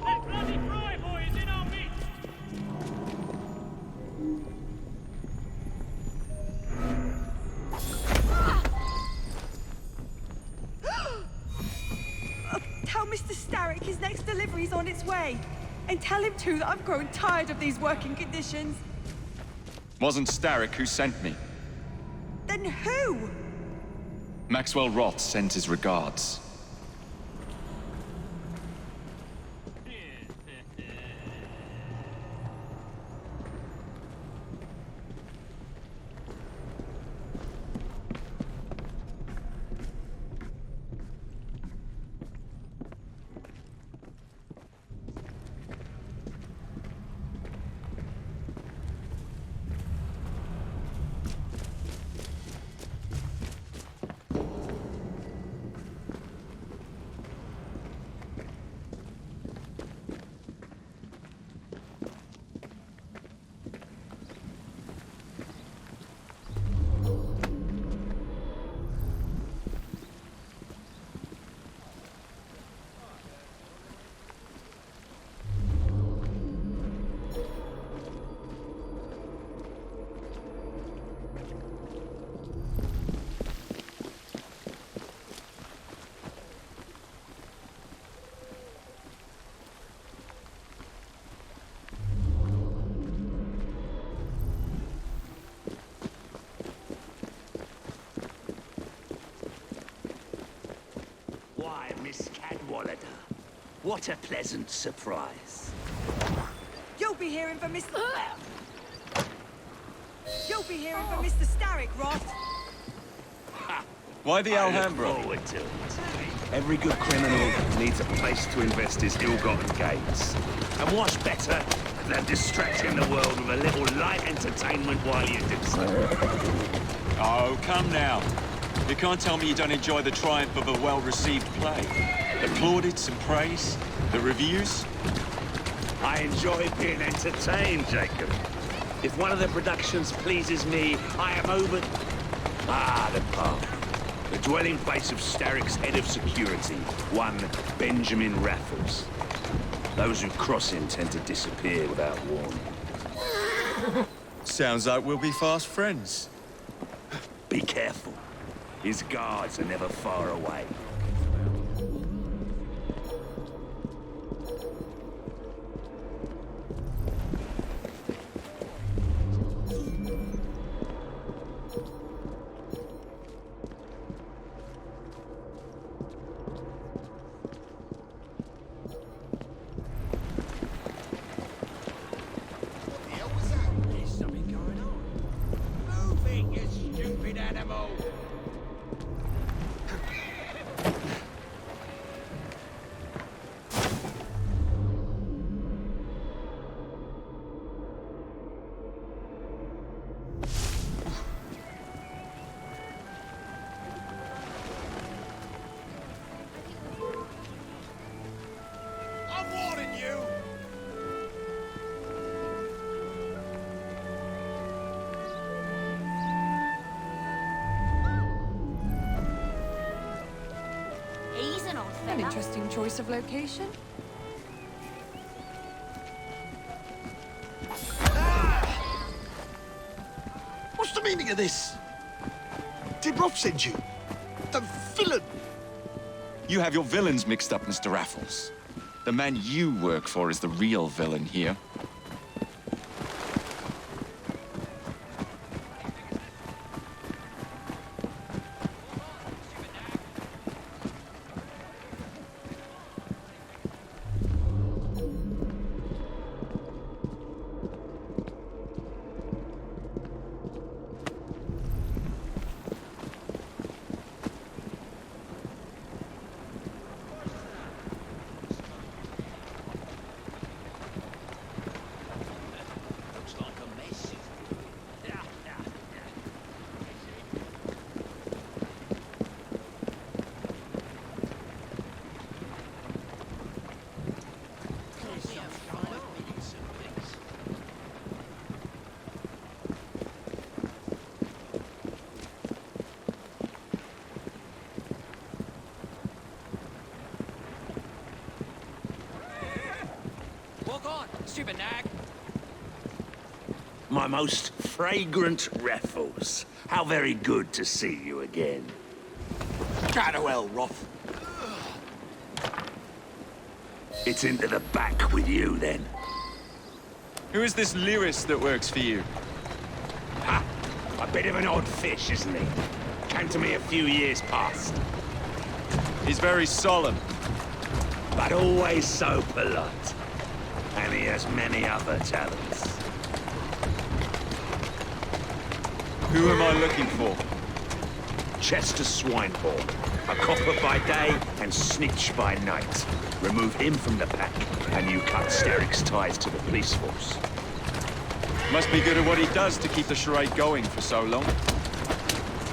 That bloody Frye boy is in our midst! Tell Mr. Starrick his next delivery's on its way. And tell him, too, that I've grown tired of these working conditions. Wasn't Starrick who sent me. Then who? Maxwell Roth sent his regards. Why, Miss Cadwallader, what a pleasant surprise. You'll be hearing from Mr. You'll be hearing from Mr. Starrick, Roth. Why the Alhambra? I look forward to it. Every good criminal needs a place to invest his ill-gotten gains. And what's better than distracting the world with a little light entertainment while you do so? Oh, come now. You can't tell me you don't enjoy the triumph of a well-received play. The plaudits and praise, the reviews. I enjoy being entertained, Jacob. If one of the productions pleases me, I am over... Ah, the pub. The dwelling place of Starrick's head of security, one Benjamin Raffles. Those who cross him tend to disappear without warning. Sounds like we'll be fast friends. Be careful. His guards are never far away. An interesting choice of location. What's the meaning of this? Did Rob send you? The villain? You have your villains mixed up, Mr. Raffles. The man you work for is the real villain here. Stupid nag. My most fragrant Raffles. How very good to see you again. Farewell, Roth. It's into the back with you, then. Who is this Lewis that works for you? Ha! A bit of an odd fish, isn't he? Came to me a few years past. He's very solemn. But always so polite. And he has many other talents. Who am I looking for? Chester Swinehorn. A copper by day and snitch by night. Remove him from the pack, and you cut Starrick's ties to the police force. Must be good at what he does to keep the charade going for so long.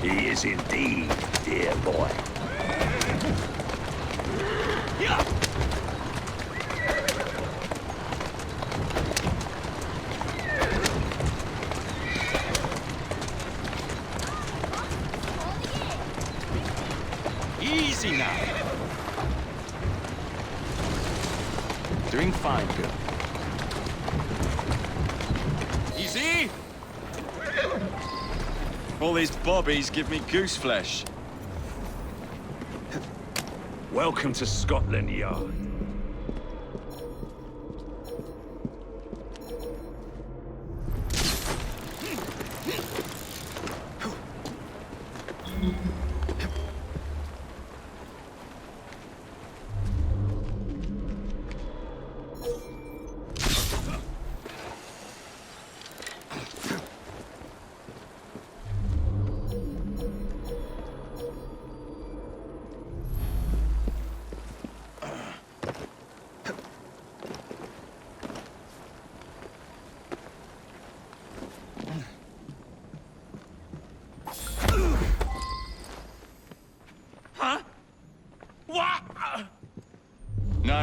He is indeed, dear boy. Yeah. Easy now. Doing fine, girl. Easy. All these bobbies give me goose flesh. Welcome to Scotland Yard.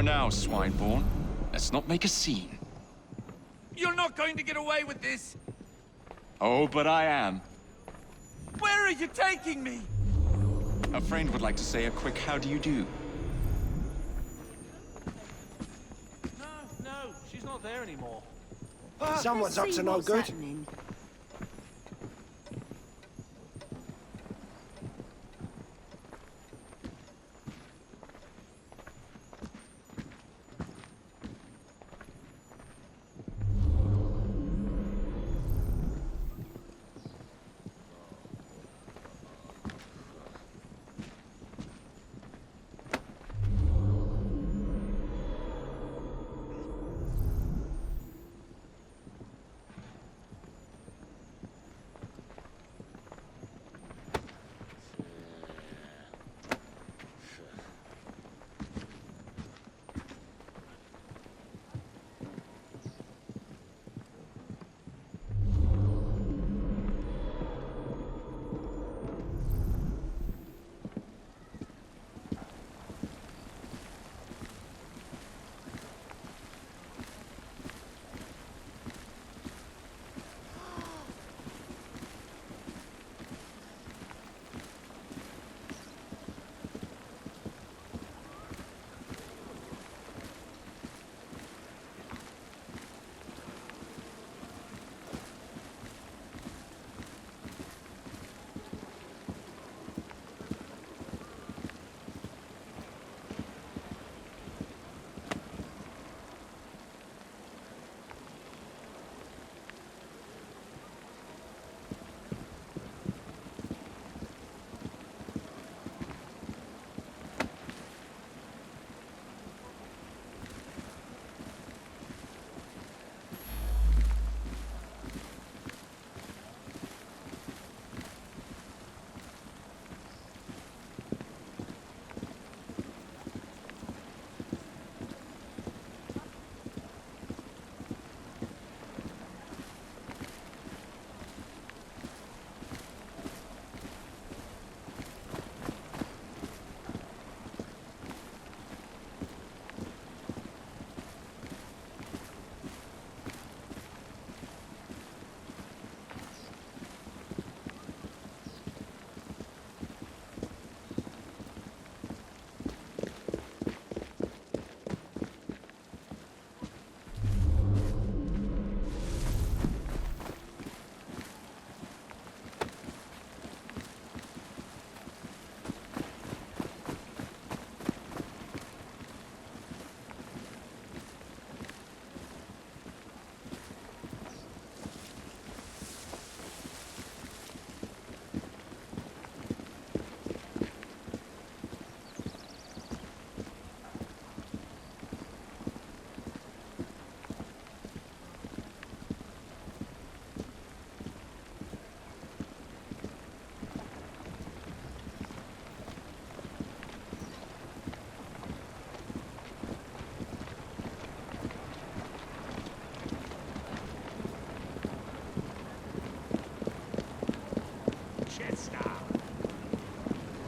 Now, Swineborn. Let's not make a scene. not going to get away with this. Oh, but I am. Where are you taking me? A friend would like to say a quick how do you do. No, she's not there anymore. Someone's up to no good.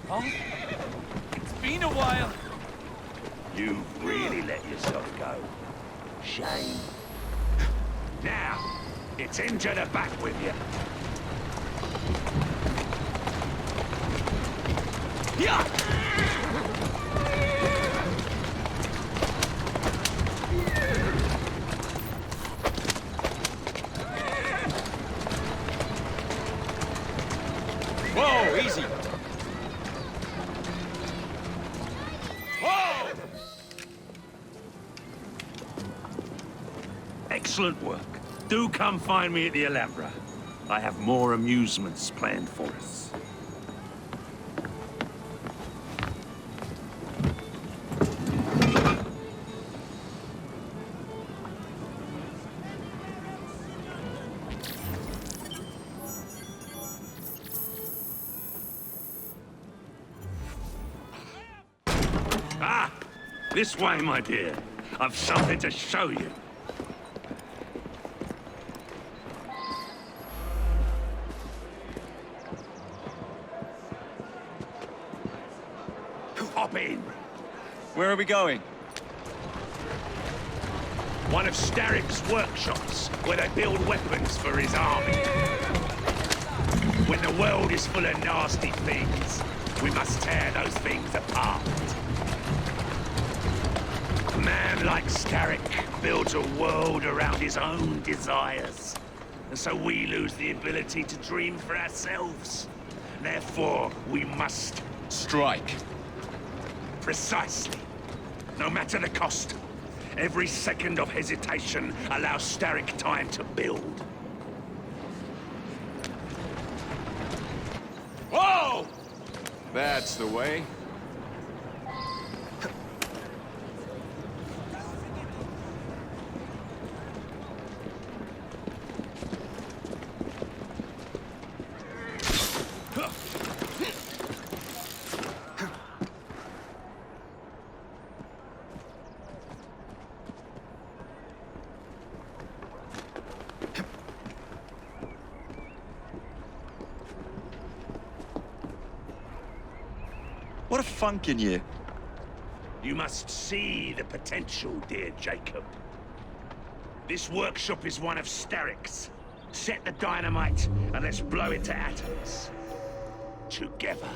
Huh? It's been a while. You've really let yourself go. Shame. Now, it's into the back with you. Yeah! Whoa, easy. Whoa! Excellent work. Do come find me at the Alhambra. I have more amusements planned for us. Ah! This way, my dear. I've something to show you. Hop in. Where are we going? One of Starrick's workshops, where they build weapons for his army. When the world is full of nasty things, we must tear those things apart. A man like Starrick builds a world around his own desires. And so we lose the ability to dream for ourselves. Therefore, we must... strike. Precisely. No matter the cost. Every second of hesitation allows Starrick time to build. Whoa! That's the way. What a funk in you. You must see the potential, dear Jacob. This workshop is one of Starrick's. Set the dynamite and let's blow it to atoms. Together.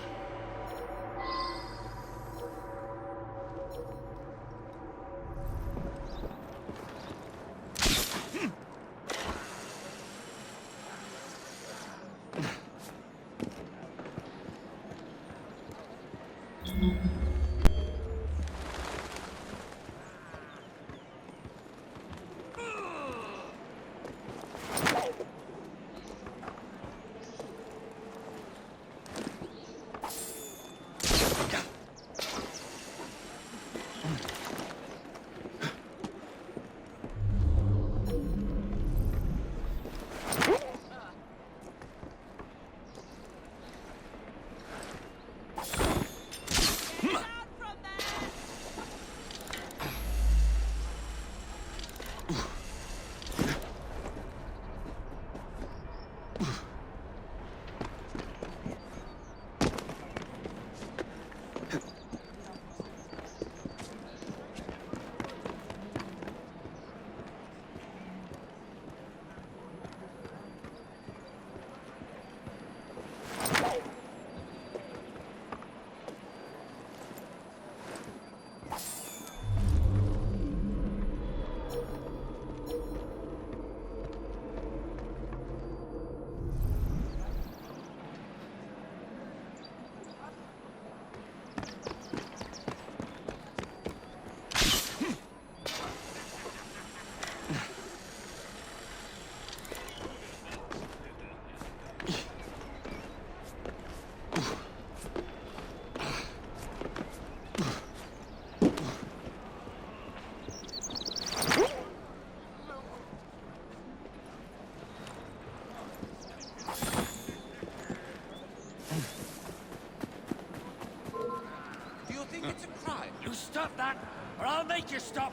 Stop that, or I'll make you stop.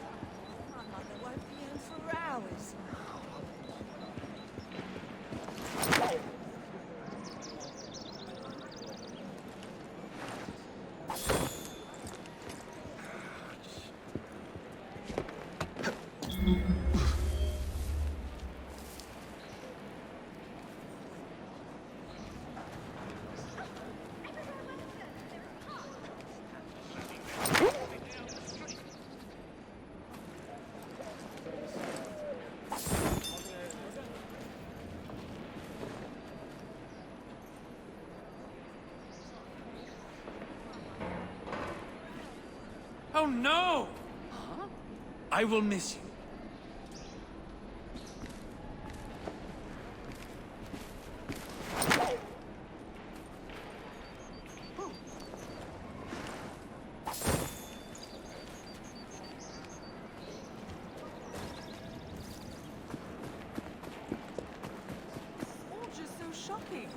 My mother won't be home for hours. Oh no! Huh? I will miss you. All just so shocking.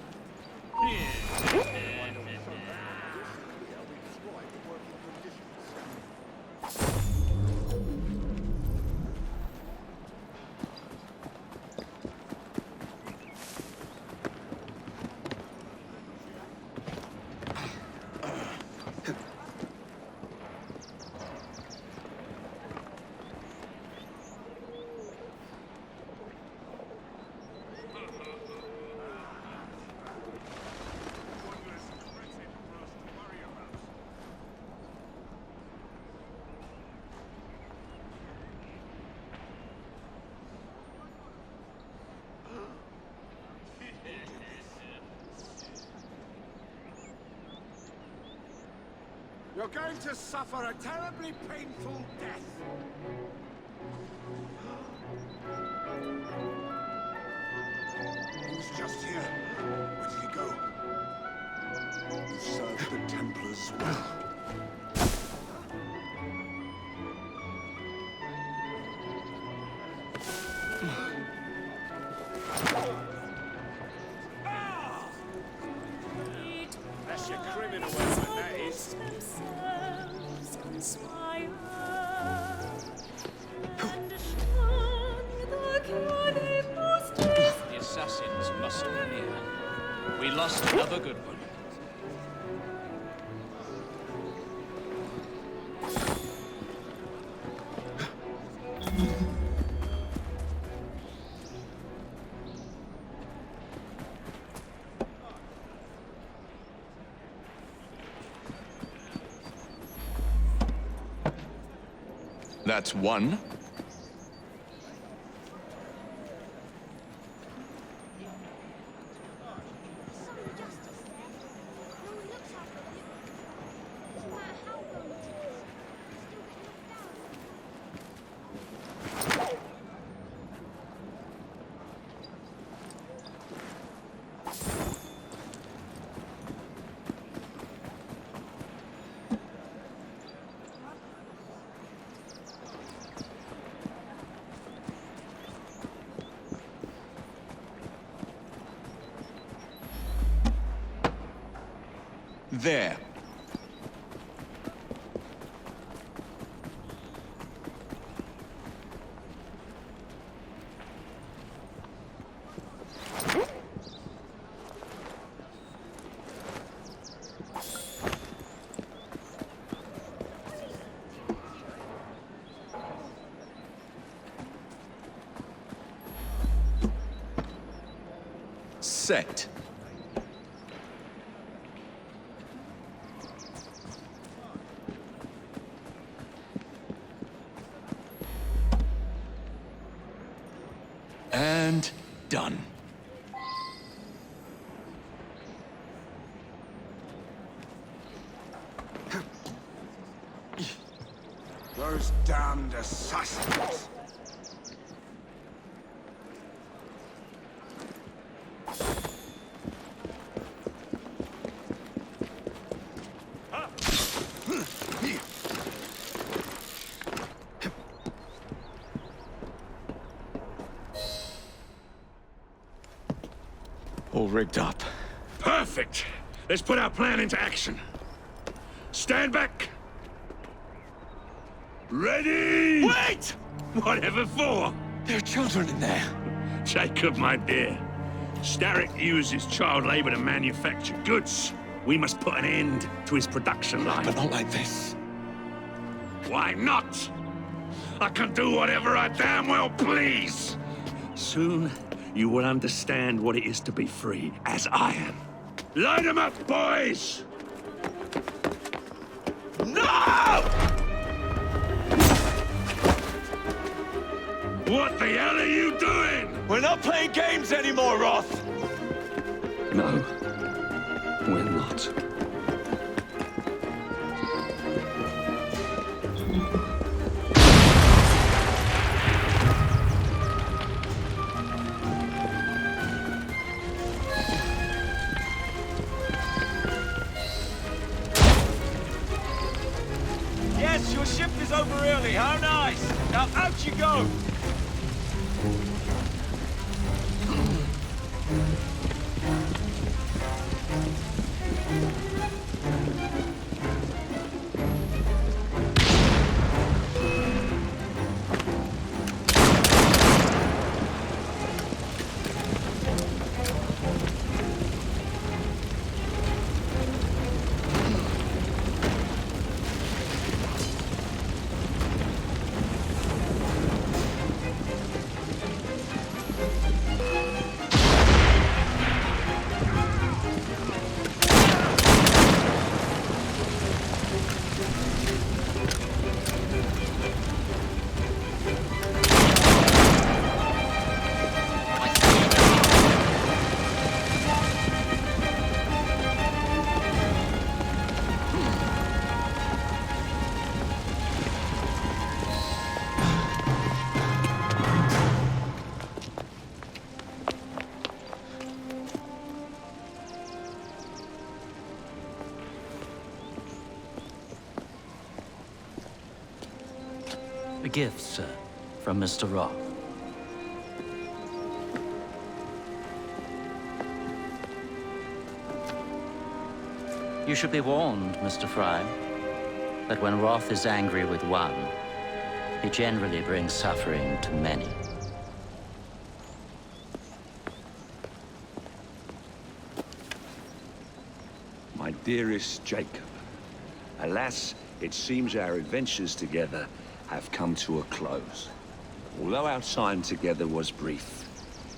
You're going to suffer a terribly painful death. He was just here. Where did he go? You served the Templars well. That's your criminal weapon, that is. The assassins must be near. We lost another good one. That's one. There. Set. And done. Those damned assassins. All rigged up. Perfect. Let's put our plan into action. Stand back. Ready? Wait! Whatever for? There are children in there. Jacob, my dear. Starrick uses child labor to manufacture goods. We must put an end to his production line. But not like this. Why not? I can do whatever I damn well please. Soon, you will understand what it is to be free, as I am. Line them up, boys! No! What the hell are you doing? We're not playing games anymore, Roth! No, we're not. Yes, your shift is over early. How nice! Now out you go! A gift, sir, from Mr. Roth. You should be warned, Mr. Frye, that when Roth is angry with one, he generally brings suffering to many. My dearest Jacob, alas, it seems our adventures together have come to a close. Although our time together was brief,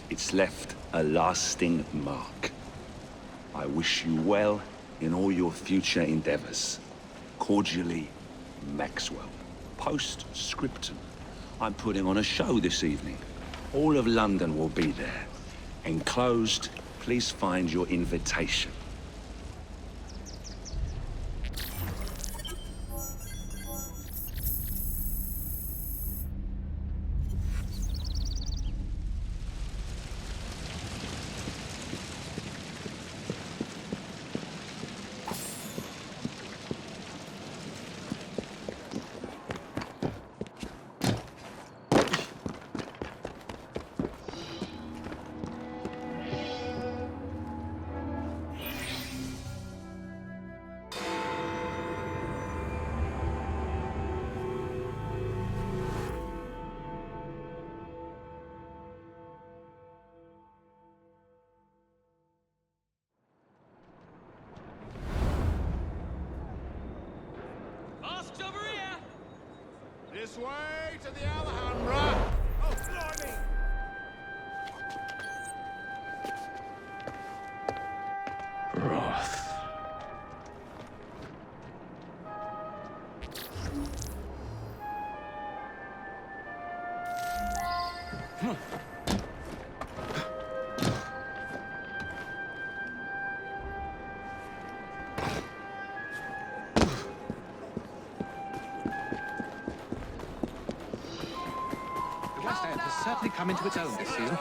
it's left a lasting mark. I wish you well in all your future endeavors. Cordially, Maxwell. Postscriptum. I'm putting on a show this evening. All of London will be there. Enclosed, please find your invitation. This way to the Alhambra! Oh, blimey! Roth. Certainly come into its own this season.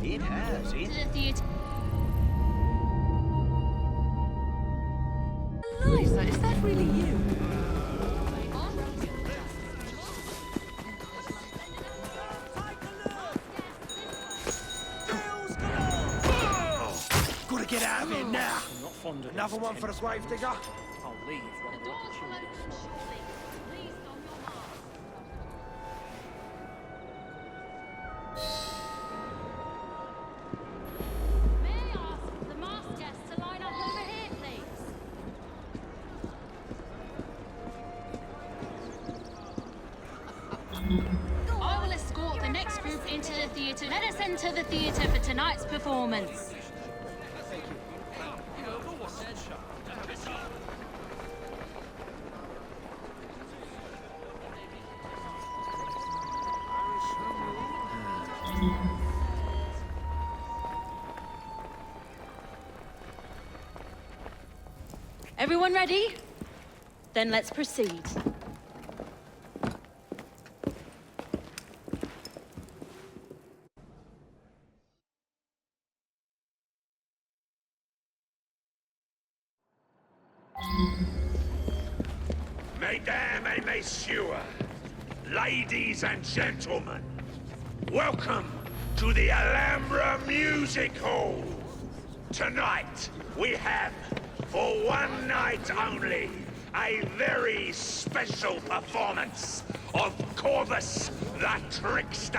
It has, To the theatre. Eliza, is that really you? Gotta get out of here now! I'm not fond of Another this one for the grave digger? I'll leave when the opportunity. I will escort the next group into the theatre. Let us enter the theatre for tonight's performance. Everyone ready? Then let's proceed. Mesdames et messieurs, ladies and gentlemen, welcome to the Alhambra Music Hall. Tonight, we have, for one night only, a very special performance of Corvus the Trickster.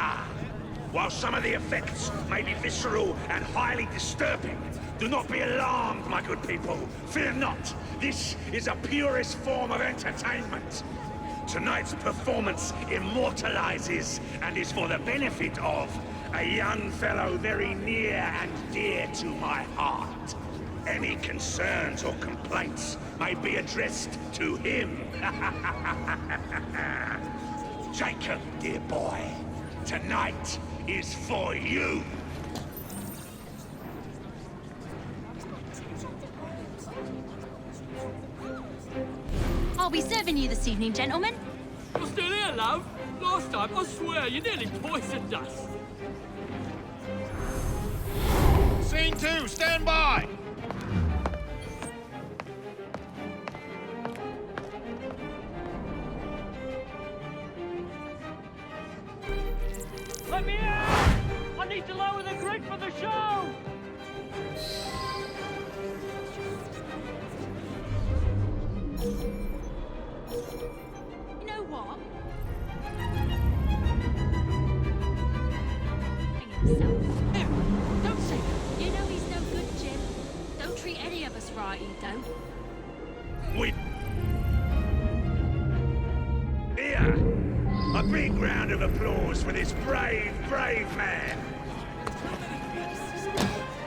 While some of the effects may be visceral and highly disturbing, do not be alarmed, my good people. Fear not. This is a purest form of entertainment. Tonight's performance immortalizes and is for the benefit of a young fellow very near and dear to my heart. Any concerns or complaints may be addressed to him. Jacob, dear boy, tonight is for you. I'll be serving you this evening, gentlemen. You're still here, love? Last time, I swear, you nearly poisoned us. Scene 2, stand by! right, you don't. Here, a big round of applause for this brave, brave man.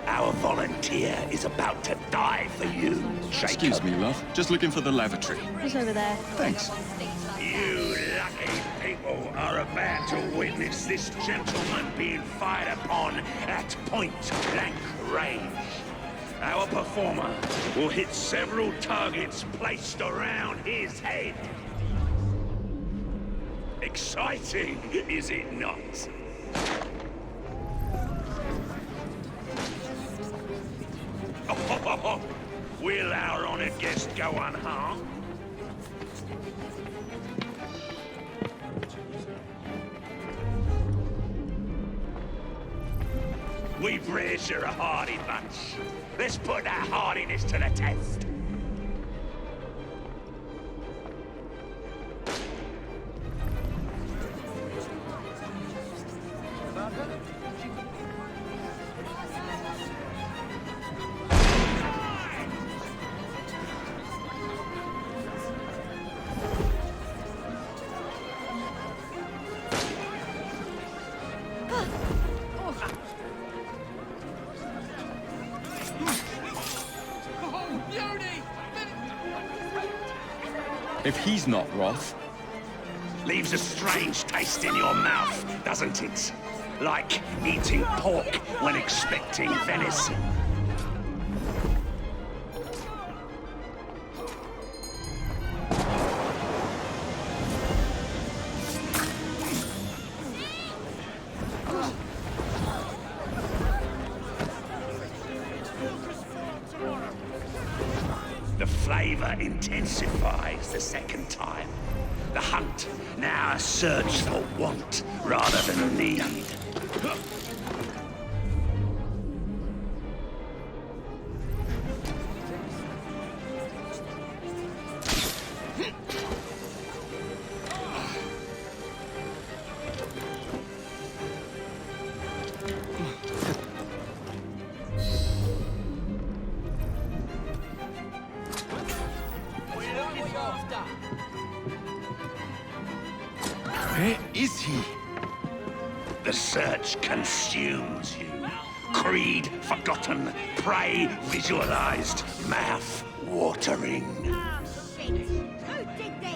Our volunteer is about to die for you, Jacob. Excuse me, love. Just looking for the lavatory. Who's over there? Thanks. You lucky people are about to witness this gentleman being fired upon at point-blank range. Our performer will hit several targets placed around his head. Exciting, is it not? Will our honored guest go unharmed? We British are a hardy bunch. Let's put that hardiness to the test. If he's not Roth... Leaves a strange taste in your mouth, doesn't it? Like eating pork when expecting venison. The flavor intensifies the second time. The hunt, now a search for want rather than need. Where is he? The search consumes you. Creed forgotten, prey visualized, mouth watering. Who did this?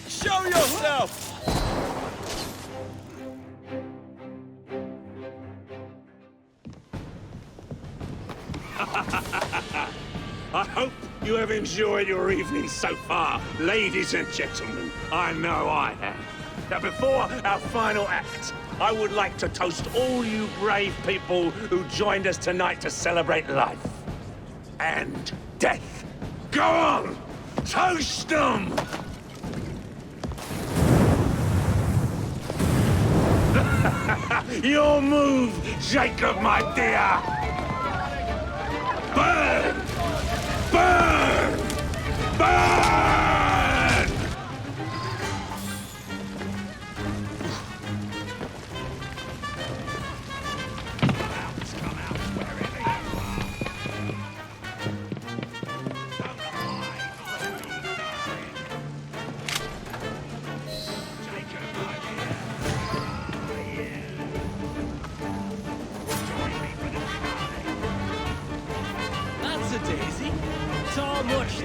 Show yourself! I hope you have enjoyed your evening so far, ladies and gentlemen. I know I have. Now, before our final act, I would like to toast all you brave people who joined us tonight to celebrate life and death. Go on! Toast them! Your move, Jacob, my dear! Burn! Burn! Burn! That's a daisy. It's all mush.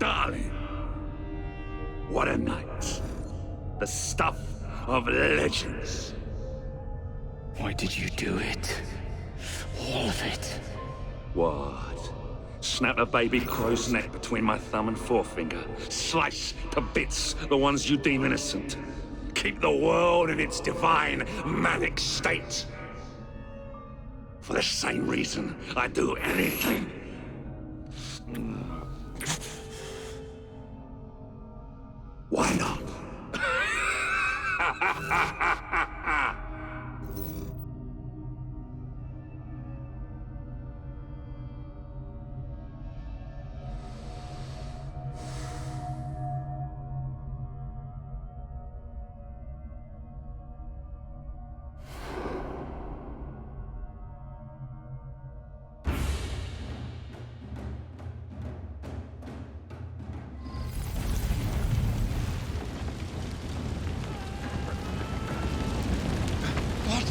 darling. What a night. The stuff of legends. Why did you do it? All of it. What? Snap a baby crow's neck between my thumb and forefinger. Slice to bits the ones you deem innocent. Keep the world in its divine, manic state. For the same reason, I'd do anything. Why not?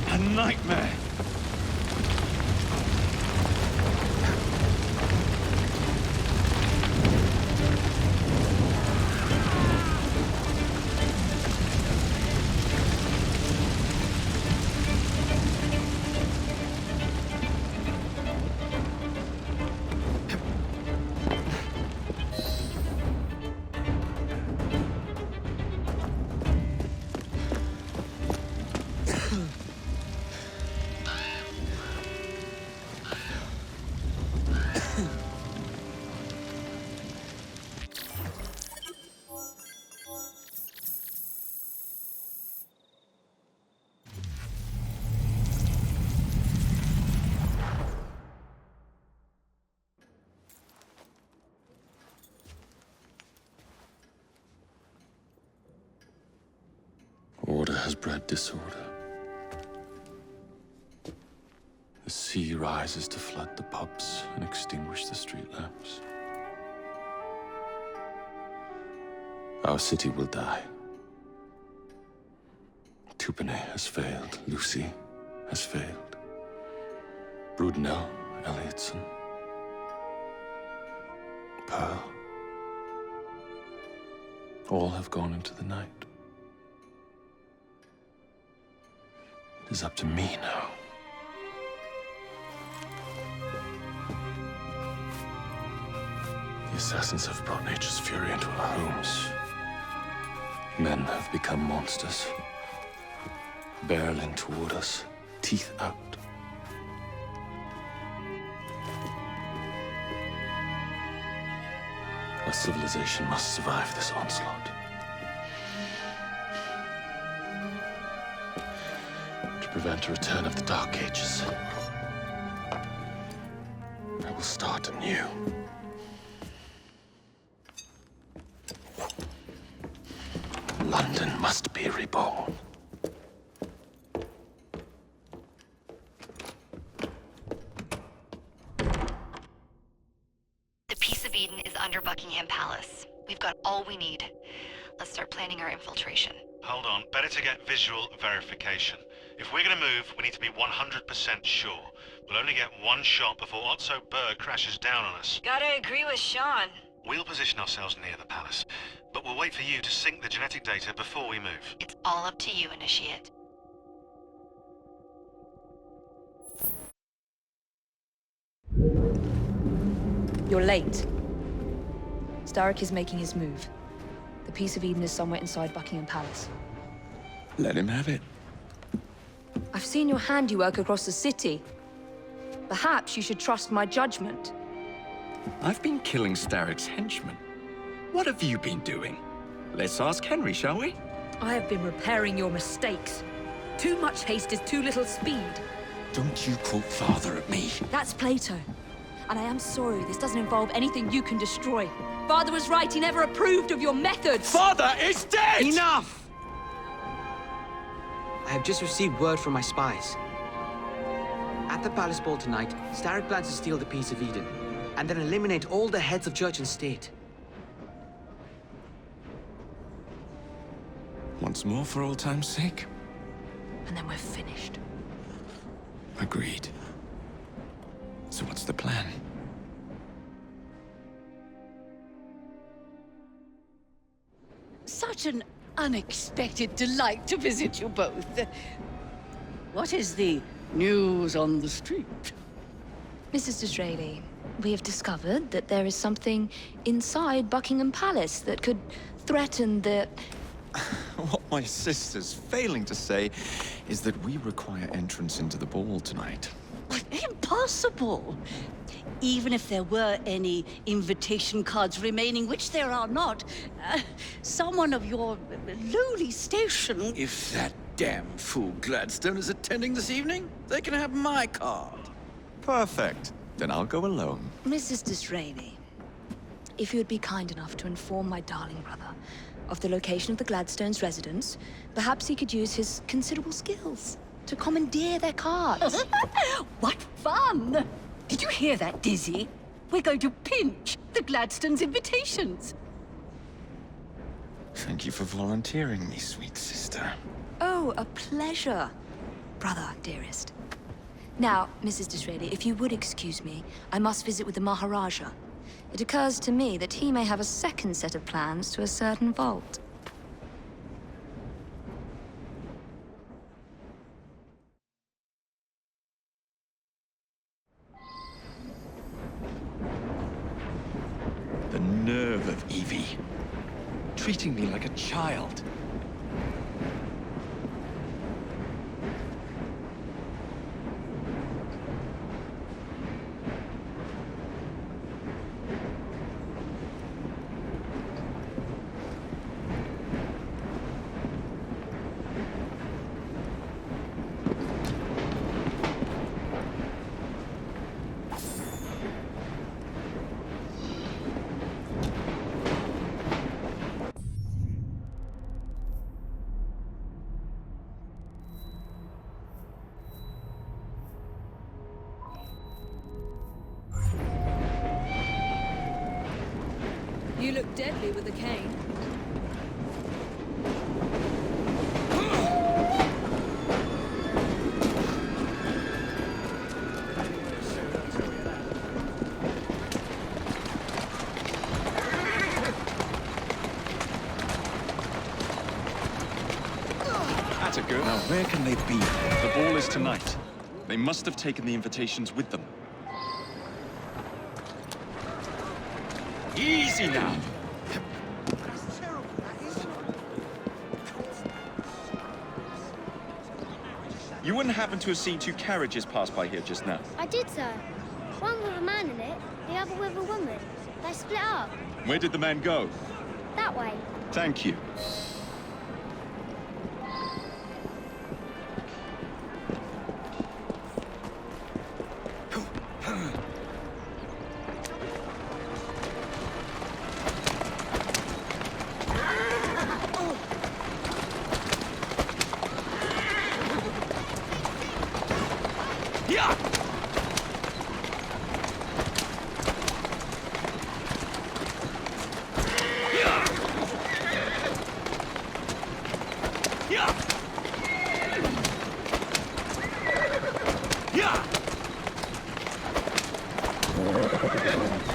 A nightmare! Order has bred disorder. The sea rises to flood the pubs and extinguish the street lamps. Our city will die. Tupene has failed. Lucy has failed. Brudnell, Elliotson, Pearl. All have gone into the night. It is up to me now. The assassins have brought nature's fury into our homes. Men have become monsters, barreling toward us, teeth out. Our civilization must survive this onslaught. To prevent a return of the Dark Ages, I will start anew. London must be reborn. The Peace of Eden is under Buckingham Palace. We've got all we need. Let's start planning our infiltration. Hold on, better to get visual verification. If we're gonna move, we need to be 100% sure. We'll only get one shot before Otso Berg crashes down on us. Gotta agree with Sean. We'll position ourselves near the palace, but we'll wait for you to sync the genetic data before we move. It's all up to you, Initiate. You're late. Starrick is making his move. The Peace of Eden is somewhere inside Buckingham Palace. Let him have it. I've seen your handiwork across the city. Perhaps you should trust my judgment. I've been killing Starrick's henchmen. What have you been doing? Let's ask Henry, shall we? I have been repairing your mistakes. Too much haste is too little speed. Don't you quote Father at me. That's Plato. And I am sorry this doesn't involve anything you can destroy. Father was right, he never approved of your methods. Father is dead! Enough! I have just received word from my spies. At the palace ball tonight, Starrick plans to steal the Peace of Eden, and then eliminate all the heads of church and state. Once more for old time's sake. And then we're finished. Agreed. So what's the plan? What an unexpected delight to visit you both. What is the news on the street? Mrs. Disraeli, we have discovered that there is something inside Buckingham Palace that could threaten the... What my sister's failing to say is that we require entrance into the ball tonight. Impossible! Even if there were any invitation cards remaining, which there are not, someone of your lowly station... If that damn fool Gladstone is attending this evening, they can have my card. Perfect. Then I'll go alone. Mrs. Disraeli, if you would be kind enough to inform my darling brother of the location of the Gladstones' residence, perhaps he could use his considerable skills to commandeer their cards. What fun! Did you hear that, Dizzy? We're going to pinch the Gladstones' invitations. Thank you for volunteering me, sweet sister. Oh, a pleasure, brother, dearest. Now, Mrs. Disraeli, if you would excuse me, I must visit with the Maharaja. It occurs to me that he may have a second set of plans to a certain vault. The nerve of Evie. Treating me like a child. You look deadly with a cane. That's a good. Now, where can they be? The ball is tonight. They must have taken the invitations with them. Easy now! You wouldn't happen to have seen two carriages pass by here just now? I did, sir. One with a man in it, the other with a woman. They split up. Where did the man go? That way. Thank you.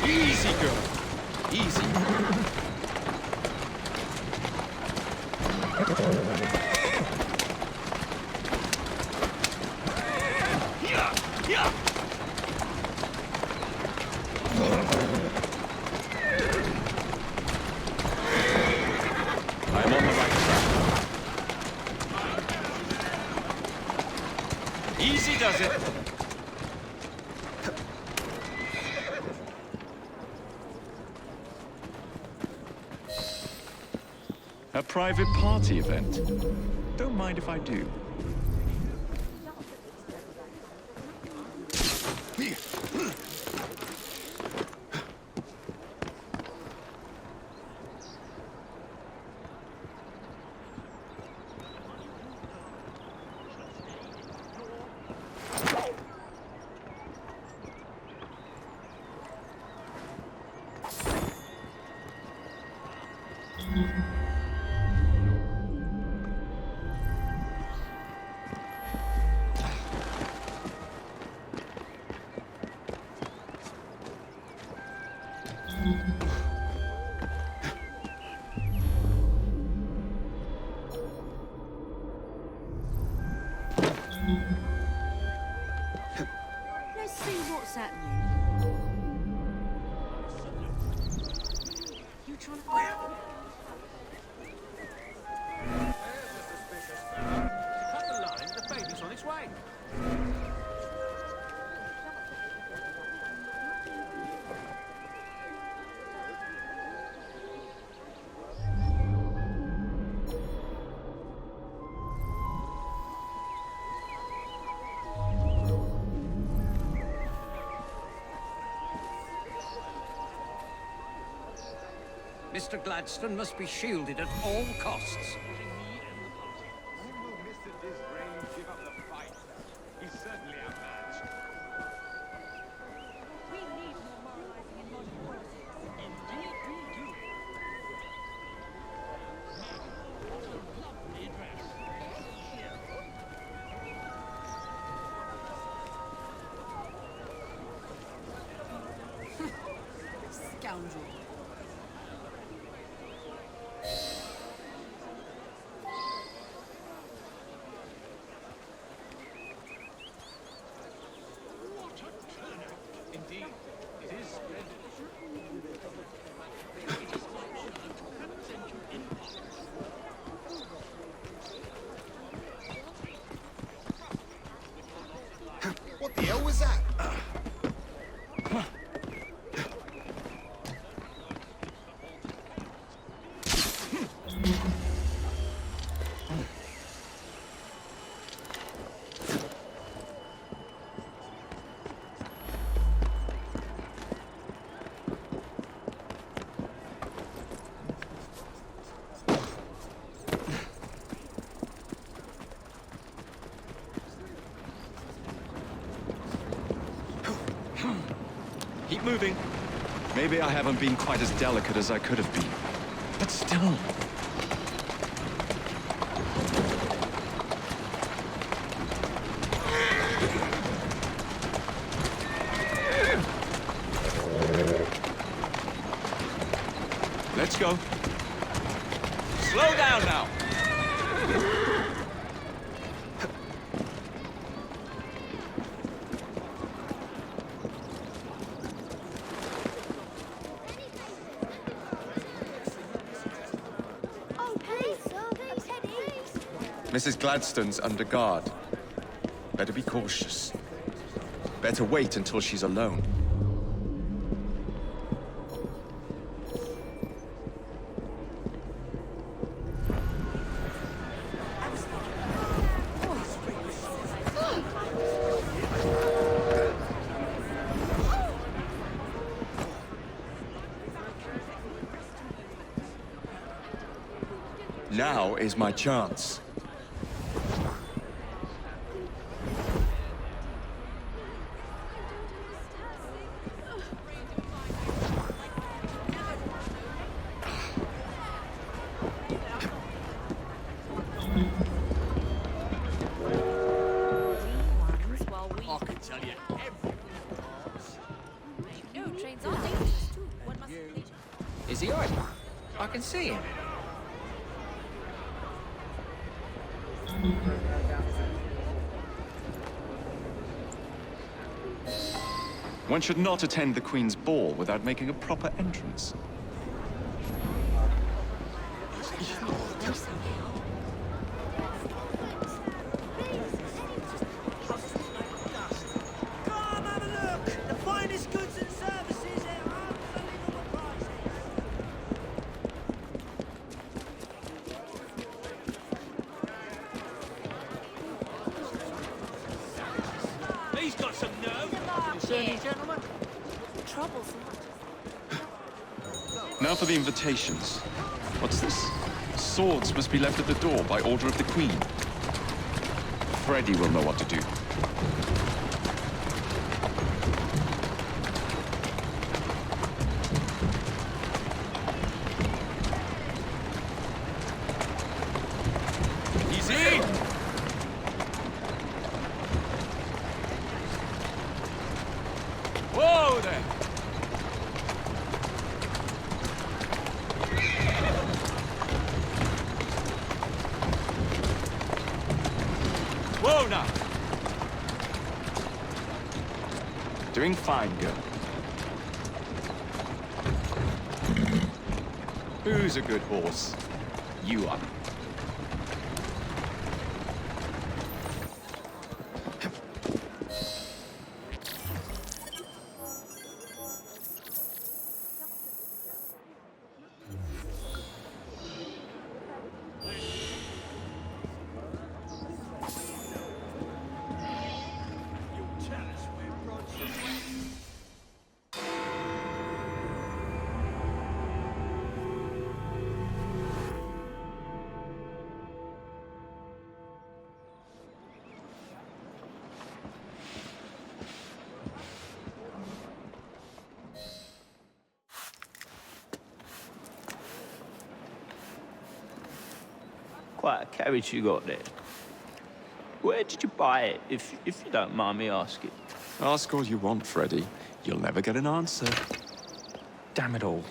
Easy, girl. Easy. I'm on the right track. Easy does it. A private party event? Don't mind if I do. Cut the line, the baby's on its way. Mr. Gladstone must be shielded at all costs. When will Mr. Disraeli give up the fight? He's certainly outmatched. We need more moralizing and modern politics. Indeed we do. Lovely dress. Scoundrel. Indeed, it is splendid. What the hell was that? Keep moving. Maybe I haven't been quite as delicate as I could have been. But still. Let's go. Slow down now. Mrs. Gladstone's under guard. Better be cautious. Better wait until she's alone. Now is my chance. I can tell you everything. No, trains are dangerous too. One must please. Is he alright? I can see him. One should not attend the Queen's ball without making a proper entrance. Come have a look! The finest goods and services at unbelievable prices. He's got some nerve. Concerning gentlemen. Troublesome. Now for the invitations. What's this? Swords must be left at the door by order of the Queen. Freddy will know what to do. Easy! Whoa there! Whoa now! Doing fine, girl. Who's a good horse? You are. Quite a carriage you got there. Where did you buy it, if you don't mind me asking? Ask all you want, Freddy. You'll never get an answer. Damn it all.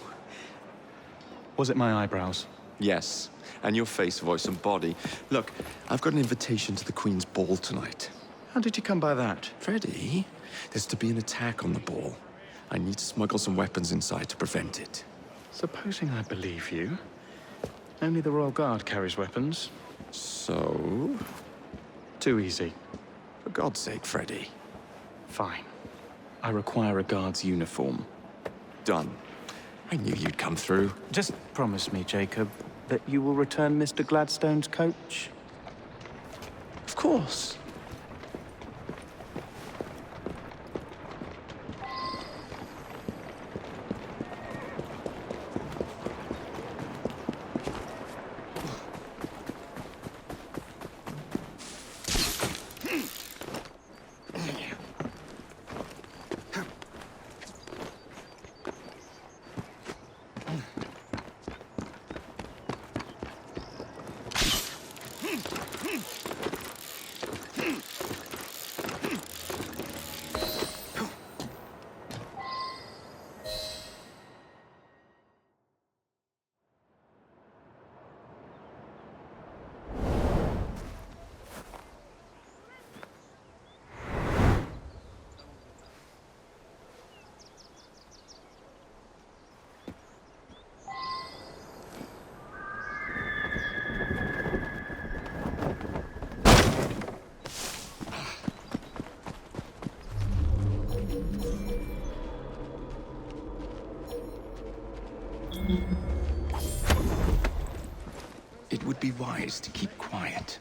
Was it my eyebrows? Yes, and your face, voice, and body. Look, I've got an invitation to the Queen's ball tonight. How did you come by that? Freddy, there's to be an attack on the ball. I need to smuggle some weapons inside to prevent it. Supposing I believe you, only the Royal Guard carries weapons. So? Too easy. For God's sake, Freddy. Fine. I require a guard's uniform. Done. I knew you'd come through. Just promise me, Jacob, that you will return Mr. Gladstone's coach. Of course. It would be wise to keep quiet.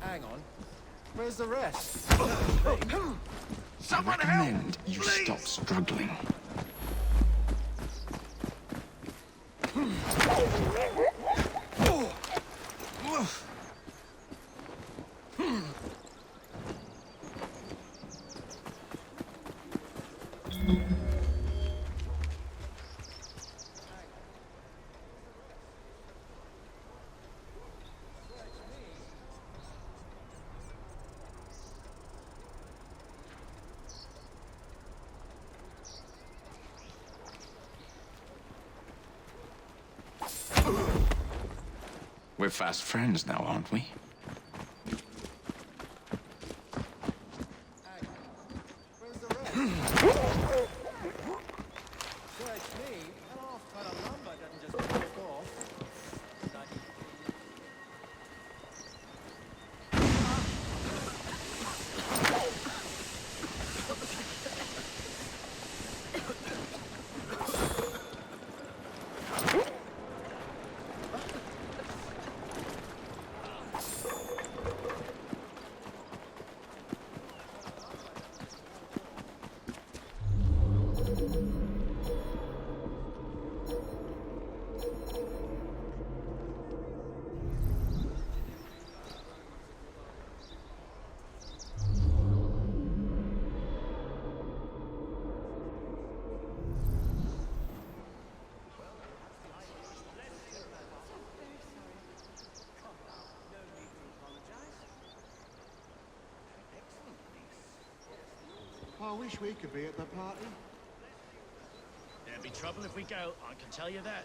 Hang on. Where's the rest? Someone I recommend you stop struggling. We're fast friends now, aren't we? I wish we could be at the party. There'll be trouble if we go, I can tell you that.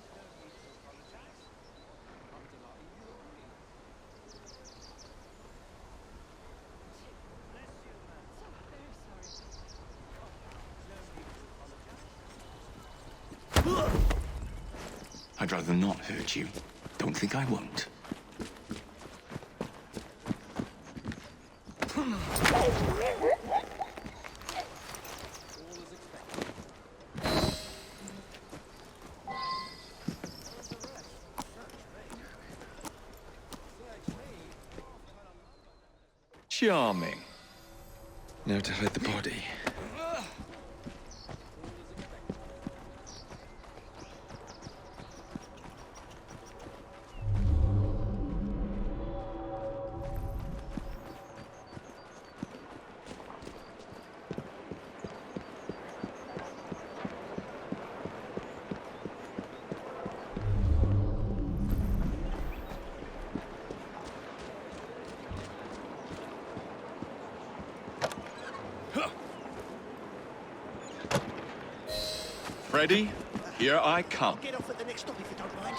I'd rather not hurt you. Don't think I won't. Charming. Now to hide the body. Ready? Here I come. Get off at the next stop if you don't mind.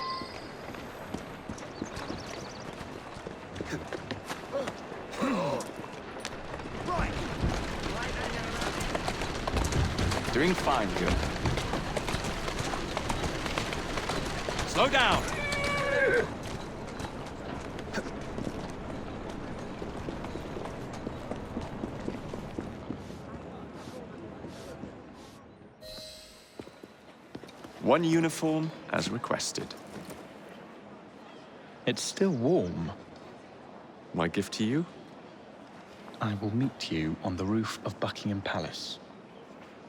Right. Doing fine here. Slow down. One uniform as requested. It's still warm. My gift to you? I will meet you on the roof of Buckingham Palace.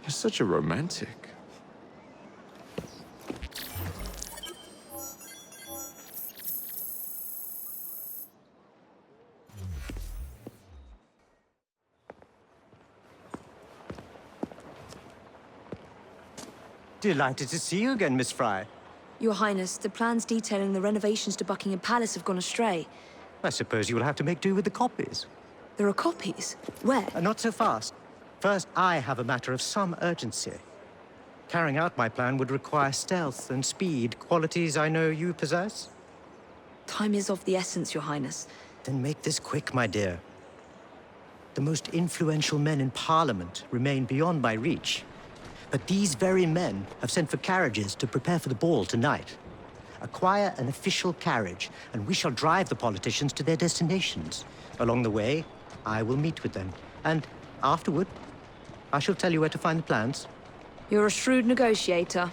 You're such a romantic. Delighted to see you again, Miss Frye. Your Highness, the plans detailing the renovations to Buckingham Palace have gone astray. I suppose you will have to make do with the copies. There are copies? Where? Not so fast. First, I have a matter of some urgency. Carrying out my plan would require stealth and speed, qualities I know you possess. Time is of the essence, Your Highness. Then make this quick, my dear. The most influential men in Parliament remain beyond my reach. But these very men have sent for carriages to prepare for the ball tonight. Acquire an official carriage, and we shall drive the politicians to their destinations. Along the way, I will meet with them. And afterward, I shall tell you where to find the plans. You're a shrewd negotiator.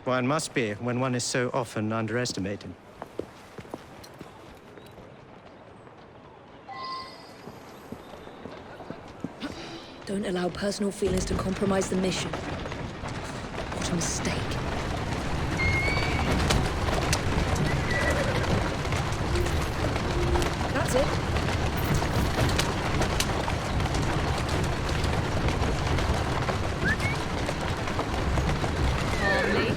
One must be when one is so often underestimated. Don't allow personal feelings to compromise the mission. What a mistake. That's it. Calmly.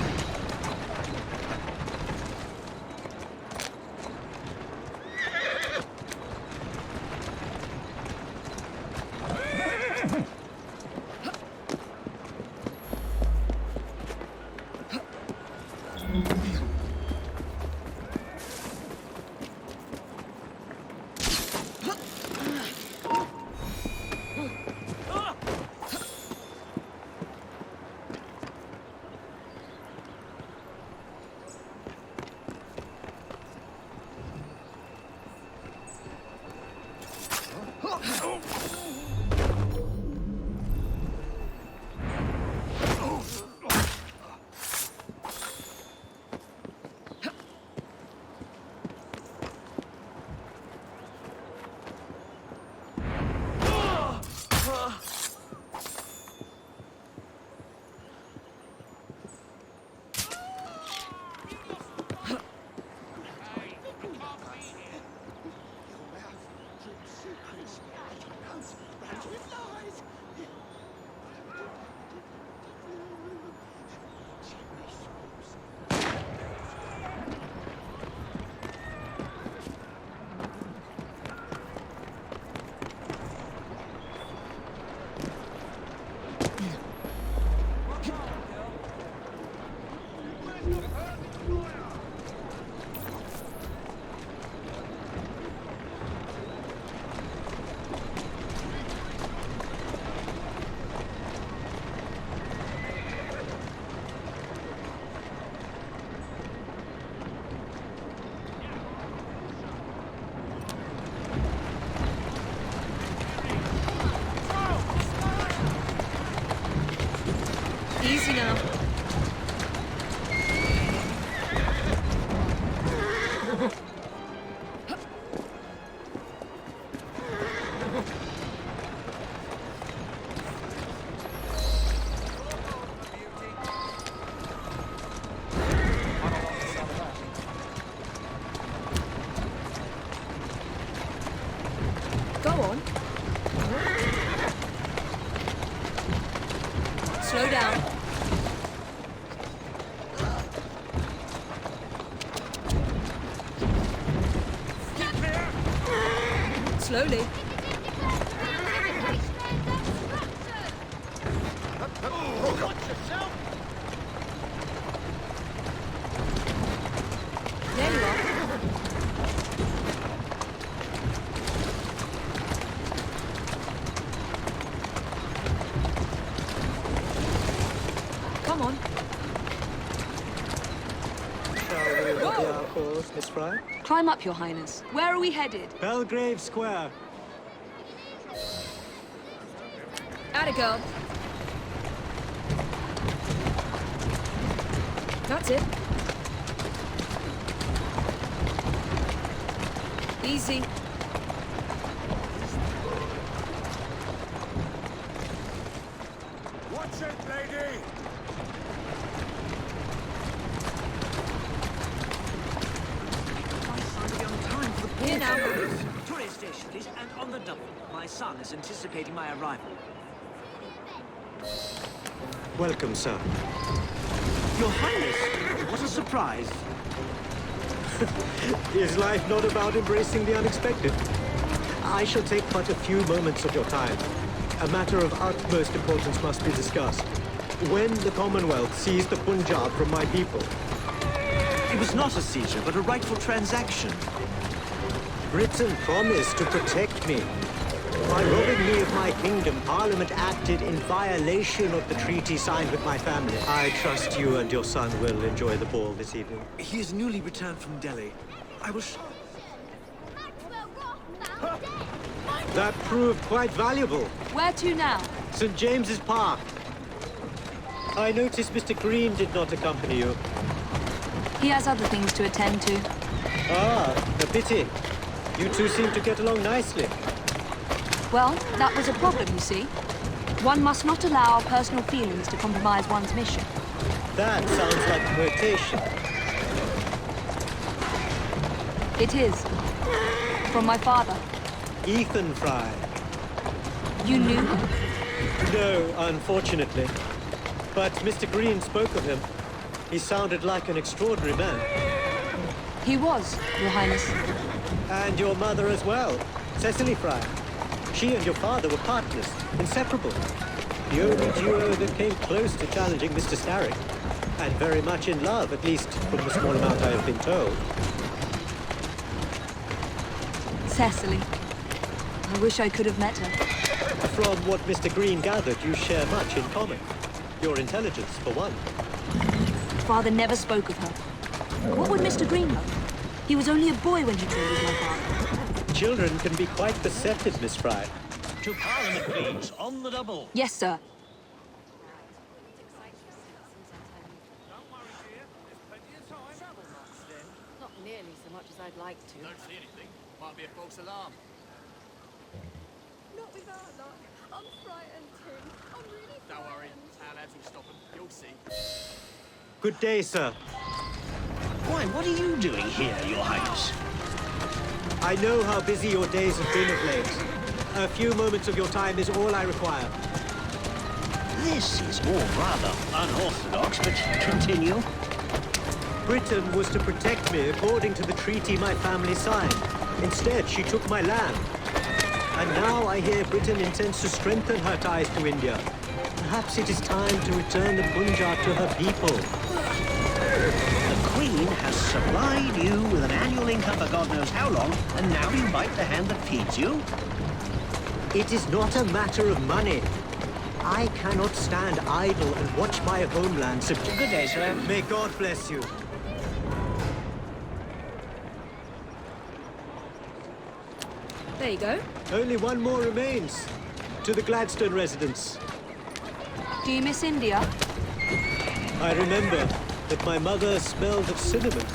Easy now. Go on. Slow down. Slowly. There you are. Come on. Shall we reveal our course, Miss Frye? Climb up, Your Highness. Where are we headed? Belgrave Square. Atta girl. That's it. Easy. Watch it, lady! Here now. Tourist station, please, and on the double. My son is anticipating my arrival. Welcome, sir. Your Highness, what a surprise. Is life not about embracing the unexpected? I shall take but a few moments of your time. A matter of utmost importance must be discussed. When the Commonwealth seized the Punjab from my people... It was not a seizure, but a rightful transaction. Britain promised to protect me. By robbing me of my kingdom, Parliament acted in violation of the treaty signed with my family. I trust you and your son will enjoy the ball this evening. He is newly returned from Delhi. I will That proved quite valuable. Where to now? St. James's Park. I noticed Mr. Green did not accompany you. He has other things to attend to. Ah, a pity. You two seem to get along nicely. Well, that was a problem, you see. One must not allow personal feelings to compromise one's mission. That sounds like flirtation. It is. From my father. Ethan Frye. You knew him? No, unfortunately. But Mr. Green spoke of him. He sounded like an extraordinary man. He was, Your Highness. And your mother as well, Cecily Frye. She and your father were partners, inseparable. The only duo that came close to challenging Mr. Starrick. And very much in love, at least from the small amount I have been told. Cecily. I wish I could have met her. From what Mr. Green gathered, you share much in common. Your intelligence, for one. Father never spoke of her. What would Mr. Green know? He was only a boy when he trained with my father. Children can be quite perceptive, Miss Frye. To Parliament, please, on the double. Yes, sir. Not nearly so much as I'd like to. Don't see anything. Might be a false alarm. Not with our luck. I'm frightened, Tim. I'm really frightened. Don't worry. Our lads will stop them. You'll see. Good day, sir. Why, what are you doing here, Your Highness? I know how busy your days have been of late. A few moments of your time is all I require. This is all rather unorthodox, but continue. Britain was to protect me according to the treaty my family signed. Instead, she took my land. And now I hear Britain intends to strengthen her ties to India. Perhaps it is time to return the Punjab to her people. The Queen has supplied you with an annual income for God knows how long, and now you bite the hand that feeds you? It is not a matter of money. I cannot stand idle and watch my homeland subject. Good day, sir. May God bless you. There you go. Only one more remains. To the Gladstone residence. Do you miss India? I remember that my mother smelled of cinnamon.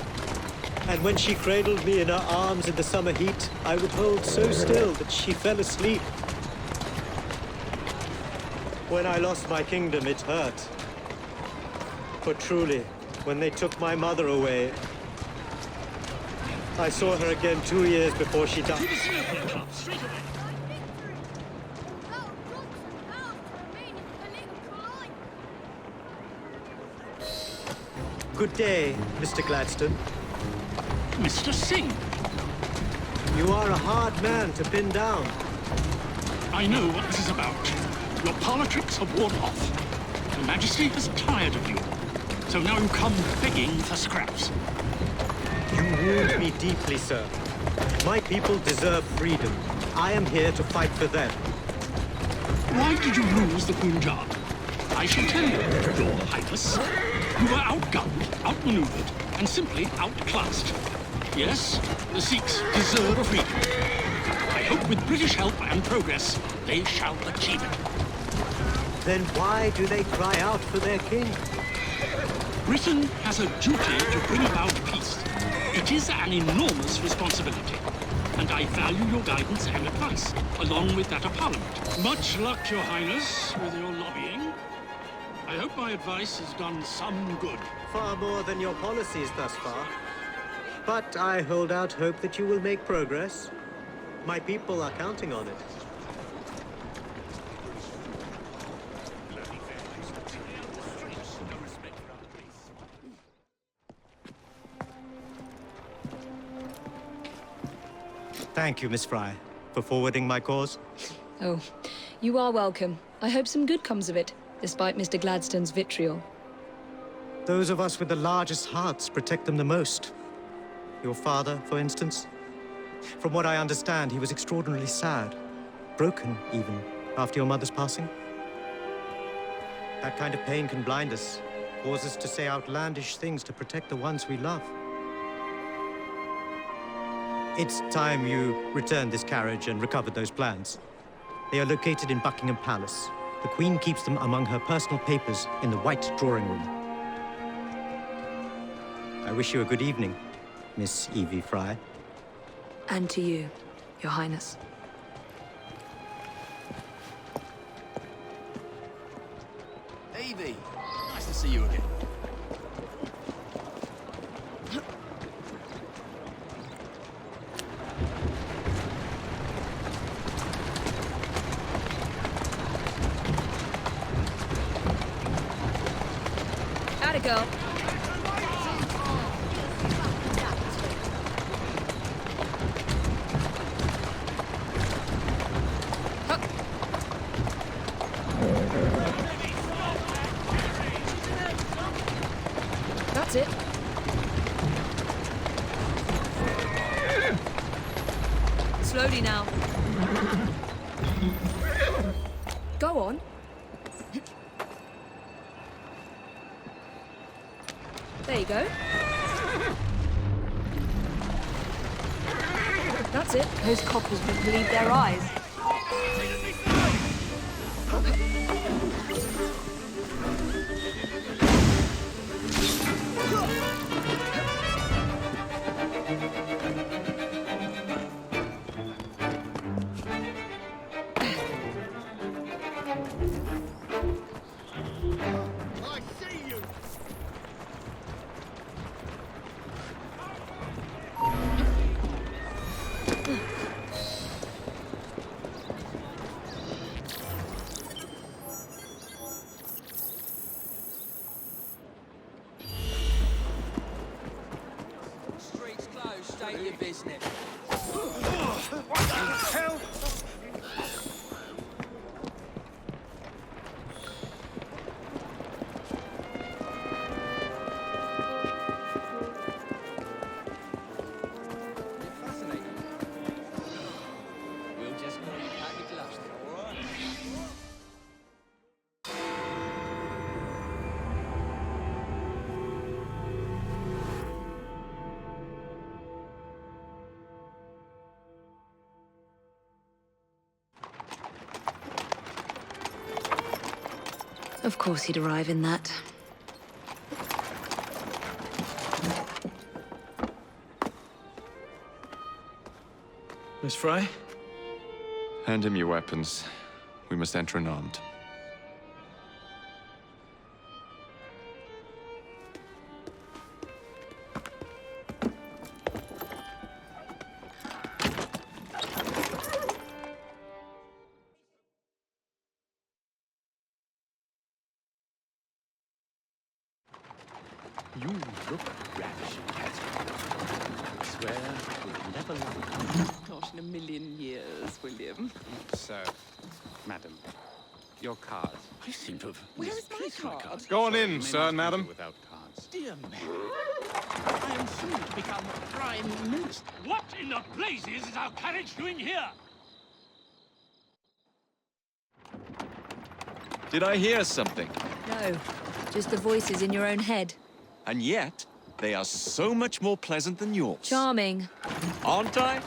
And when she cradled me in her arms in the summer heat, I would hold so still that she fell asleep. When I lost my kingdom, it hurt. For truly, when they took my mother away, I saw her again 2 years before she died. Good day, Mr. Gladstone. Mr. Singh. You are a hard man to pin down. I know what this is about. Your politics have worn off. Her Majesty is tired of you. So now you come begging for scraps. You wound me deeply, sir. My people deserve freedom. I am here to fight for them. Why did you lose the Punjab? I shall tell you, Your Highness. You were outgunned, outmaneuvered, and simply outclassed. Yes, the Sikhs deserve freedom. I hope with British help and progress, they shall achieve it. Then why do they cry out for their king? Britain has a duty to bring about peace. It is an enormous responsibility, and I value your guidance and advice, along with that of Parliament. Much luck, Your Highness, with your lobbying. I hope my advice has done some good. Far more than your policies thus far. But I hold out hope that you will make progress. My people are counting on it. Thank you, Miss Frye, for forwarding my cause. Oh, you are welcome. I hope some good comes of it, despite Mr. Gladstone's vitriol. Those of us with the largest hearts protect them the most. Your father, for instance. From what I understand, he was extraordinarily sad. Broken, even, after your mother's passing. That kind of pain can blind us, cause us to say outlandish things to protect the ones we love. It's time you returned this carriage and recovered those plans. They are located in Buckingham Palace. The Queen keeps them among her personal papers in the White Drawing Room. I wish you a good evening, Miss Evie Frye. And to you, Your Highness. Evie, nice to see you again. Atta girl. That's it. Slowly now. Go on. There you go. That's it. Those coppers wouldn't believe their eyes. State your business. What the hell? Of course he'd arrive in that. Miss Frye? Hand him your weapons. We must enter unarmed. You look ravishing, Catherine. I swear we'll never love. Not in a million years, William. Sir, madam, your card. I seem to have Where's my card? Go on in, sir and madam. Without cards. Dear Mary, I am soon to become Prime Minister. What in the blazes is our carriage doing here? Did I hear something? No, just the voices in your own head. And yet, they are so much more pleasant than yours. Charming. Aren't I?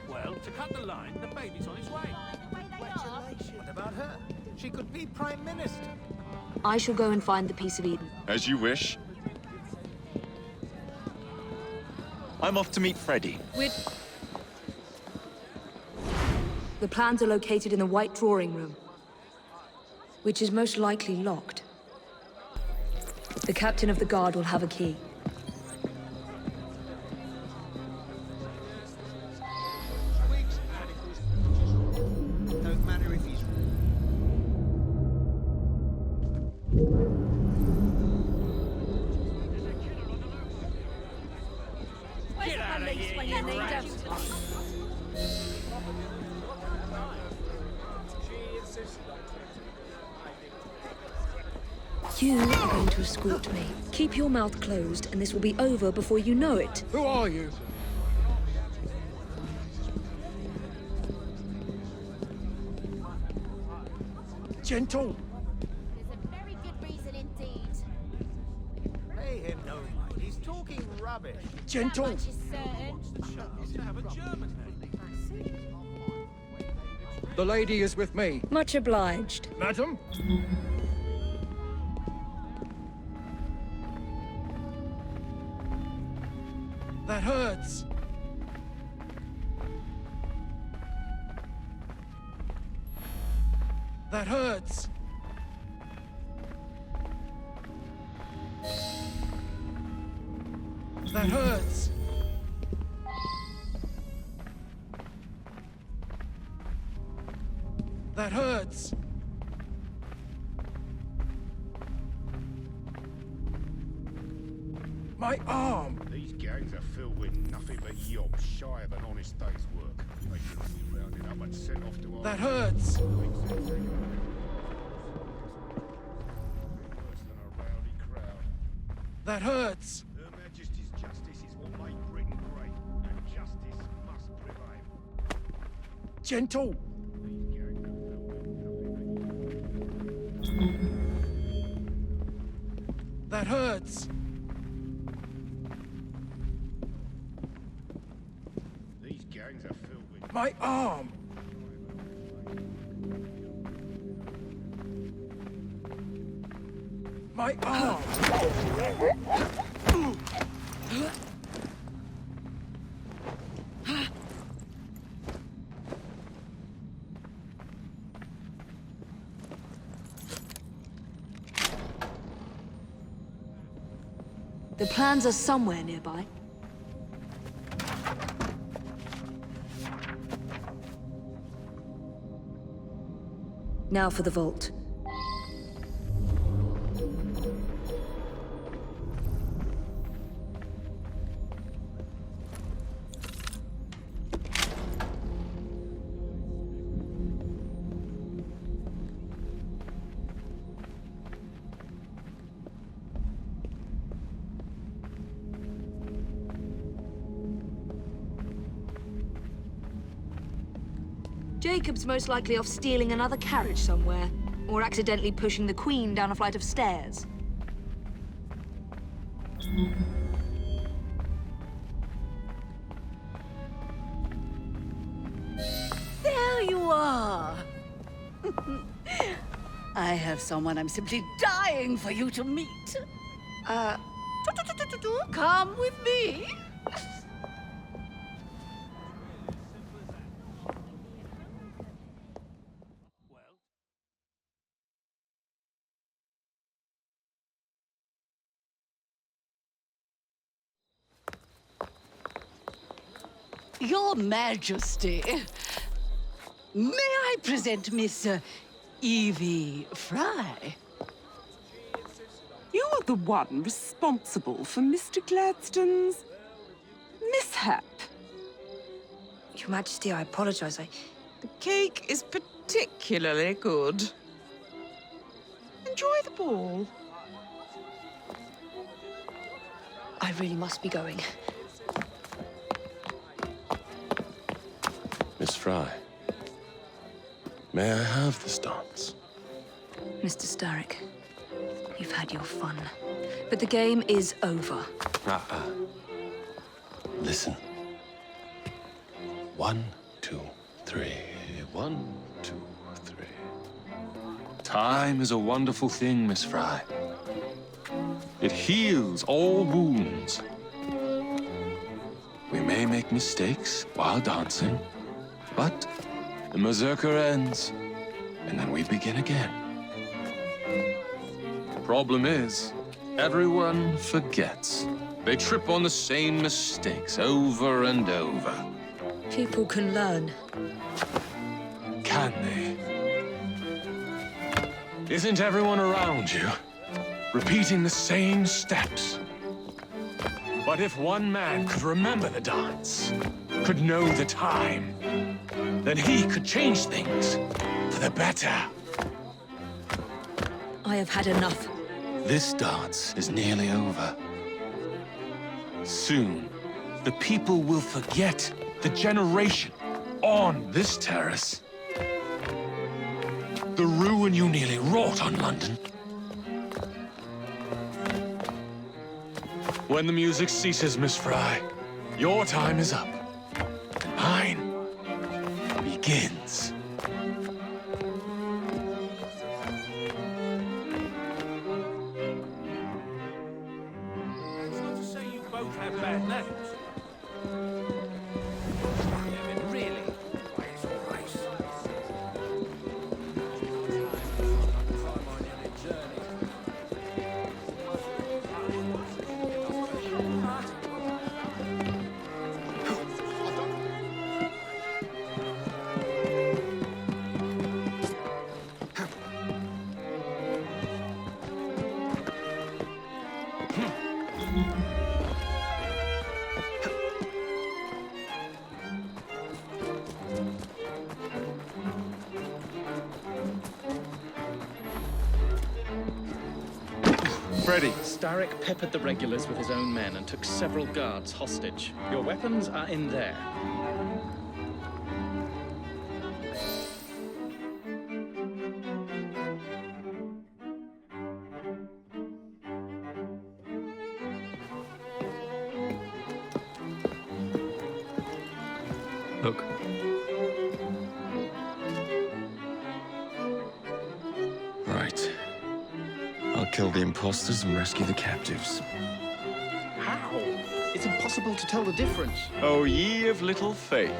Well, to cut the line, the baby's on its way. Congratulations. What about her? She could be Prime Minister. I shall go and find the Piece of Eden. As you wish. I'm off to meet Freddie. The plans are located in the White Drawing Room, which is most likely locked. The captain of the guard will have a key. Don't matter if he's... Get out of here, you rat! You are going to escort me. Keep your mouth closed, and this will be over before you know it. Who are you? Gentle. There's a very good reason indeed. Pay him no mind. He's talking rubbish. That Gentle. much is certain. The lady is with me. Much obliged. Madam? That hurts. That hurts. That hurts. That hurts. My arm. These gangs are filled with nothing but yobs shy of an honest day's work. They should be rounded up and sent off to our... That hurts. Worse than a rowdy crowd. That hurts. Her Majesty's justice is what made Britain great, and justice must prevail. Gentle. That hurts. These gangs are filled with... My arm. My arm. The plans are somewhere nearby. Now for the vault. Jacob's most likely off stealing another carriage somewhere, or accidentally pushing the Queen down a flight of stairs. There you are! I have someone I'm simply dying for you to meet. Come with me. Your Majesty, may I present Miss Evie Frye? You are the one responsible for Mr. Gladstone's mishap. Your Majesty, I apologize. The cake is particularly good. Enjoy the ball. I really must be going. Miss Frye, may I have this dance? Mr. Starrick, you've had your fun, but the game is over. Listen. 1, 2, 3. 1, 2, 3. Time is a wonderful thing, Miss Frye. It heals all wounds. We may make mistakes while dancing, but the mazurka ends, and then we begin again. Problem is, everyone forgets. They trip on the same mistakes over and over. People can learn. Can they? Isn't everyone around you repeating the same steps? But if one man could remember the dance, could know the time, then he could change things for the better. I have had enough. This dance is nearly over. Soon, the people will forget the generation on this terrace. The ruin you nearly wrought on London. When the music ceases, Miss Frye, your time is up. And mine begins. It's not to say you both have bad names. Yeah, but really, why, it's all right. Time on your journey. Freddy. Starrick peppered the regulars with his own men and took several guards hostage. Your weapons are in there. Look. Right. I'll kill the imposters and rescue the captives. How? It's impossible to tell the difference. Oh, ye of little faith.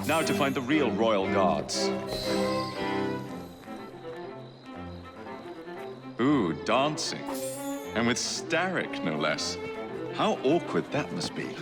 Now to find the real royal guards. Ooh, dancing. And with Starrick, no less. How awkward that must be.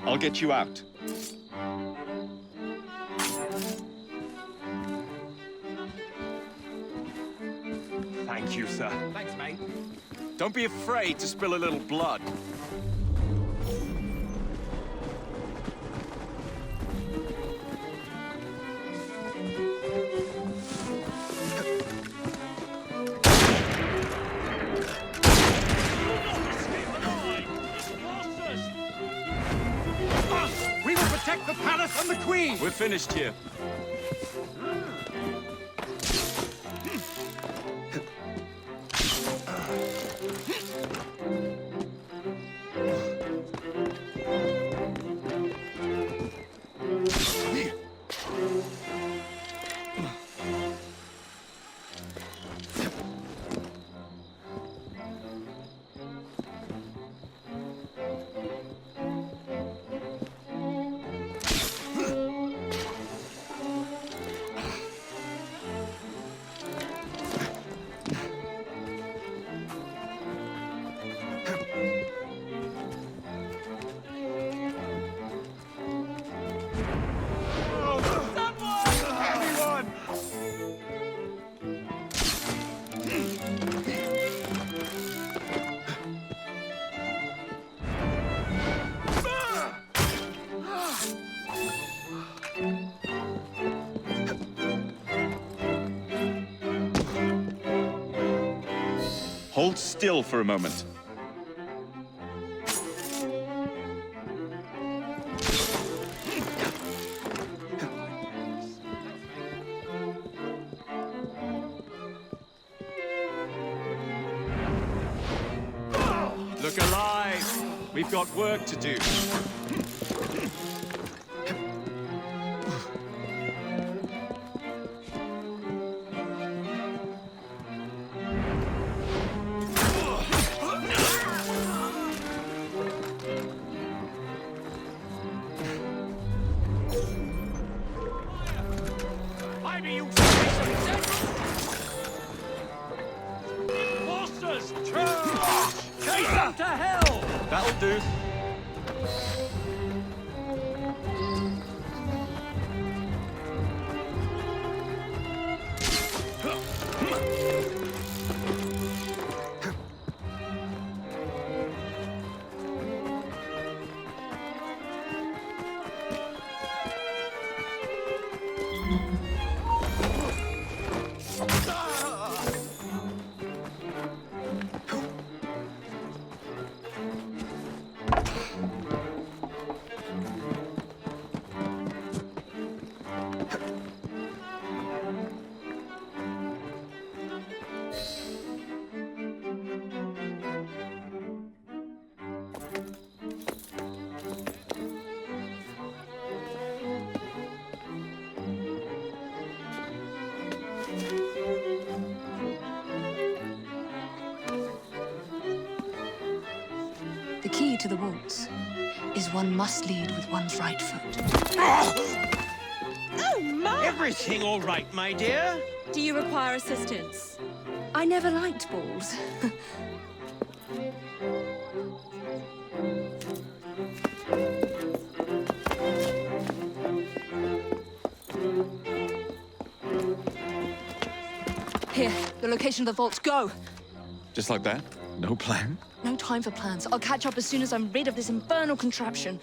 I'll get you out. Thank you, sir. Thanks, mate. Don't be afraid to spill a little blood. We will protect the palace and the queen! We're finished here. Hold still for a moment. Look alive! We've got work to do. Forces, charge! Chase them to hell! That'll do. The key to the waltz is one must lead with one's right foot. Oh, my! Everything all right, my dear? Do you require assistance? I never liked balls. Here, the location of the vaults. Go! Just like that? No plan? No time for plans. I'll catch up as soon as I'm rid of this infernal contraption.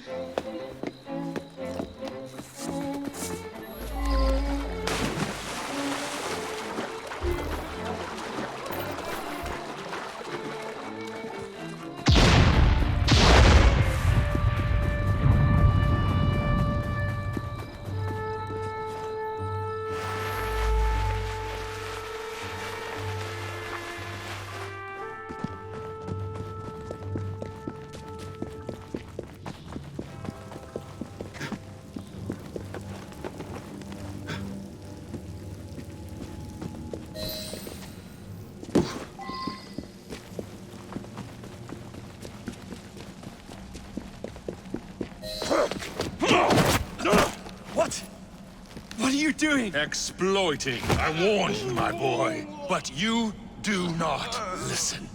What are you doing? Exploiting. I warned you, my boy. But you do not listen.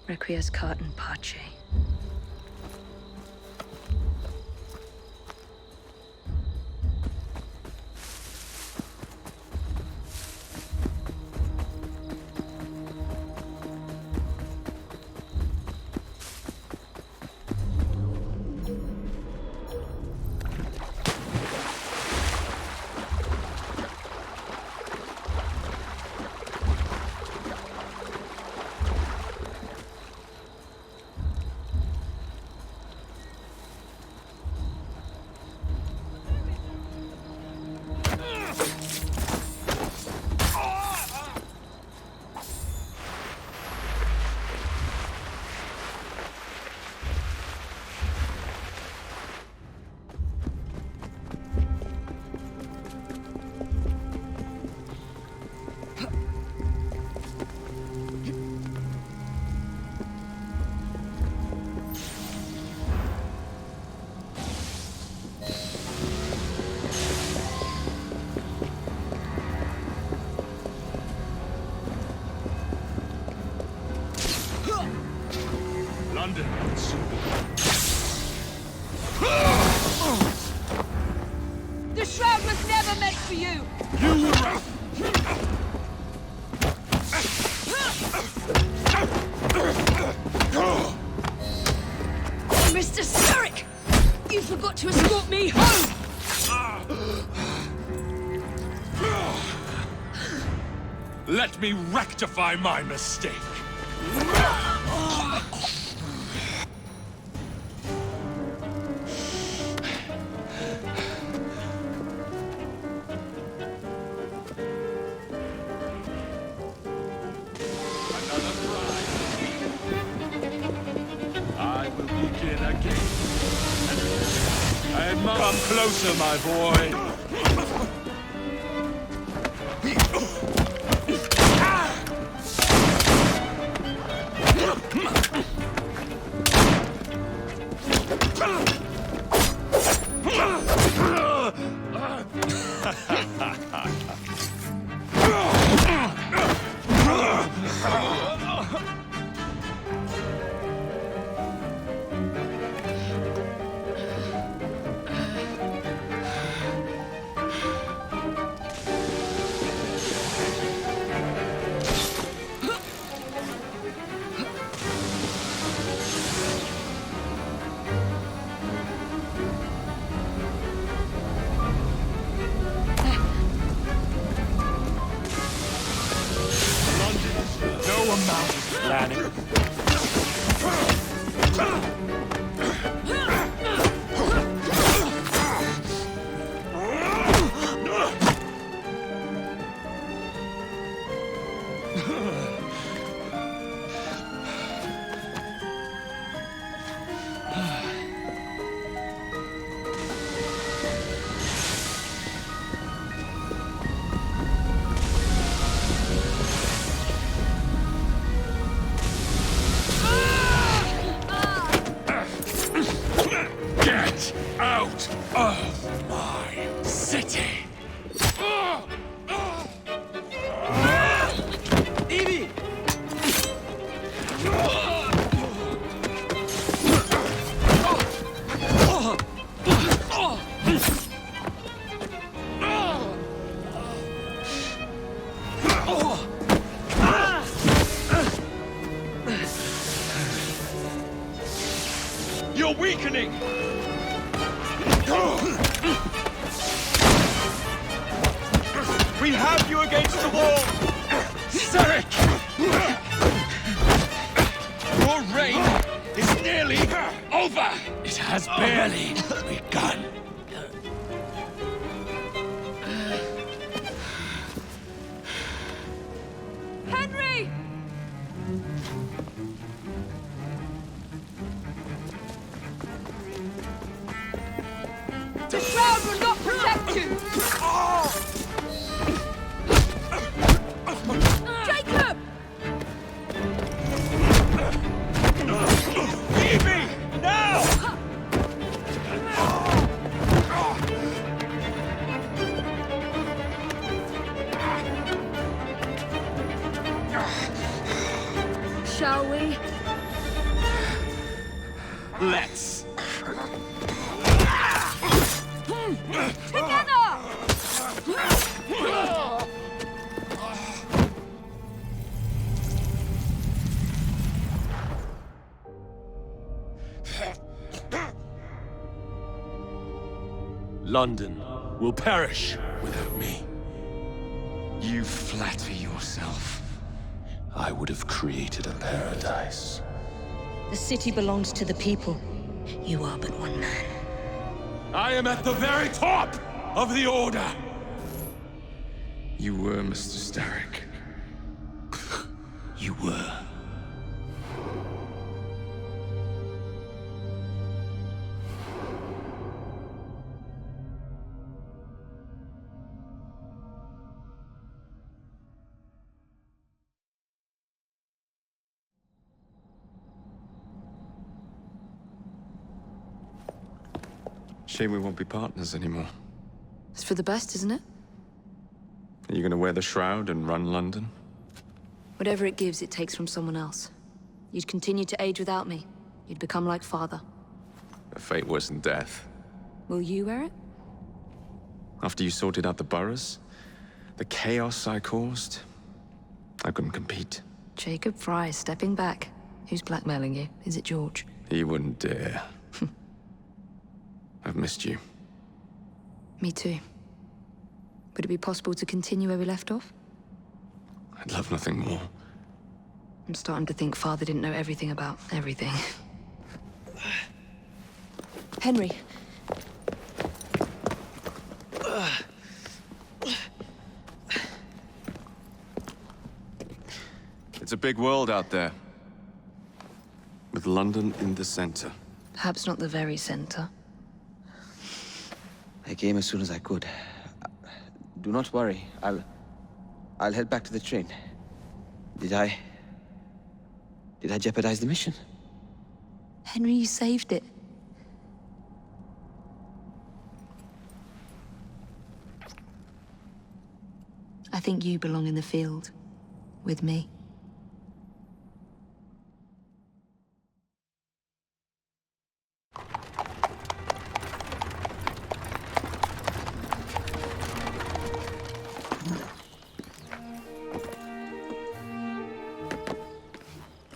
Requiescat cart in pace. London, The shroud was never meant for you! You were right! Mr. Starrick! You forgot to escort me home! Let me rectify my mistake. I will begin again. And come closer, my boy. No amount of planning. weakening! We have you against the wall! Starrick! Your reign is nearly over! It has barely begun. Henry! The shroud will not protect you! Jacob! Evie! Now! Shall we? Let's. Together! London will perish without me. You flatter yourself. I would have created a paradise. The city belongs to the people. You are but one man. I am at the very top of the Order! You were, Mr. Starrick. You were. Shame we won't be partners anymore. It's for the best, isn't it? Are you gonna wear the shroud and run London? Whatever it gives, it takes from someone else. You'd continue to age without me. You'd become like father. A fate worse than death. Will you wear it? After you sorted out the boroughs, the chaos I caused, I couldn't compete. Jacob Frye stepping back. Who's blackmailing you? Is it George? He wouldn't dare. I've missed you. Me too. Would it be possible to continue where we left off? I'd love nothing more. I'm starting to think Father didn't know everything about everything. Henry. It's a big world out there. With London in the center. Perhaps not the very center. I came as soon as I could. Do not worry. I'll head back to the train. Did I jeopardize the mission? Henry, you saved it. I think you belong in the field. With me.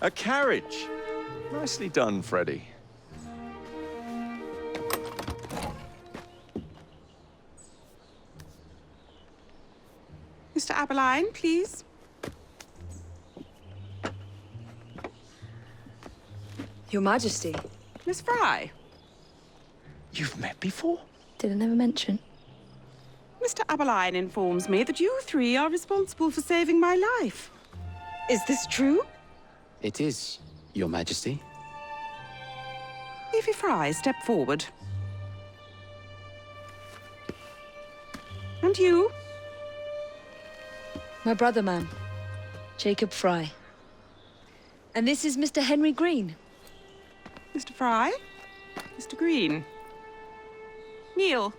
A carriage! Nicely done, Freddy. Mr. Aberline, please. Your Majesty. Miss Frye. You've met before? Did I never mention? Mr. Aberline informs me that you three are responsible for saving my life. Is this true? It is, Your Majesty. Evie Frye, step forward. And you? My brother, ma'am. Jacob Frye. And this is Mr. Henry Green. Mr. Frye? Mr. Green? Kneel.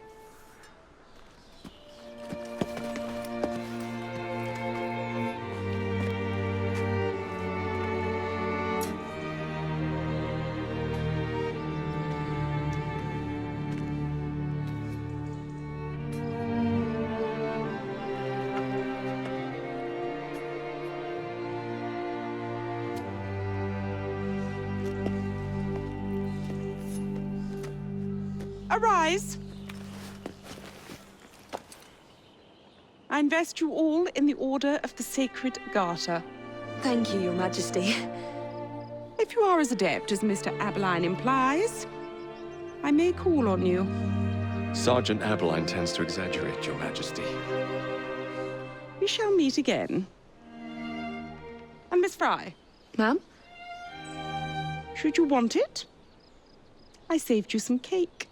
Arise. I invest you all in the Order of the Sacred Garter. Thank you, Your Majesty. If you are as adept as Mr. Abeline implies, I may call on you. Sergeant Abeline tends to exaggerate, Your Majesty. We shall meet again. And Miss Frye. Ma'am? Should you want it, I saved you some cake.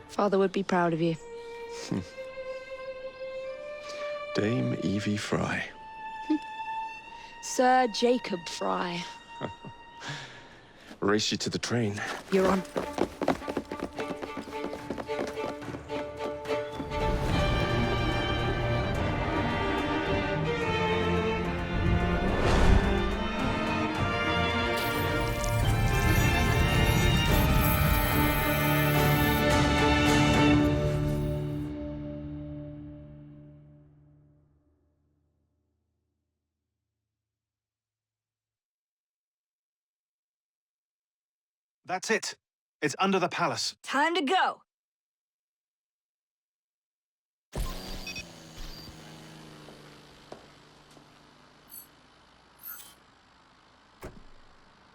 Father would be proud of you. Dame Evie Frye. Sir Jacob Frye. Race you to the train. You're on. That's it. It's under the palace. Time to go.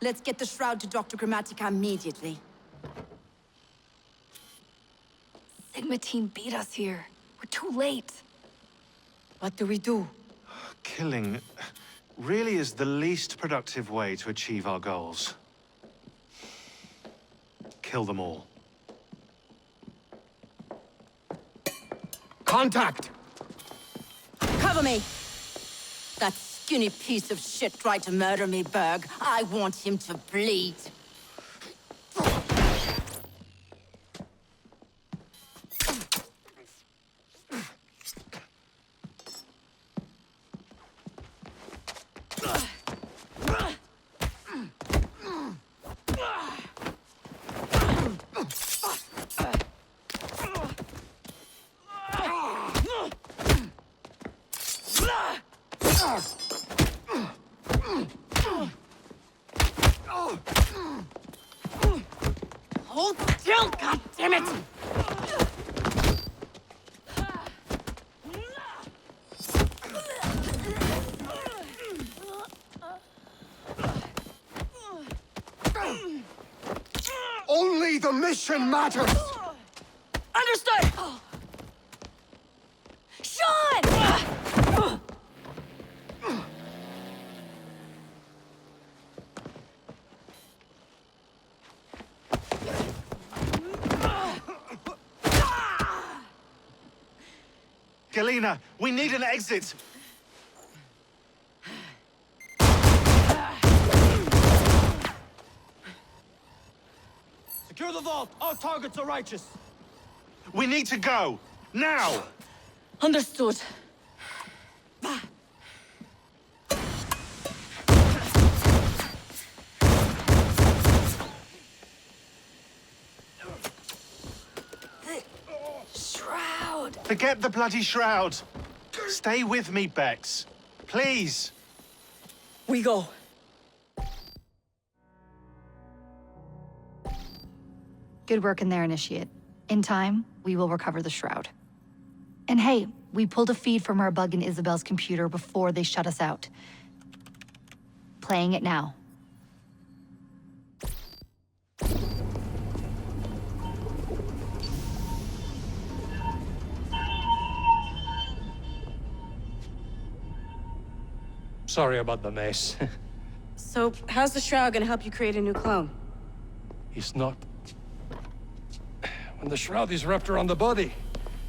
Let's get the shroud to Dr. 𝐀𝐬𝐬𝐚 immediately. Sigma team beat us here. We're too late. What do we do? Killing really is the least productive way to achieve our goals. Kill them all. Contact! Cover me! That skinny piece of shit tried to murder me, Berg. I want him to bleed. Hold still, goddammit! Only the mission matters! Understood! Sean! Galena, we need an exit! Secure the vault! All targets are righteous! We need to go! Now! Understood. Shroud! Forget the bloody shroud! Stay with me, Bex. Please! We go. Good work in there, Initiate. In time, we will recover the shroud. And hey, we pulled a feed from our bug in Isabel's computer before they shut us out. Playing it now. Sorry about the mess. So, how's the shroud gonna help you create a new clone? It's not. When the shroud is wrapped around the body,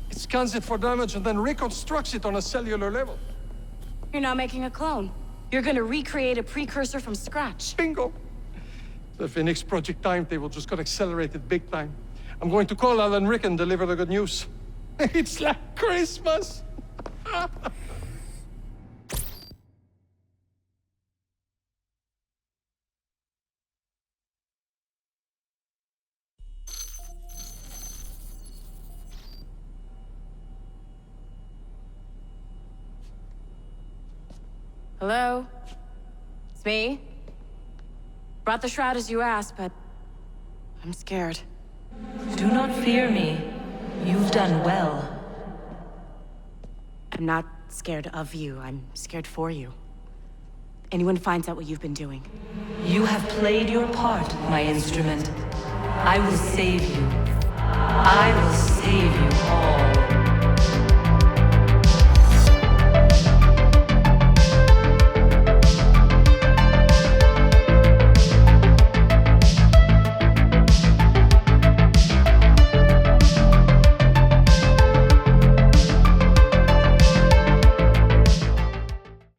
it scans it for damage and then reconstructs it on a cellular level. You're not making a clone. You're gonna recreate a precursor from scratch. Bingo! The Phoenix Project timetable just got accelerated big time. I'm going to call Alan Rick and deliver the good news. It's like Christmas. Hello? It's me? Brought the shroud as you asked, but I'm scared. Do not fear me. You've done well. I'm not scared of you. I'm scared for you. Anyone finds out what you've been doing. You have played your part, my instrument. I will save you. I will save you all.